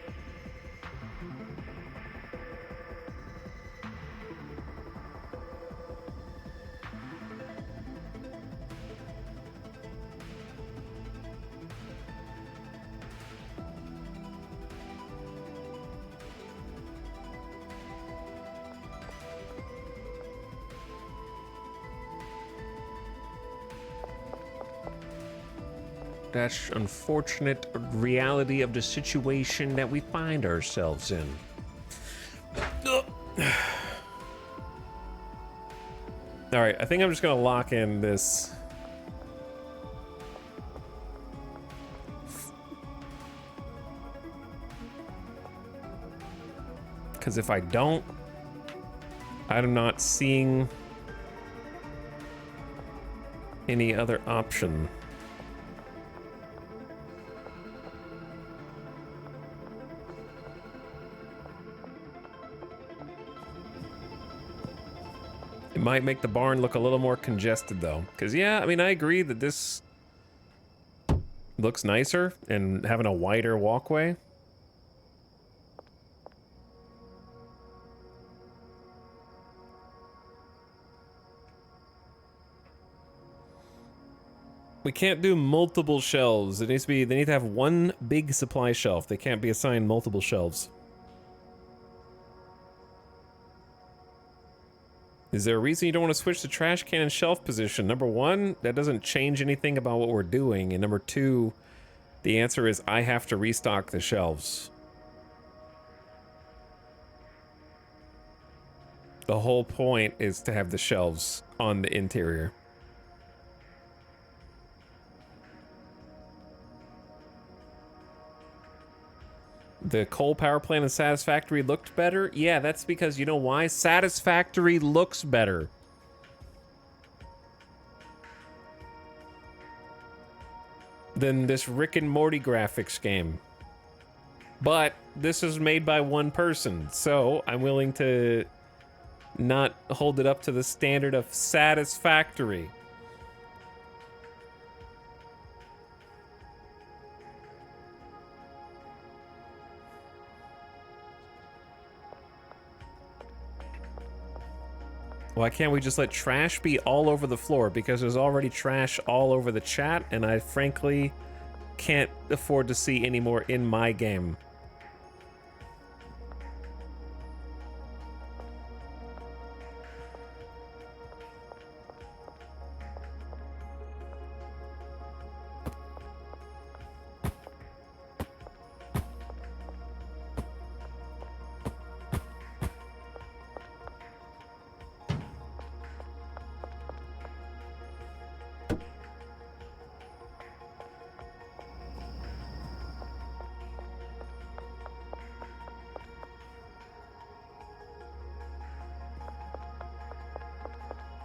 That's unfortunate reality of the situation that we find ourselves in. All right, I think I'm just gonna lock in this. Because if I don't, I'm not seeing any other option. It might make the barn look a little more congested though. Because yeah, I mean, I agree that this looks nicer and having a wider walkway. We can't do multiple shelves. It needs to be, they need to have one big supply shelf. They can't be assigned multiple shelves. Is there a reason you don't want to switch the trash can and shelf position? Number one, that doesn't change anything about what we're doing. And number two, the answer is I have to restock the shelves. The whole point is to have the shelves on the interior. The coal power plant and Satisfactory looked better? Yeah, that's because, you know why? Satisfactory looks better. Than this Rick and Morty graphics game. But this is made by one person, so I'm willing to not hold it up to the standard of Satisfactory. Why can't we just let trash be all over the floor? Because there's already trash all over the chat, and I frankly can't afford to see any more in my game.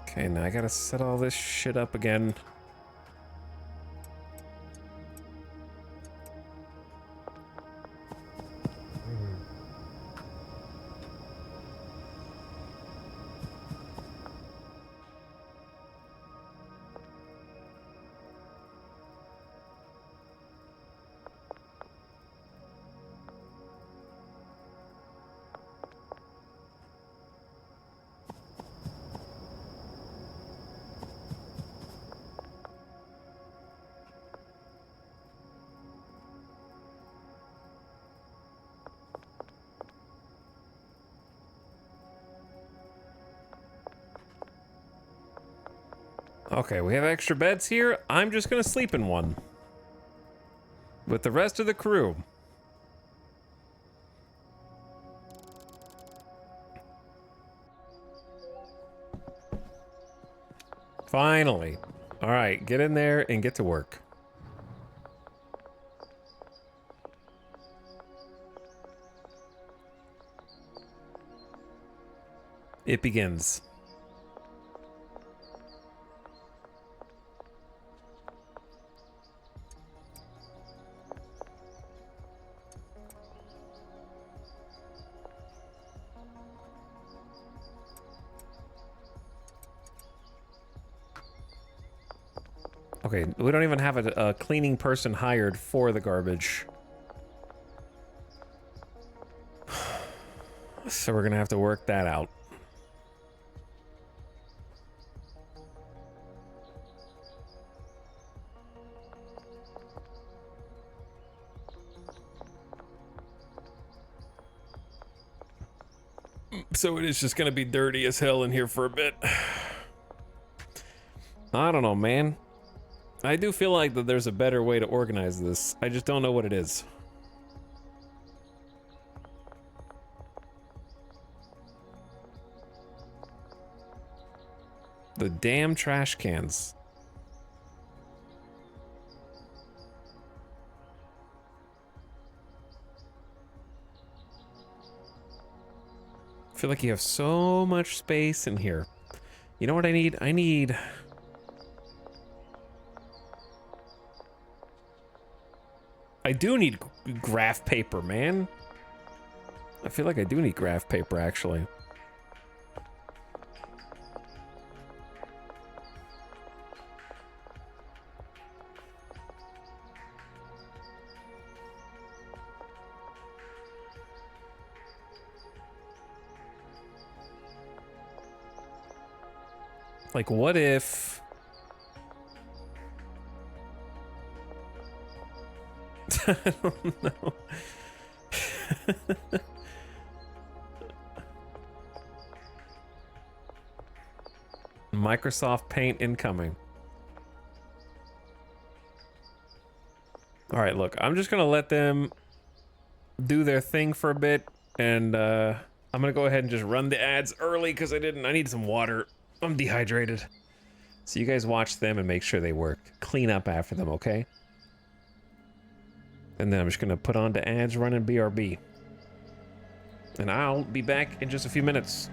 Okay, now I gotta set all this shit up again. Okay, we have extra beds here. I'm just gonna sleep in one. With the rest of the crew. Finally. Alright, get in there and get to work. It begins. Okay, we don't even have a cleaning person hired for the garbage. So we're gonna have to work that out. So it is just gonna be dirty as hell in here for a bit. I don't know, man. I do feel like that there's a better way to organize this. I just don't know what it is. The damn trash cans. I feel like you have so much space in here. You know what I need? I do need graph paper, man. I feel like I do need graph paper, actually. Like, what if... I don't know. Microsoft Paint incoming. All right, look, I'm just gonna let them do their thing for a bit, and I'm gonna go ahead and just run the ads early because I need some water. I'm dehydrated. So you guys watch them and make sure they work. Clean up after them, okay? And then I'm just gonna put on the ads running BRB. And I'll be back in just a few minutes.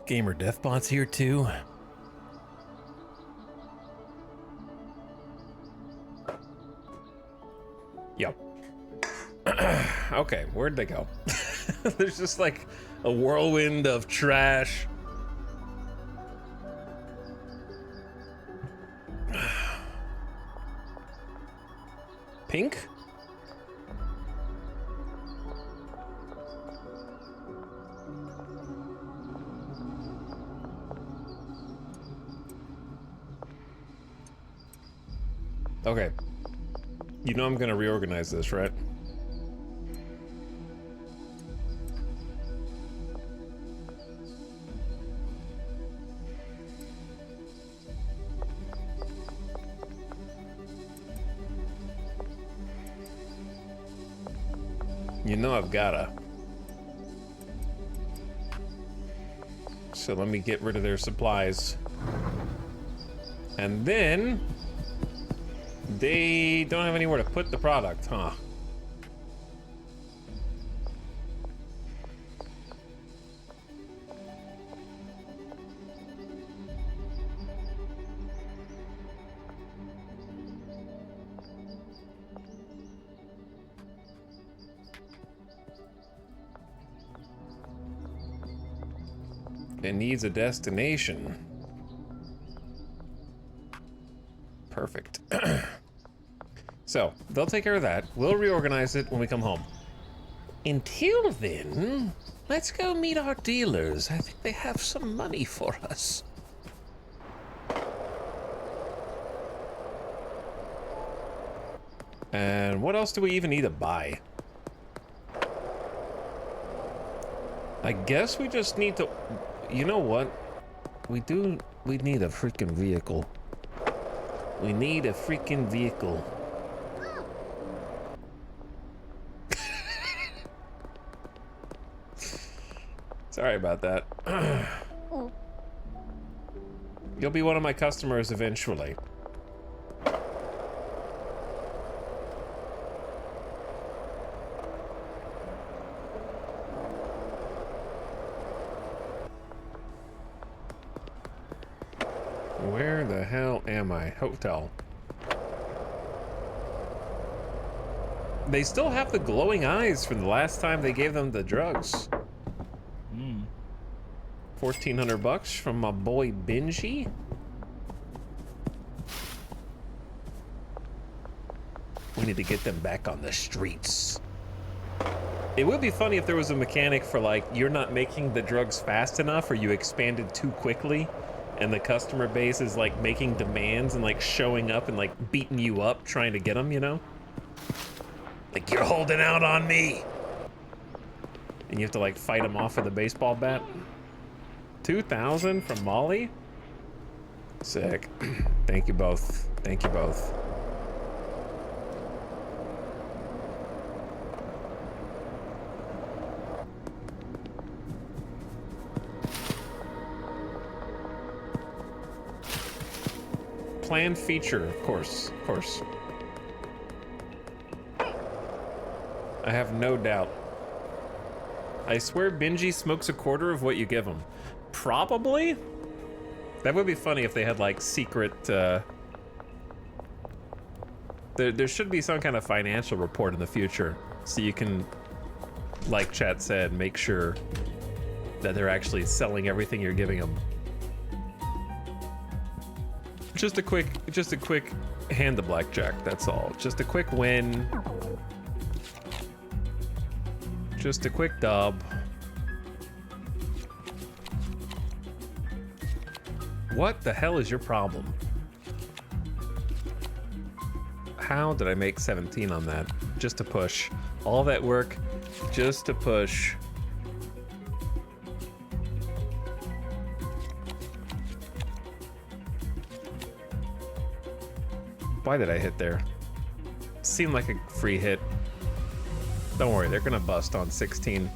Gamer Deathbot's here too. Yep. Okay, where'd they go? There's just like a whirlwind of trash. Pink? Okay. You know I'm gonna reorganize this, right? You know I've gotta. So let me get rid of their supplies. And then they don't have anywhere to put the product, huh? It needs a destination. Perfect. So, they'll take care of that. We'll reorganize it when we come home. Until then, let's go meet our dealers. I think they have some money for us. And what else do we even need to buy? I guess we just need to... You know what? We need a freaking vehicle. We need a freaking vehicle. Sorry about that. You'll be one of my customers eventually. Where the hell am I? Hotel. They still have the glowing eyes from the last time they gave them the drugs. 1,400 bucks from my boy Benji. We need to get them back on the streets. It would be funny if there was a mechanic for like, you're not making the drugs fast enough or you expanded too quickly and the customer base is like making demands and like showing up and like beating you up trying to get them, you know? Like, you're holding out on me. And you have to like fight them off with a baseball bat. 2,000 from Molly? Sick. Thank you both. Thank you both. Planned feature, of course, of course. I have no doubt. I swear Benji smokes a quarter of what you give him. Probably? That would be funny if they had like secret There should be some kind of financial report in the future, so you can, like chat said, make sure that they're actually selling everything you're giving them. Just a quick hand to blackjack, that's all. Just a quick win. Just a quick dub. What the hell is your problem? How did I make 17 on that? Just to push. All that work, just to push. Why did I hit there? Seemed like a free hit. Don't worry, they're gonna bust on 16.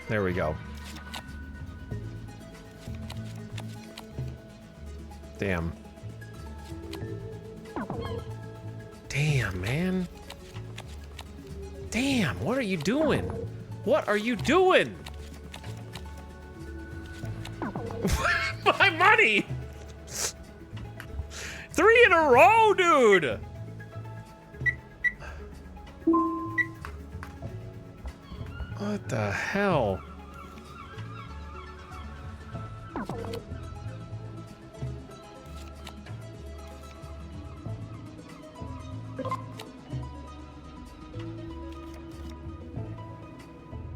There we go. Damn. Damn, man. Damn, what are you doing? What are you doing? My money! 3 in a row, dude! What the hell?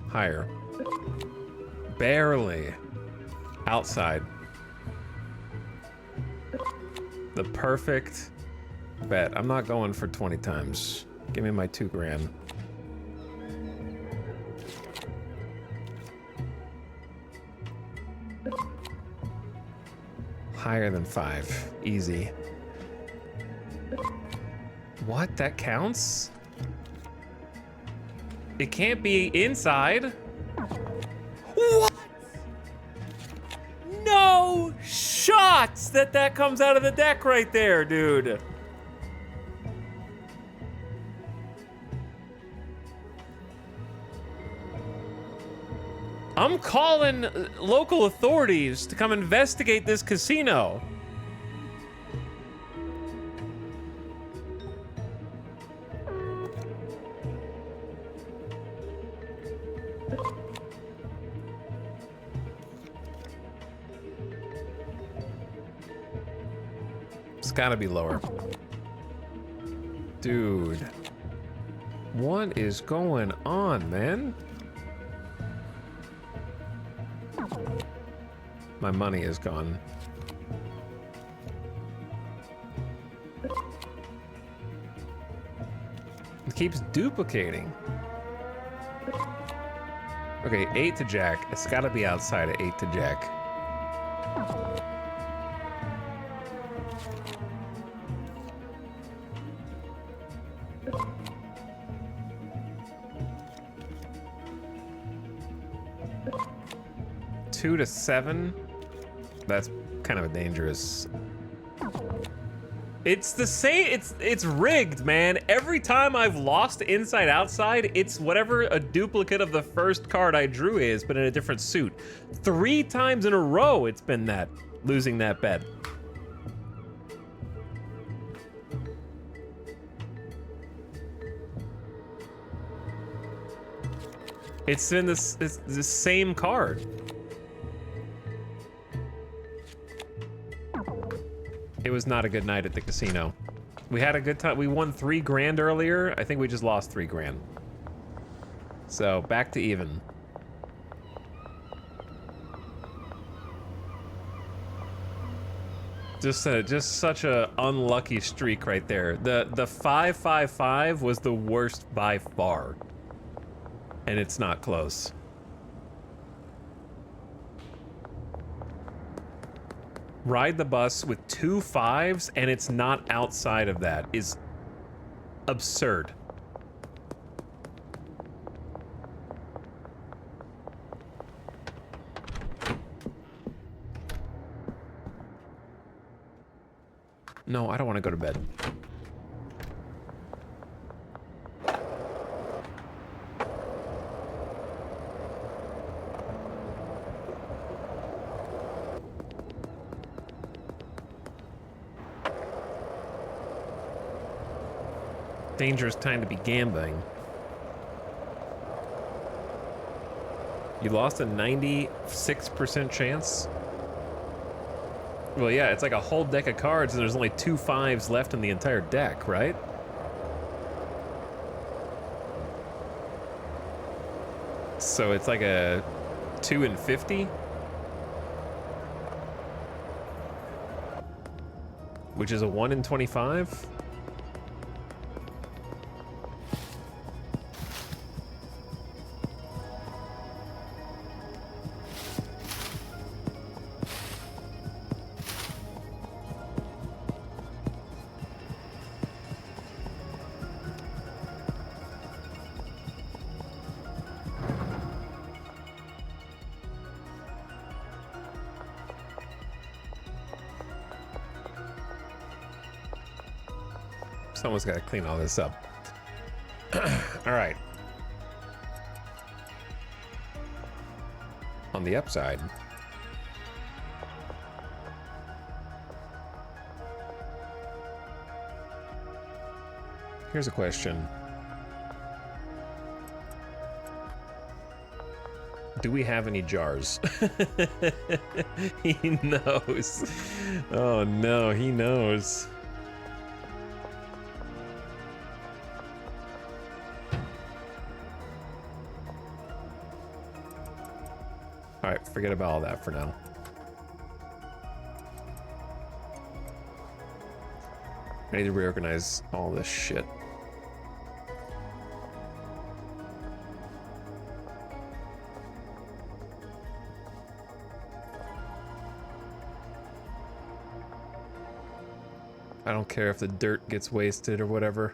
Higher. Barely. Outside. The perfect bet. I'm not going for 20 times. Give me my 2 grand. Higher than 5. Easy. What? That counts? It can't be inside. What? No shots that comes out of the deck right there, dude. I'm calling local authorities to come investigate this casino. It's gotta be lower. Dude. What is going on, man? My money is gone. It keeps duplicating. Okay, 8 to jack. It's gotta be outside of 8 to jack. Two to 7. That's kind of dangerous. It's the same. It's rigged, man. Every time I've lost inside outside, it's whatever a duplicate of the first card I drew is, but in a different suit. 3 times in a row, it's been that losing that bet. It's been this the same card. It was not a good night at the casino. We had a good time. We won 3 grand earlier. I think we just lost 3 grand. So back to even. Just such a unlucky streak right there. The 5-5-5 was the worst by far. And it's not close. Ride the bus with 2 5s and it's not outside of that is absurd. No, I don't want to go to bed. dangerous time to be gambling. You lost a 96% chance? Well, yeah, it's like a whole deck of cards and there's only 2 5s left in the entire deck, right? So it's like a 2 in 50? Which is a 1 in 25? Someone's got to clean all this up. All right. On the upside, here's a question. Do we have any jars? He knows. Oh no, he knows. All right, forget about all that for now. I need to reorganize all this shit. I don't care if the dirt gets wasted or whatever.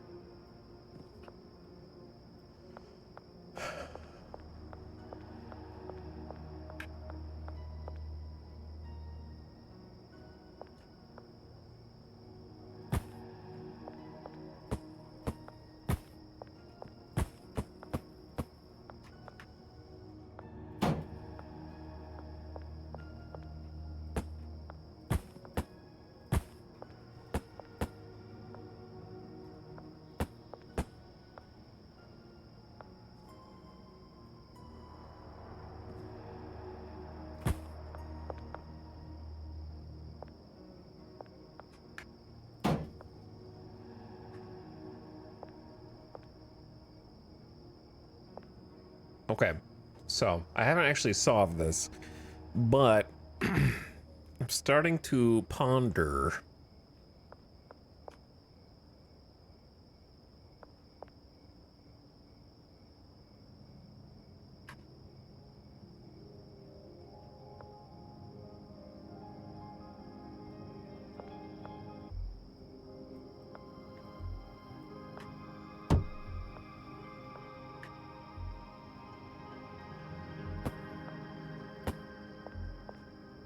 Okay, so I haven't actually solved this, but I'm starting to ponder.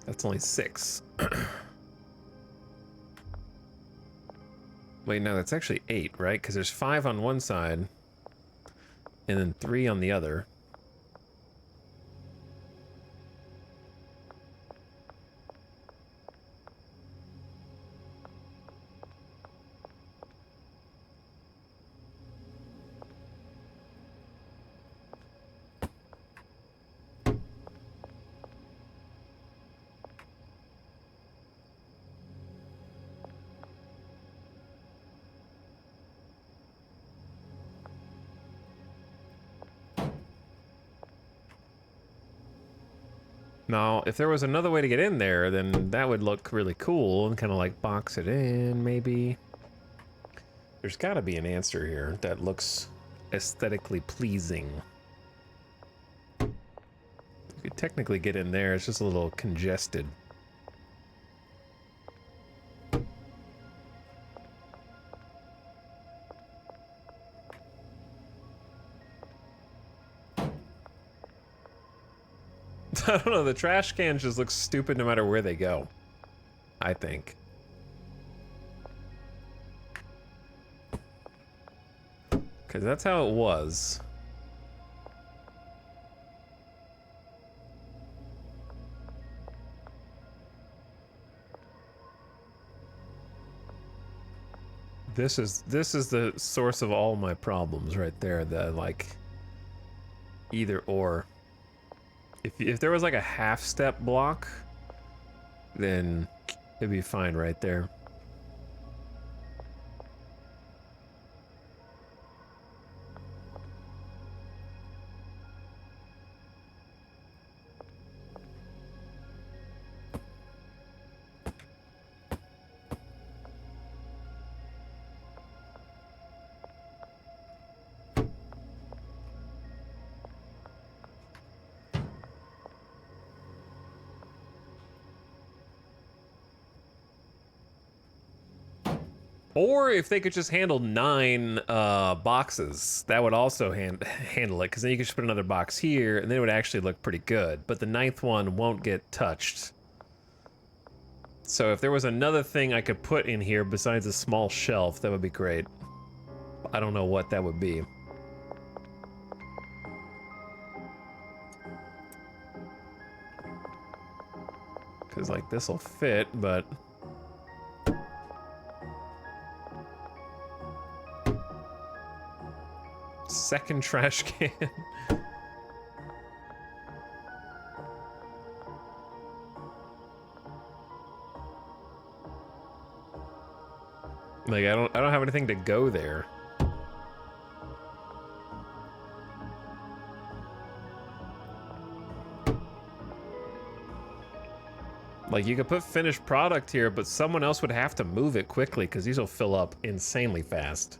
That's only 6. Wait, no, that's actually 8, right? Because there's 5 on one side, and then 3 on the other. Now, if there was another way to get in there, then that would look really cool and kind of like box it in, maybe. There's got to be an answer here that looks aesthetically pleasing. You could technically get in there, it's just a little congested. I don't know, the trash cans just look stupid no matter where they go, I think. Because that's how it was. This is the source of all my problems right there. The like either or. If there was like a half step block, then it'd be fine right there. Or if they could just handle 9 boxes, that would also handle it, because then you could just put another box here, and then it would actually look pretty good. But the 9th one won't get touched. So if there was another thing I could put in here besides a small shelf, that would be great. I don't know what that would be. Because, like, this'll fit, but... Second trash can. Like, I don't have anything to go there. Like, you could put finished product here, but someone else would have to move it quickly because these will fill up insanely fast.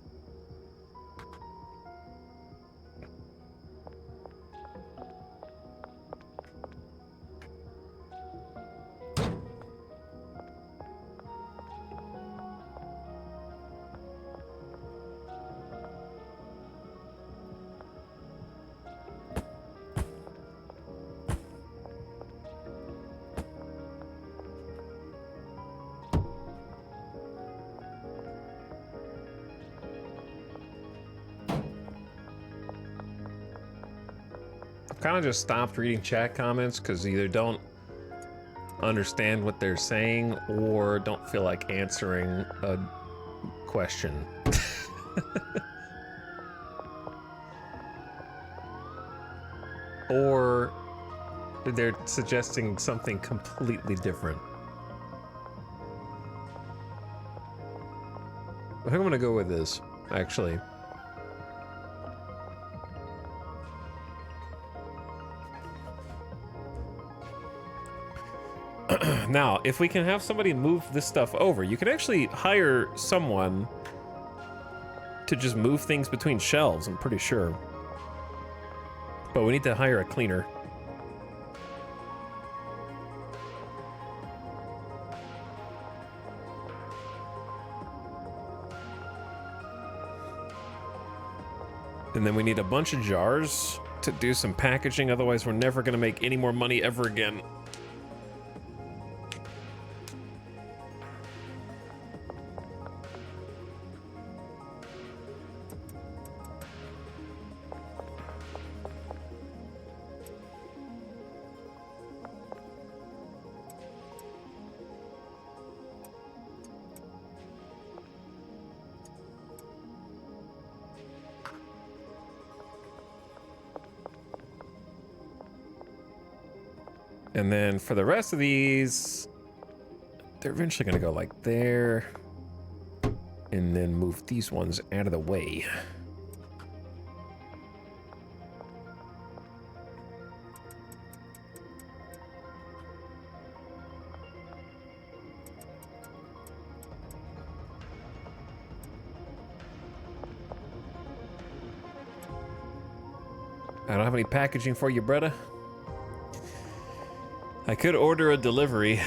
Kind of just stopped reading chat comments because either don't understand what they're saying or don't feel like answering a question. Or they're suggesting something completely different. I think I'm gonna go with this, actually. Now, if we can have somebody move this stuff over, you can actually hire someone to just move things between shelves, I'm pretty sure. But we need to hire a cleaner. And then we need a bunch of jars to do some packaging, otherwise we're never gonna make any more money ever again. And then for the rest of these, they're eventually gonna go like there, and then move these ones out of the way. I don't have any packaging for you, brother. I could order a delivery.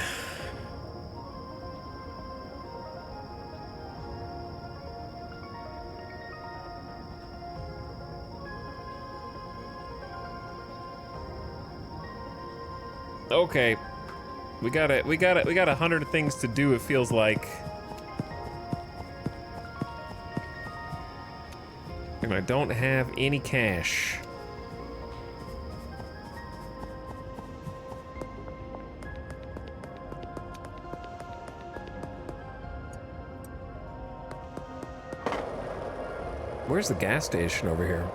Okay. We got 100 things to do, it feels like. And I don't have any cash. Where's the gas station over here?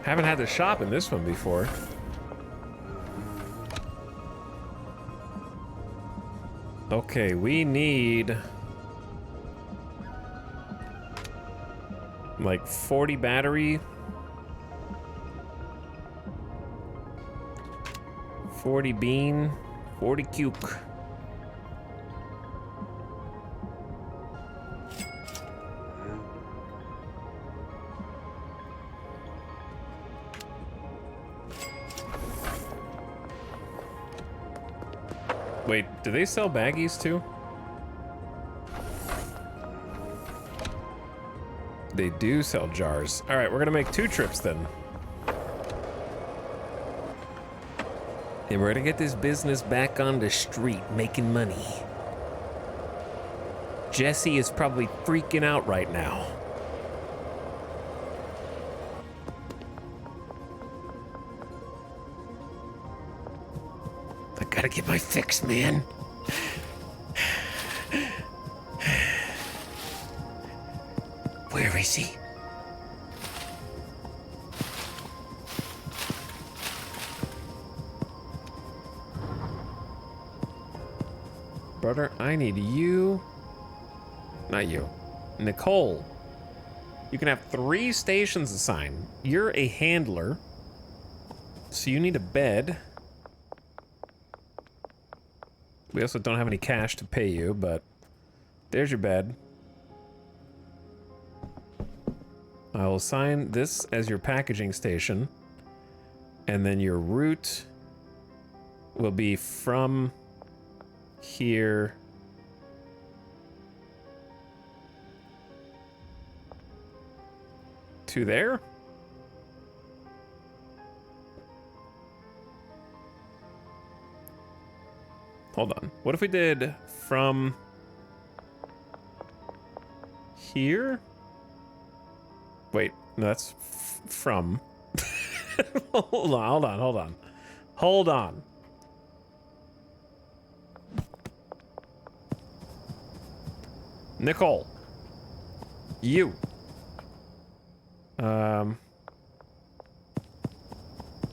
Haven't had to shop in this one before. Okay, we need like 40 battery, 40 bean, 40 cuke. Wait, do they sell baggies too? They do sell jars. All right, we're gonna make 2 trips then. And we're gonna get this business back on the street, making money. Jesse is probably freaking out right now. I gotta get my fix, man. Where is he? Brother, I need you. Not you. Nicole. You can have 3 stations assigned. You're a handler. So you need a bed. We also don't have any cash to pay you, but there's your bed. I will assign this as your packaging station. And then your route will be from here to there. Hold on. What if we did from here? Wait, no, that's from. Hold on. Nicole. You.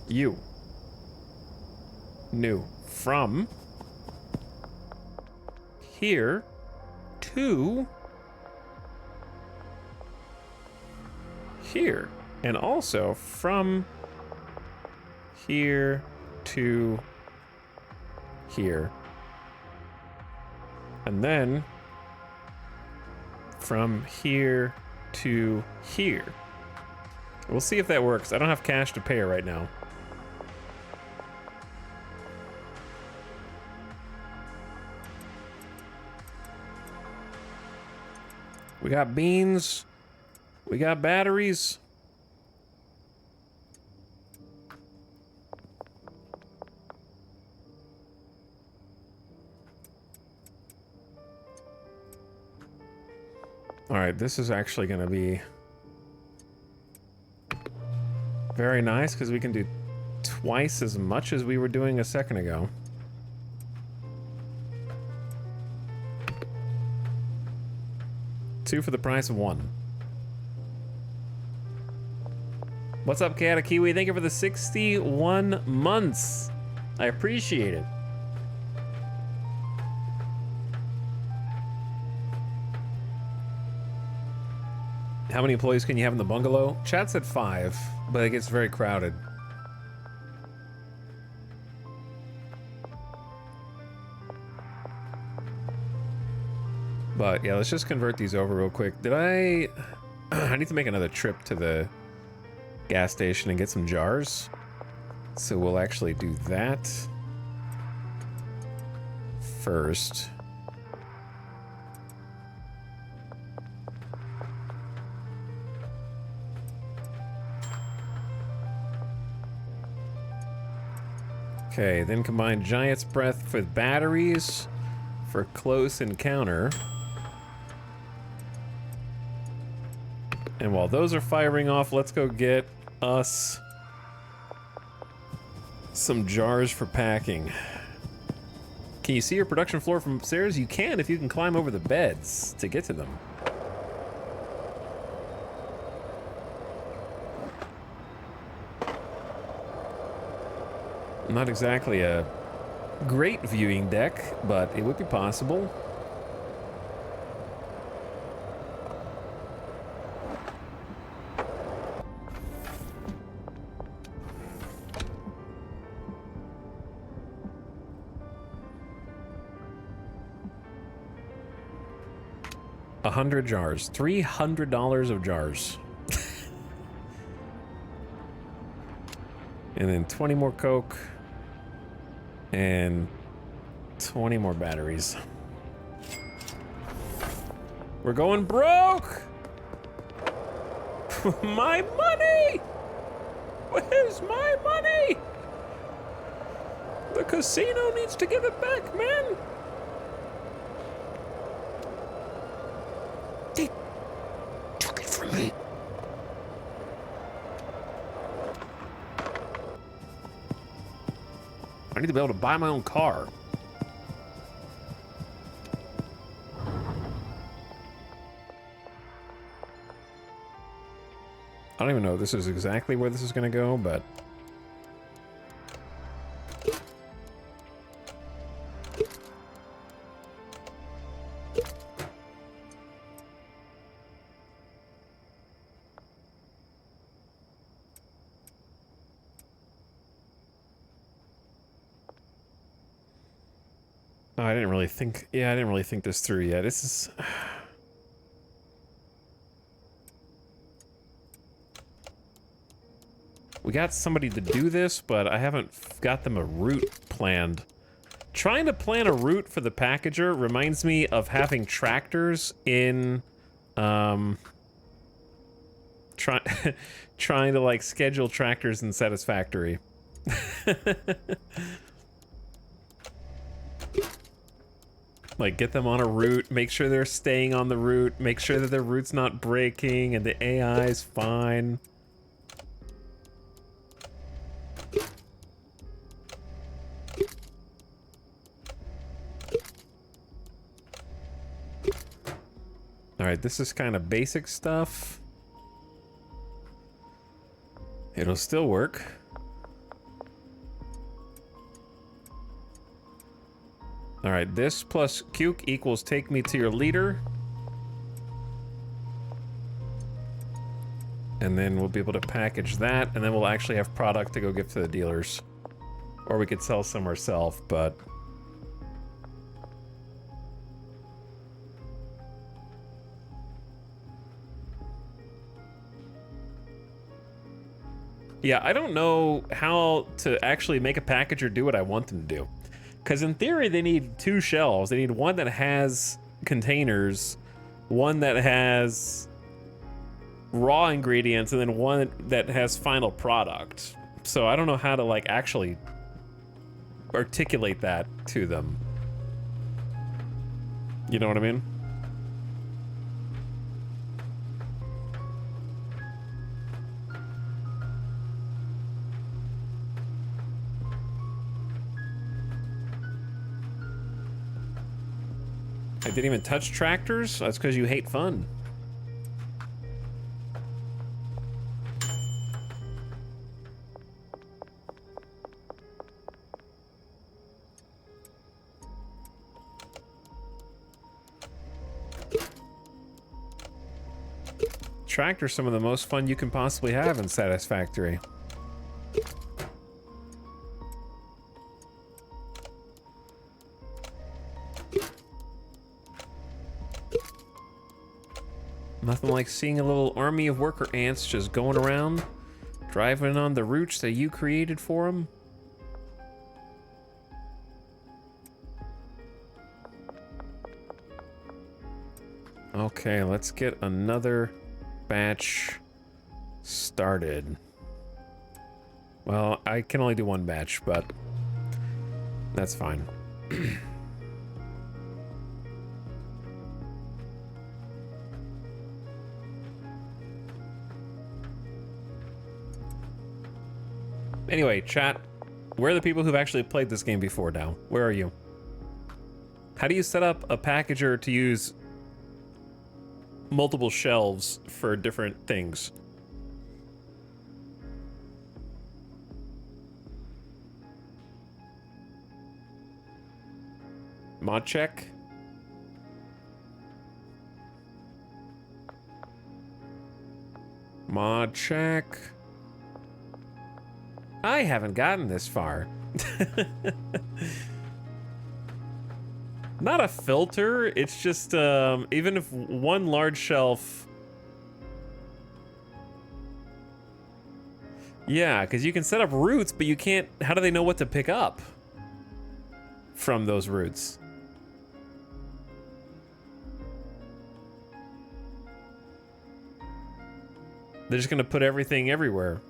You. New. From here to here. And also from here to here. And then from here to here. We'll see if that works. I don't have cash to pay her right now. We got beans. We got batteries. All right, this is actually going to be very nice because we can do twice as much as we were doing a second ago. Two for the price of one. What's up, Cat Kiwi? Thank you for the 61 months. I appreciate it. How many employees can you have in the bungalow? Chat said 5, but it gets very crowded. But yeah, let's just convert these over real quick. Did I... I need to make another trip to the gas station and get some jars. So we'll actually do that first. Okay, then combine Giant's Breath with batteries for close encounter. And while those are firing off, let's go get us some jars for packing. Can you see your production floor from upstairs? You can if you can climb over the beds to get to them. Not exactly a great viewing deck, but it would be possible. $100 jars. $300 of jars. And then 20 more Coke. And 20 more batteries. We're going broke! My money! Where's my money? The casino needs to give it back, man! They took it from me. I need to be able to buy my own car. I don't even know if this is exactly where this is going to go, but... Oh, I didn't really think... Yeah, I didn't really think this through yet. This is... We got somebody to do this, but I haven't got them a route planned. Trying to plan a route for the packager reminds me of having tractors in... trying to, like, schedule tractors in Satisfactory. Like, get them on a route, make sure they're staying on the route, make sure that their route's not breaking and the AI's fine. Alright, this is kind of basic stuff. It'll still work. Alright, this plus Cuke equals take me to your leader. And then we'll be able to package that, and then we'll actually have product to go give to the dealers. Or we could sell some ourselves, but... Yeah, I don't know how to actually make a packager do what I want them to do. Because in theory, they need two shelves. They need one that has containers, one that has raw ingredients, and then one that has final product. So I don't know how to, like, actually articulate that to them. You know what I mean? I didn't even touch tractors? That's because you hate fun. Tractors are some of the most fun you can possibly have in Satisfactory. Nothing like seeing a little army of worker ants just going around, driving on the routes that you created for them. Okay, let's get another batch started. Well, I can only do one batch, but that's fine. Anyway, chat, Where are the people who've actually played this game before now? Where are you? How do you set up a packager to use multiple shelves for different things? Mod check. Mod check. I haven't gotten this far. Not a filter, it's just, even if one large shelf... Yeah, because you can set up routes, but you can't... How do they know what to pick up from those routes? They're just gonna put everything everywhere.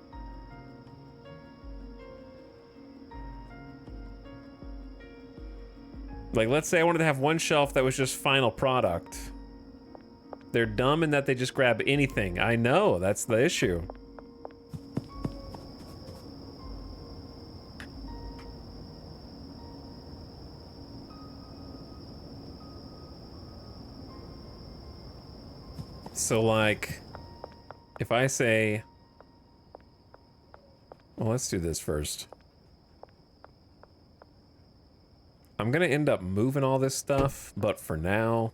Like, let's say I wanted to have one shelf that was just final product. They're dumb in that they just grab anything. I know, that's the issue. So, like, if I say... Well, let's do this first. I'm gonna end up moving all this stuff, but for now...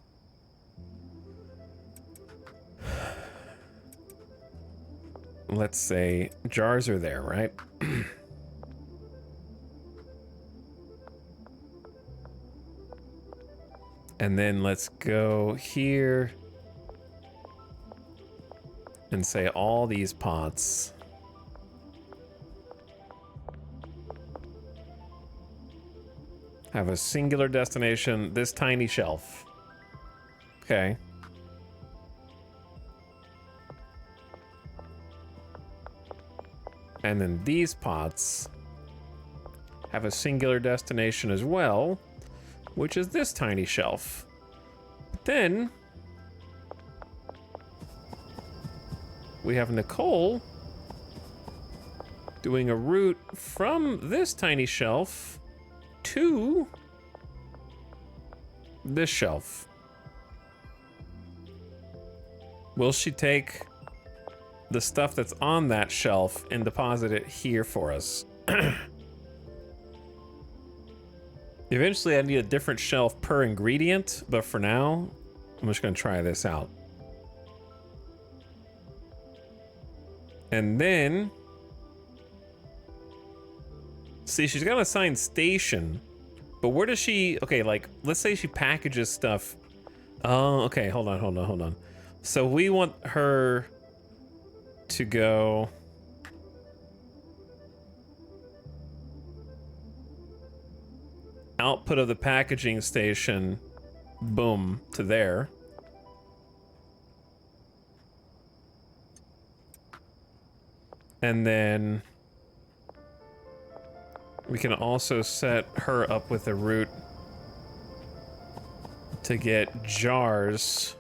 Let's say jars are there, right? And then let's go here and say all these pots have a singular destination, this tiny shelf. Okay. And then these pots have a singular destination as well, which is this tiny shelf. But then we have Nicole doing a route from this tiny shelf to this shelf. Will she take the stuff that's on that shelf and deposit it here for us? Eventually I need a different shelf per ingredient, but for now, I'm just gonna try this out. And then, see, she's got an assigned station, but where does she, okay, like, let's say she packages stuff. Oh, okay, hold on. So we want her to go output of the packaging station, boom, to there. And then we can also set her up with a route to get jars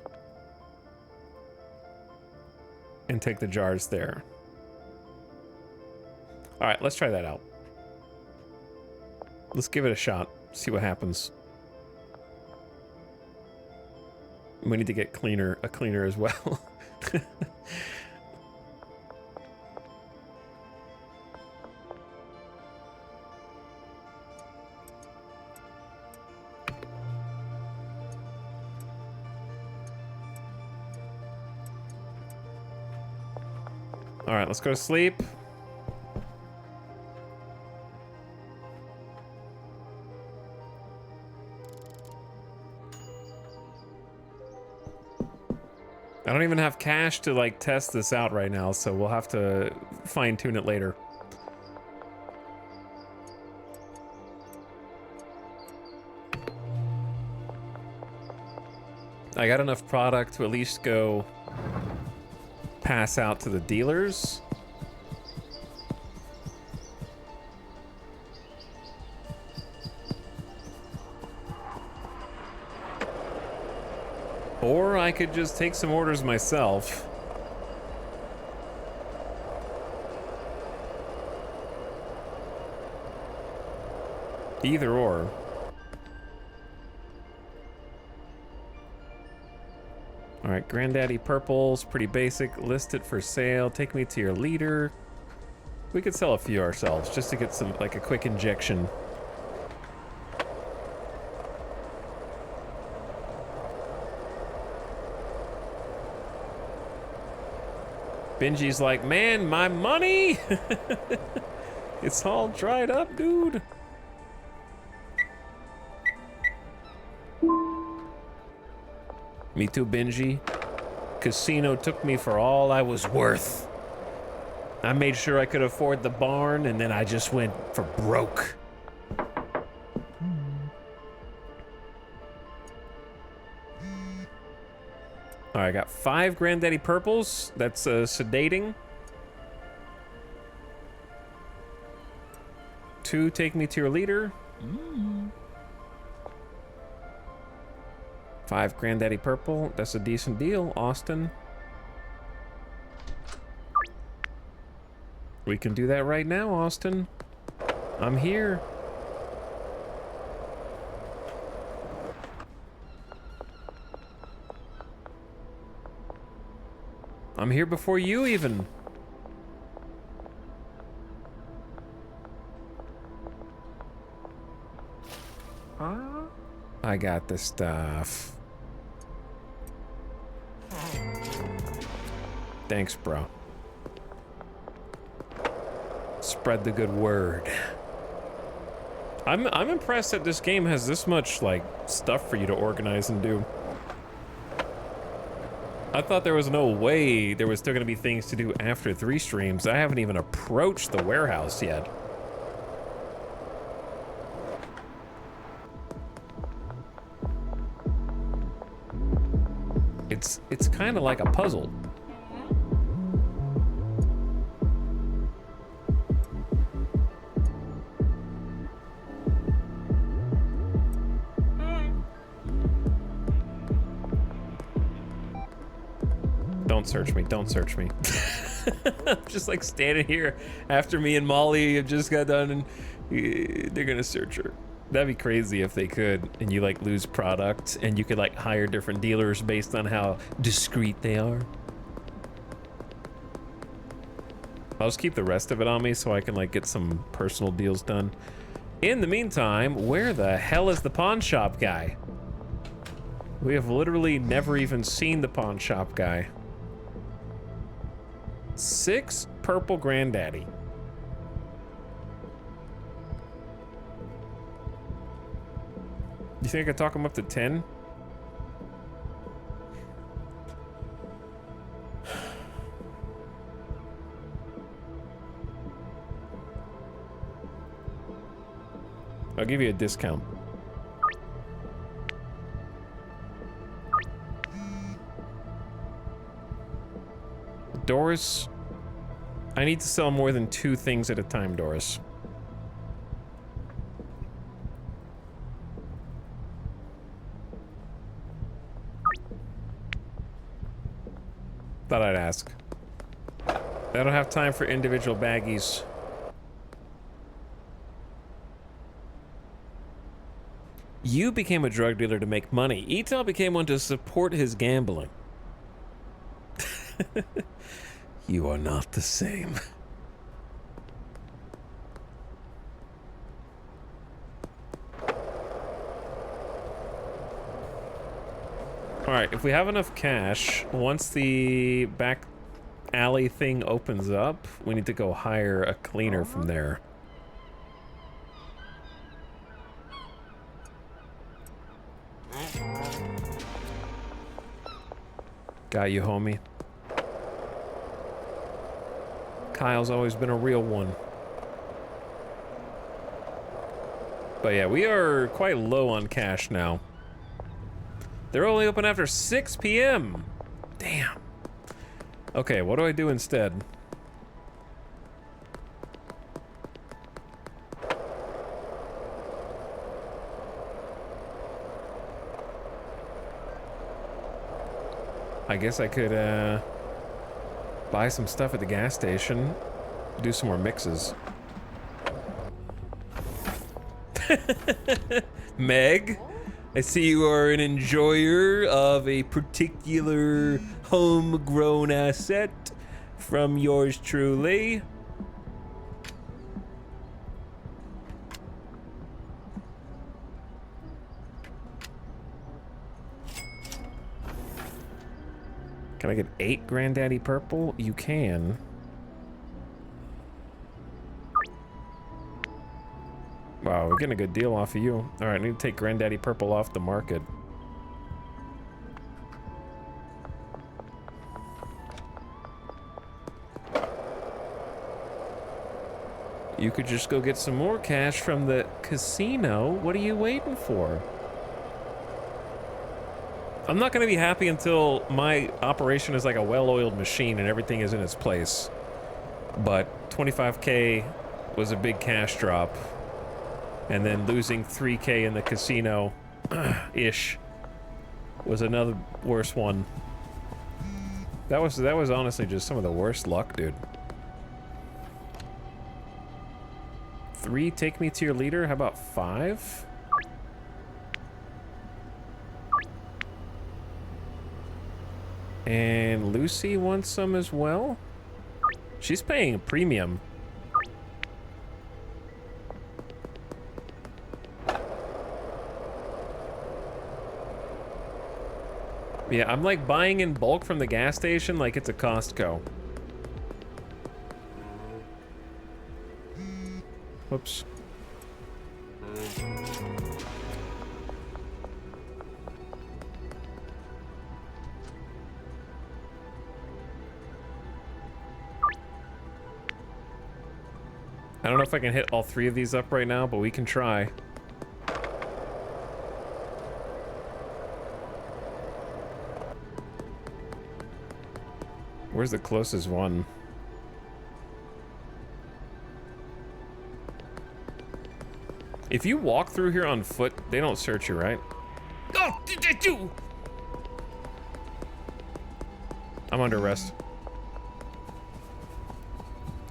and take the jars there. All right, let's try that out. Let's give it a shot, see what happens. We need to get a cleaner as well. All right, let's go to sleep. I don't even have cash to like test this out right now, so we'll have to fine tune it later. I got enough product to at least go pass out to the dealers. Or I could just take some orders myself. Either or. All right, Granddaddy Purple's pretty basic. Listed for sale. Take me to your leader. We could sell a few ourselves just to get some, like a quick injection. Benji's like, man, my money! It's all dried up, dude. Me too, Benji. Casino took me for all I was worth. I made sure I could afford the barn, and then I just went for broke. All right, I got 5 Granddaddy Purples. That's sedating. 2, take me to your leader. 5 Granddaddy Purple. That's a decent deal, Austin. We can do that right now, Austin. I'm here. I'm here before you even. I got the stuff. Thanks, bro. Spread the good word. I'm impressed that this game has this much like stuff for you to organize and do. I thought there was no way there was still gonna be things to do after 3 streams. I haven't even approached the warehouse yet. It's kind of like a puzzle. Don't search me, don't search me. I'm just like standing here after me and Molly have just got done and they're gonna search her. That'd be crazy if they could, and you like lose product and you could like hire different dealers based on how discreet they are. I'll just keep the rest of it on me so I can like get some personal deals done. In the meantime, where the hell is the pawn shop guy? We have literally never even seen the pawn shop guy. 6 purple Granddaddy. You think I could talk him up to 10? I'll give you a discount. Doris, I need to sell more than 2 things at a time, Doris. Thought I'd ask. I don't have time for individual baggies. You became a drug dealer to make money. Etel became one to support his gambling. You are not the same. Alright, if we have enough cash, once the back alley thing opens up, we need to go hire a cleaner from there. Got you, homie. Kyle's always been a real one. But yeah, we are quite low on cash now. They're only open after 6 p.m. Damn. Okay, what do I do instead? I guess I could buy some stuff at the gas station, do some more mixes. Meg, I see you are an enjoyer of a particular homegrown asset from yours truly. Can I get 8 Granddaddy Purple? You can. Wow, we're getting a good deal off of you. Alright, I need to take Granddaddy Purple off the market. You could just go get some more cash from the casino. What are you waiting for? I'm not gonna be happy until my operation is like a well-oiled machine and everything is in its place. But 25K was a big cash drop. And then losing 3K in the casino, ish, was another worse one. That was honestly just some of the worst luck, dude. 3, take me to your leader. How about 5? And Lucy wants some as well. She's paying a premium. Yeah, I'm like buying in bulk from the gas station like it's a Costco. Whoops. I don't know if I can hit all 3 of these up right now, but we can try. Where's the closest one? If you walk through here on foot, they don't search you, right? Oh, did they do? I'm under arrest.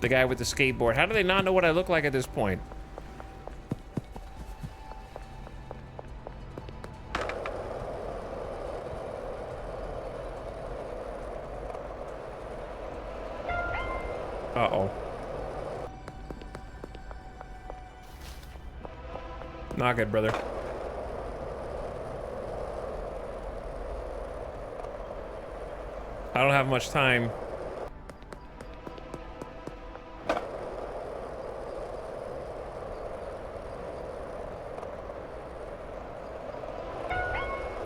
The guy with the skateboard. How do they not know what I look like at this point? Uh-oh. Not good, brother. I don't have much time.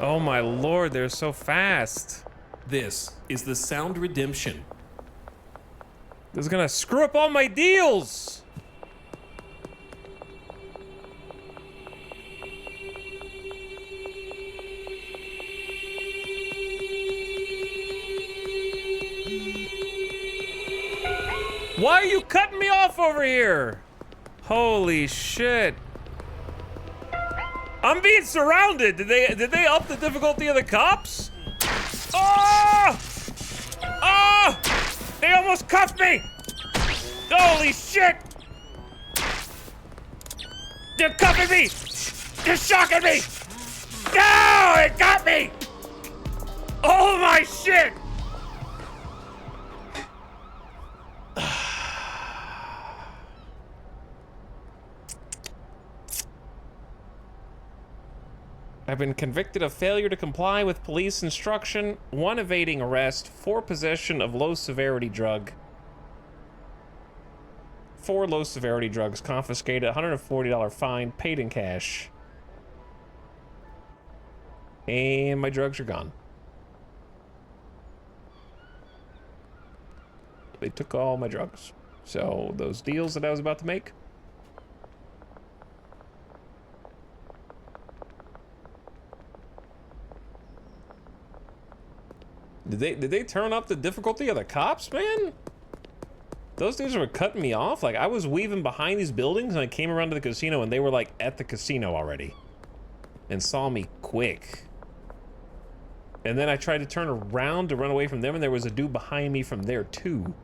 Oh my lord, they're so fast. This is the Sound Redemption. This is gonna screw up all my deals! Why are you cutting me off over here? Holy shit. I'm being surrounded. Did they up the difficulty of the cops? Oh! Oh! They almost cuffed me! Holy shit! They're cuffing me! They're shocking me! No! It got me! Oh my shit! I've been convicted of failure to comply with police instruction, 1 evading arrest, 4 possession of low-severity drug. 4 low-severity drugs confiscated, $140 fine, paid in cash. And my drugs are gone. They took all my drugs. So those deals that I was about to make, Did they turn up the difficulty of the cops, man? Those dudes were cutting me off. Like, I was weaving behind these buildings and I came around to the casino and they were like at the casino already. And saw me quick. And then I tried to turn around to run away from them and there was a dude behind me from there too.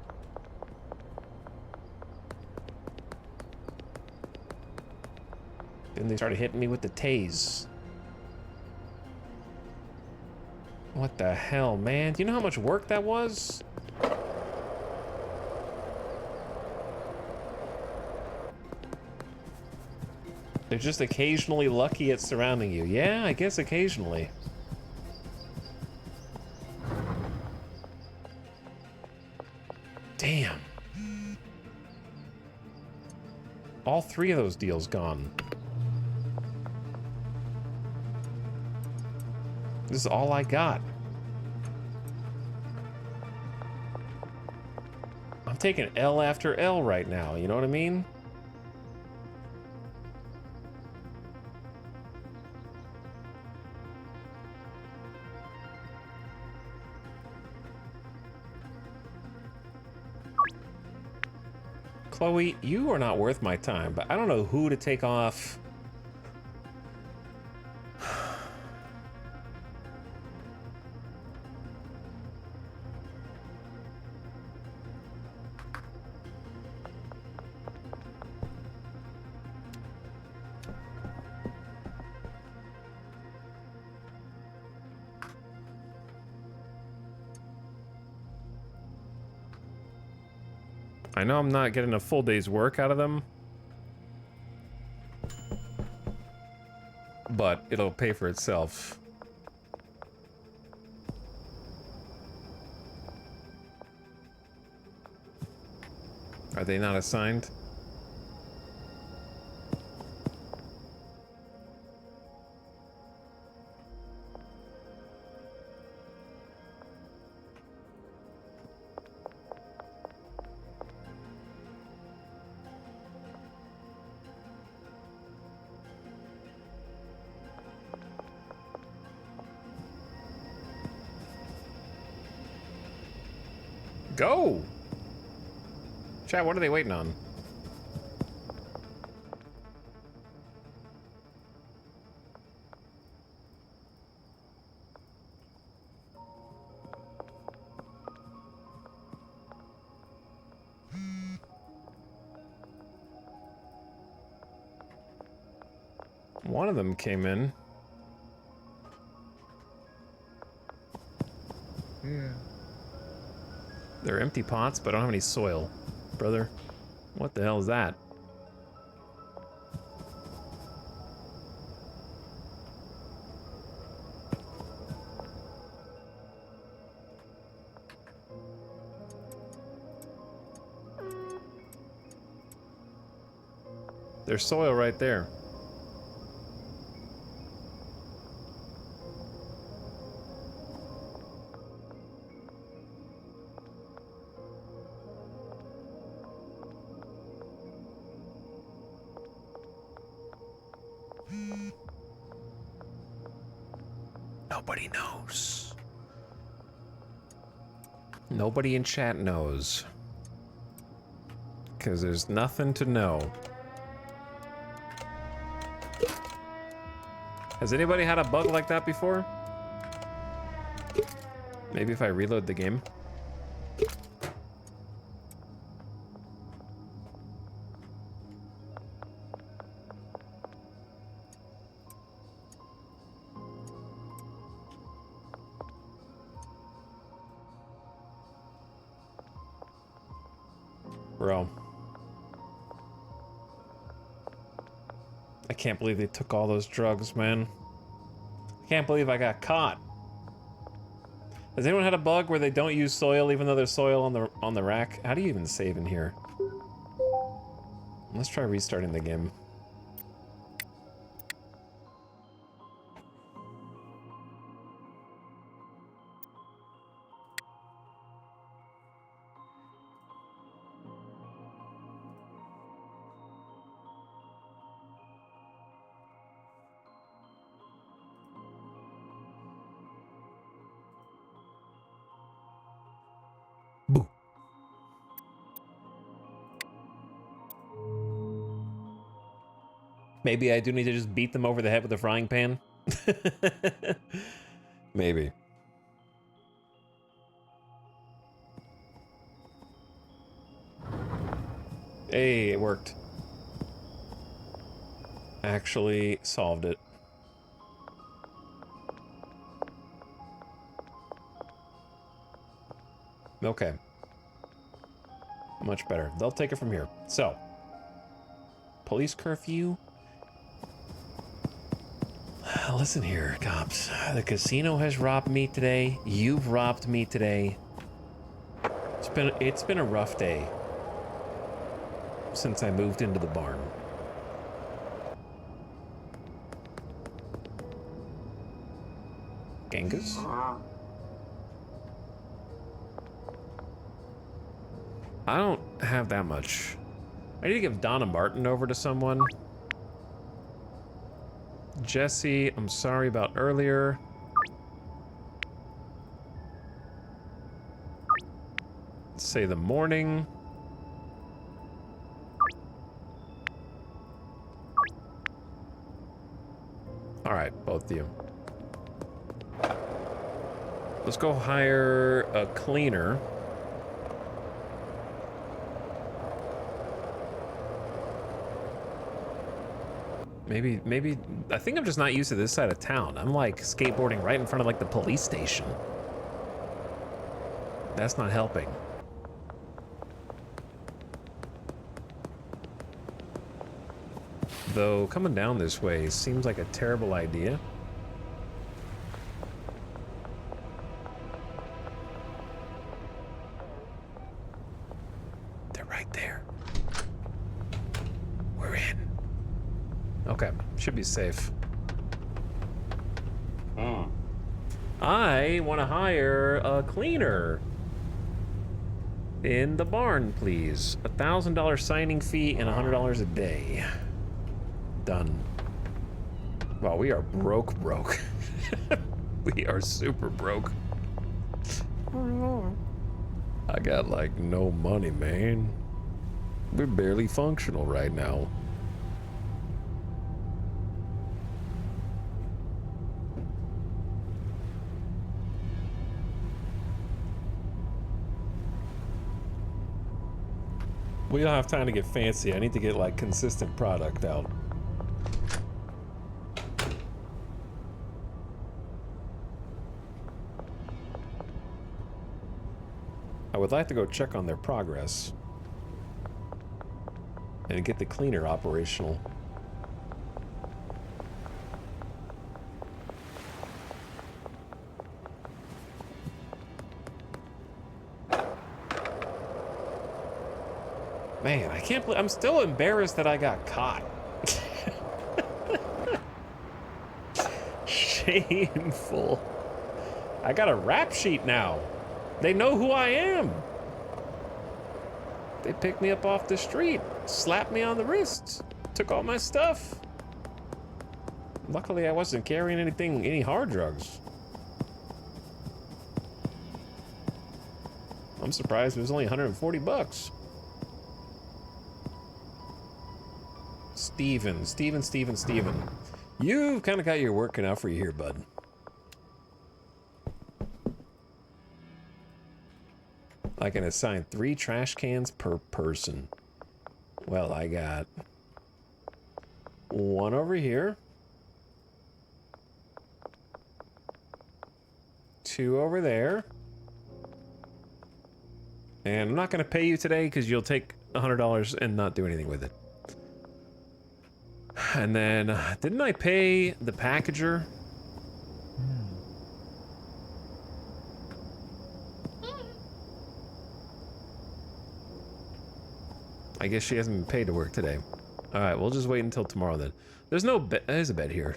Then they started hitting me with the tase. What the hell, man? Do you know how much work that was? They're just occasionally lucky at surrounding you. Yeah, I guess occasionally. Damn. All three of those deals gone. This is all I got. I'm taking L after L right now, you know what I mean? Chloe, you are not worth my time, but I don't know who to take off. I know I'm not getting a full day's work out of them, but it'll pay for itself. Are they not assigned? Go! Chat, what are they waiting on? One of them came in. Yeah. They're empty pots, but I don't have any soil. Brother, what the hell is that? There's soil right there. Nobody knows. Nobody in chat knows. Because there's nothing to know. Has anybody had a bug like that before? Maybe if I reload the game. Bro. I can't believe they took all those drugs, man. I can't believe I got caught. Has anyone had a bug where they don't use soil even though there's soil on the rack? How do you even save in here? Let's try restarting the game. Boo. Maybe I do need to just beat them over the head with a frying pan? Maybe. Hey, it worked. actually solved it. Okay. Much better. They'll take it from here. So, police curfew. Listen here, cops. The casino has robbed me today. You've robbed me today. It's been a rough day since I moved into the barn. Genghis? I don't have that much. I need to give Donna Martin over to someone. Jesse, I'm sorry about earlier. Say the morning. All right, both of you. Let's go hire a cleaner. Maybe, I think I'm just not used to this side of town. I'm like skateboarding right in front of like the police station. That's not helping. Though coming down this way seems like a terrible idea. They're right there. We're in. Okay, should be safe. I want to hire a cleaner in the barn, please. $1,000 signing fee and $100 a day. Done. Wow, we are broke. We are super broke. I got like no money, man. We're barely functional right now. We don't have time to get fancy. I need to get like consistent product out. I would like to go check on their progress and get the cleaner operational. Man, I can't believe I'm still embarrassed that I got caught. Shameful. I got a rap sheet now. They know who I am. They picked me up off the street, slapped me on the wrists, took all my stuff. Luckily, I wasn't carrying any hard drugs. I'm surprised it was only 140 bucks. Steven. You've kind of got your work cut out for you here, bud. I can assign 3 trash cans per person. Well, I got 1 over here. 2 over there. And I'm not going to pay you today because you'll take $100 and not do anything with it. And then, didn't I pay the packager? I guess she hasn't been paid to work today. Alright, we'll just wait until tomorrow then. There's no bed. There's a bed here.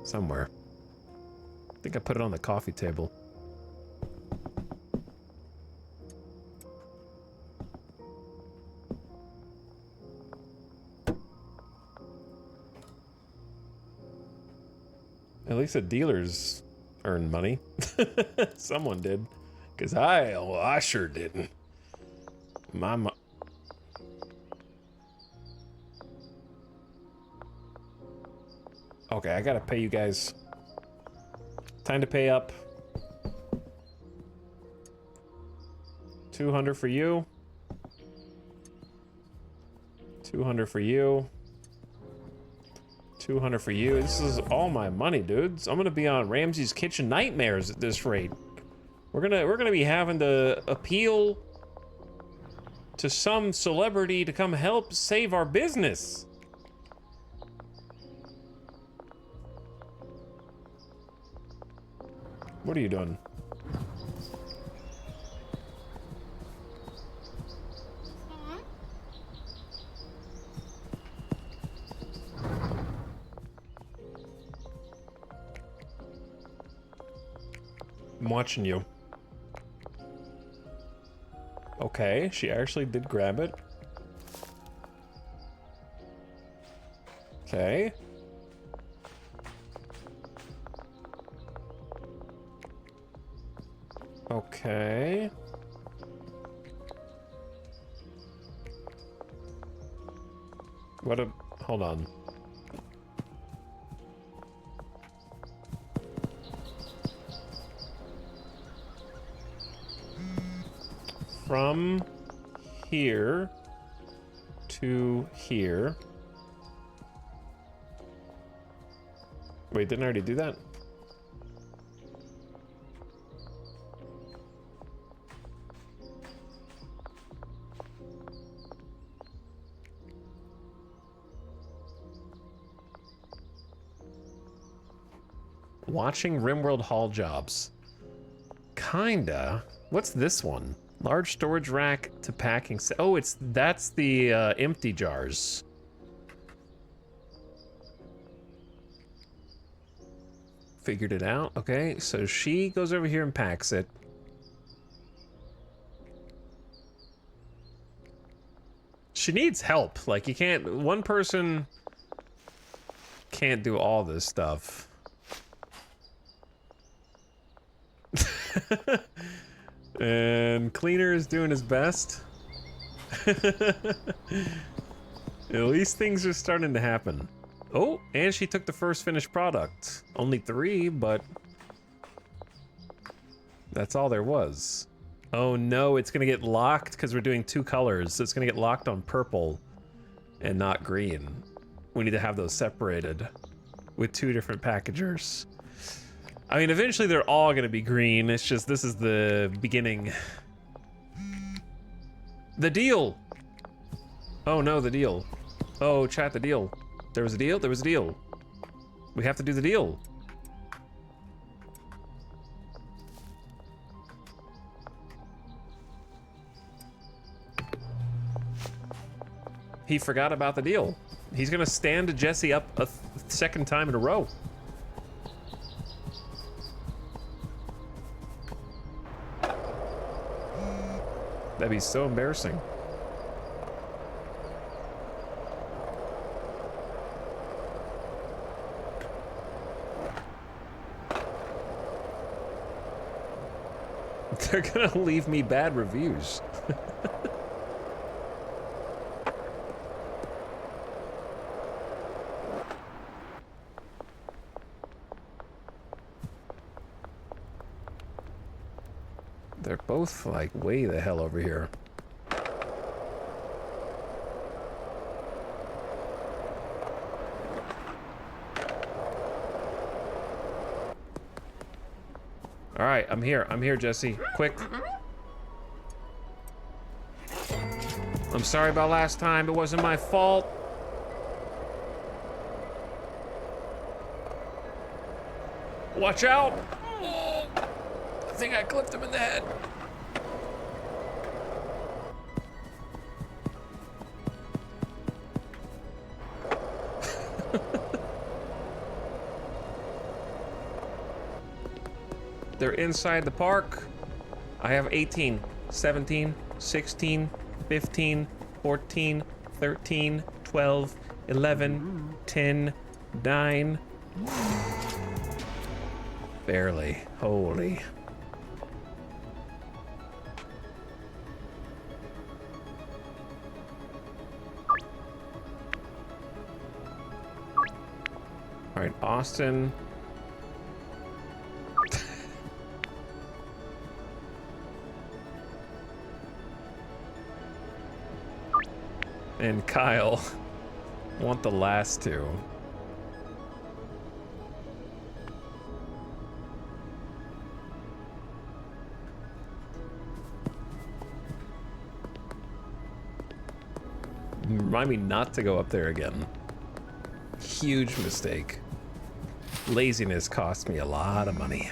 Somewhere. I think I put it on the coffee table. At least the dealers earned money. Someone did. Because I sure didn't. Okay, I gotta pay you guys. Time to pay up. 200 for you. 200 for you. 200 for you. This is all my money, dudes. I'm gonna be on Ramsey's Kitchen Nightmares at this rate. We're gonna be having to appeal to some celebrity to come help save our business. What are you doing? I'm watching you. Okay, she actually did grab it. Okay. Okay. What a... hold on. From here to here. Wait, didn't I already do that? Watching Rimworld haul jobs. Kinda. What's this one? Large storage rack to packing. Oh, that's the empty jars. Figured it out. Okay, so she goes over here and packs it. She needs help. Like, you can't... one person can't do all this stuff. And Cleaner is doing his best. At least things are starting to happen. Oh, and she took the first finished product. Only 3, but that's all there was. Oh no, it's gonna get locked because we're doing 2 colors. So it's gonna get locked on purple and not green. We need to have those separated with 2 different packagers. I mean, eventually they're all gonna be green. It's just, this is the beginning. The deal! Oh no, the deal. Oh, chat, the deal. There was a deal? There was a deal. We have to do the deal. He forgot about the deal. He's gonna stand Jesse up a second time in a row. That'd be so embarrassing. They're gonna leave me bad reviews. They're both like way the hell over here. All right, I'm here, Jesse. Quick. I'm sorry about last time. It wasn't my fault. Watch out. Oh, I think I clipped him in the head. They're inside the park. I have 18, 17, 16, 15, 14, 13, 12, 11, 10, 9. Barely. Holy. All right, Austin. And Kyle want the last 2. Remind me not to go up there again. Huge mistake. Laziness cost me a lot of money.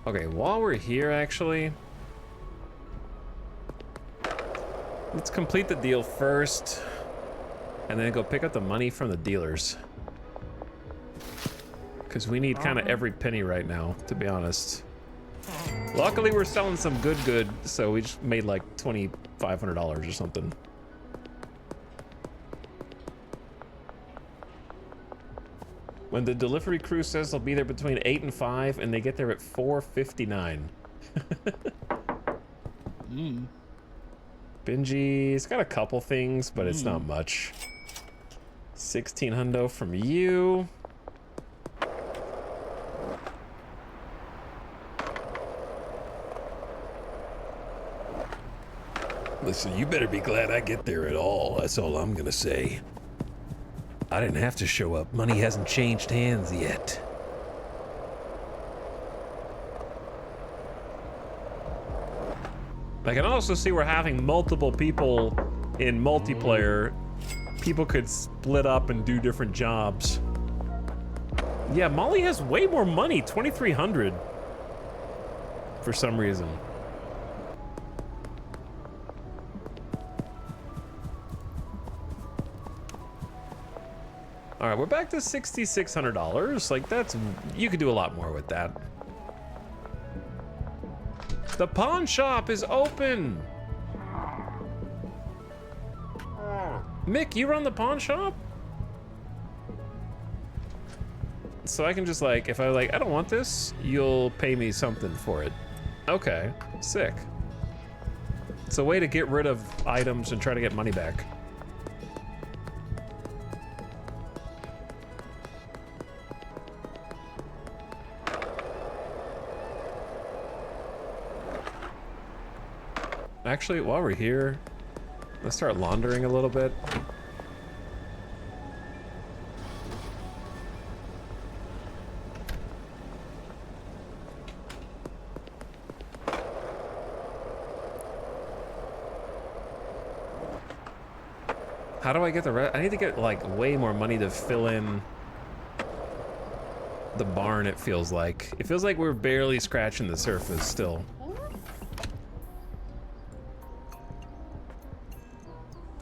Okay, while we're here, actually, let's complete the deal first, and then go pick up the money from the dealers. Because we need kind of every penny right now, to be honest. Luckily, we're selling some good, so we just made like $2,500 or something. When the delivery crew says they'll be there between 8 and 5, and they get there at 4:59. Benji, it's got a couple things, but it's not much. 16 hundo from you. Listen, you better be glad I get there at all. That's all I'm gonna say. I didn't have to show up. Money hasn't changed hands yet. I can also see we're having multiple people in multiplayer. People could split up and do different jobs. Yeah, Molly has way more money, 2,300 for some reason. All right, we're back to $6,600. Like, that's, you could do a lot more with that. The pawn shop is open. Mick, you run the pawn shop? So I can just like, if I like, I don't want this, you'll pay me something for it. Okay, sick. It's a way to get rid of items and try to get money back. Actually, while we're here, let's start laundering a little bit. How do I get the rest? I need to get like way more money to fill in the barn, it feels like. It feels like we're barely scratching the surface still.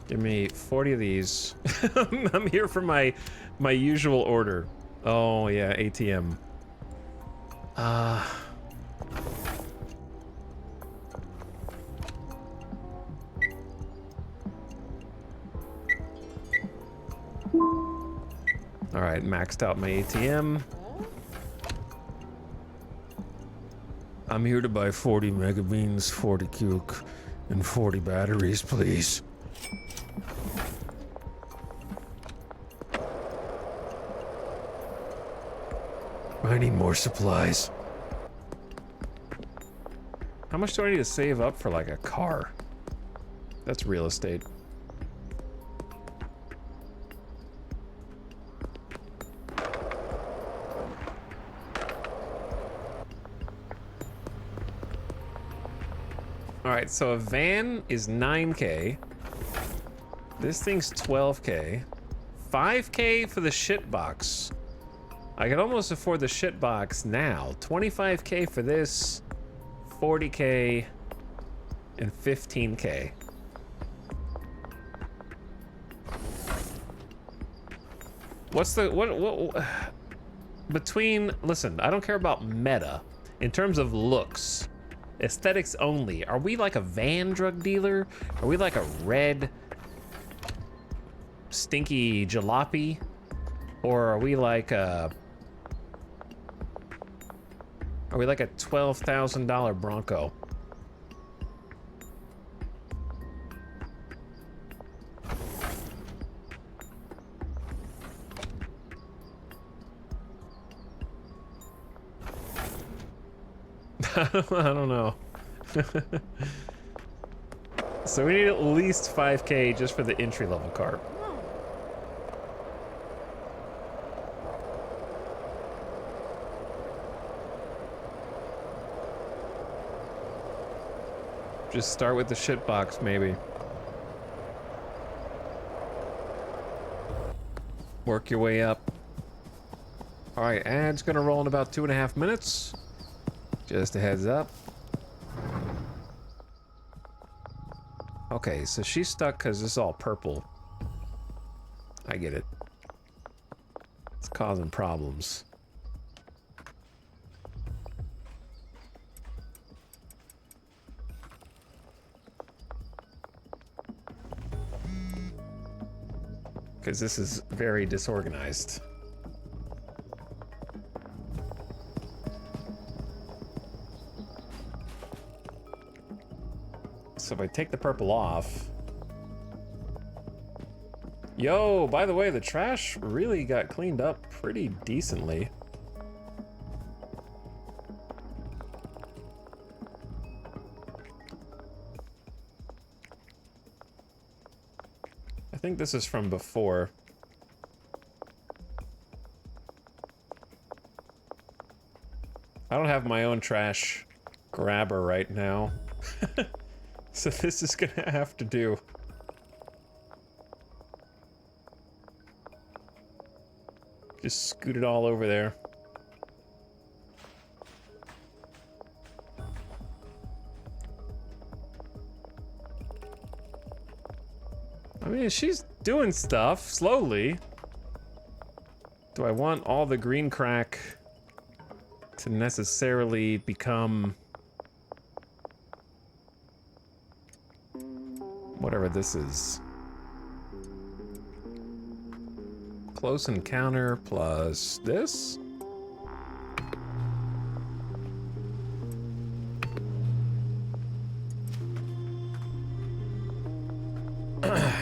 Give me 40 of these. I'm here for my usual order. Oh yeah, ATM. All right, maxed out my ATM. I'm here to buy 40 mega beans, 40 cuke, and 40 batteries, please. I need more supplies. How much do I need to save up for like a car? That's real estate. All right, so a van is 9K. This thing's 12K. 5K for the shit box. I could almost afford the shit box now. 25K for this, 40K, and 15K. What's the, what, between, listen, I don't care about meta. In terms of looks, aesthetics only, are we like a van drug dealer? Are we like a red, stinky jalopy? Or are we like a $12,000 Bronco? I don't know. So we need at least 5K just for the entry-level car. Just start with the shit box, maybe. Work your way up. Alright, ad's gonna roll in about 2.5 minutes. Just a heads up. Okay, so she's stuck because this is all purple. I get it. It's causing problems. Because this is very disorganized. So if I take the purple off... Yo, by the way, the trash really got cleaned up pretty decently. I think this is from before. I don't have my own trash grabber right now. So this is gonna have to do. Just scoot it all over there. I mean, she's doing stuff slowly. Do I want all the green crack to necessarily become whatever this is? Close encounter plus this?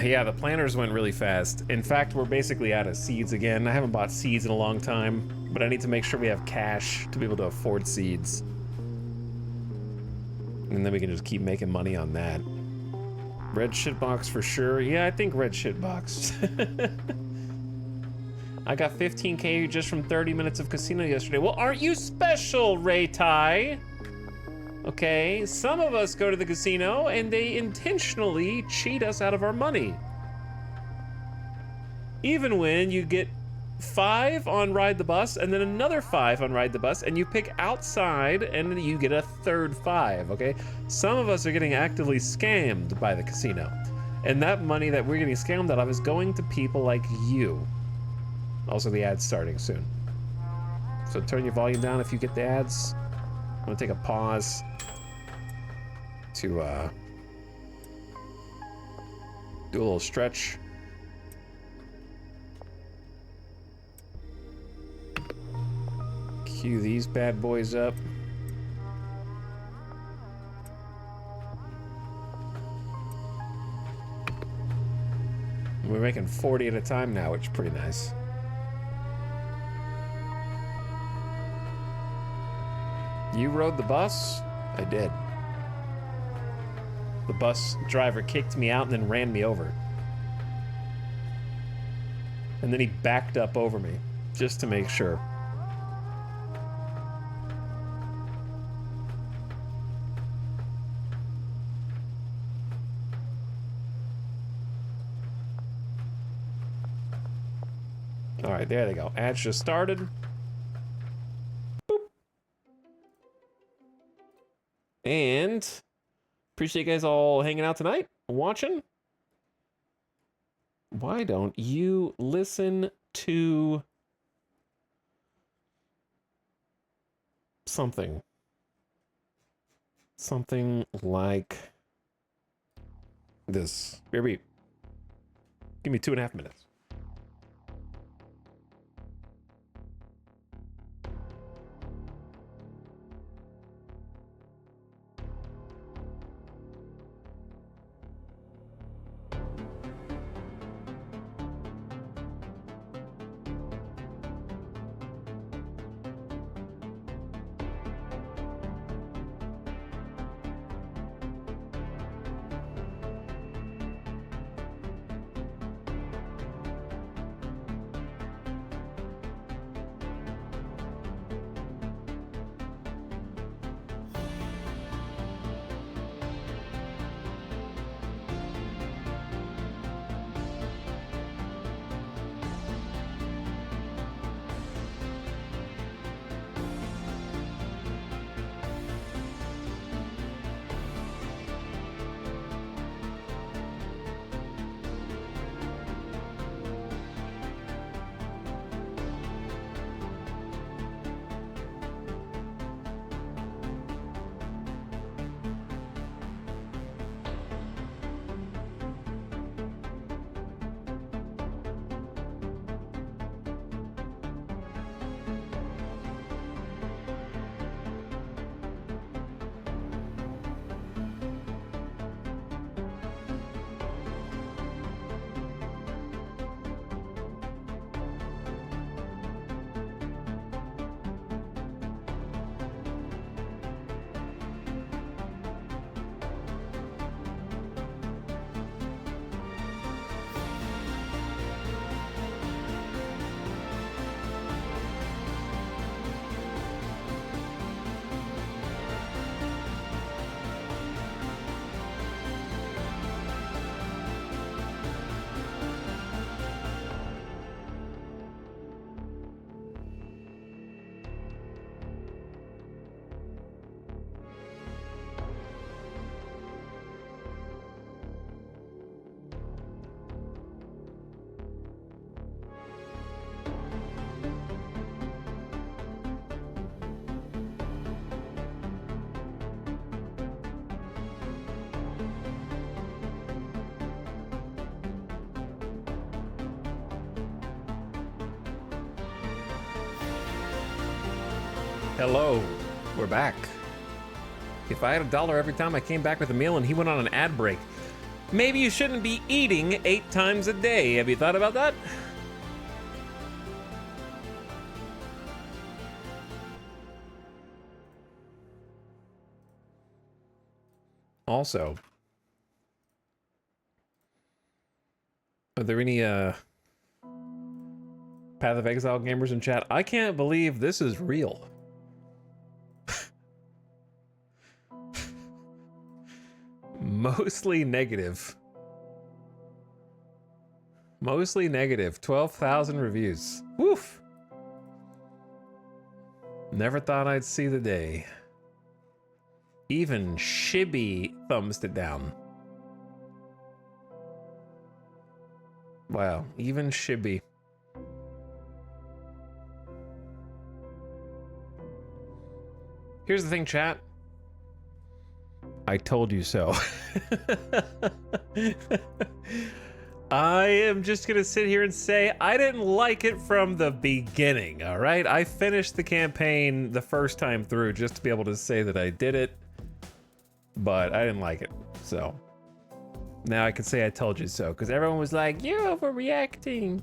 Yeah, the planters went really fast. In fact, we're basically out of seeds again. I haven't bought seeds in a long time, but I need to make sure we have cash to be able to afford seeds. And then we can just keep making money on that. Red shitbox for sure. Yeah, I think red shitbox. I got 15K just from 30 minutes of casino yesterday. Well, aren't you special, Ray Tai? Okay, some of us go to the casino and they intentionally cheat us out of our money. Even when you get 5 on Ride the Bus and then another 5 on Ride the Bus and you pick outside and you get a third 5, okay? Some of us are getting actively scammed by the casino. And that money that we're getting scammed out of is going to people like you. Also, the ad's starting soon. So turn your volume down if you get the ads. I'm gonna take a pause to do a little stretch. Cue these bad boys up. We're making 40 at a time now, which is pretty nice. You rode the bus? I did. The bus driver kicked me out and then ran me over. And then he backed up over me, just to make sure. All right, there they go. Ads just started. Boop. And appreciate you guys all hanging out tonight, watching. Why don't you listen to something? Something like this. Baby, give me 2.5 minutes. Hello, we're back. If I had $1 every time I came back with a meal and he went on an ad break, maybe you shouldn't be eating 8 times a day. Have you thought about that? Also, are there any Path of Exile gamers in chat? I can't believe this is real. Mostly negative. Mostly negative. 12,000 reviews. Woof. Never thought I'd see the day. Even Shibby thumbs it down. Wow, even Shibby. Here's the thing, chat. I told you so. I am just gonna sit here and say I didn't like it from the beginning, all right? I finished the campaign the first time through just to be able to say that I did it, but I didn't like it, so. Now I can say I told you so, because everyone was like, you're overreacting.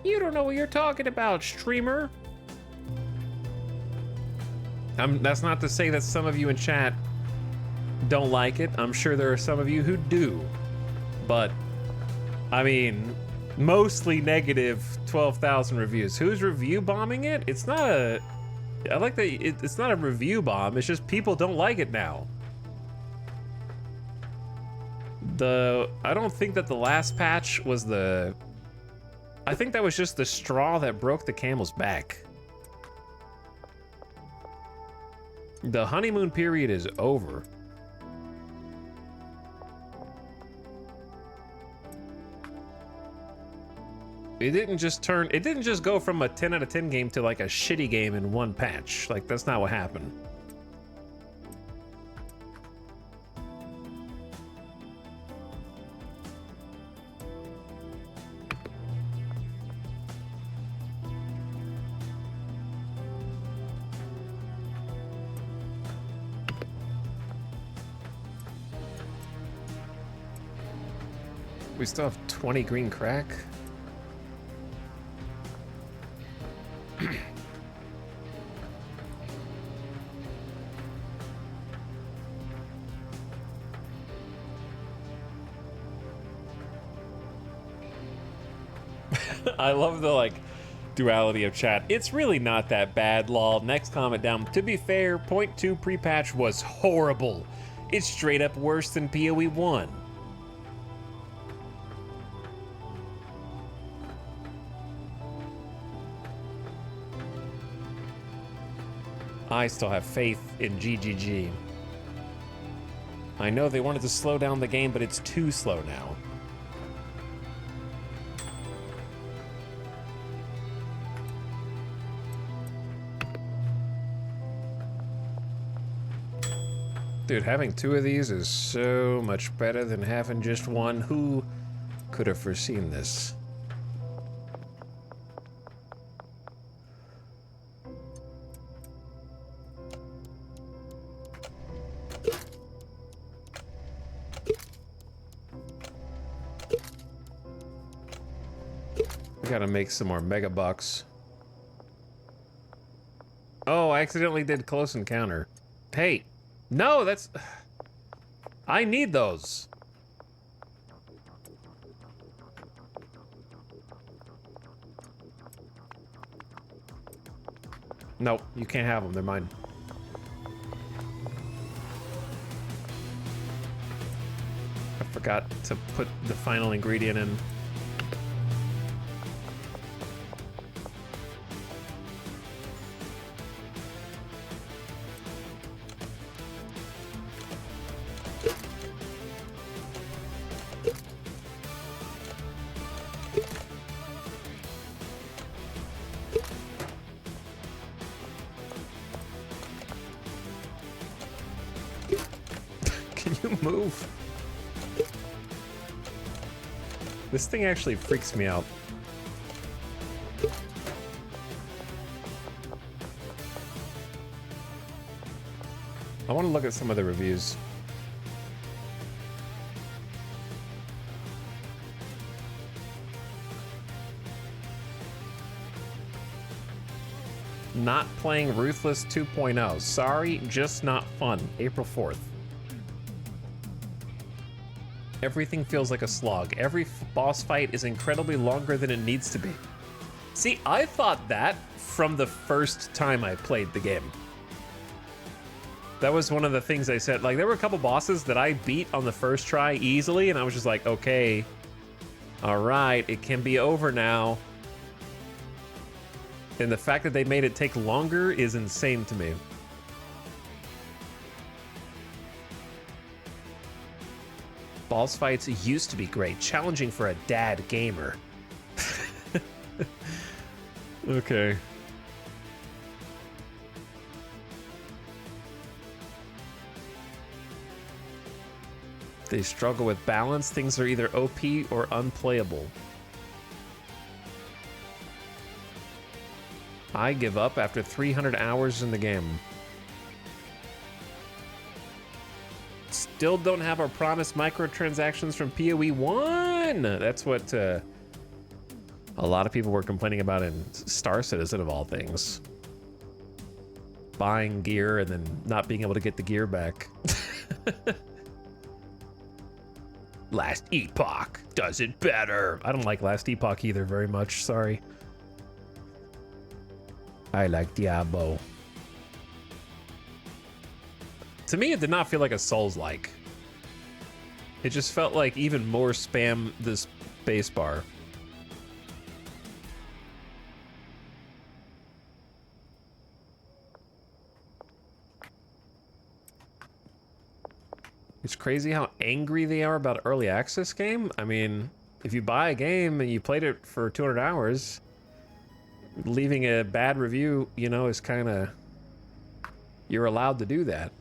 You don't know what you're talking about, streamer. That's not to say that some of you in chat don't like it. I'm sure there are some of you who do. But, I mean, mostly negative 12,000 reviews. Who's review bombing it? It's not a... I like that it's not a review bomb. It's just people don't like it now. I don't think that the last patch was the... I think that was just the straw that broke the camel's back. The honeymoon period is over. It didn't just go from a 10 out of 10 game to like a shitty game in one patch. Like, that's not what happened. We still have 20 green crack. I love the like duality of chat. It's really not that bad, lol. Next comment down. To be fair, 0.2 pre-patch was horrible. It's straight up worse than PoE 1. I still have faith in GGG. I know they wanted to slow down the game, but it's too slow now. Dude, having 2 of these is so much better than having just one. Who could have foreseen this? We gotta make some more mega bucks. Oh, I accidentally did close encounter. Hey, no, that's... I need those. Nope, you can't have them, they're mine. I forgot to put the final ingredient in. Move. This thing actually freaks me out. I want to look at some of the reviews. Not playing Ruthless 2.0. Sorry, just not fun. April 4th. Everything feels like a slog. Every boss fight is incredibly longer than it needs to be. See, I thought that from the first time I played the game. That was one of the things I said. Like, there were a couple bosses that I beat on the first try easily, and I was just like, okay, all right, it can be over now. And the fact that they made it take longer is insane to me. Boss fights used to be great, challenging for a dad gamer. Okay. They struggle with balance. Things are either OP or unplayable. I give up after 300 hours in the game. Still don't have our promised microtransactions from PoE 1. That's what a lot of people were complaining about in Star Citizen, of all things. Buying gear and then not being able to get the gear back. Last Epoch does it better. I don't like Last Epoch either very much, sorry. I like Diablo. To me, it did not feel like a Souls-like. It just felt like even more spam the space bar. It's crazy how angry they are about early access game. I mean, if you buy a game and you played it for 200 hours, leaving a bad review, you know, is kind of... You're allowed to do that.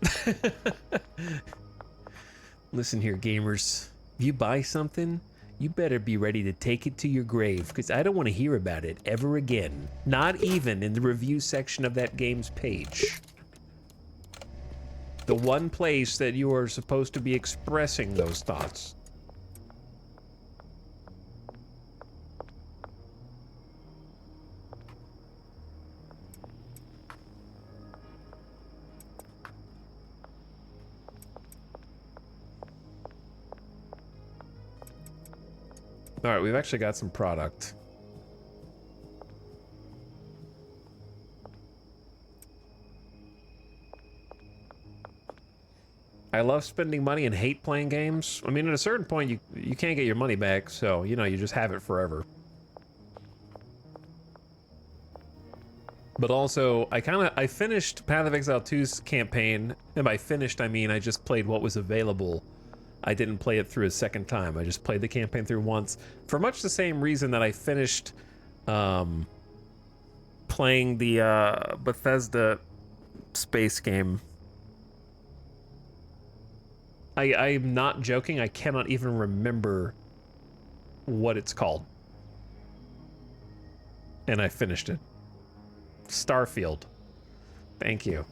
Listen here, gamers. If you buy something, you better be ready to take it to your grave, because I don't want to hear about it ever again. Not even in the review section of that game's page. The one place that you are supposed to be expressing those thoughts. All right, we've actually got some product. I love spending money and hate playing games. I mean, at a certain point, you can't get your money back, so, you know, you just have it forever. But also, I finished Path of Exile 2's campaign, and by finished, I mean I just played what was available. I didn't play it through a second time. I just played the campaign through once, for much the same reason that I finished playing the Bethesda space game. I'm not joking, I cannot even remember what it's called. And I finished it. Starfield. Thank you.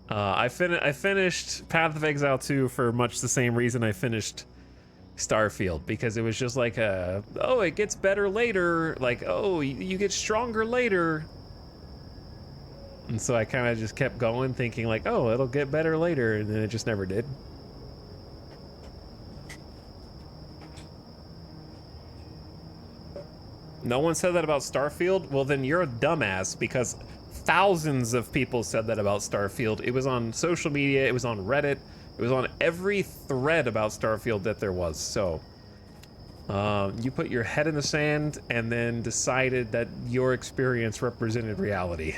I finished Path of Exile 2 for much the same reason I finished Starfield, because it was just like oh, it gets better later, like, oh, you get stronger later. And so I kind of just kept going thinking like, oh, it'll get better later, and then it just never did. No one said that about Starfield? Well, then you're a dumbass, because thousands of people said that about Starfield. It was on social media, it was on Reddit, it was on every thread about Starfield that there was. So, you put your head in the sand and then decided that your experience represented reality.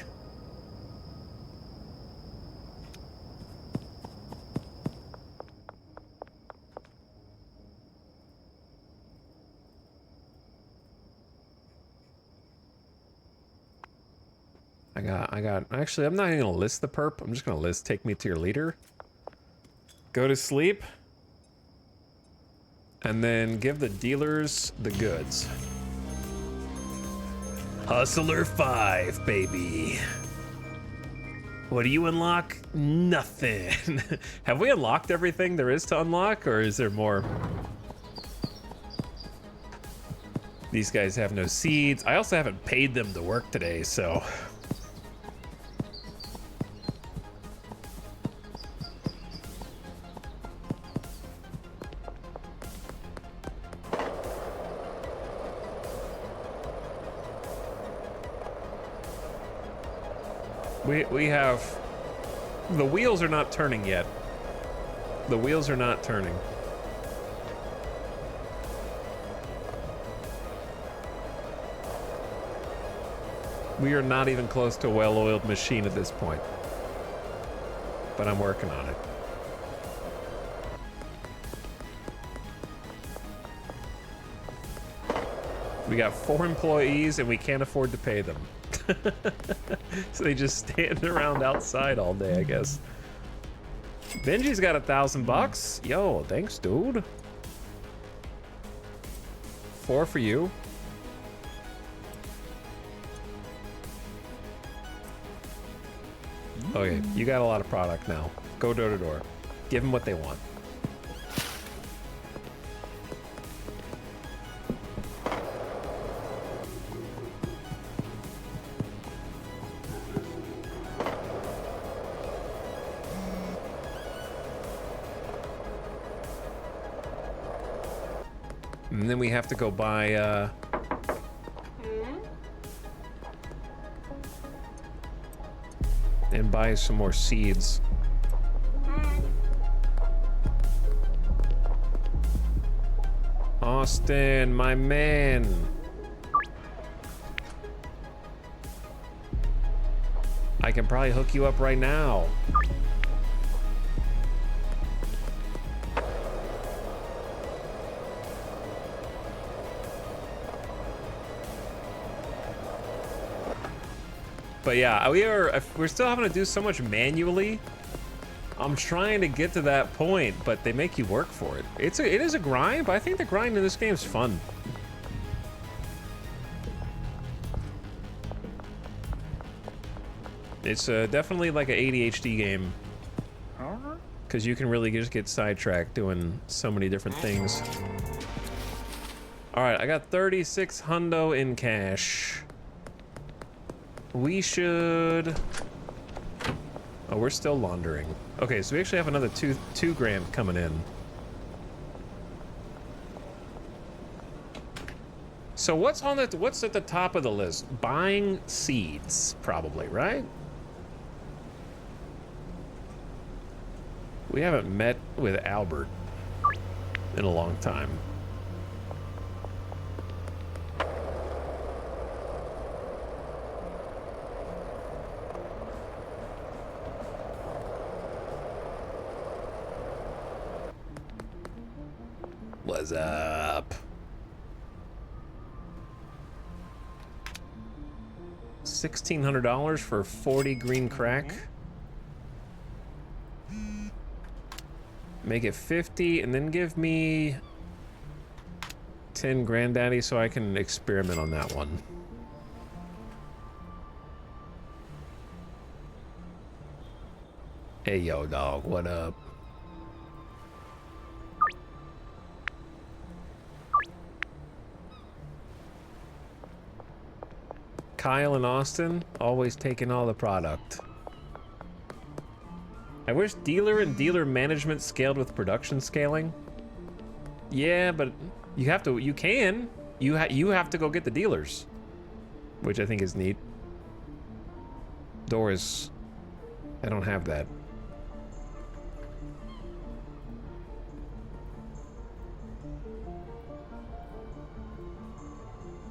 Actually, I'm not even gonna list the perp. I'm just gonna list take me to your leader. Go to sleep. And then give the dealers the goods. Hustler 5, baby. What do you unlock? Nothing. Have we unlocked everything there is to unlock, or is there more? These guys have no seeds. I also haven't paid them to work today, so. We have, the wheels are not turning yet. The wheels are not turning. We are not even close to a well-oiled machine at this point. But I'm working on it. We got 4 employees and we can't afford to pay them. So they just stand around outside all day, I guess. Benji's got $1,000. Yo, thanks, dude. 4 for you. Okay, you got a lot of product now. Go door to door. Give them what they want. And then we have to go buy, and buy some more seeds. Austin, my man. I can probably hook you up right now. But yeah, we're still having to do so much manually. I'm trying to get to that point, but they make you work for it. It is a grind, but I think the grind in this game is fun. It's definitely like an ADHD game, because you can really just get sidetracked doing so many different things. All right, I got 36 hundo in cash. We should. Oh, we're still laundering. Okay, so we actually have another two grand coming in. So what's at the top of the list? Buying seeds, probably, right? We haven't met with Albert in a long time. What's up? $1,600 for 40 green crack. Make it 50 and then give me 10 granddaddy so I can experiment on that one. Hey yo dog, what up? Kyle and Austin, always taking all the product. I wish dealer and dealer management scaled with production scaling. Yeah, but you have to, you have to go get the dealers, which I think is neat. Doors, I don't have that.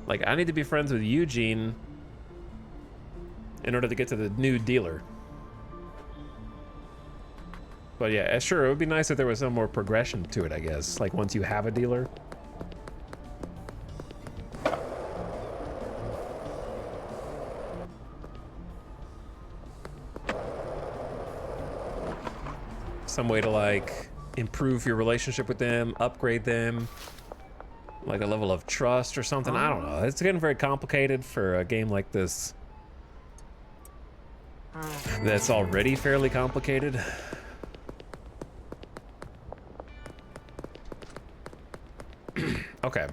Like, I need to be friends with Eugene in order to get to the new dealer. But yeah, sure, it would be nice if there was some more progression to it, I guess. Like, once you have a dealer. Some way to, like, improve your relationship with them, upgrade them. Like a level of trust or something. I don't know. It's getting very complicated for a game like this. that's already fairly complicated. Okay.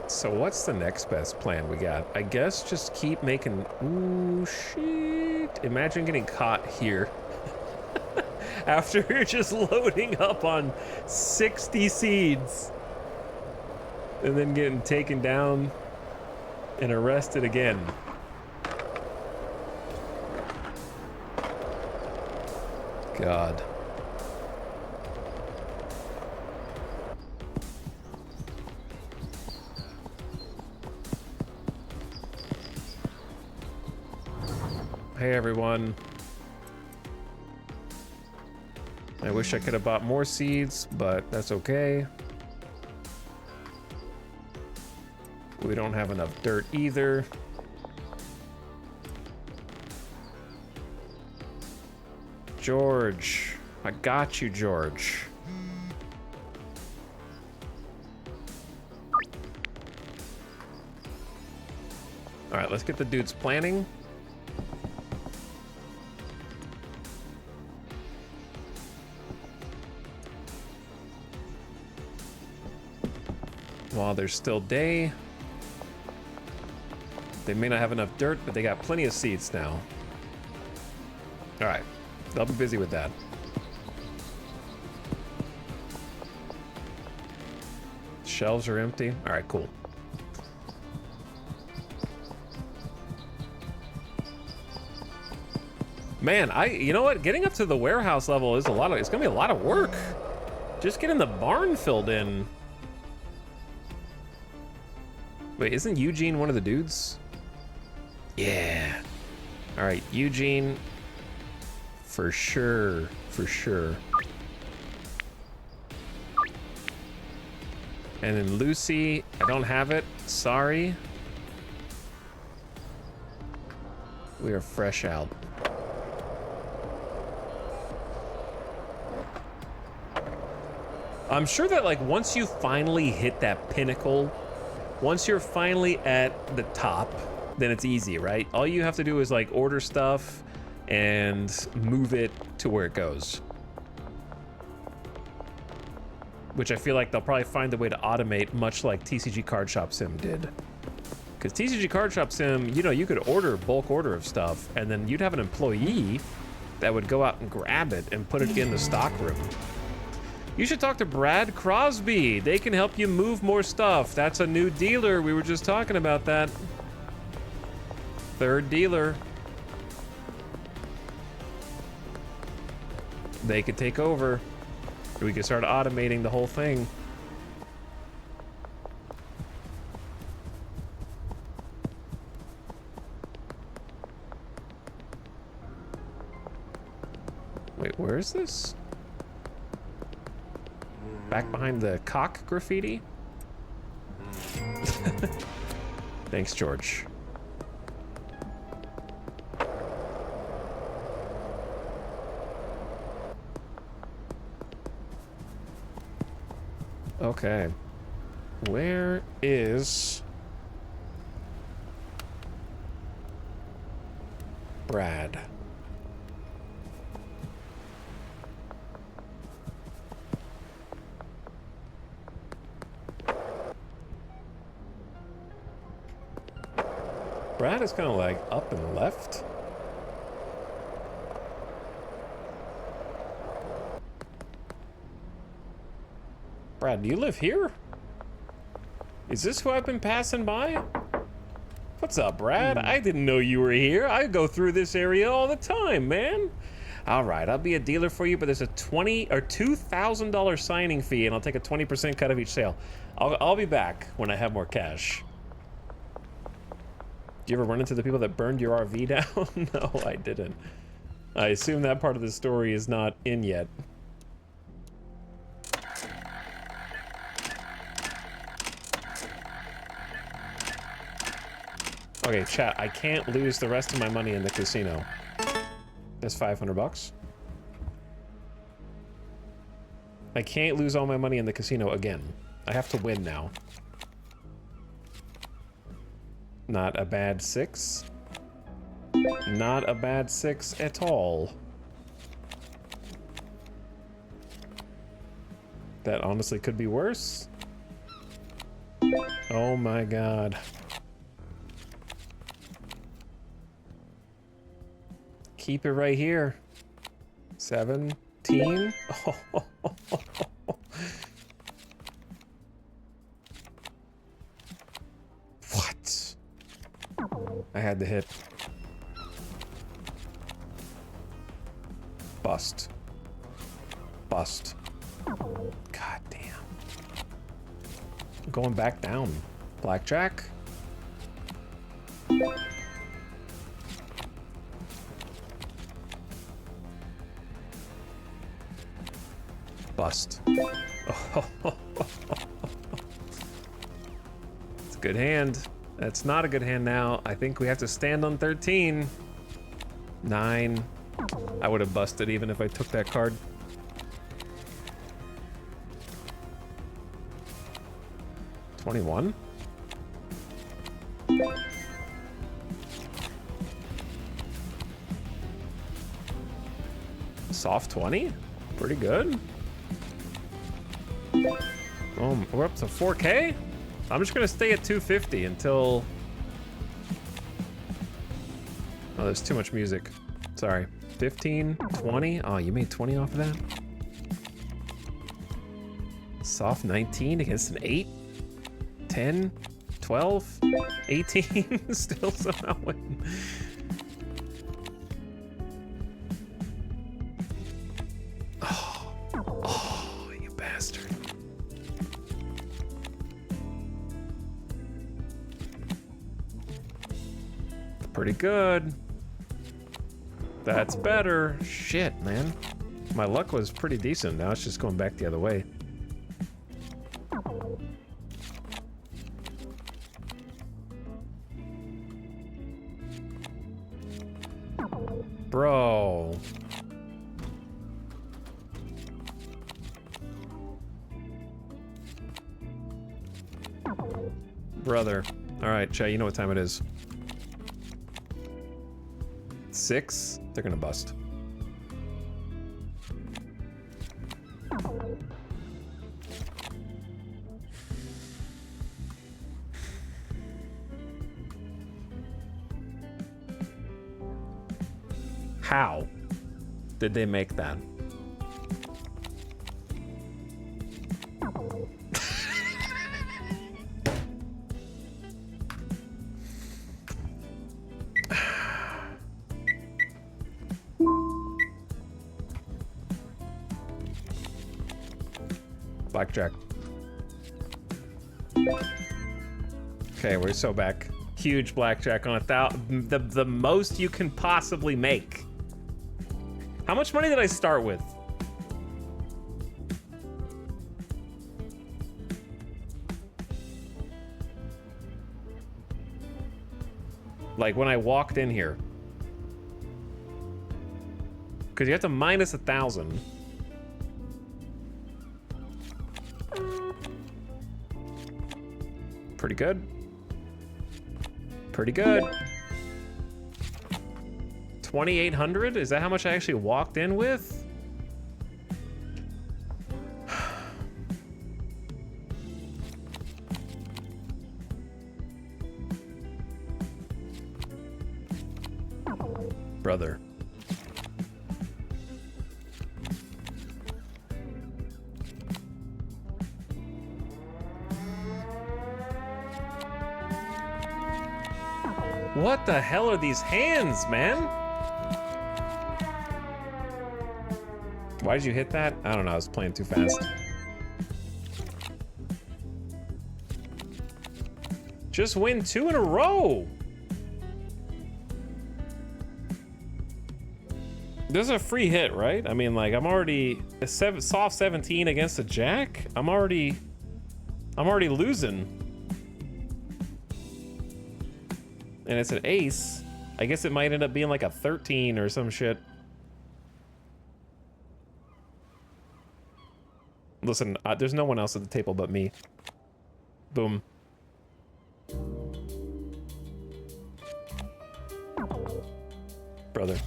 So what's the next best plan we got? I guess just keep making... Ooh, shit. Imagine getting caught here. After you're just loading up on 60 seeds. And then getting taken down and arrested again. God. Hey everyone. I wish I could have bought more seeds, but that's okay. We don't have enough dirt either. George. I got you, George. All right, let's get the dudes planning. While there's still day. They may not have enough dirt, but they got plenty of seeds now. All right, they'll be busy with that. Shelves are empty. All right, cool. Man, you know what? Getting up to the warehouse level is it's gonna be a lot of work. Just getting the barn filled in. Wait, isn't Eugene one of the dudes? Yeah. All right, Eugene. For sure, for sure. And then Lucy, I don't have it, sorry. We are fresh out. I'm sure that like once you finally hit that pinnacle, once you're finally at the top, then it's easy, right? All you have to do is like order stuff and move it to where it goes. Which I feel like they'll probably find a way to automate, much like TCG Card Shop Sim did. Because TCG Card Shop Sim, you know, you could order bulk order of stuff, and then you'd have an employee that would go out and grab it and put it in the stock room. You should talk to Brad Crosby. They can help you move more stuff. That's a new dealer. We were just talking about that. Third dealer. They could take over. We could start automating the whole thing. Wait, where is this? Back behind the cock graffiti? Thanks, George. Okay. Where is Brad? Brad is kind of like up and left. Brad, do you live here? Is this who I've been passing by? What's up, Brad? I didn't know you were here. I go through this area all the time, man. All right, I'll be a dealer for you, but there's a $2,000 signing fee, and I'll take a 20% cut of each sale. I'll be back when I have more cash. Do you ever run into the people that burned your RV down? No, I didn't. I assume that part of the story is not in yet. Okay, chat, I can't lose the rest of my money in the casino. That's 500 bucks. I can't lose all my money in the casino again. I have to win now. Not a bad 6. Not a bad 6 at all. That honestly could be worse. Oh my god. Keep it right here. 17. What? I had to hit. Bust. Bust. God damn. I'm going back down. Blackjack. Bust. It's a good hand. That's not a good hand now. I think we have to stand on 13. 9. I would have busted even if I took that card. $21. Soft 20? Pretty good. Oh, we're up to 4K? I'm just gonna stay at 250 until... Oh, there's too much music. Sorry. 15, 20? Oh, you made 20 off of that? Soft 19 against an 8? 10? 12? 18? Still somehow win. Oh, you bastard. Pretty good. That's better. Shit, man. My luck was pretty decent. Now it's just going back the other way. Bro. Brother. All right, Che, you know what time it is. 6? They're gonna bust. How did they make that? Blackjack. Okay, we're so back. Huge blackjack on the most you can possibly make. How much money did I start with? Like when I walked in here. Because you have to minus 1,000. Pretty good. Pretty good. 2,800? Is that how much I actually walked in with? Brother. What the hell are these hands, man? Why did you hit that? I don't know, I was playing too fast. Just win 2 in a row. This is a free hit, right? I mean, like, I'm already a soft 17 against a jack. I'm already losing. And it's an ace. I guess it might end up being like a 13 or some shit. Listen, there's no one else at the table but me. Boom. brother.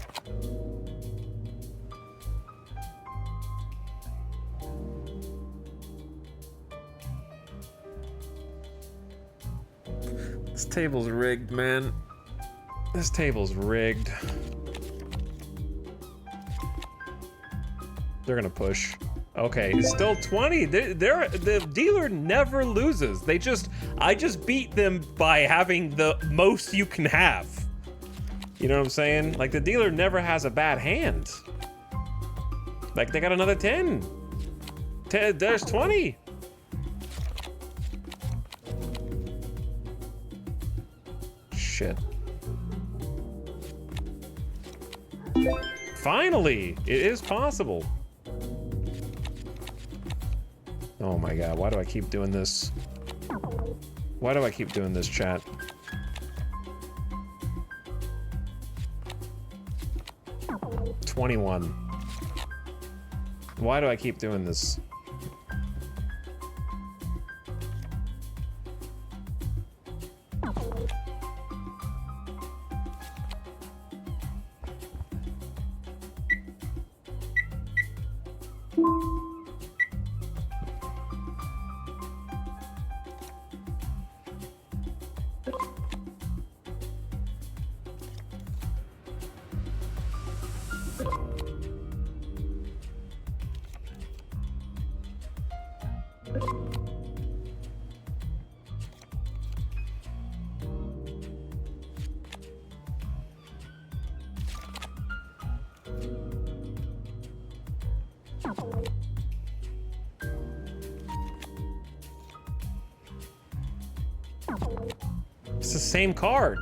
This table's rigged, man. This table's rigged. They're gonna push. Okay, it's still 20. The dealer never loses. I just beat them by having the most you can have. You know what I'm saying? Like, the dealer never has a bad hand. Like, they got another 10. There's 20. Shit. Finally, it is possible. Oh my god, why do I keep doing this? Why do I keep doing this, chat? $21. Why do I keep doing this? It's the same card.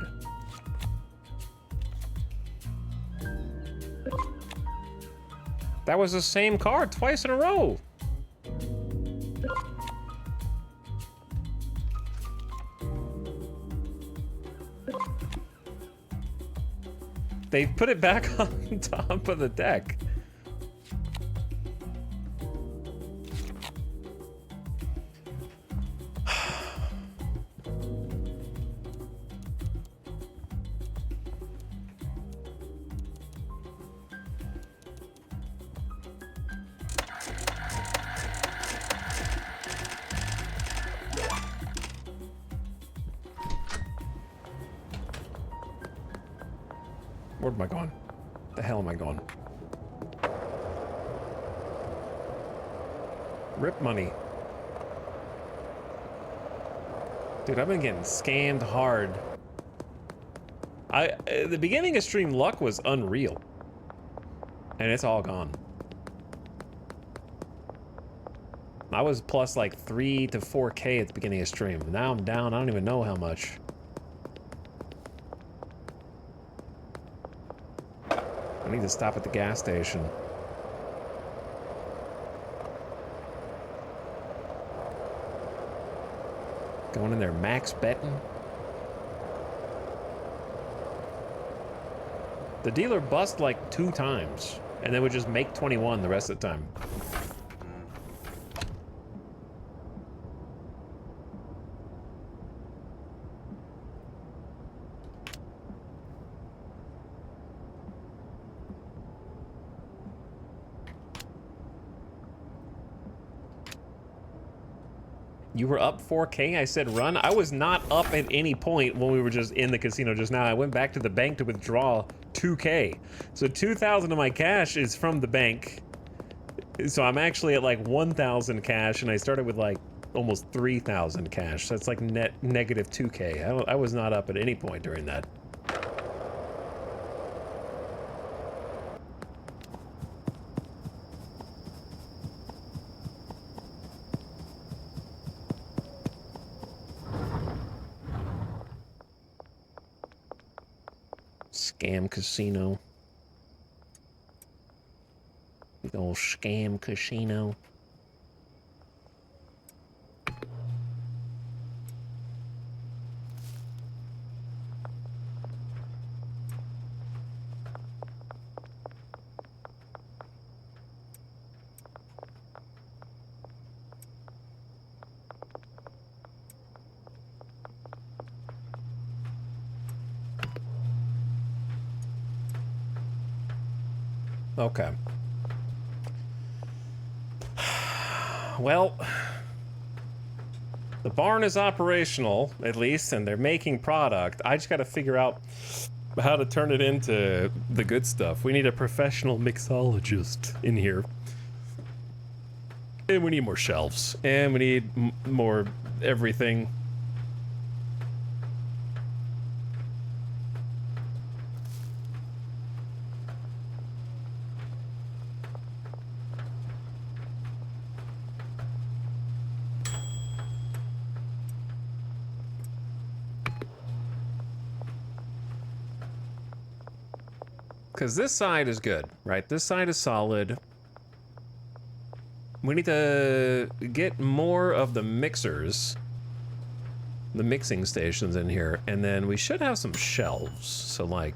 That was the same card twice in a row. They put it back on top of the deck. Where am I going? The hell am I going? Rip money. Dude, I've been getting scammed hard. The beginning of stream luck was unreal. And it's all gone. I was plus like 3 to 4K at the beginning of stream. Now I'm down, I don't even know how much. I need to stop at the gas station. Going in there max betting. The dealer bust like 2 times and then would just make 21 the rest of the time. You were up 4K? I said run. I was not up at any point when we were just in the casino just now. I went back to the bank to withdraw 2K. So 2,000 of my cash is from the bank. So I'm actually at like 1,000 cash, and I started with like almost 3,000 cash. So it's like net negative 2K. I was not up at any point during that. Scam casino. Big old scam casino. Okay. Well, the barn is operational, at least, and they're making product. I just gotta figure out how to turn it into the good stuff. We need a professional mixologist in here. And we need more shelves. And we need more everything. Because this side is good, right? This side is solid. We need to get more of the mixers, the mixing stations in here, and then we should have some shelves. So, like,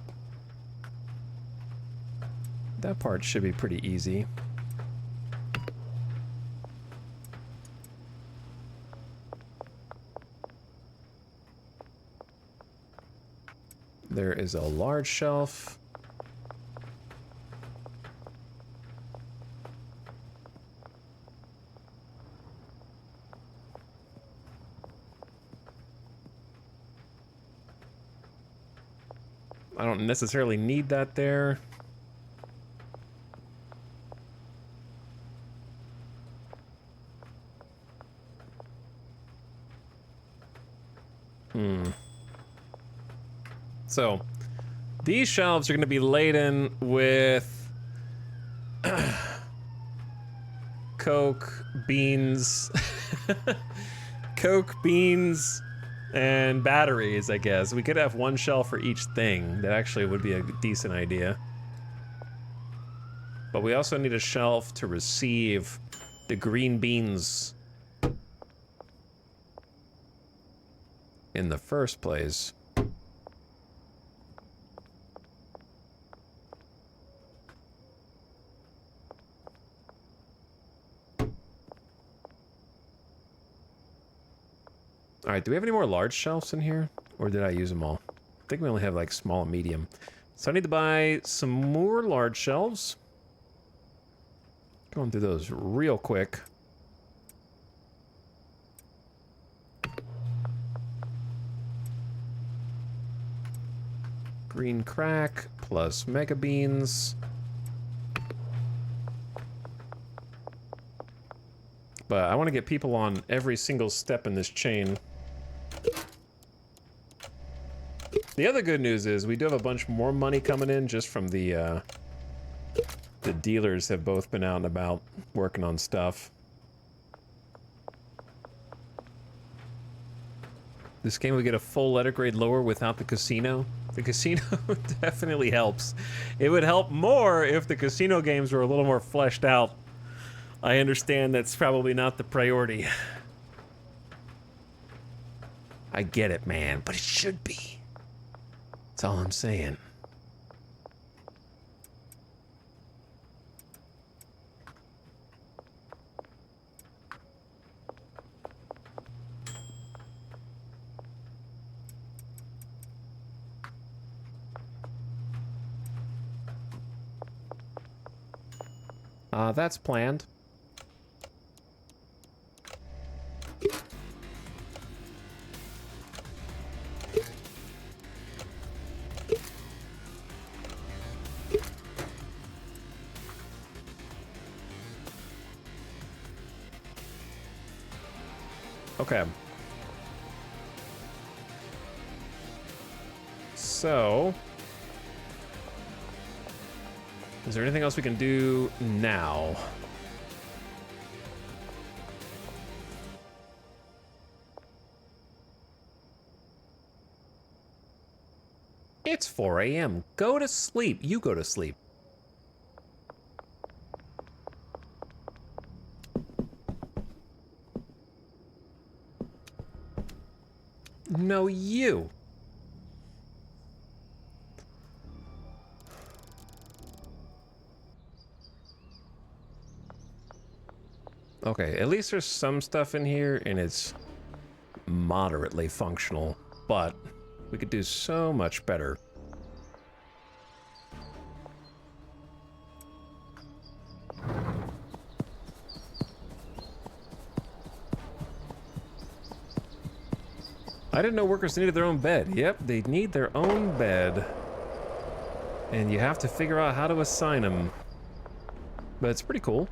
that part should be pretty easy. There is a large shelf. I don't necessarily need that there. So, these shelves are going to be laden with Coke, beans, Coke, beans, and batteries, I guess. We could have one shelf for each thing. That actually would be a decent idea. But we also need a shelf to receive the green beans in the first place. All right, do we have any more large shelves in here? Or did I use them all? I think we only have like small and medium. So I need to buy some more large shelves. Going through those real quick. Green crack plus mega beans. But I want to get people on every single step in this chain. The other good news is we do have a bunch more money coming in just from the dealers have both been out and about working on stuff. This game would get a full letter grade lower without the casino. The casino definitely helps. It would help more if the casino games were a little more fleshed out. I understand that's probably not the priority. I get it, man, but it should be. That's all I'm saying. That's planned. Okay. So, is there anything else we can do now? It's 4 a.m. Go to sleep. You go to sleep. No, you. Okay, at least there's some stuff in here and it's moderately functional, but we could do so much better. I didn't know workers needed their own bed. Yep, they need their own bed. And you have to figure out how to assign them. But it's pretty cool.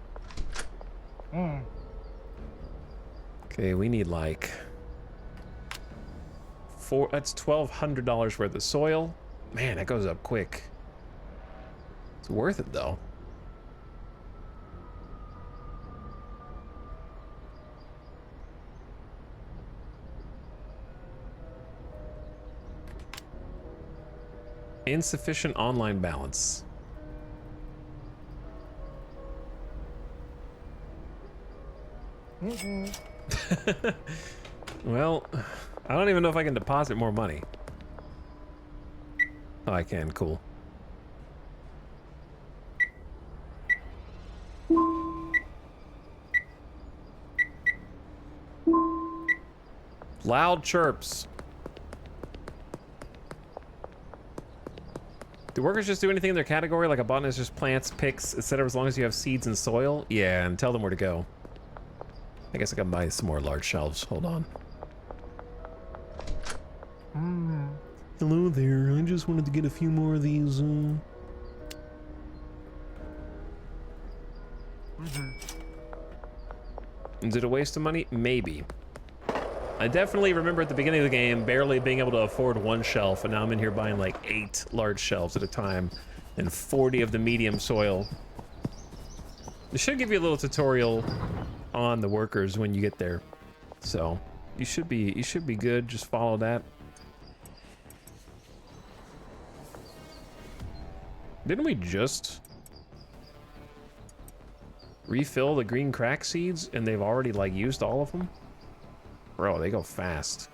Okay, we need like that's $1,200 worth of soil. Man, that goes up quick. It's worth it though. Insufficient online balance. Well, I don't even know if I can deposit more money. Oh, I can. Cool. Loud chirps. Do workers just do anything in their category? Like a botanist just plants, picks, etc. as long as you have seeds and soil? Yeah, and tell them where to go. I guess I can buy some more large shelves. Hold on. Hello there. I just wanted to get a few more of these. Is it a waste of money? Maybe. I definitely remember at the beginning of the game barely being able to afford one shelf, and now I'm in here buying like 8 large shelves at a time and 40 of the medium soil. It should give you a little tutorial on the workers when you get there, so you should be good. Just follow that. Didn't we just refill the green crack seeds and they've already like used all of them? Bro, they go fast.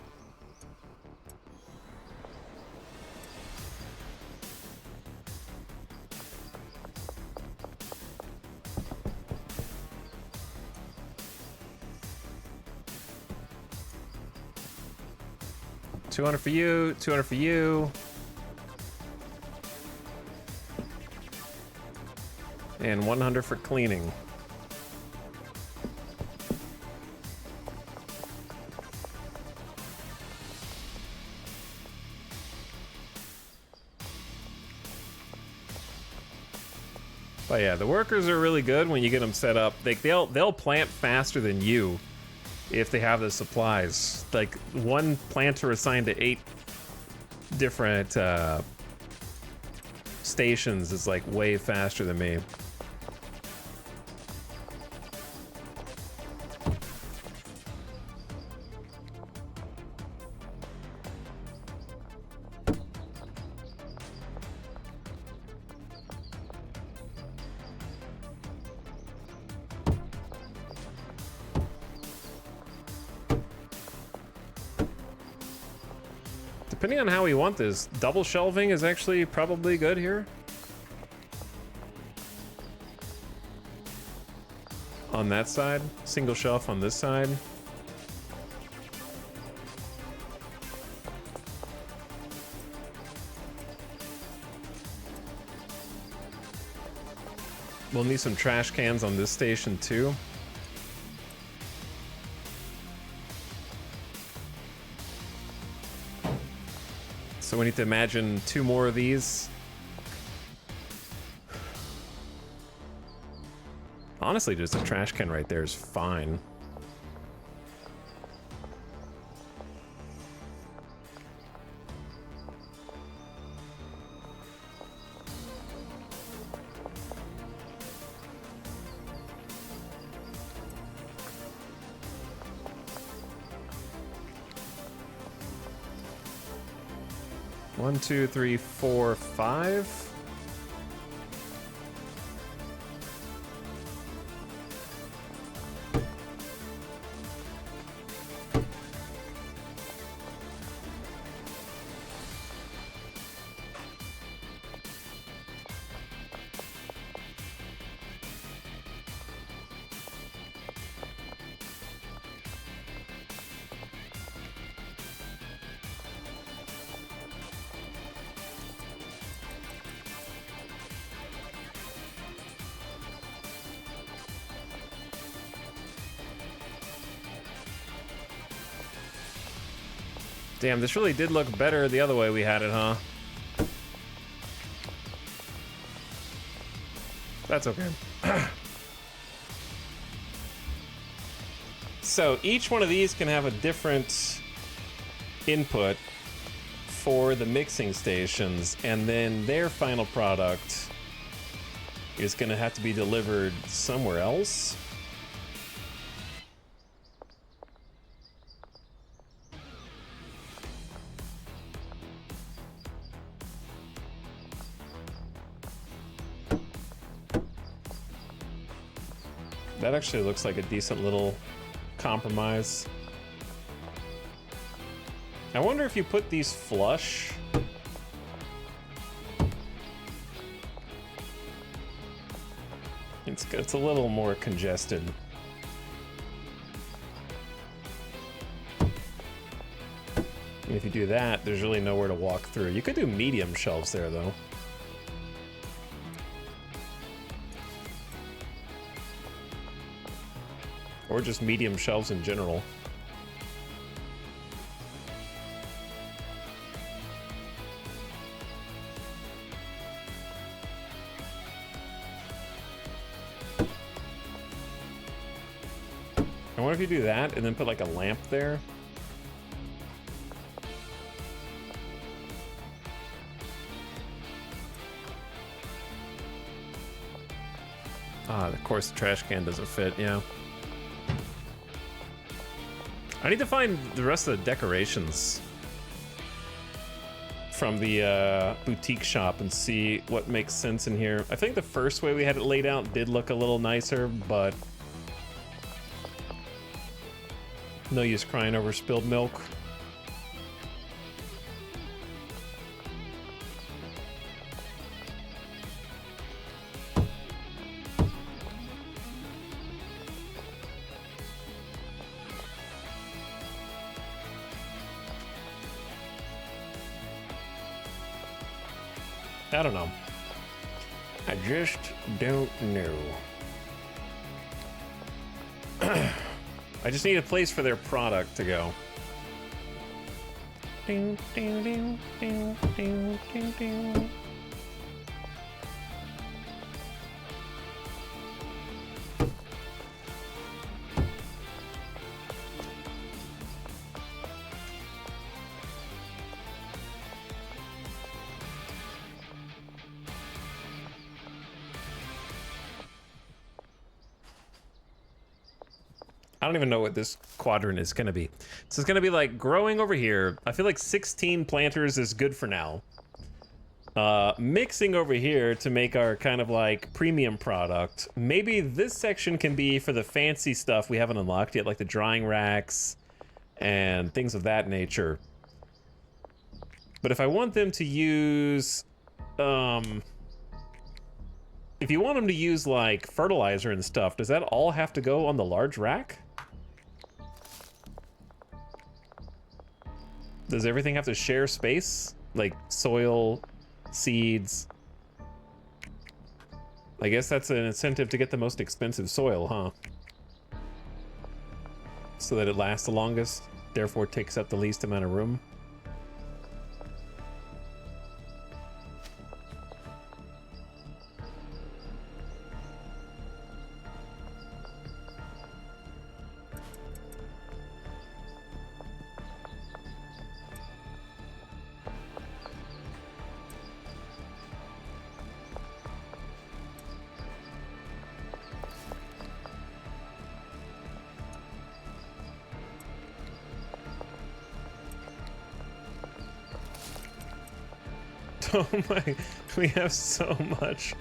$200 for you, $200 for you. And $100 for cleaning. But yeah, the workers are really good when you get them set up. They'll plant faster than you if they have the supplies. Like one planter assigned to 8 different stations is like way faster than me. Depending on how we want this, double shelving is actually probably good here. On that side, single shelf on this side. We'll need some trash cans on this station too. So we need to imagine 2 more of these. Honestly, just a trash can right there is fine. One, two, 3, 4, 5. Damn, this really did look better the other way we had it, huh? That's okay. So each one of these can have a different input for the mixing stations, and then their final product is going to have to be delivered somewhere else. That actually looks like a decent little compromise. I wonder if you put these flush. It's a little more congested. And if you do that, there's really nowhere to walk through. You could do medium shelves there, though. Or just medium shelves in general. I wonder if you do that and then put like a lamp there. Ah, of course the trash can doesn't fit, yeah. I need to find the rest of the decorations from the boutique shop and see what makes sense in here. I think the first way we had it laid out did look a little nicer, but no use crying over spilled milk. I don't know. I just don't know. I just need a place for their product to go. Ding, ding, ding, ding, ding, ding, ding. I don't even know what this quadrant is gonna be. So it's gonna be like growing over here. I feel like 16 planters is good for now. Mixing over here to make our kind of like premium product. Maybe this section can be for the fancy stuff we haven't unlocked yet, like the drying racks and things of that nature. But if I want them to use, if you want them to use like fertilizer and stuff, does that all have to go on the large rack? Does everything have to share space? Like soil, seeds? I guess that's an incentive to get the most expensive soil, huh? So that it lasts the longest, therefore takes up the least amount of room. Oh my, we have so much.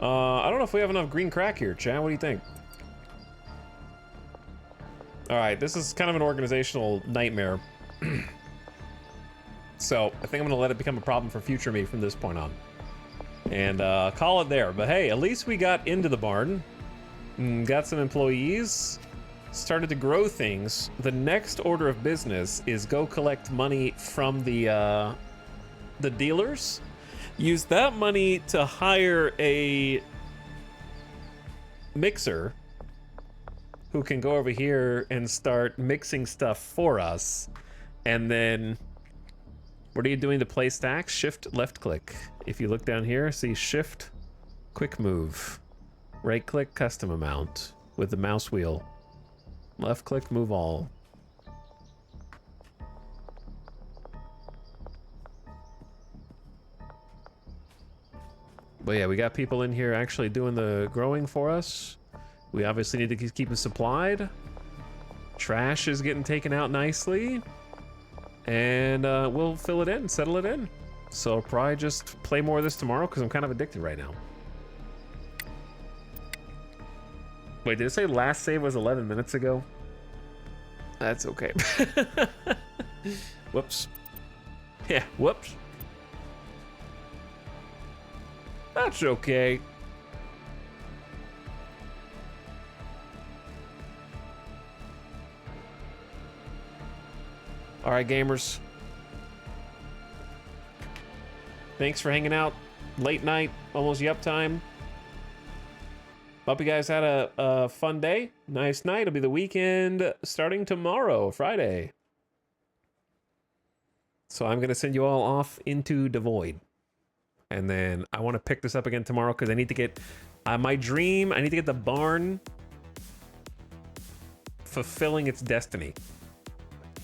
I don't know if we have enough green crack here, Chad. What do you think? All right, this is kind of an organizational nightmare. So I think I'm gonna let it become a problem for future me from this point on. And call it there. But hey, at least we got into the barn, got some employees, started to grow things. The next order of business is go collect money from the the dealers. Use that money to hire a mixer who can go over here and start mixing stuff for us. And then, what are you doing to play stacks? Shift left click. If you look down here, see shift, quick move. Right click, custom amount with the mouse wheel. Left click, move all. But yeah, we got people in here actually doing the growing for us. We obviously need to keep it supplied. Trash is getting taken out nicely. And we'll fill it in, settle it in. So I'll probably just play more of this tomorrow because I'm kind of addicted right now. Wait, did it say last save was 11 minutes ago? That's okay. Whoops. Yeah, whoops. That's okay. All right, gamers. Thanks for hanging out. Late night, almost yup time. Hope you guys had a fun day. Nice night. It'll be the weekend starting tomorrow, Friday. So I'm going to send you all off into the void. And then I want to pick this up again tomorrow because I need to get my dream. I need to get the barn fulfilling its destiny.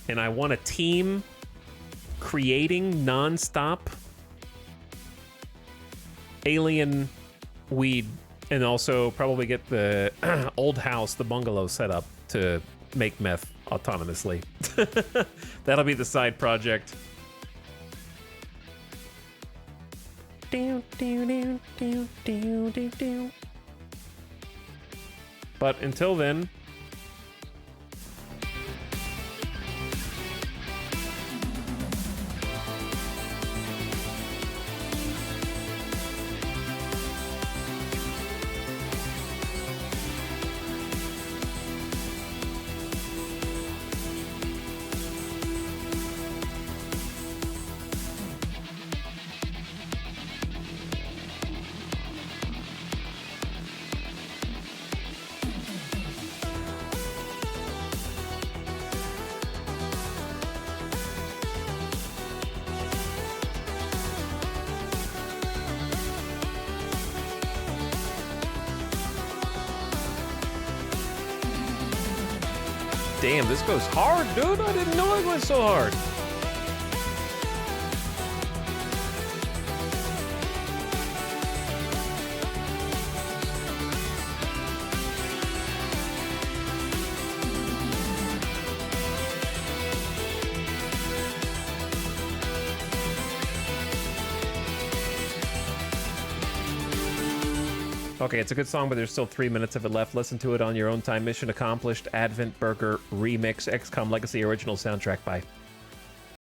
And I want a team creating nonstop alien weed, and also probably get the old house, the bungalow set up to make meth autonomously. That'll be the side project. But until then, damn, this goes hard, dude. I didn't know it went so hard. Okay, it's a good song, but there's still 3 minutes of it left. Listen to it on your own time. Mission accomplished. Advent Burger Remix. XCOM Legacy Original Soundtrack. Bye.